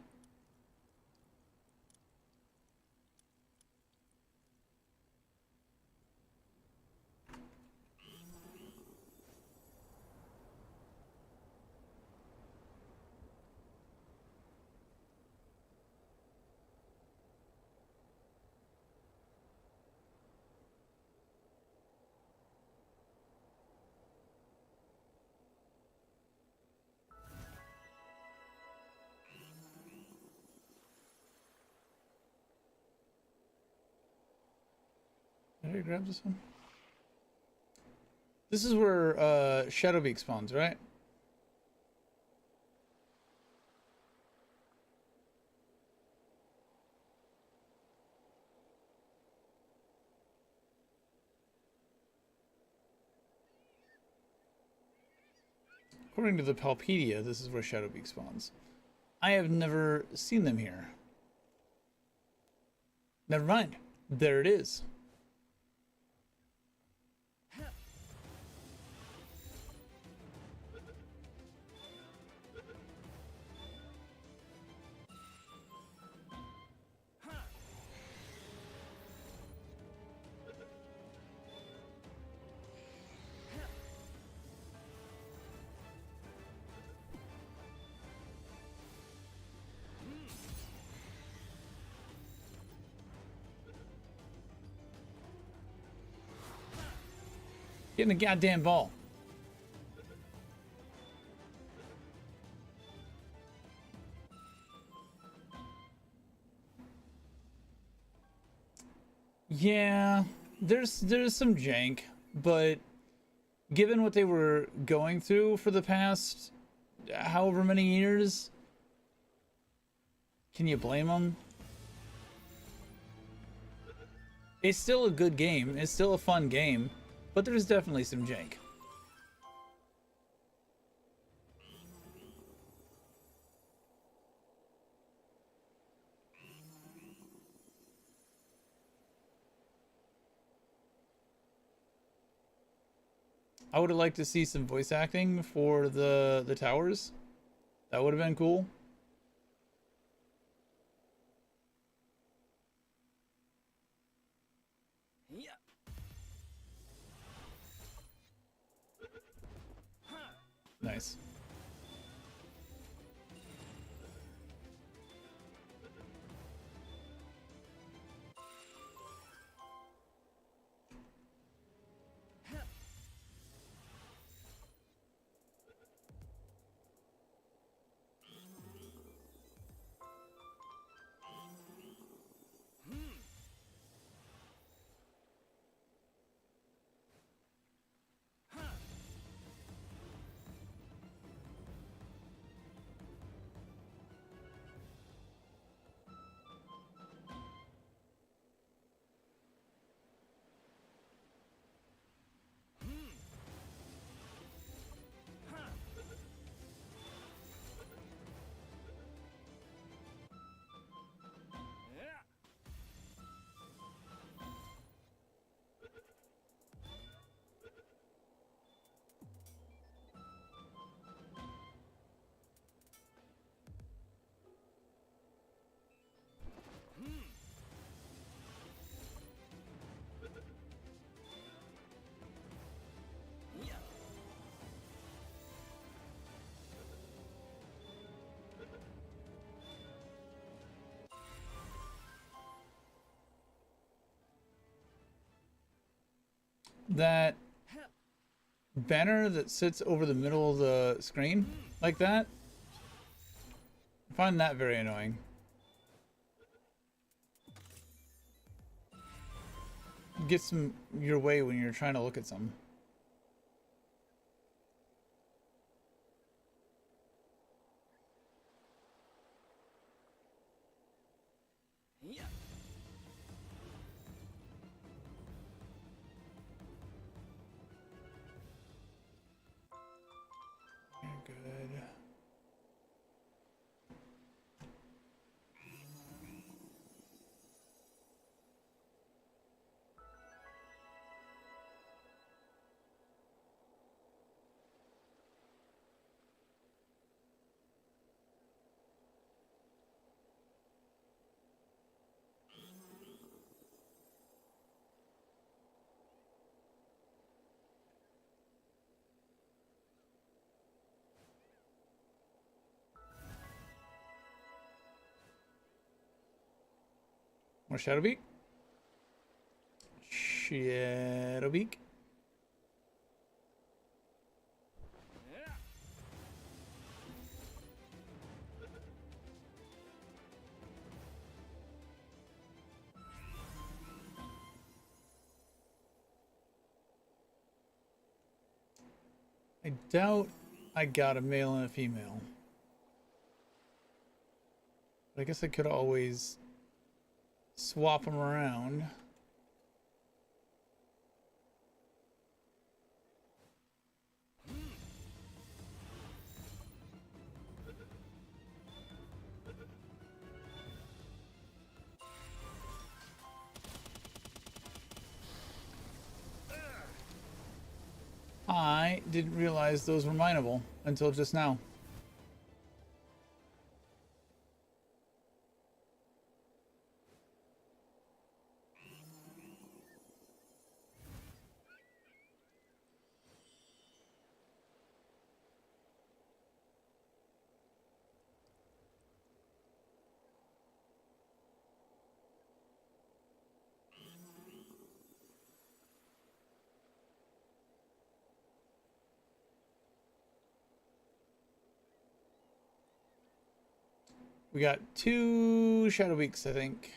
S1: Did I grab this one? This is where Shadowbeak spawns, right? According to the Palpedia, this is where Shadowbeak spawns. I have never seen them here. Never mind. There it is. Get in the goddamn ball. Yeah, there's some jank, but given what they were going through for the past however many years, can you blame them? It's still a good game. It's still a fun game. But there's definitely some jank. I would have liked to see some voice acting for the towers. That would have been cool. Nice. That banner that sits over the middle of the screen like that, I find that very annoying. It gets in your way when you're trying to look at something. Good. More Shadowbeak? Shadowbeak? I doubt I got a male and a female. But I guess I could always swap them around. I didn't realize those were mineable until just now. We got 2 Shadow Weeks, I think.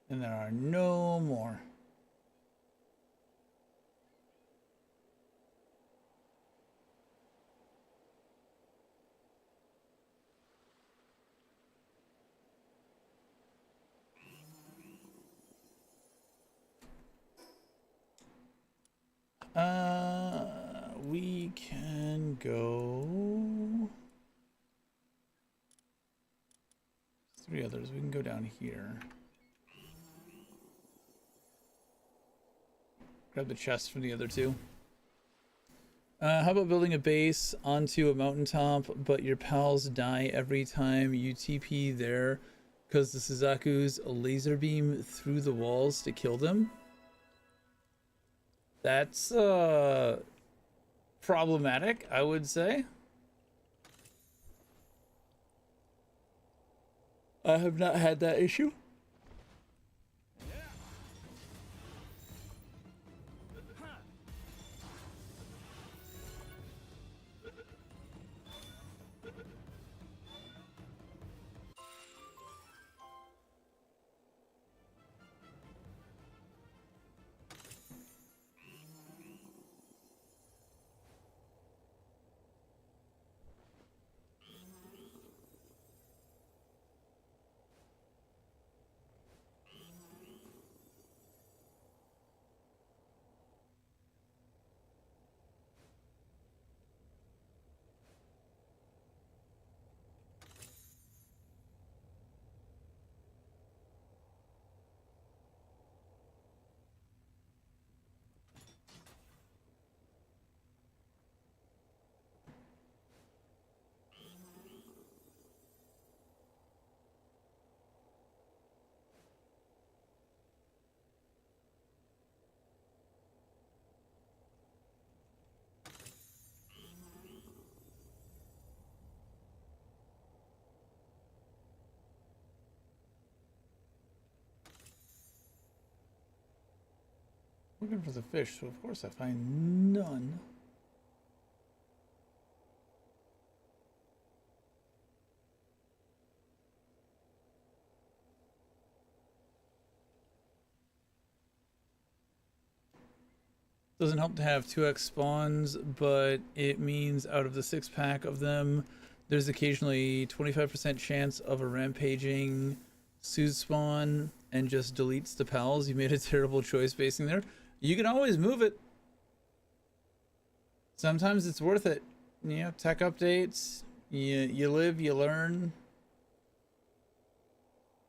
S1: And there are no more. We can go 3 others. We can go down here. Grab the chest from the other 2. How about building a base onto a mountaintop, but your pals die every time you TP there because the Suzaku's laser beam through the walls to kill them? That's problematic, I would say. I have not had that issue. Looking for the fish, so of course I find none. Doesn't help to have 2x spawns, but it means out of the 6-pack of them, there's occasionally 25% chance of a rampaging Suz spawn and just deletes the pals. You made a terrible choice basing there. You can always move it. Sometimes it's worth it. You know, tech updates, you live, you learn.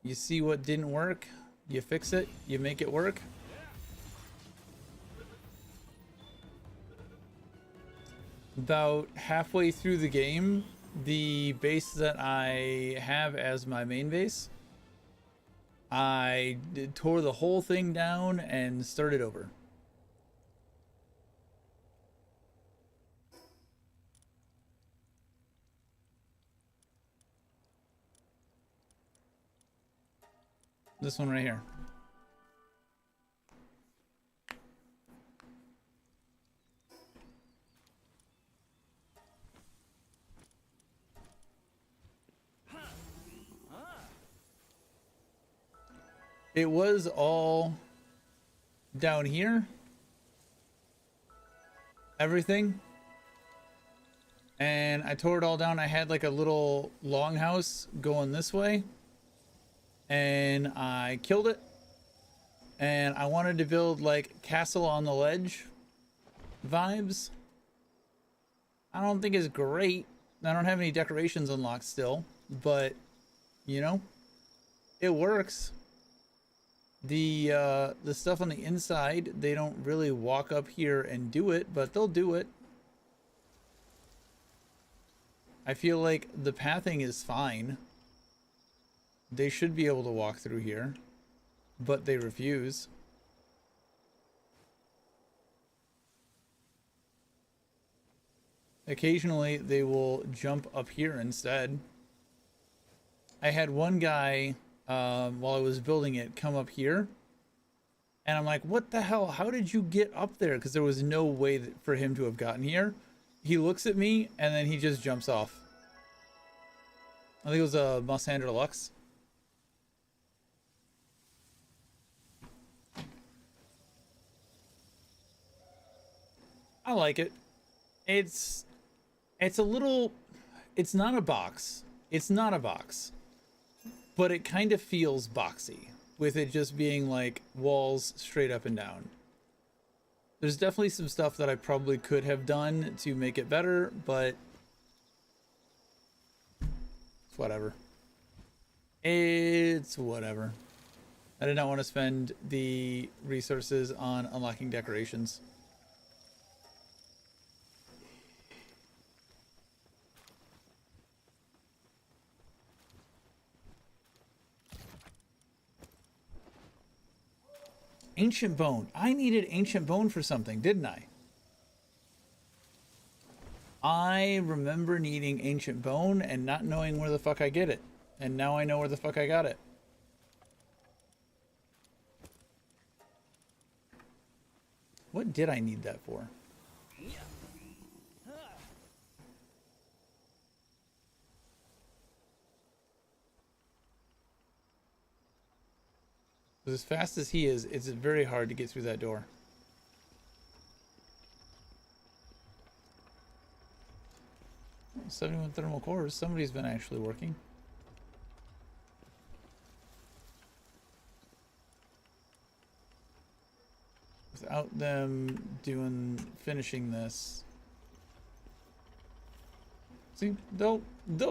S1: You see what didn't work, you fix it, you make it work. About halfway through the game, the base that I have as my main base, I tore the whole thing down and started over. This one right here. It was all down here. Everything. And I tore it all down. I had like a little longhouse going this way. And I killed it. And I wanted to build like castle on the ledge vibes. I don't think it's great. I don't have any decorations unlocked still, but you know, it works. The stuff on the inside, they don't really walk up here and do it, but they'll do it. I feel like the pathing is fine. They should be able to walk through here, but they refuse. Occasionally, they will jump up here instead. I had one guy, while I was building it, come up here. And I'm like, what the hell? How did you get up there? Because there was no way for him to have gotten here. He looks at me, and then he just jumps off. I think it was a Mosander Deluxe. I like it. It's a little, it's not a box. It's not a box. But it kind of feels boxy, with it just being like walls straight up and down. There's definitely some stuff that I probably could have done to make it better, but it's whatever. It's whatever. I did not want to spend the resources on unlocking decorations. Ancient bone. I needed ancient bone for something, didn't I? I remember needing ancient bone and not knowing where the fuck I get it. And now I know where the fuck I got it. What did I need that for? As fast as he is, it's very hard to get through that door. 71 thermal cores. Somebody's been actually working. Without them finishing this. See, they'll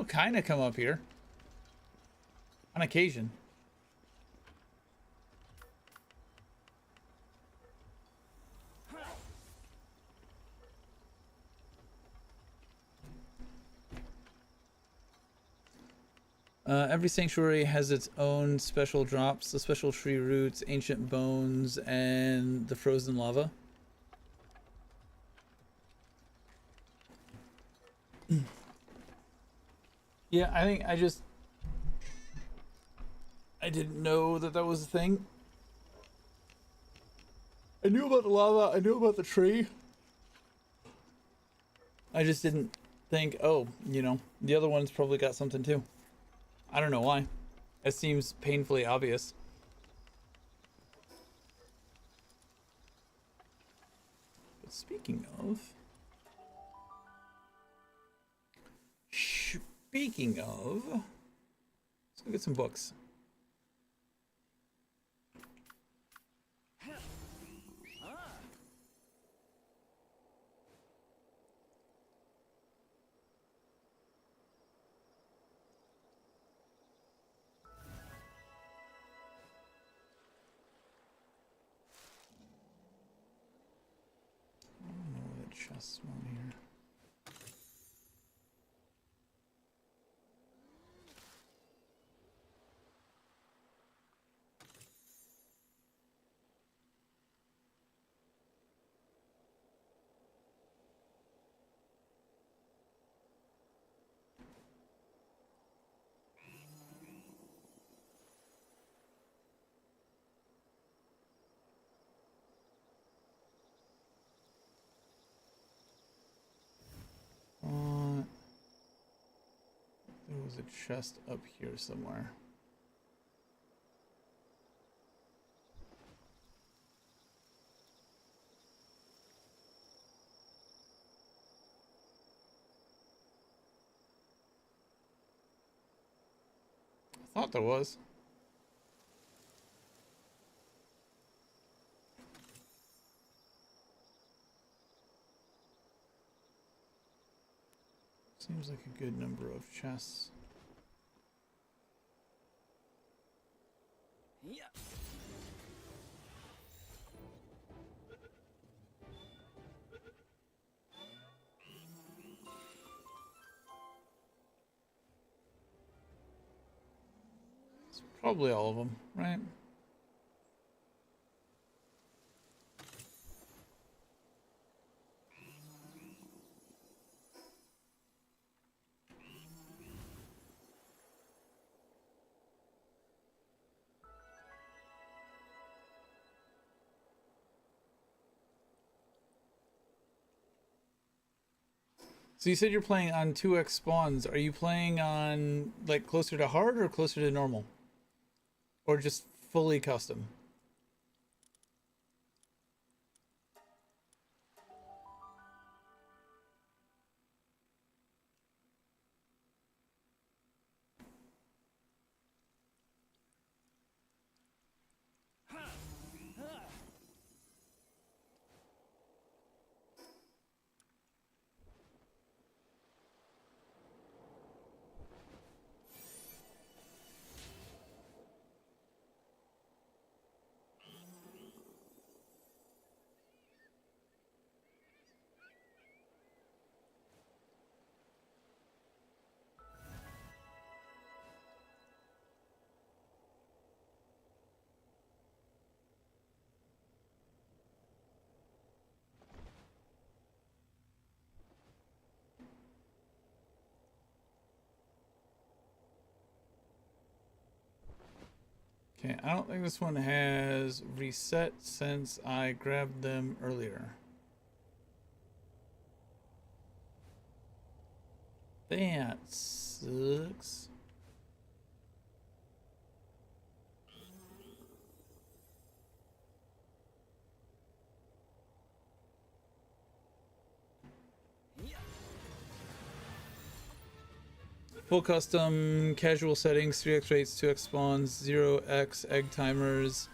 S1: kind of come up here on occasion. Every sanctuary has its own special drops, the special tree roots, ancient bones, and the frozen lava. Yeah, I think I didn't know that was a thing. I knew about the lava, I knew about the tree. I just didn't think, oh, you know, the other one's probably got something too. I don't know why. It seems painfully obvious. But speaking of, let's go get some books. Chest one here. There was a chest up here somewhere. I thought there was. Seems like a good number of chests.
S5: Yeah.
S1: It's probably all of them, right? So you said you're playing on 2x spawns. Are you playing on like closer to hard or closer to normal? Or just fully custom? Okay, I don't think this one has reset since I grabbed them earlier. That sucks. Full custom, casual settings, 3x rates, 2x spawns, 0x egg timers.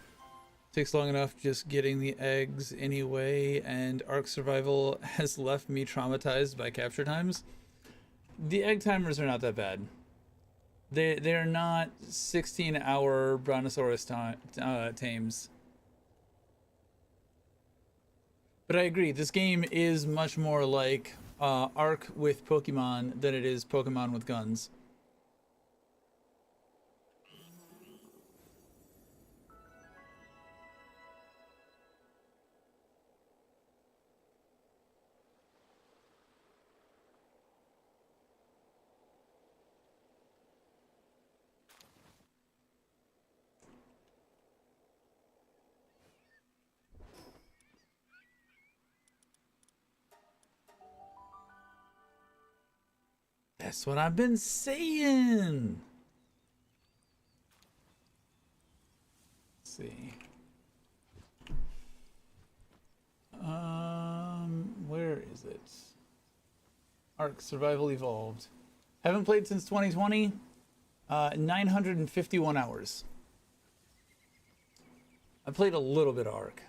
S1: Takes long enough just getting the eggs anyway, and Ark survival has left me traumatized by capture times. The egg timers are not that bad. They're not 16-hour Brontosaurus tames. But I agree, this game is much more like Ark with Pokemon than it is Pokemon with guns. That's what I've been saying. Let's see. Where is it? Ark Survival Evolved. Haven't played since 2020. 951 hours. I played a little bit of Ark.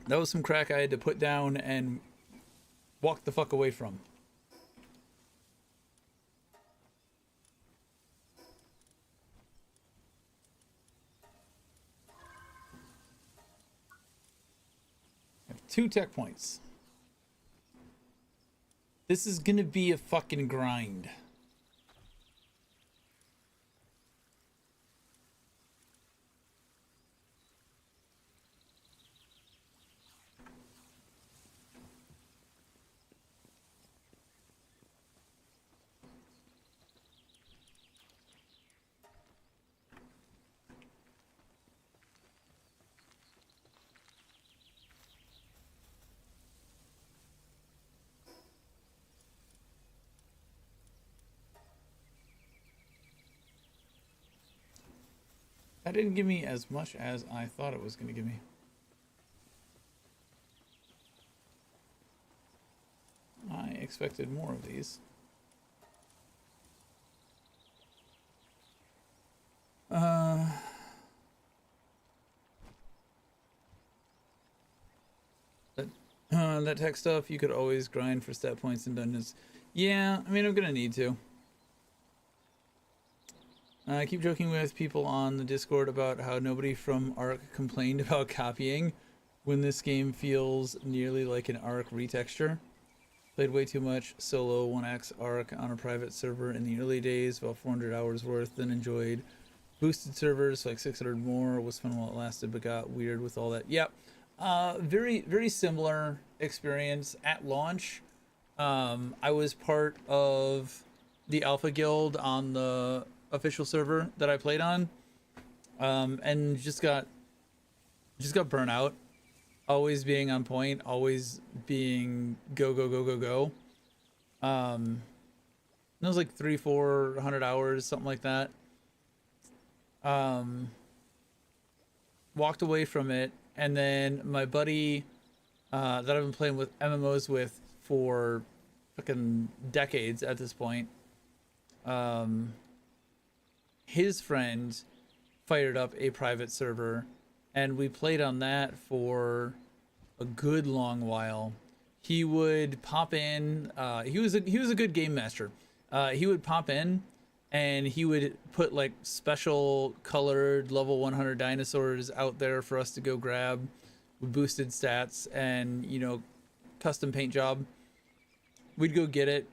S1: That was some crack I had to put down and walk the fuck away from. I have 2 tech points. This is gonna be a fucking grind. That didn't give me as much as I thought it was going to give me. I expected more of these. That tech stuff, you could always grind for stat points in dungeons. Yeah, I mean, I'm going to need to. I keep joking with people on the Discord about how nobody from Ark complained about copying when this game feels nearly like an Ark retexture. Played way too much solo 1x Ark on a private server in the early days, about 400 hours worth, then enjoyed boosted servers, like 600 more. Was fun while it lasted, but got weird with all that. Yep. Very similar experience at launch. I was part of the Alpha Guild on the official server that I played on, and just got burnt out. Always being on point, always being go. It was like 300-400 hours, something like that. Walked away from it, and then my buddy that I've been playing with MMOs with for fucking decades at this point, his friend fired up a private server, and we played on that for a good long while. He would pop in. He was a good game master. He would pop in, and he would put like special colored level 100 dinosaurs out there for us to go grab with boosted stats and, you know, custom paint job. We'd go get it.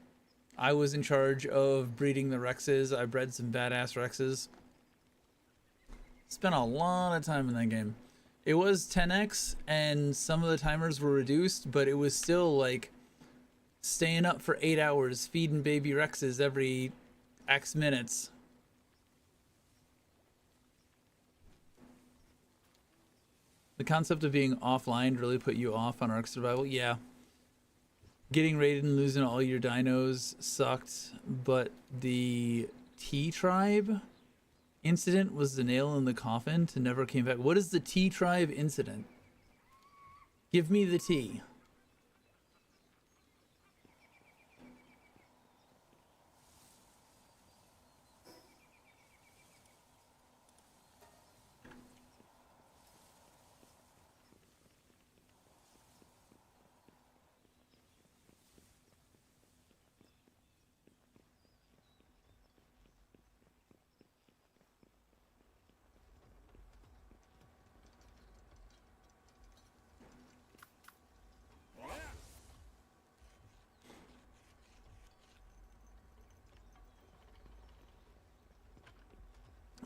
S1: I was in charge of breeding the Rexes. I bred some badass Rexes. Spent a lot of time in that game. It was 10x, and some of the timers were reduced, but it was still like staying up for 8 hours feeding baby Rexes every X minutes. The concept of being offline really put you off on Ark Survival? Yeah. Getting raided and losing all your dinos sucked, but the T-Tribe incident was the nail in the coffin to never came back. What is the T-Tribe incident? Give me the tea.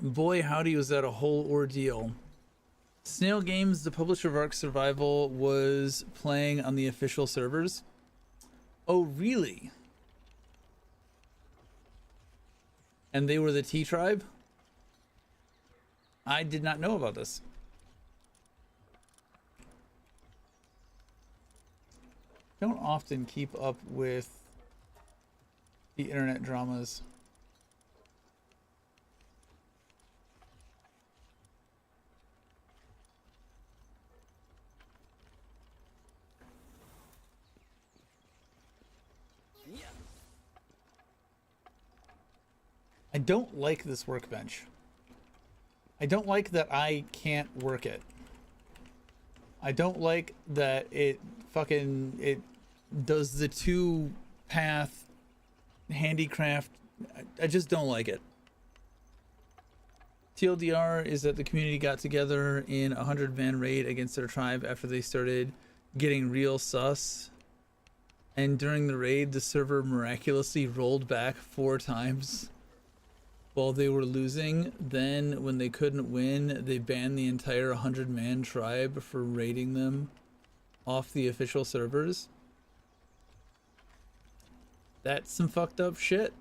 S1: Boy, howdy, was that a whole ordeal. Snail Games, the publisher of Ark Survival, was playing on the official servers. Oh, really? And they were the T-Tribe? I did not know about this. Don't often keep up with the internet dramas. I don't like this workbench. I don't like that I can't work it. I don't like that it does the 2-path handicraft. I just don't like it. TLDR is that the community got together in a 100-man raid against their tribe after they started getting real sus. And during the raid, the server miraculously rolled back 4 times while they were losing. Then when they couldn't win, they banned the entire 100-man tribe for raiding them off the official servers. That's some fucked up shit.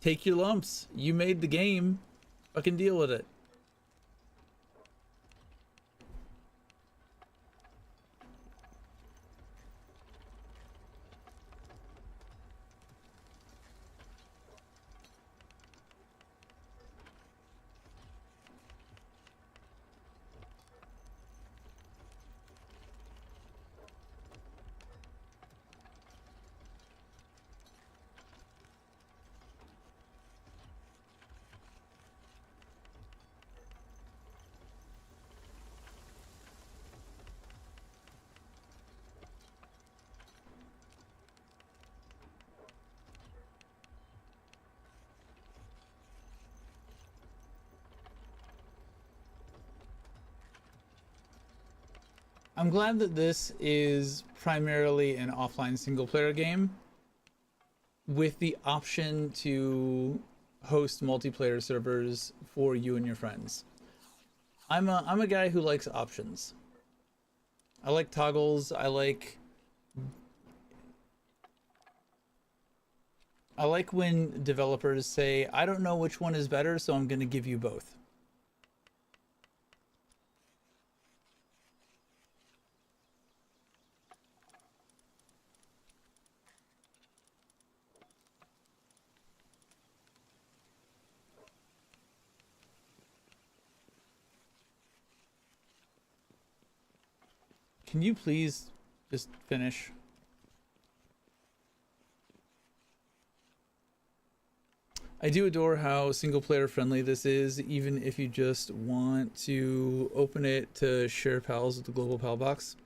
S1: Take your lumps. You made the game. Fucking deal with it. I'm glad that this is primarily an offline single player game with the option to host multiplayer servers for you and your friends. I'm a guy who likes options. I like toggles. I like when developers say, I don't know which one is better, so I'm going to give you both. Can you please just finish? I do adore how single player friendly this is, even if you just want to open it to share pals with the global pal box.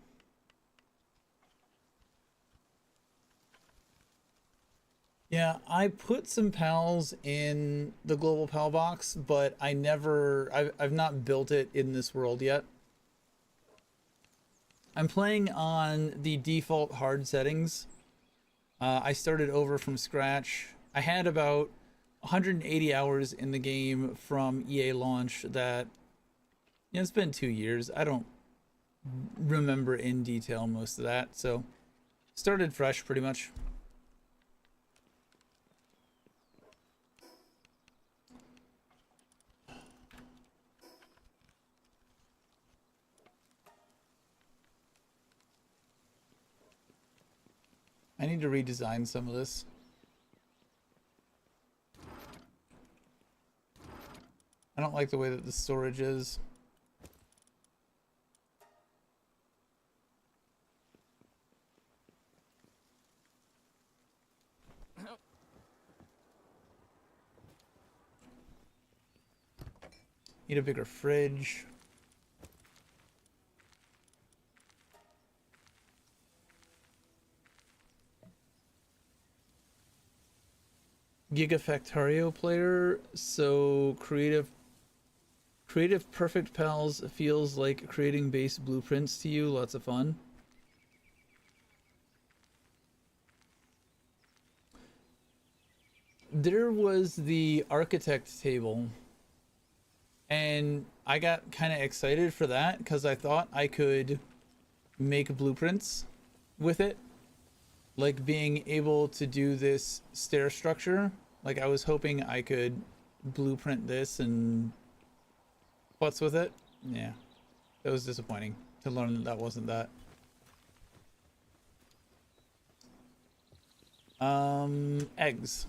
S1: Yeah, I put some pals in the global pal box, but I've not built it in this world yet. I'm playing on the default hard settings. I started over from scratch. I had about 180 hours in the game from EA launch. That, yeah, it's been 2 years. I don't remember in detail most of that, so Started fresh, pretty much. I need to redesign some of this. I don't like the way that the storage is. Need a bigger fridge. Gigafactorio player, so creative perfect pals feels like creating base blueprints to you. Lots of fun. There was the architect table, and I got kind of excited for that because I thought I could make blueprints with it, like being able to do this stair structure. Like I was hoping I could blueprint this and what's with it. Yeah, it was disappointing to learn that that wasn't that. Eggs.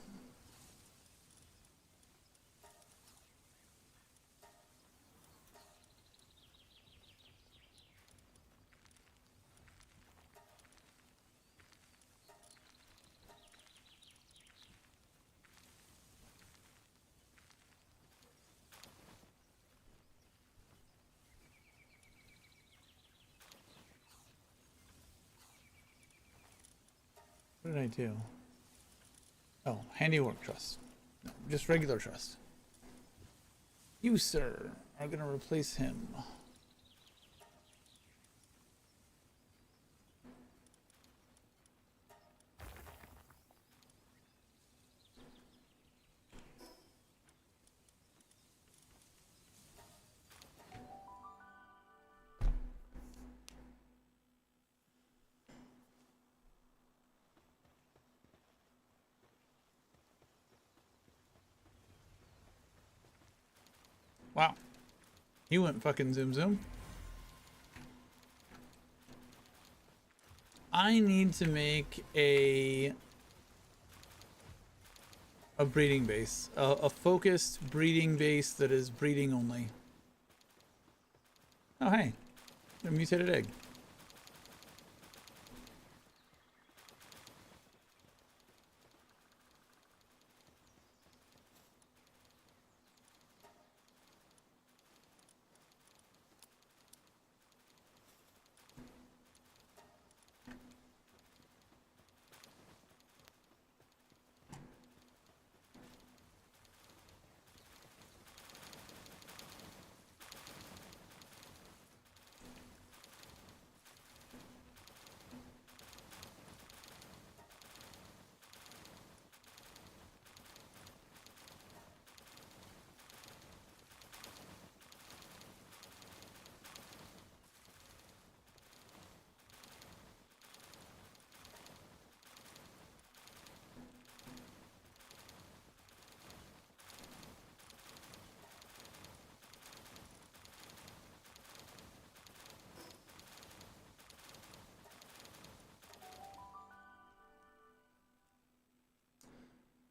S1: What did I do? Oh, handiwork trust. No, just regular trust. You, sir, are gonna replace him. Wow. He went fucking zoom zoom. I need to make a breeding base. A focused breeding base that is breeding only. Oh, hey. A mutated egg.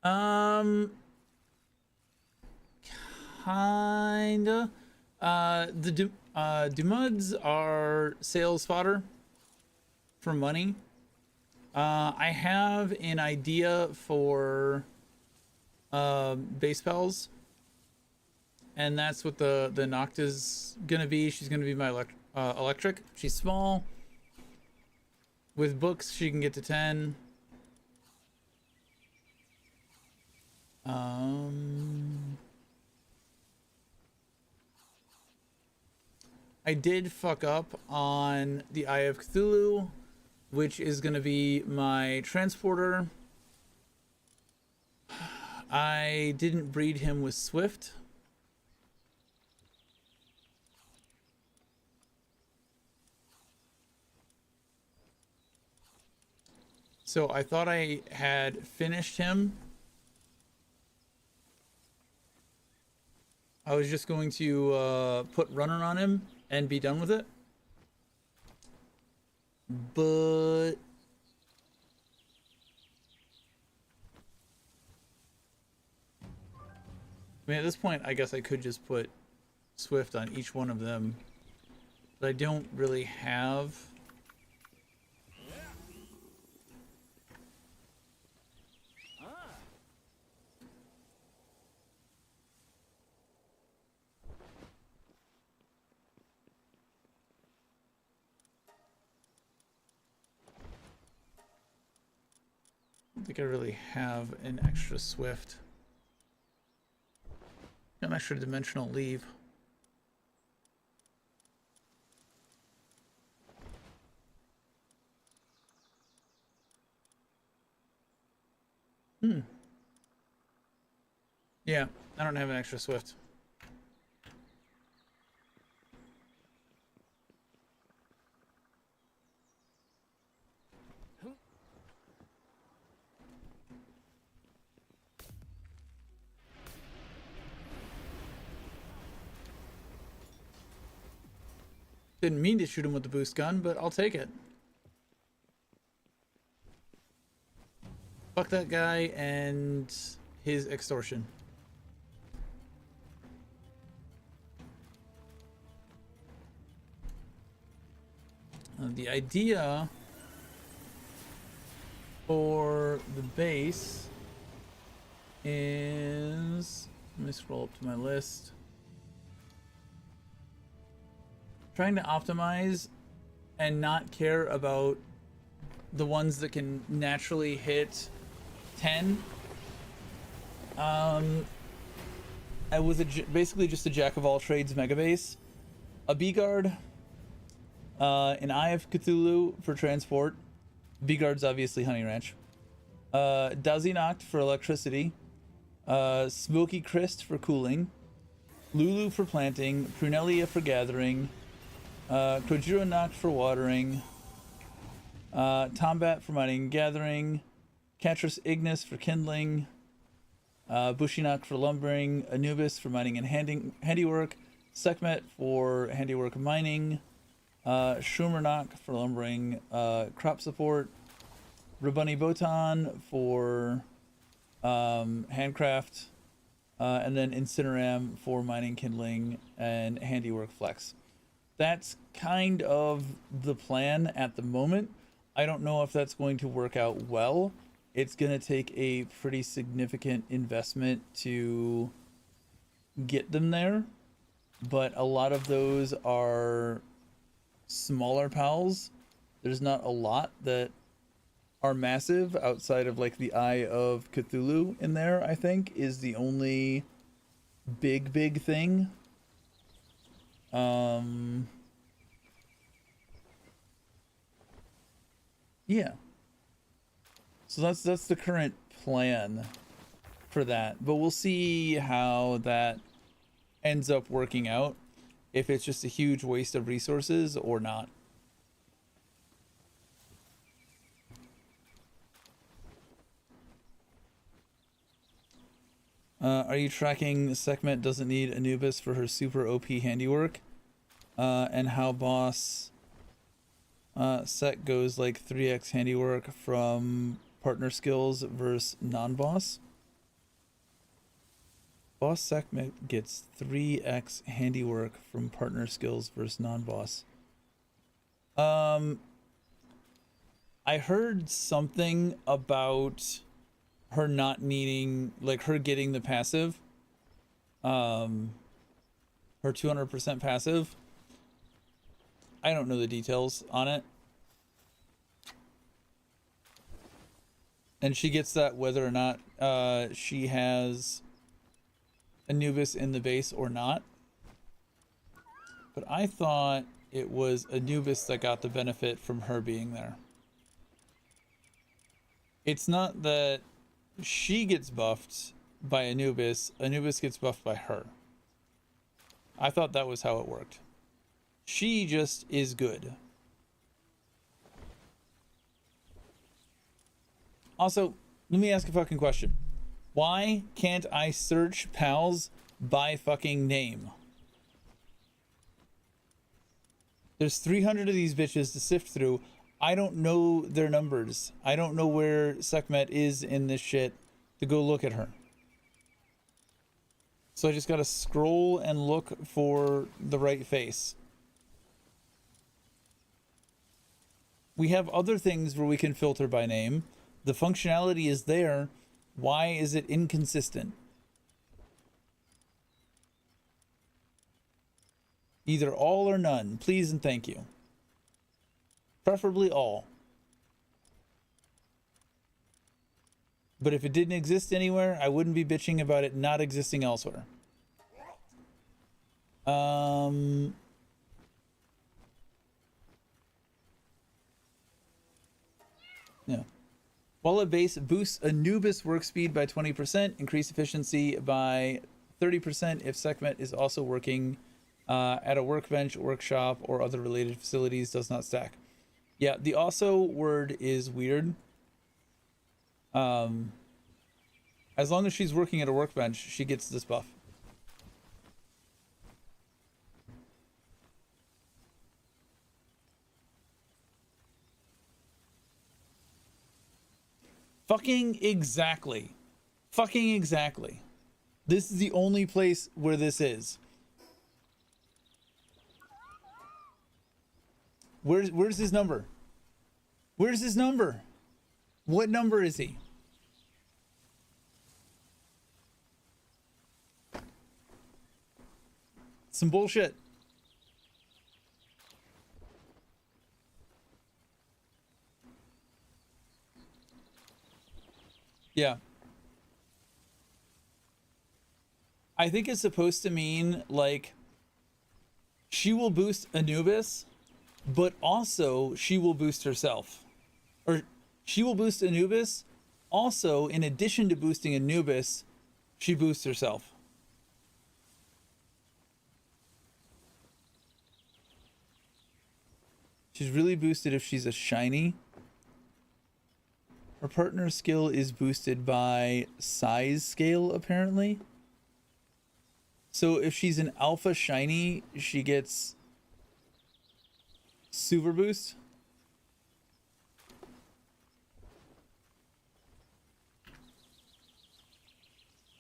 S1: Um, Kinda. The Dumuds are sales fodder for money. I have an idea for base pals, and that's what the Nocta's gonna be. She's gonna be my electric. She's small. With books, she can get to 10. I did fuck up on the Eye of Cthulhu, which is going to be my transporter. I didn't breed him with Swift. So I thought I had finished him. I was just going to put runner on him and be done with it. But I mean, at this point, I guess I could just put Swift on each one of them. But I don't really have... I don't think I really have an extra Swift. An extra dimensional leave. Yeah, I don't have an extra Swift. Didn't mean to shoot him with the boost gun, but I'll take it. Fuck that guy and his extortion. The idea for the base is... Let me scroll up to my list. Trying to optimize and not care about the ones that can naturally hit 10. I was basically just a jack of all trades mega base, a B guard, an Eye of Cthulhu for transport. B guard's obviously Honey Ranch. Dazinoct for electricity, Smoky Christ for cooling, Lulu for planting, Prunelia for gathering, Kojiro Noct for watering, Tombat for mining and gathering, Catrus Ignis for kindling, Bushinok for lumbering, Anubis for mining and handiwork, Sekhmet for handiwork and mining, Shumernok for lumbering, crop support, Rabuni Botan for handcraft, and then Incineram for mining, kindling, and handiwork flex. That's kind of the plan at the moment. I don't know if that's going to work out well. It's going to take a pretty significant investment to get them there, but a lot of those are smaller pals. There's not a lot that are massive outside of like the Eye of Cthulhu in there, I think, is the only big thing. Yeah. So that's the current plan for that. But we'll see how that ends up working out, if it's just a huge waste of resources or not. Are you tracking Sekhmet doesn't need Anubis for her super OP handiwork? And how boss Sek goes like 3x handiwork from partner skills versus non-boss? Boss Sekhmet gets 3x handiwork from partner skills versus non-boss. I heard something about her not needing, like her getting the passive, her 200% passive. I don't know the details on it. And she gets that whether or not she has Anubis in the base or not. But I thought it was Anubis that got the benefit from her being there. It's not that she gets buffed by Anubis, Anubis gets buffed by her. I thought that was how it worked. She just is good. Also, let me ask a fucking question. Why can't I search pals by fucking name? There's 300 of these bitches to sift through. I don't know their numbers. I don't know where Sekhmet is in this shit to go look at her. So I just gotta scroll and look for the right face. We have other things where we can filter by name. The functionality is there. Why is it inconsistent? Either all or none, please and thank you. Preferably all. But if it didn't exist anywhere, I wouldn't be bitching about it not existing elsewhere. Yeah. Wallet base boosts Anubis work speed by 20%, increase efficiency by 30% if Sekhmet is also working at a workbench, workshop, or other related facilities, does not stack. Yeah, the also word is weird. As long as she's working at a workbench, she gets this buff. Fucking exactly. Fucking exactly. This is the only place where this is. Where's his number? Where's his number? What number is he? Some bullshit. Yeah. I think it's supposed to mean like she will boost Anubis, but also she will boost herself. Or she will boost Anubis. Also, in addition to boosting Anubis, she boosts herself. She's really boosted if she's a shiny. Her partner's skill is boosted by size scale, apparently. So if she's an alpha shiny, she gets super boost.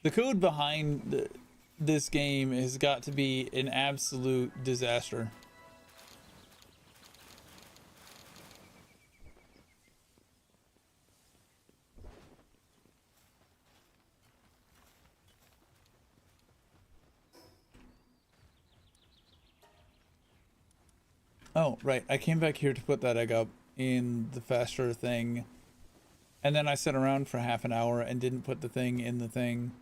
S1: The code behind this game has got to be an absolute disaster. Oh, right. I came back here to put that egg up in the faster thing. And then I sat around for half an hour and didn't put the thing in the thing.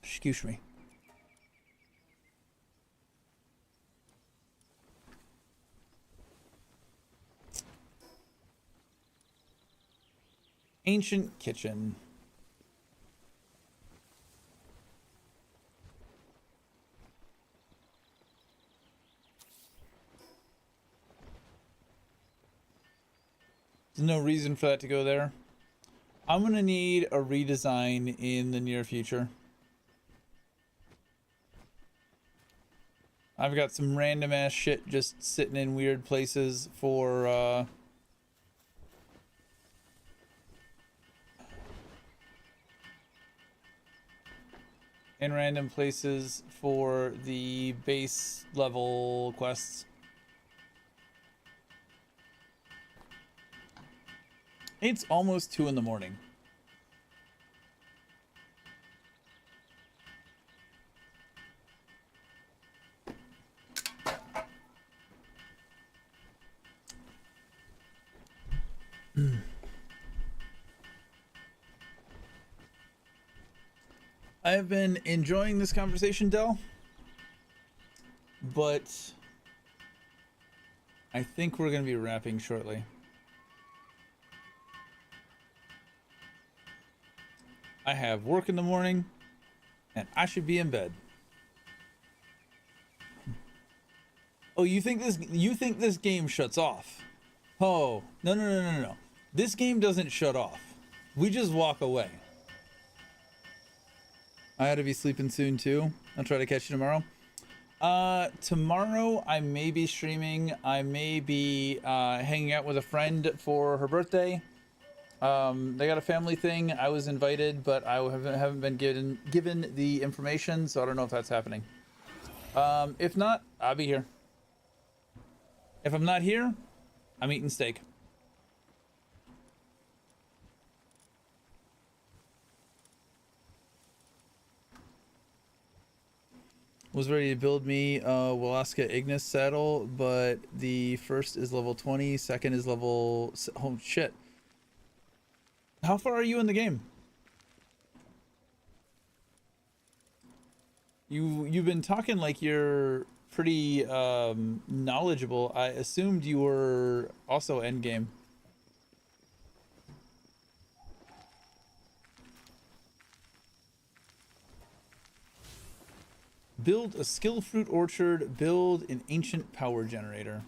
S1: Excuse me. Ancient kitchen. There's no reason for that to go there. I'm gonna need a redesign in the near future. I've got some random ass shit just sitting in weird places for in random places for the base level quests. It's almost 2 in the morning. I have been enjoying this conversation, Del, but I think we're going to be wrapping shortly. I have work in the morning, and I should be in bed. Oh, you think this game shuts off? Oh, no, no, no, no, no. This game doesn't shut off. We just walk away. I had to be sleeping soon too. I'll try to catch you tomorrow. Tomorrow I may be streaming. I may be hanging out with a friend for her birthday. They got a family thing. I was invited, but I haven't been given the information, so I don't know if that's happening. If not, I'll be here. If I'm not here, I'm eating steak. Was ready to build me a Walaska Ignis saddle, but the first is level 20, second is level... Oh, shit. How far are you in the game? You've been talking like you're pretty knowledgeable. I assumed you were also endgame. Build a skill fruit orchard, build an ancient power generator.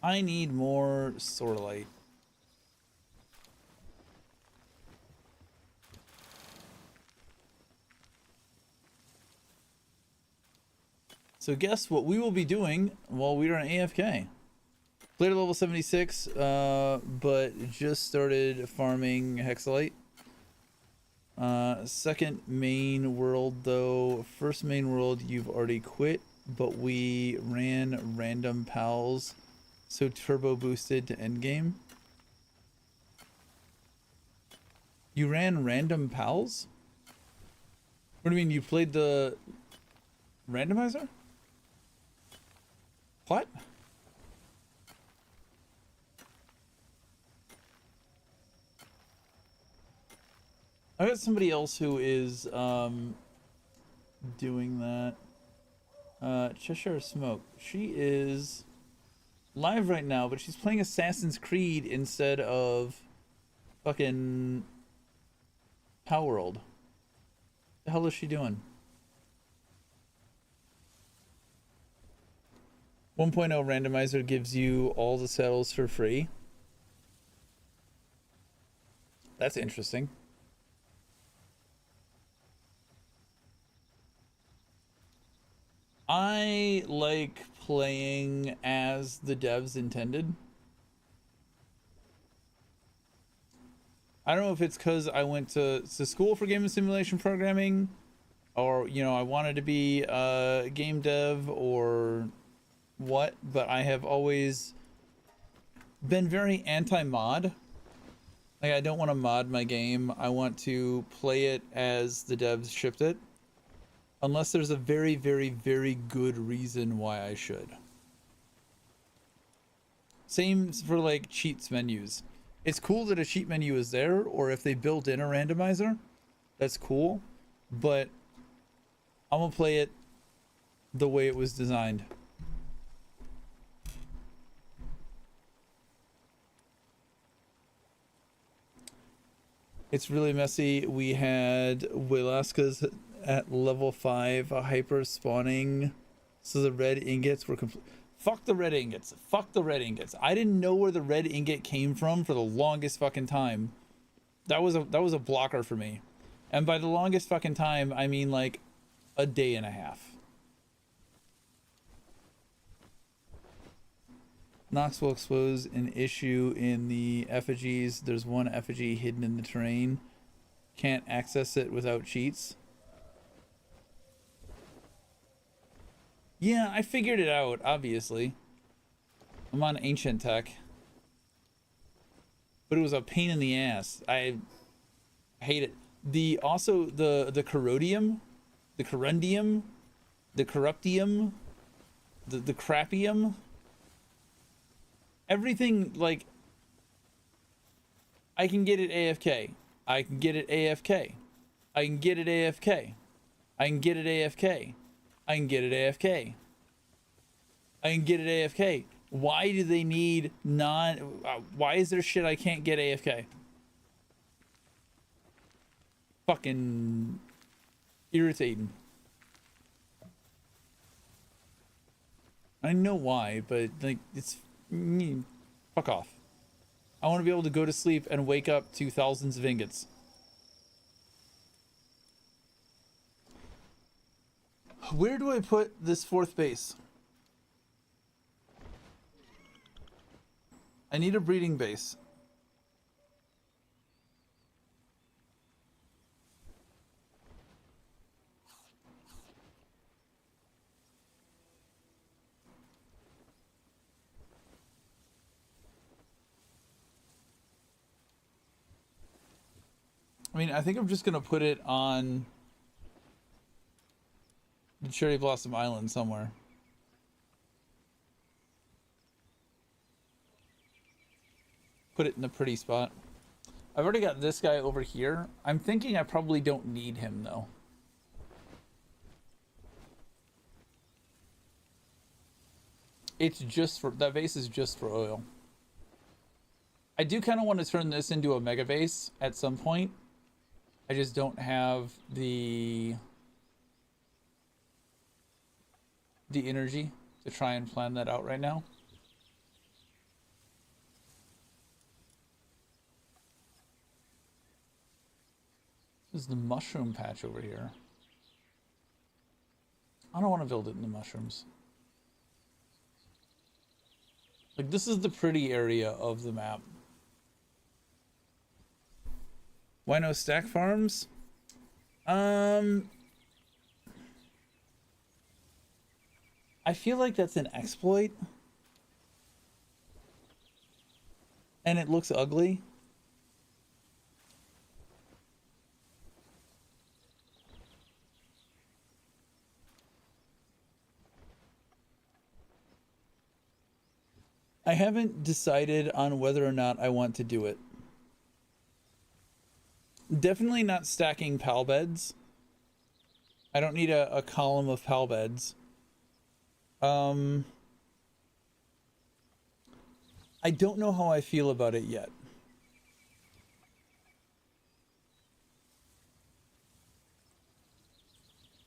S1: I need more sorlite. So guess what we will be doing while we are on AFK. Played at level 76, but just started farming hexalite. Second main world though. First main world you've already quit, but we ran random pals, so turbo boosted to endgame. You ran random pals? What do you mean, you played the randomizer? What? I got somebody else who is doing that. Cheshire Smoke. She is live right now, but she's playing Assassin's Creed instead of fucking PALWORLD. The hell is she doing? 1.0 randomizer gives you all the saddles for free. That's interesting. I like playing as the devs intended. I don't know if it's because I went to school for game and simulation programming, or, you know, I wanted to be a game dev or what, but I have always been very anti-mod. Like, I don't want to mod my game. I want to play it as the devs shipped it. Unless there's a very, very, very good reason why I should. Same for like cheats menus. It's cool that a cheat menu is there, or if they built in a randomizer, that's cool. But I'm gonna play it the way it was designed. It's really messy. We had Walaska's at level 5 hyper spawning, so the red ingots were complete. Fuck the red ingots. Fuck the red ingots. I didn't know where the red ingot came from for the longest fucking time. That was a blocker for me. And by the longest fucking time, I mean like a day and a half. Nox will expose an issue in the effigies. There's one effigy hidden in the terrain. Can't access it without cheats. Yeah, I figured it out, obviously. I'm on ancient tech. But it was a pain in the ass. I hate it. The corrodium, the corundium, the corruptium, the crapium. Everything, like, I can get it AFK. I can get it AFK. I can get it AFK. I can get it AFK. I can get it AFK. I can get it AFK. Why do they need why is there shit I can't get AFK? Fucking irritating. I know why, but like it's fuck off. I want to be able to go to sleep and wake up to thousands of ingots. Where do I put this fourth base? I need a breeding base. I mean, I think I'm just gonna put it on the Cherry Blossom Island somewhere. Put it in a pretty spot. I've already got this guy over here. I'm thinking I probably don't need him though. It's just for, that base is just for oil. I do kind of want to turn this into a mega base at some point. I just don't have the energy to try and plan that out right now. This is the mushroom patch over here. I don't want to build it in the mushrooms. Like, this is the pretty area of the map. Why no stack farms? I feel like that's an exploit. And it looks ugly. I haven't decided on whether or not I want to do it. Definitely not stacking pal beds. I don't need a column of pal beds. I don't know how I feel about it yet.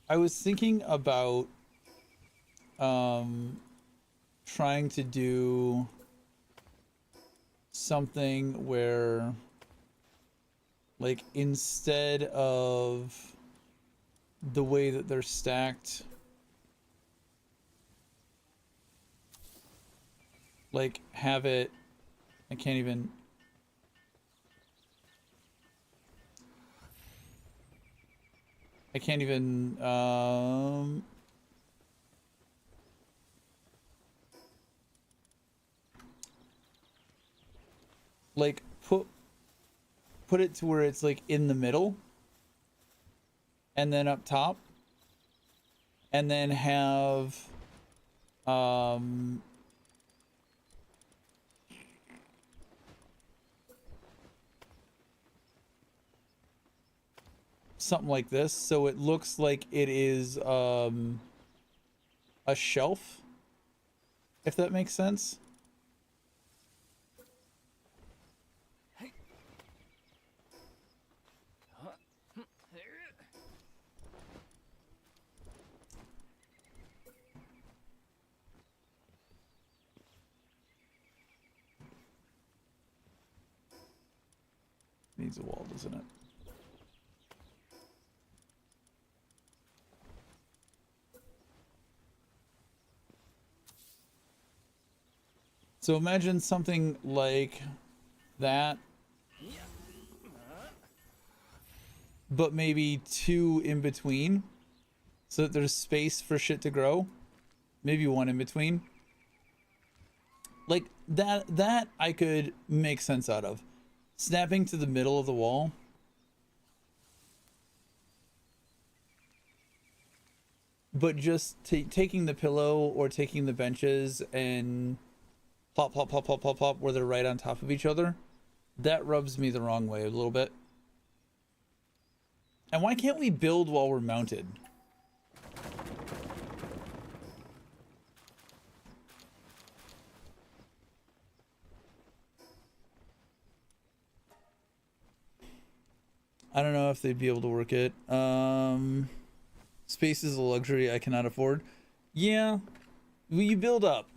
S1: I was thinking about trying to do something where, like, instead of the way that they're stacked, like, have it, I can't even, like, put it to where it's like in the middle and then up top, and then have something like this, so it looks like it is a shelf, if that makes sense. Needs a wall, doesn't it? So imagine something like that, but maybe two in between, so that there's space for shit to grow. Maybe one in between. Like that I could make sense out of. Snapping to the middle of the wall. But just taking the pillow or taking the benches and plop, plop, plop, plop, plop, plop, where they're right on top of each other. That rubs me the wrong way a little bit. And why can't we build while we're mounted? I don't know if they'd be able to work it. Space is a luxury I cannot afford. Yeah. Will you build up?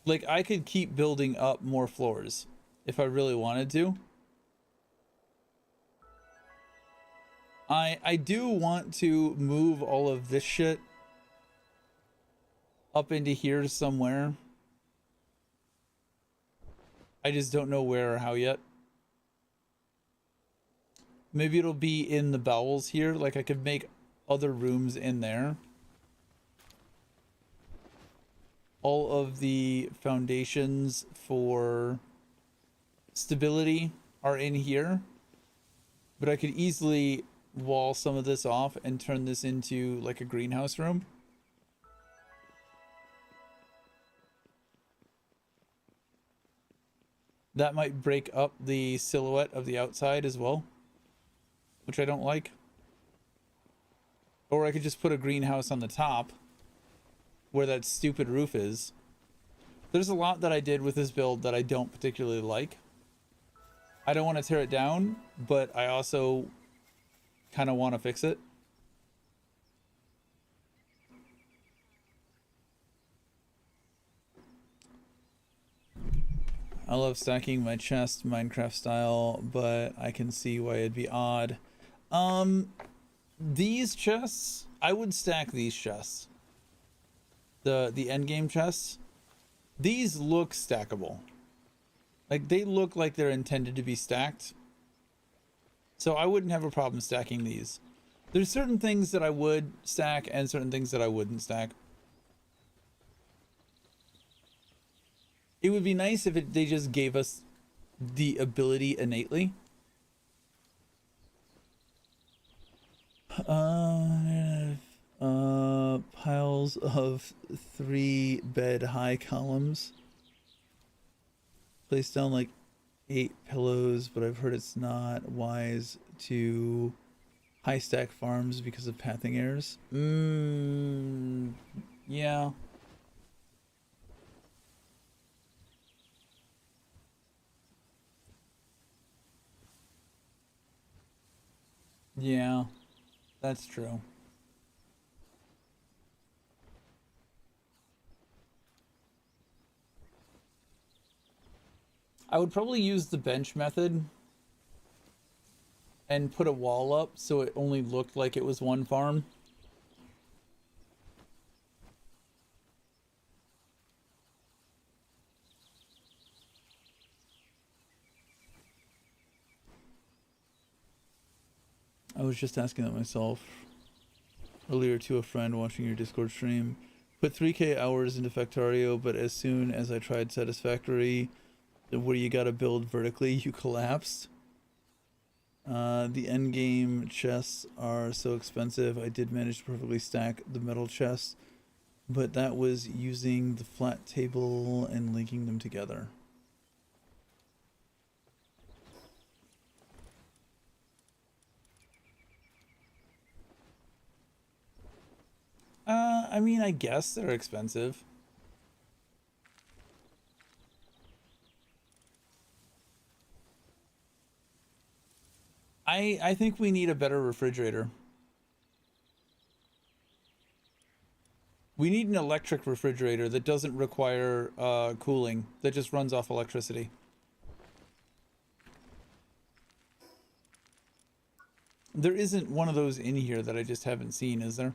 S1: Like, I could keep building up more floors if I really wanted to. I do want to move all of this shit up into here somewhere. I just don't know where or how yet. Maybe it'll be in the bowels here. Like, I could make other rooms in there. All of the foundations for stability are in here. But I could easily wall some of this off and turn this into like a greenhouse room. That might break up the silhouette of the outside as well, which I don't like. Or I could just put a greenhouse on the top where that stupid roof is. There's a lot that I did with this build that I don't particularly like. I don't want to tear it down, but I also kind of want to fix it. I love stacking my chest Minecraft style, but I can see why it'd be odd. These chests, I would stack these chests. The end game chests. These look stackable. Like, they look like they're intended to be stacked. So I wouldn't have a problem stacking these. There's certain things that I would stack and certain things that I wouldn't stack. It would be nice if they just gave us the ability innately. Piles of 3 bed high columns. Place down like 8 pillows, but I've heard it's not wise to high stack farms because of pathing errors. Yeah. Yeah, that's true. I would probably use the bench method and put a wall up so it only looked like it was one farm. I was just asking that myself earlier to a friend watching your Discord stream. Put 3k hours into Factorio, but as soon as I tried Satisfactory, where you gotta build vertically, you collapsed. The endgame chests are so expensive. I did manage to perfectly stack the metal chests, but that was using the flat table and linking them together. I mean, I guess they're expensive. I think we need a better refrigerator. We need an electric refrigerator that doesn't require cooling, that just runs off electricity. There isn't one of those in here that I just haven't seen, is there?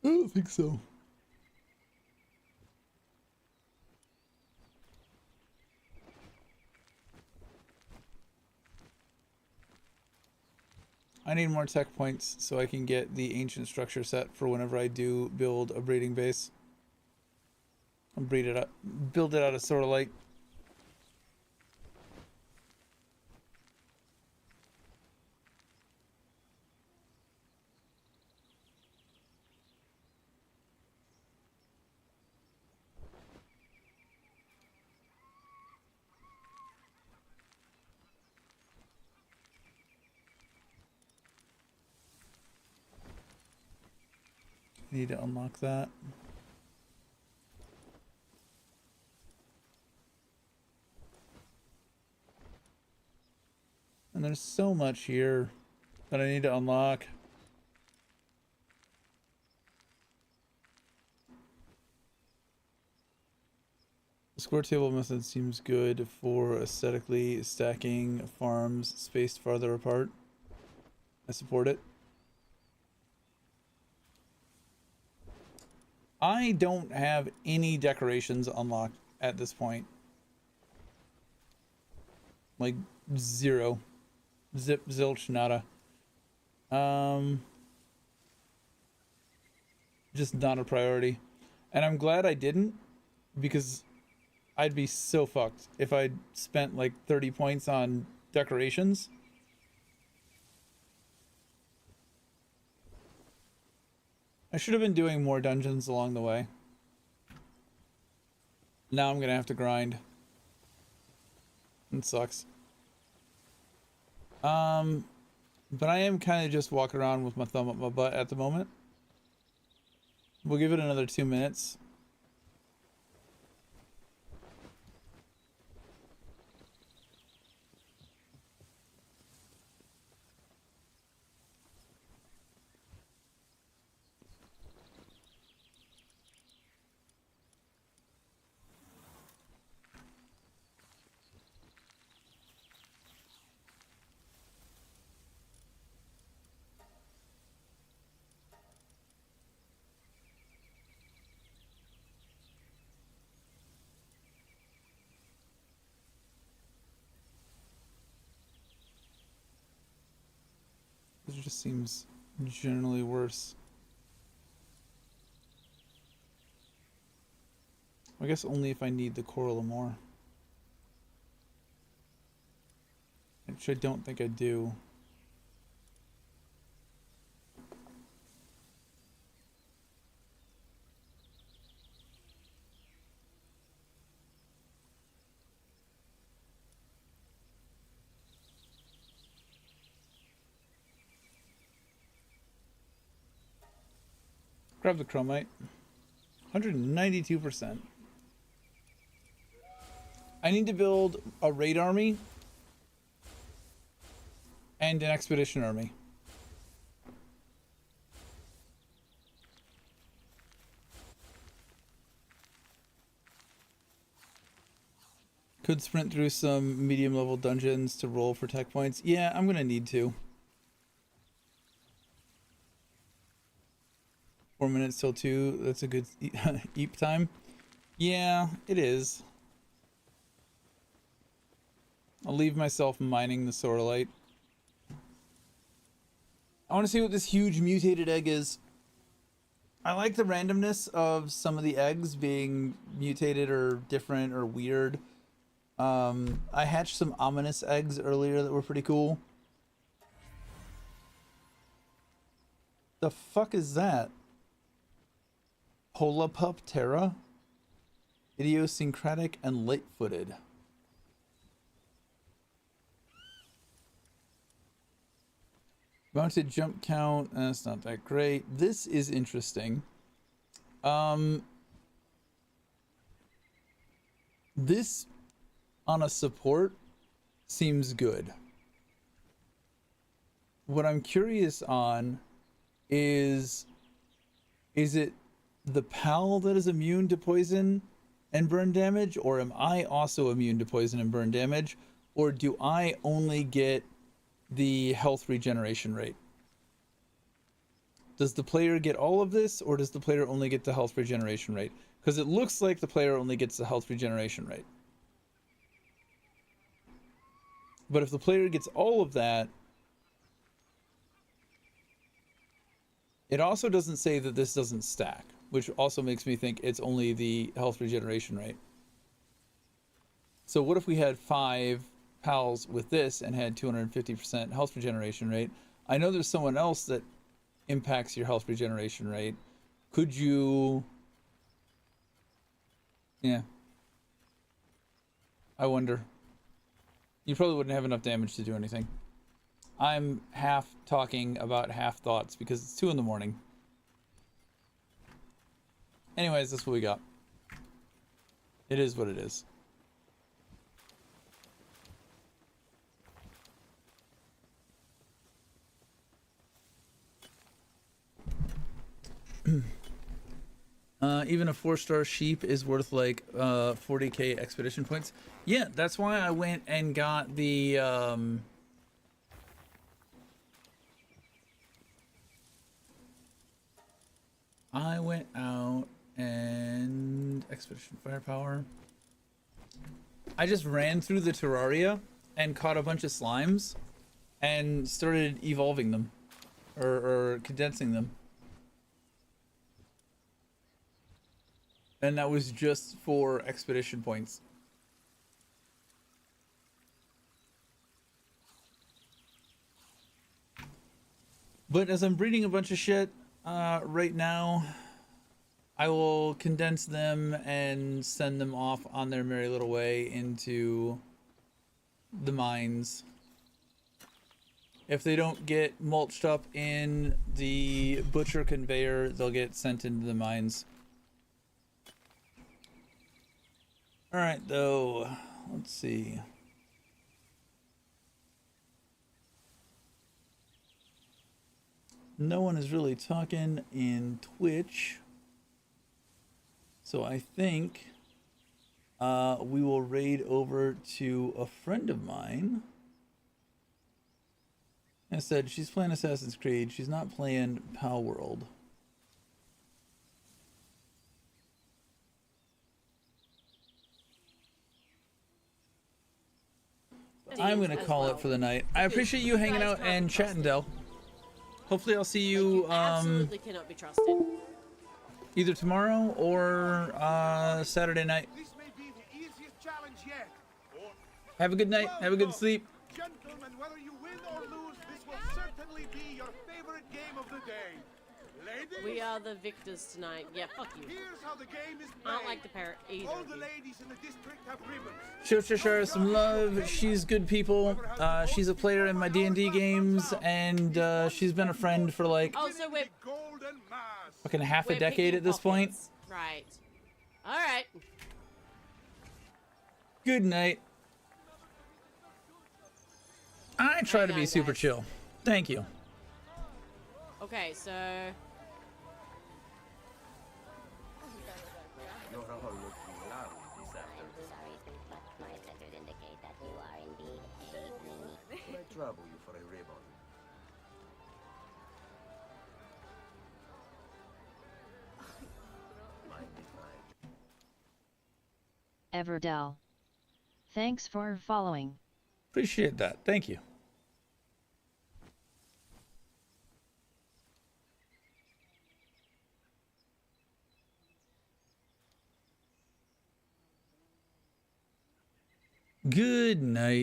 S1: I don't think so. I need more tech points so I can get the ancient structure set for whenever I do build a breeding base. I'll breed it up, build it out of sorolite. Need to unlock that. And there's so much here that I need to unlock. The square table method seems good for aesthetically stacking farms spaced farther apart. I support it. I don't have any decorations unlocked at this point. Like, zero. Zip, zilch, nada. Just not a priority. And I'm glad I didn't, because I'd be so fucked if I'd spent like 30 points on decorations. I should have been doing more dungeons along the way. Now I'm gonna have to grind. It sucks. But I am kind of just walking around with my thumb up my butt at the moment. We'll give it another 2 minutes. It just seems generally worse. I guess only if I need the coral more. Which I don't think I do. Grab the chromite. 192%. I need to build a raid army and an expedition army. Could sprint through some medium level dungeons to roll for tech points. Yeah, I'm gonna need to. 4 minutes till 2. That's a good eep time. Yeah, it is. I'll leave myself mining the sorolite. I want to see what this huge mutated egg is. I like the randomness of some of the eggs being mutated or different or weird. I hatched some ominous eggs earlier that were pretty cool. The fuck is that? Holapup Terra? Idiosyncratic and light-footed. Mounted jump count, that's not that great. This is interesting. This on a support seems good. What I'm curious on is it the PAL that is immune to poison and burn damage, or am I also immune to poison and burn damage, or do I only get the health regeneration rate? Does the player get all of this, or does the player only get the health regeneration rate? Because it looks like the player only gets the health regeneration rate. But if the player gets all of that, it also doesn't say that this doesn't stack, which also makes me think it's only the health regeneration rate. So what if we had 5 PALs with this and had 250% health regeneration rate? I know there's someone else that impacts your health regeneration rate. Could you... Yeah. I wonder. You probably wouldn't have enough damage to do anything. I'm half talking about half thoughts because it's 2 in the morning. Anyways, that's what we got. It is what it is. Even a 4-star sheep is worth like 40k expedition points. Yeah, that's why I went and got the I went out and expedition firepower. I just ran through the Terraria and caught a bunch of slimes and started evolving them or condensing them. And that was just for expedition points. But as I'm breeding a bunch of shit right now, I will condense them and send them off on their merry little way into the mines. If they don't get mulched up in the butcher conveyor, they'll get sent into the mines. Alright, though, let's see. No one is really talking in Twitch. So I think we will raid over to a friend of mine. I said she's playing Assassin's Creed. She's not playing PALWORLD. I'm gonna call it for the night. I appreciate you hanging out and chatting, Del. Hopefully I'll see you
S5: absolutely cannot be trusted.
S1: either tomorrow or Saturday night.
S6: This may be the easiest challenge yet.
S1: Have a good night. Have a good sleep.
S6: Gentlemen, whether you win or lose, this will certainly be your favorite game of the day. Ladies,
S5: We are the victors tonight. Yeah, fuck you.
S6: here's how the game is
S5: I
S6: played.
S5: don't like the parrot either.
S6: All
S5: of
S6: the
S5: you.
S6: ladies in the district have ribbons.
S1: Show Cheshire some love. She's good people. She's a player in my D&D games, and she's been a friend for like
S5: Oh, so we're
S6: Golden mask.
S1: fucking half a
S5: we're
S1: decade
S5: picking
S1: at this point.
S5: pockets. Right. All right.
S1: Good night. I try to be
S5: on,
S1: super
S5: guys.
S1: chill. Thank you.
S5: Okay, so
S7: You're all looking lovely this afternoon.
S8: My letters indicate that you are indeed a mini.
S7: Can I trouble you for a ribbon? Might be fine.
S2: Everdell. Thanks for following.
S1: Appreciate that. Thank you. Good night.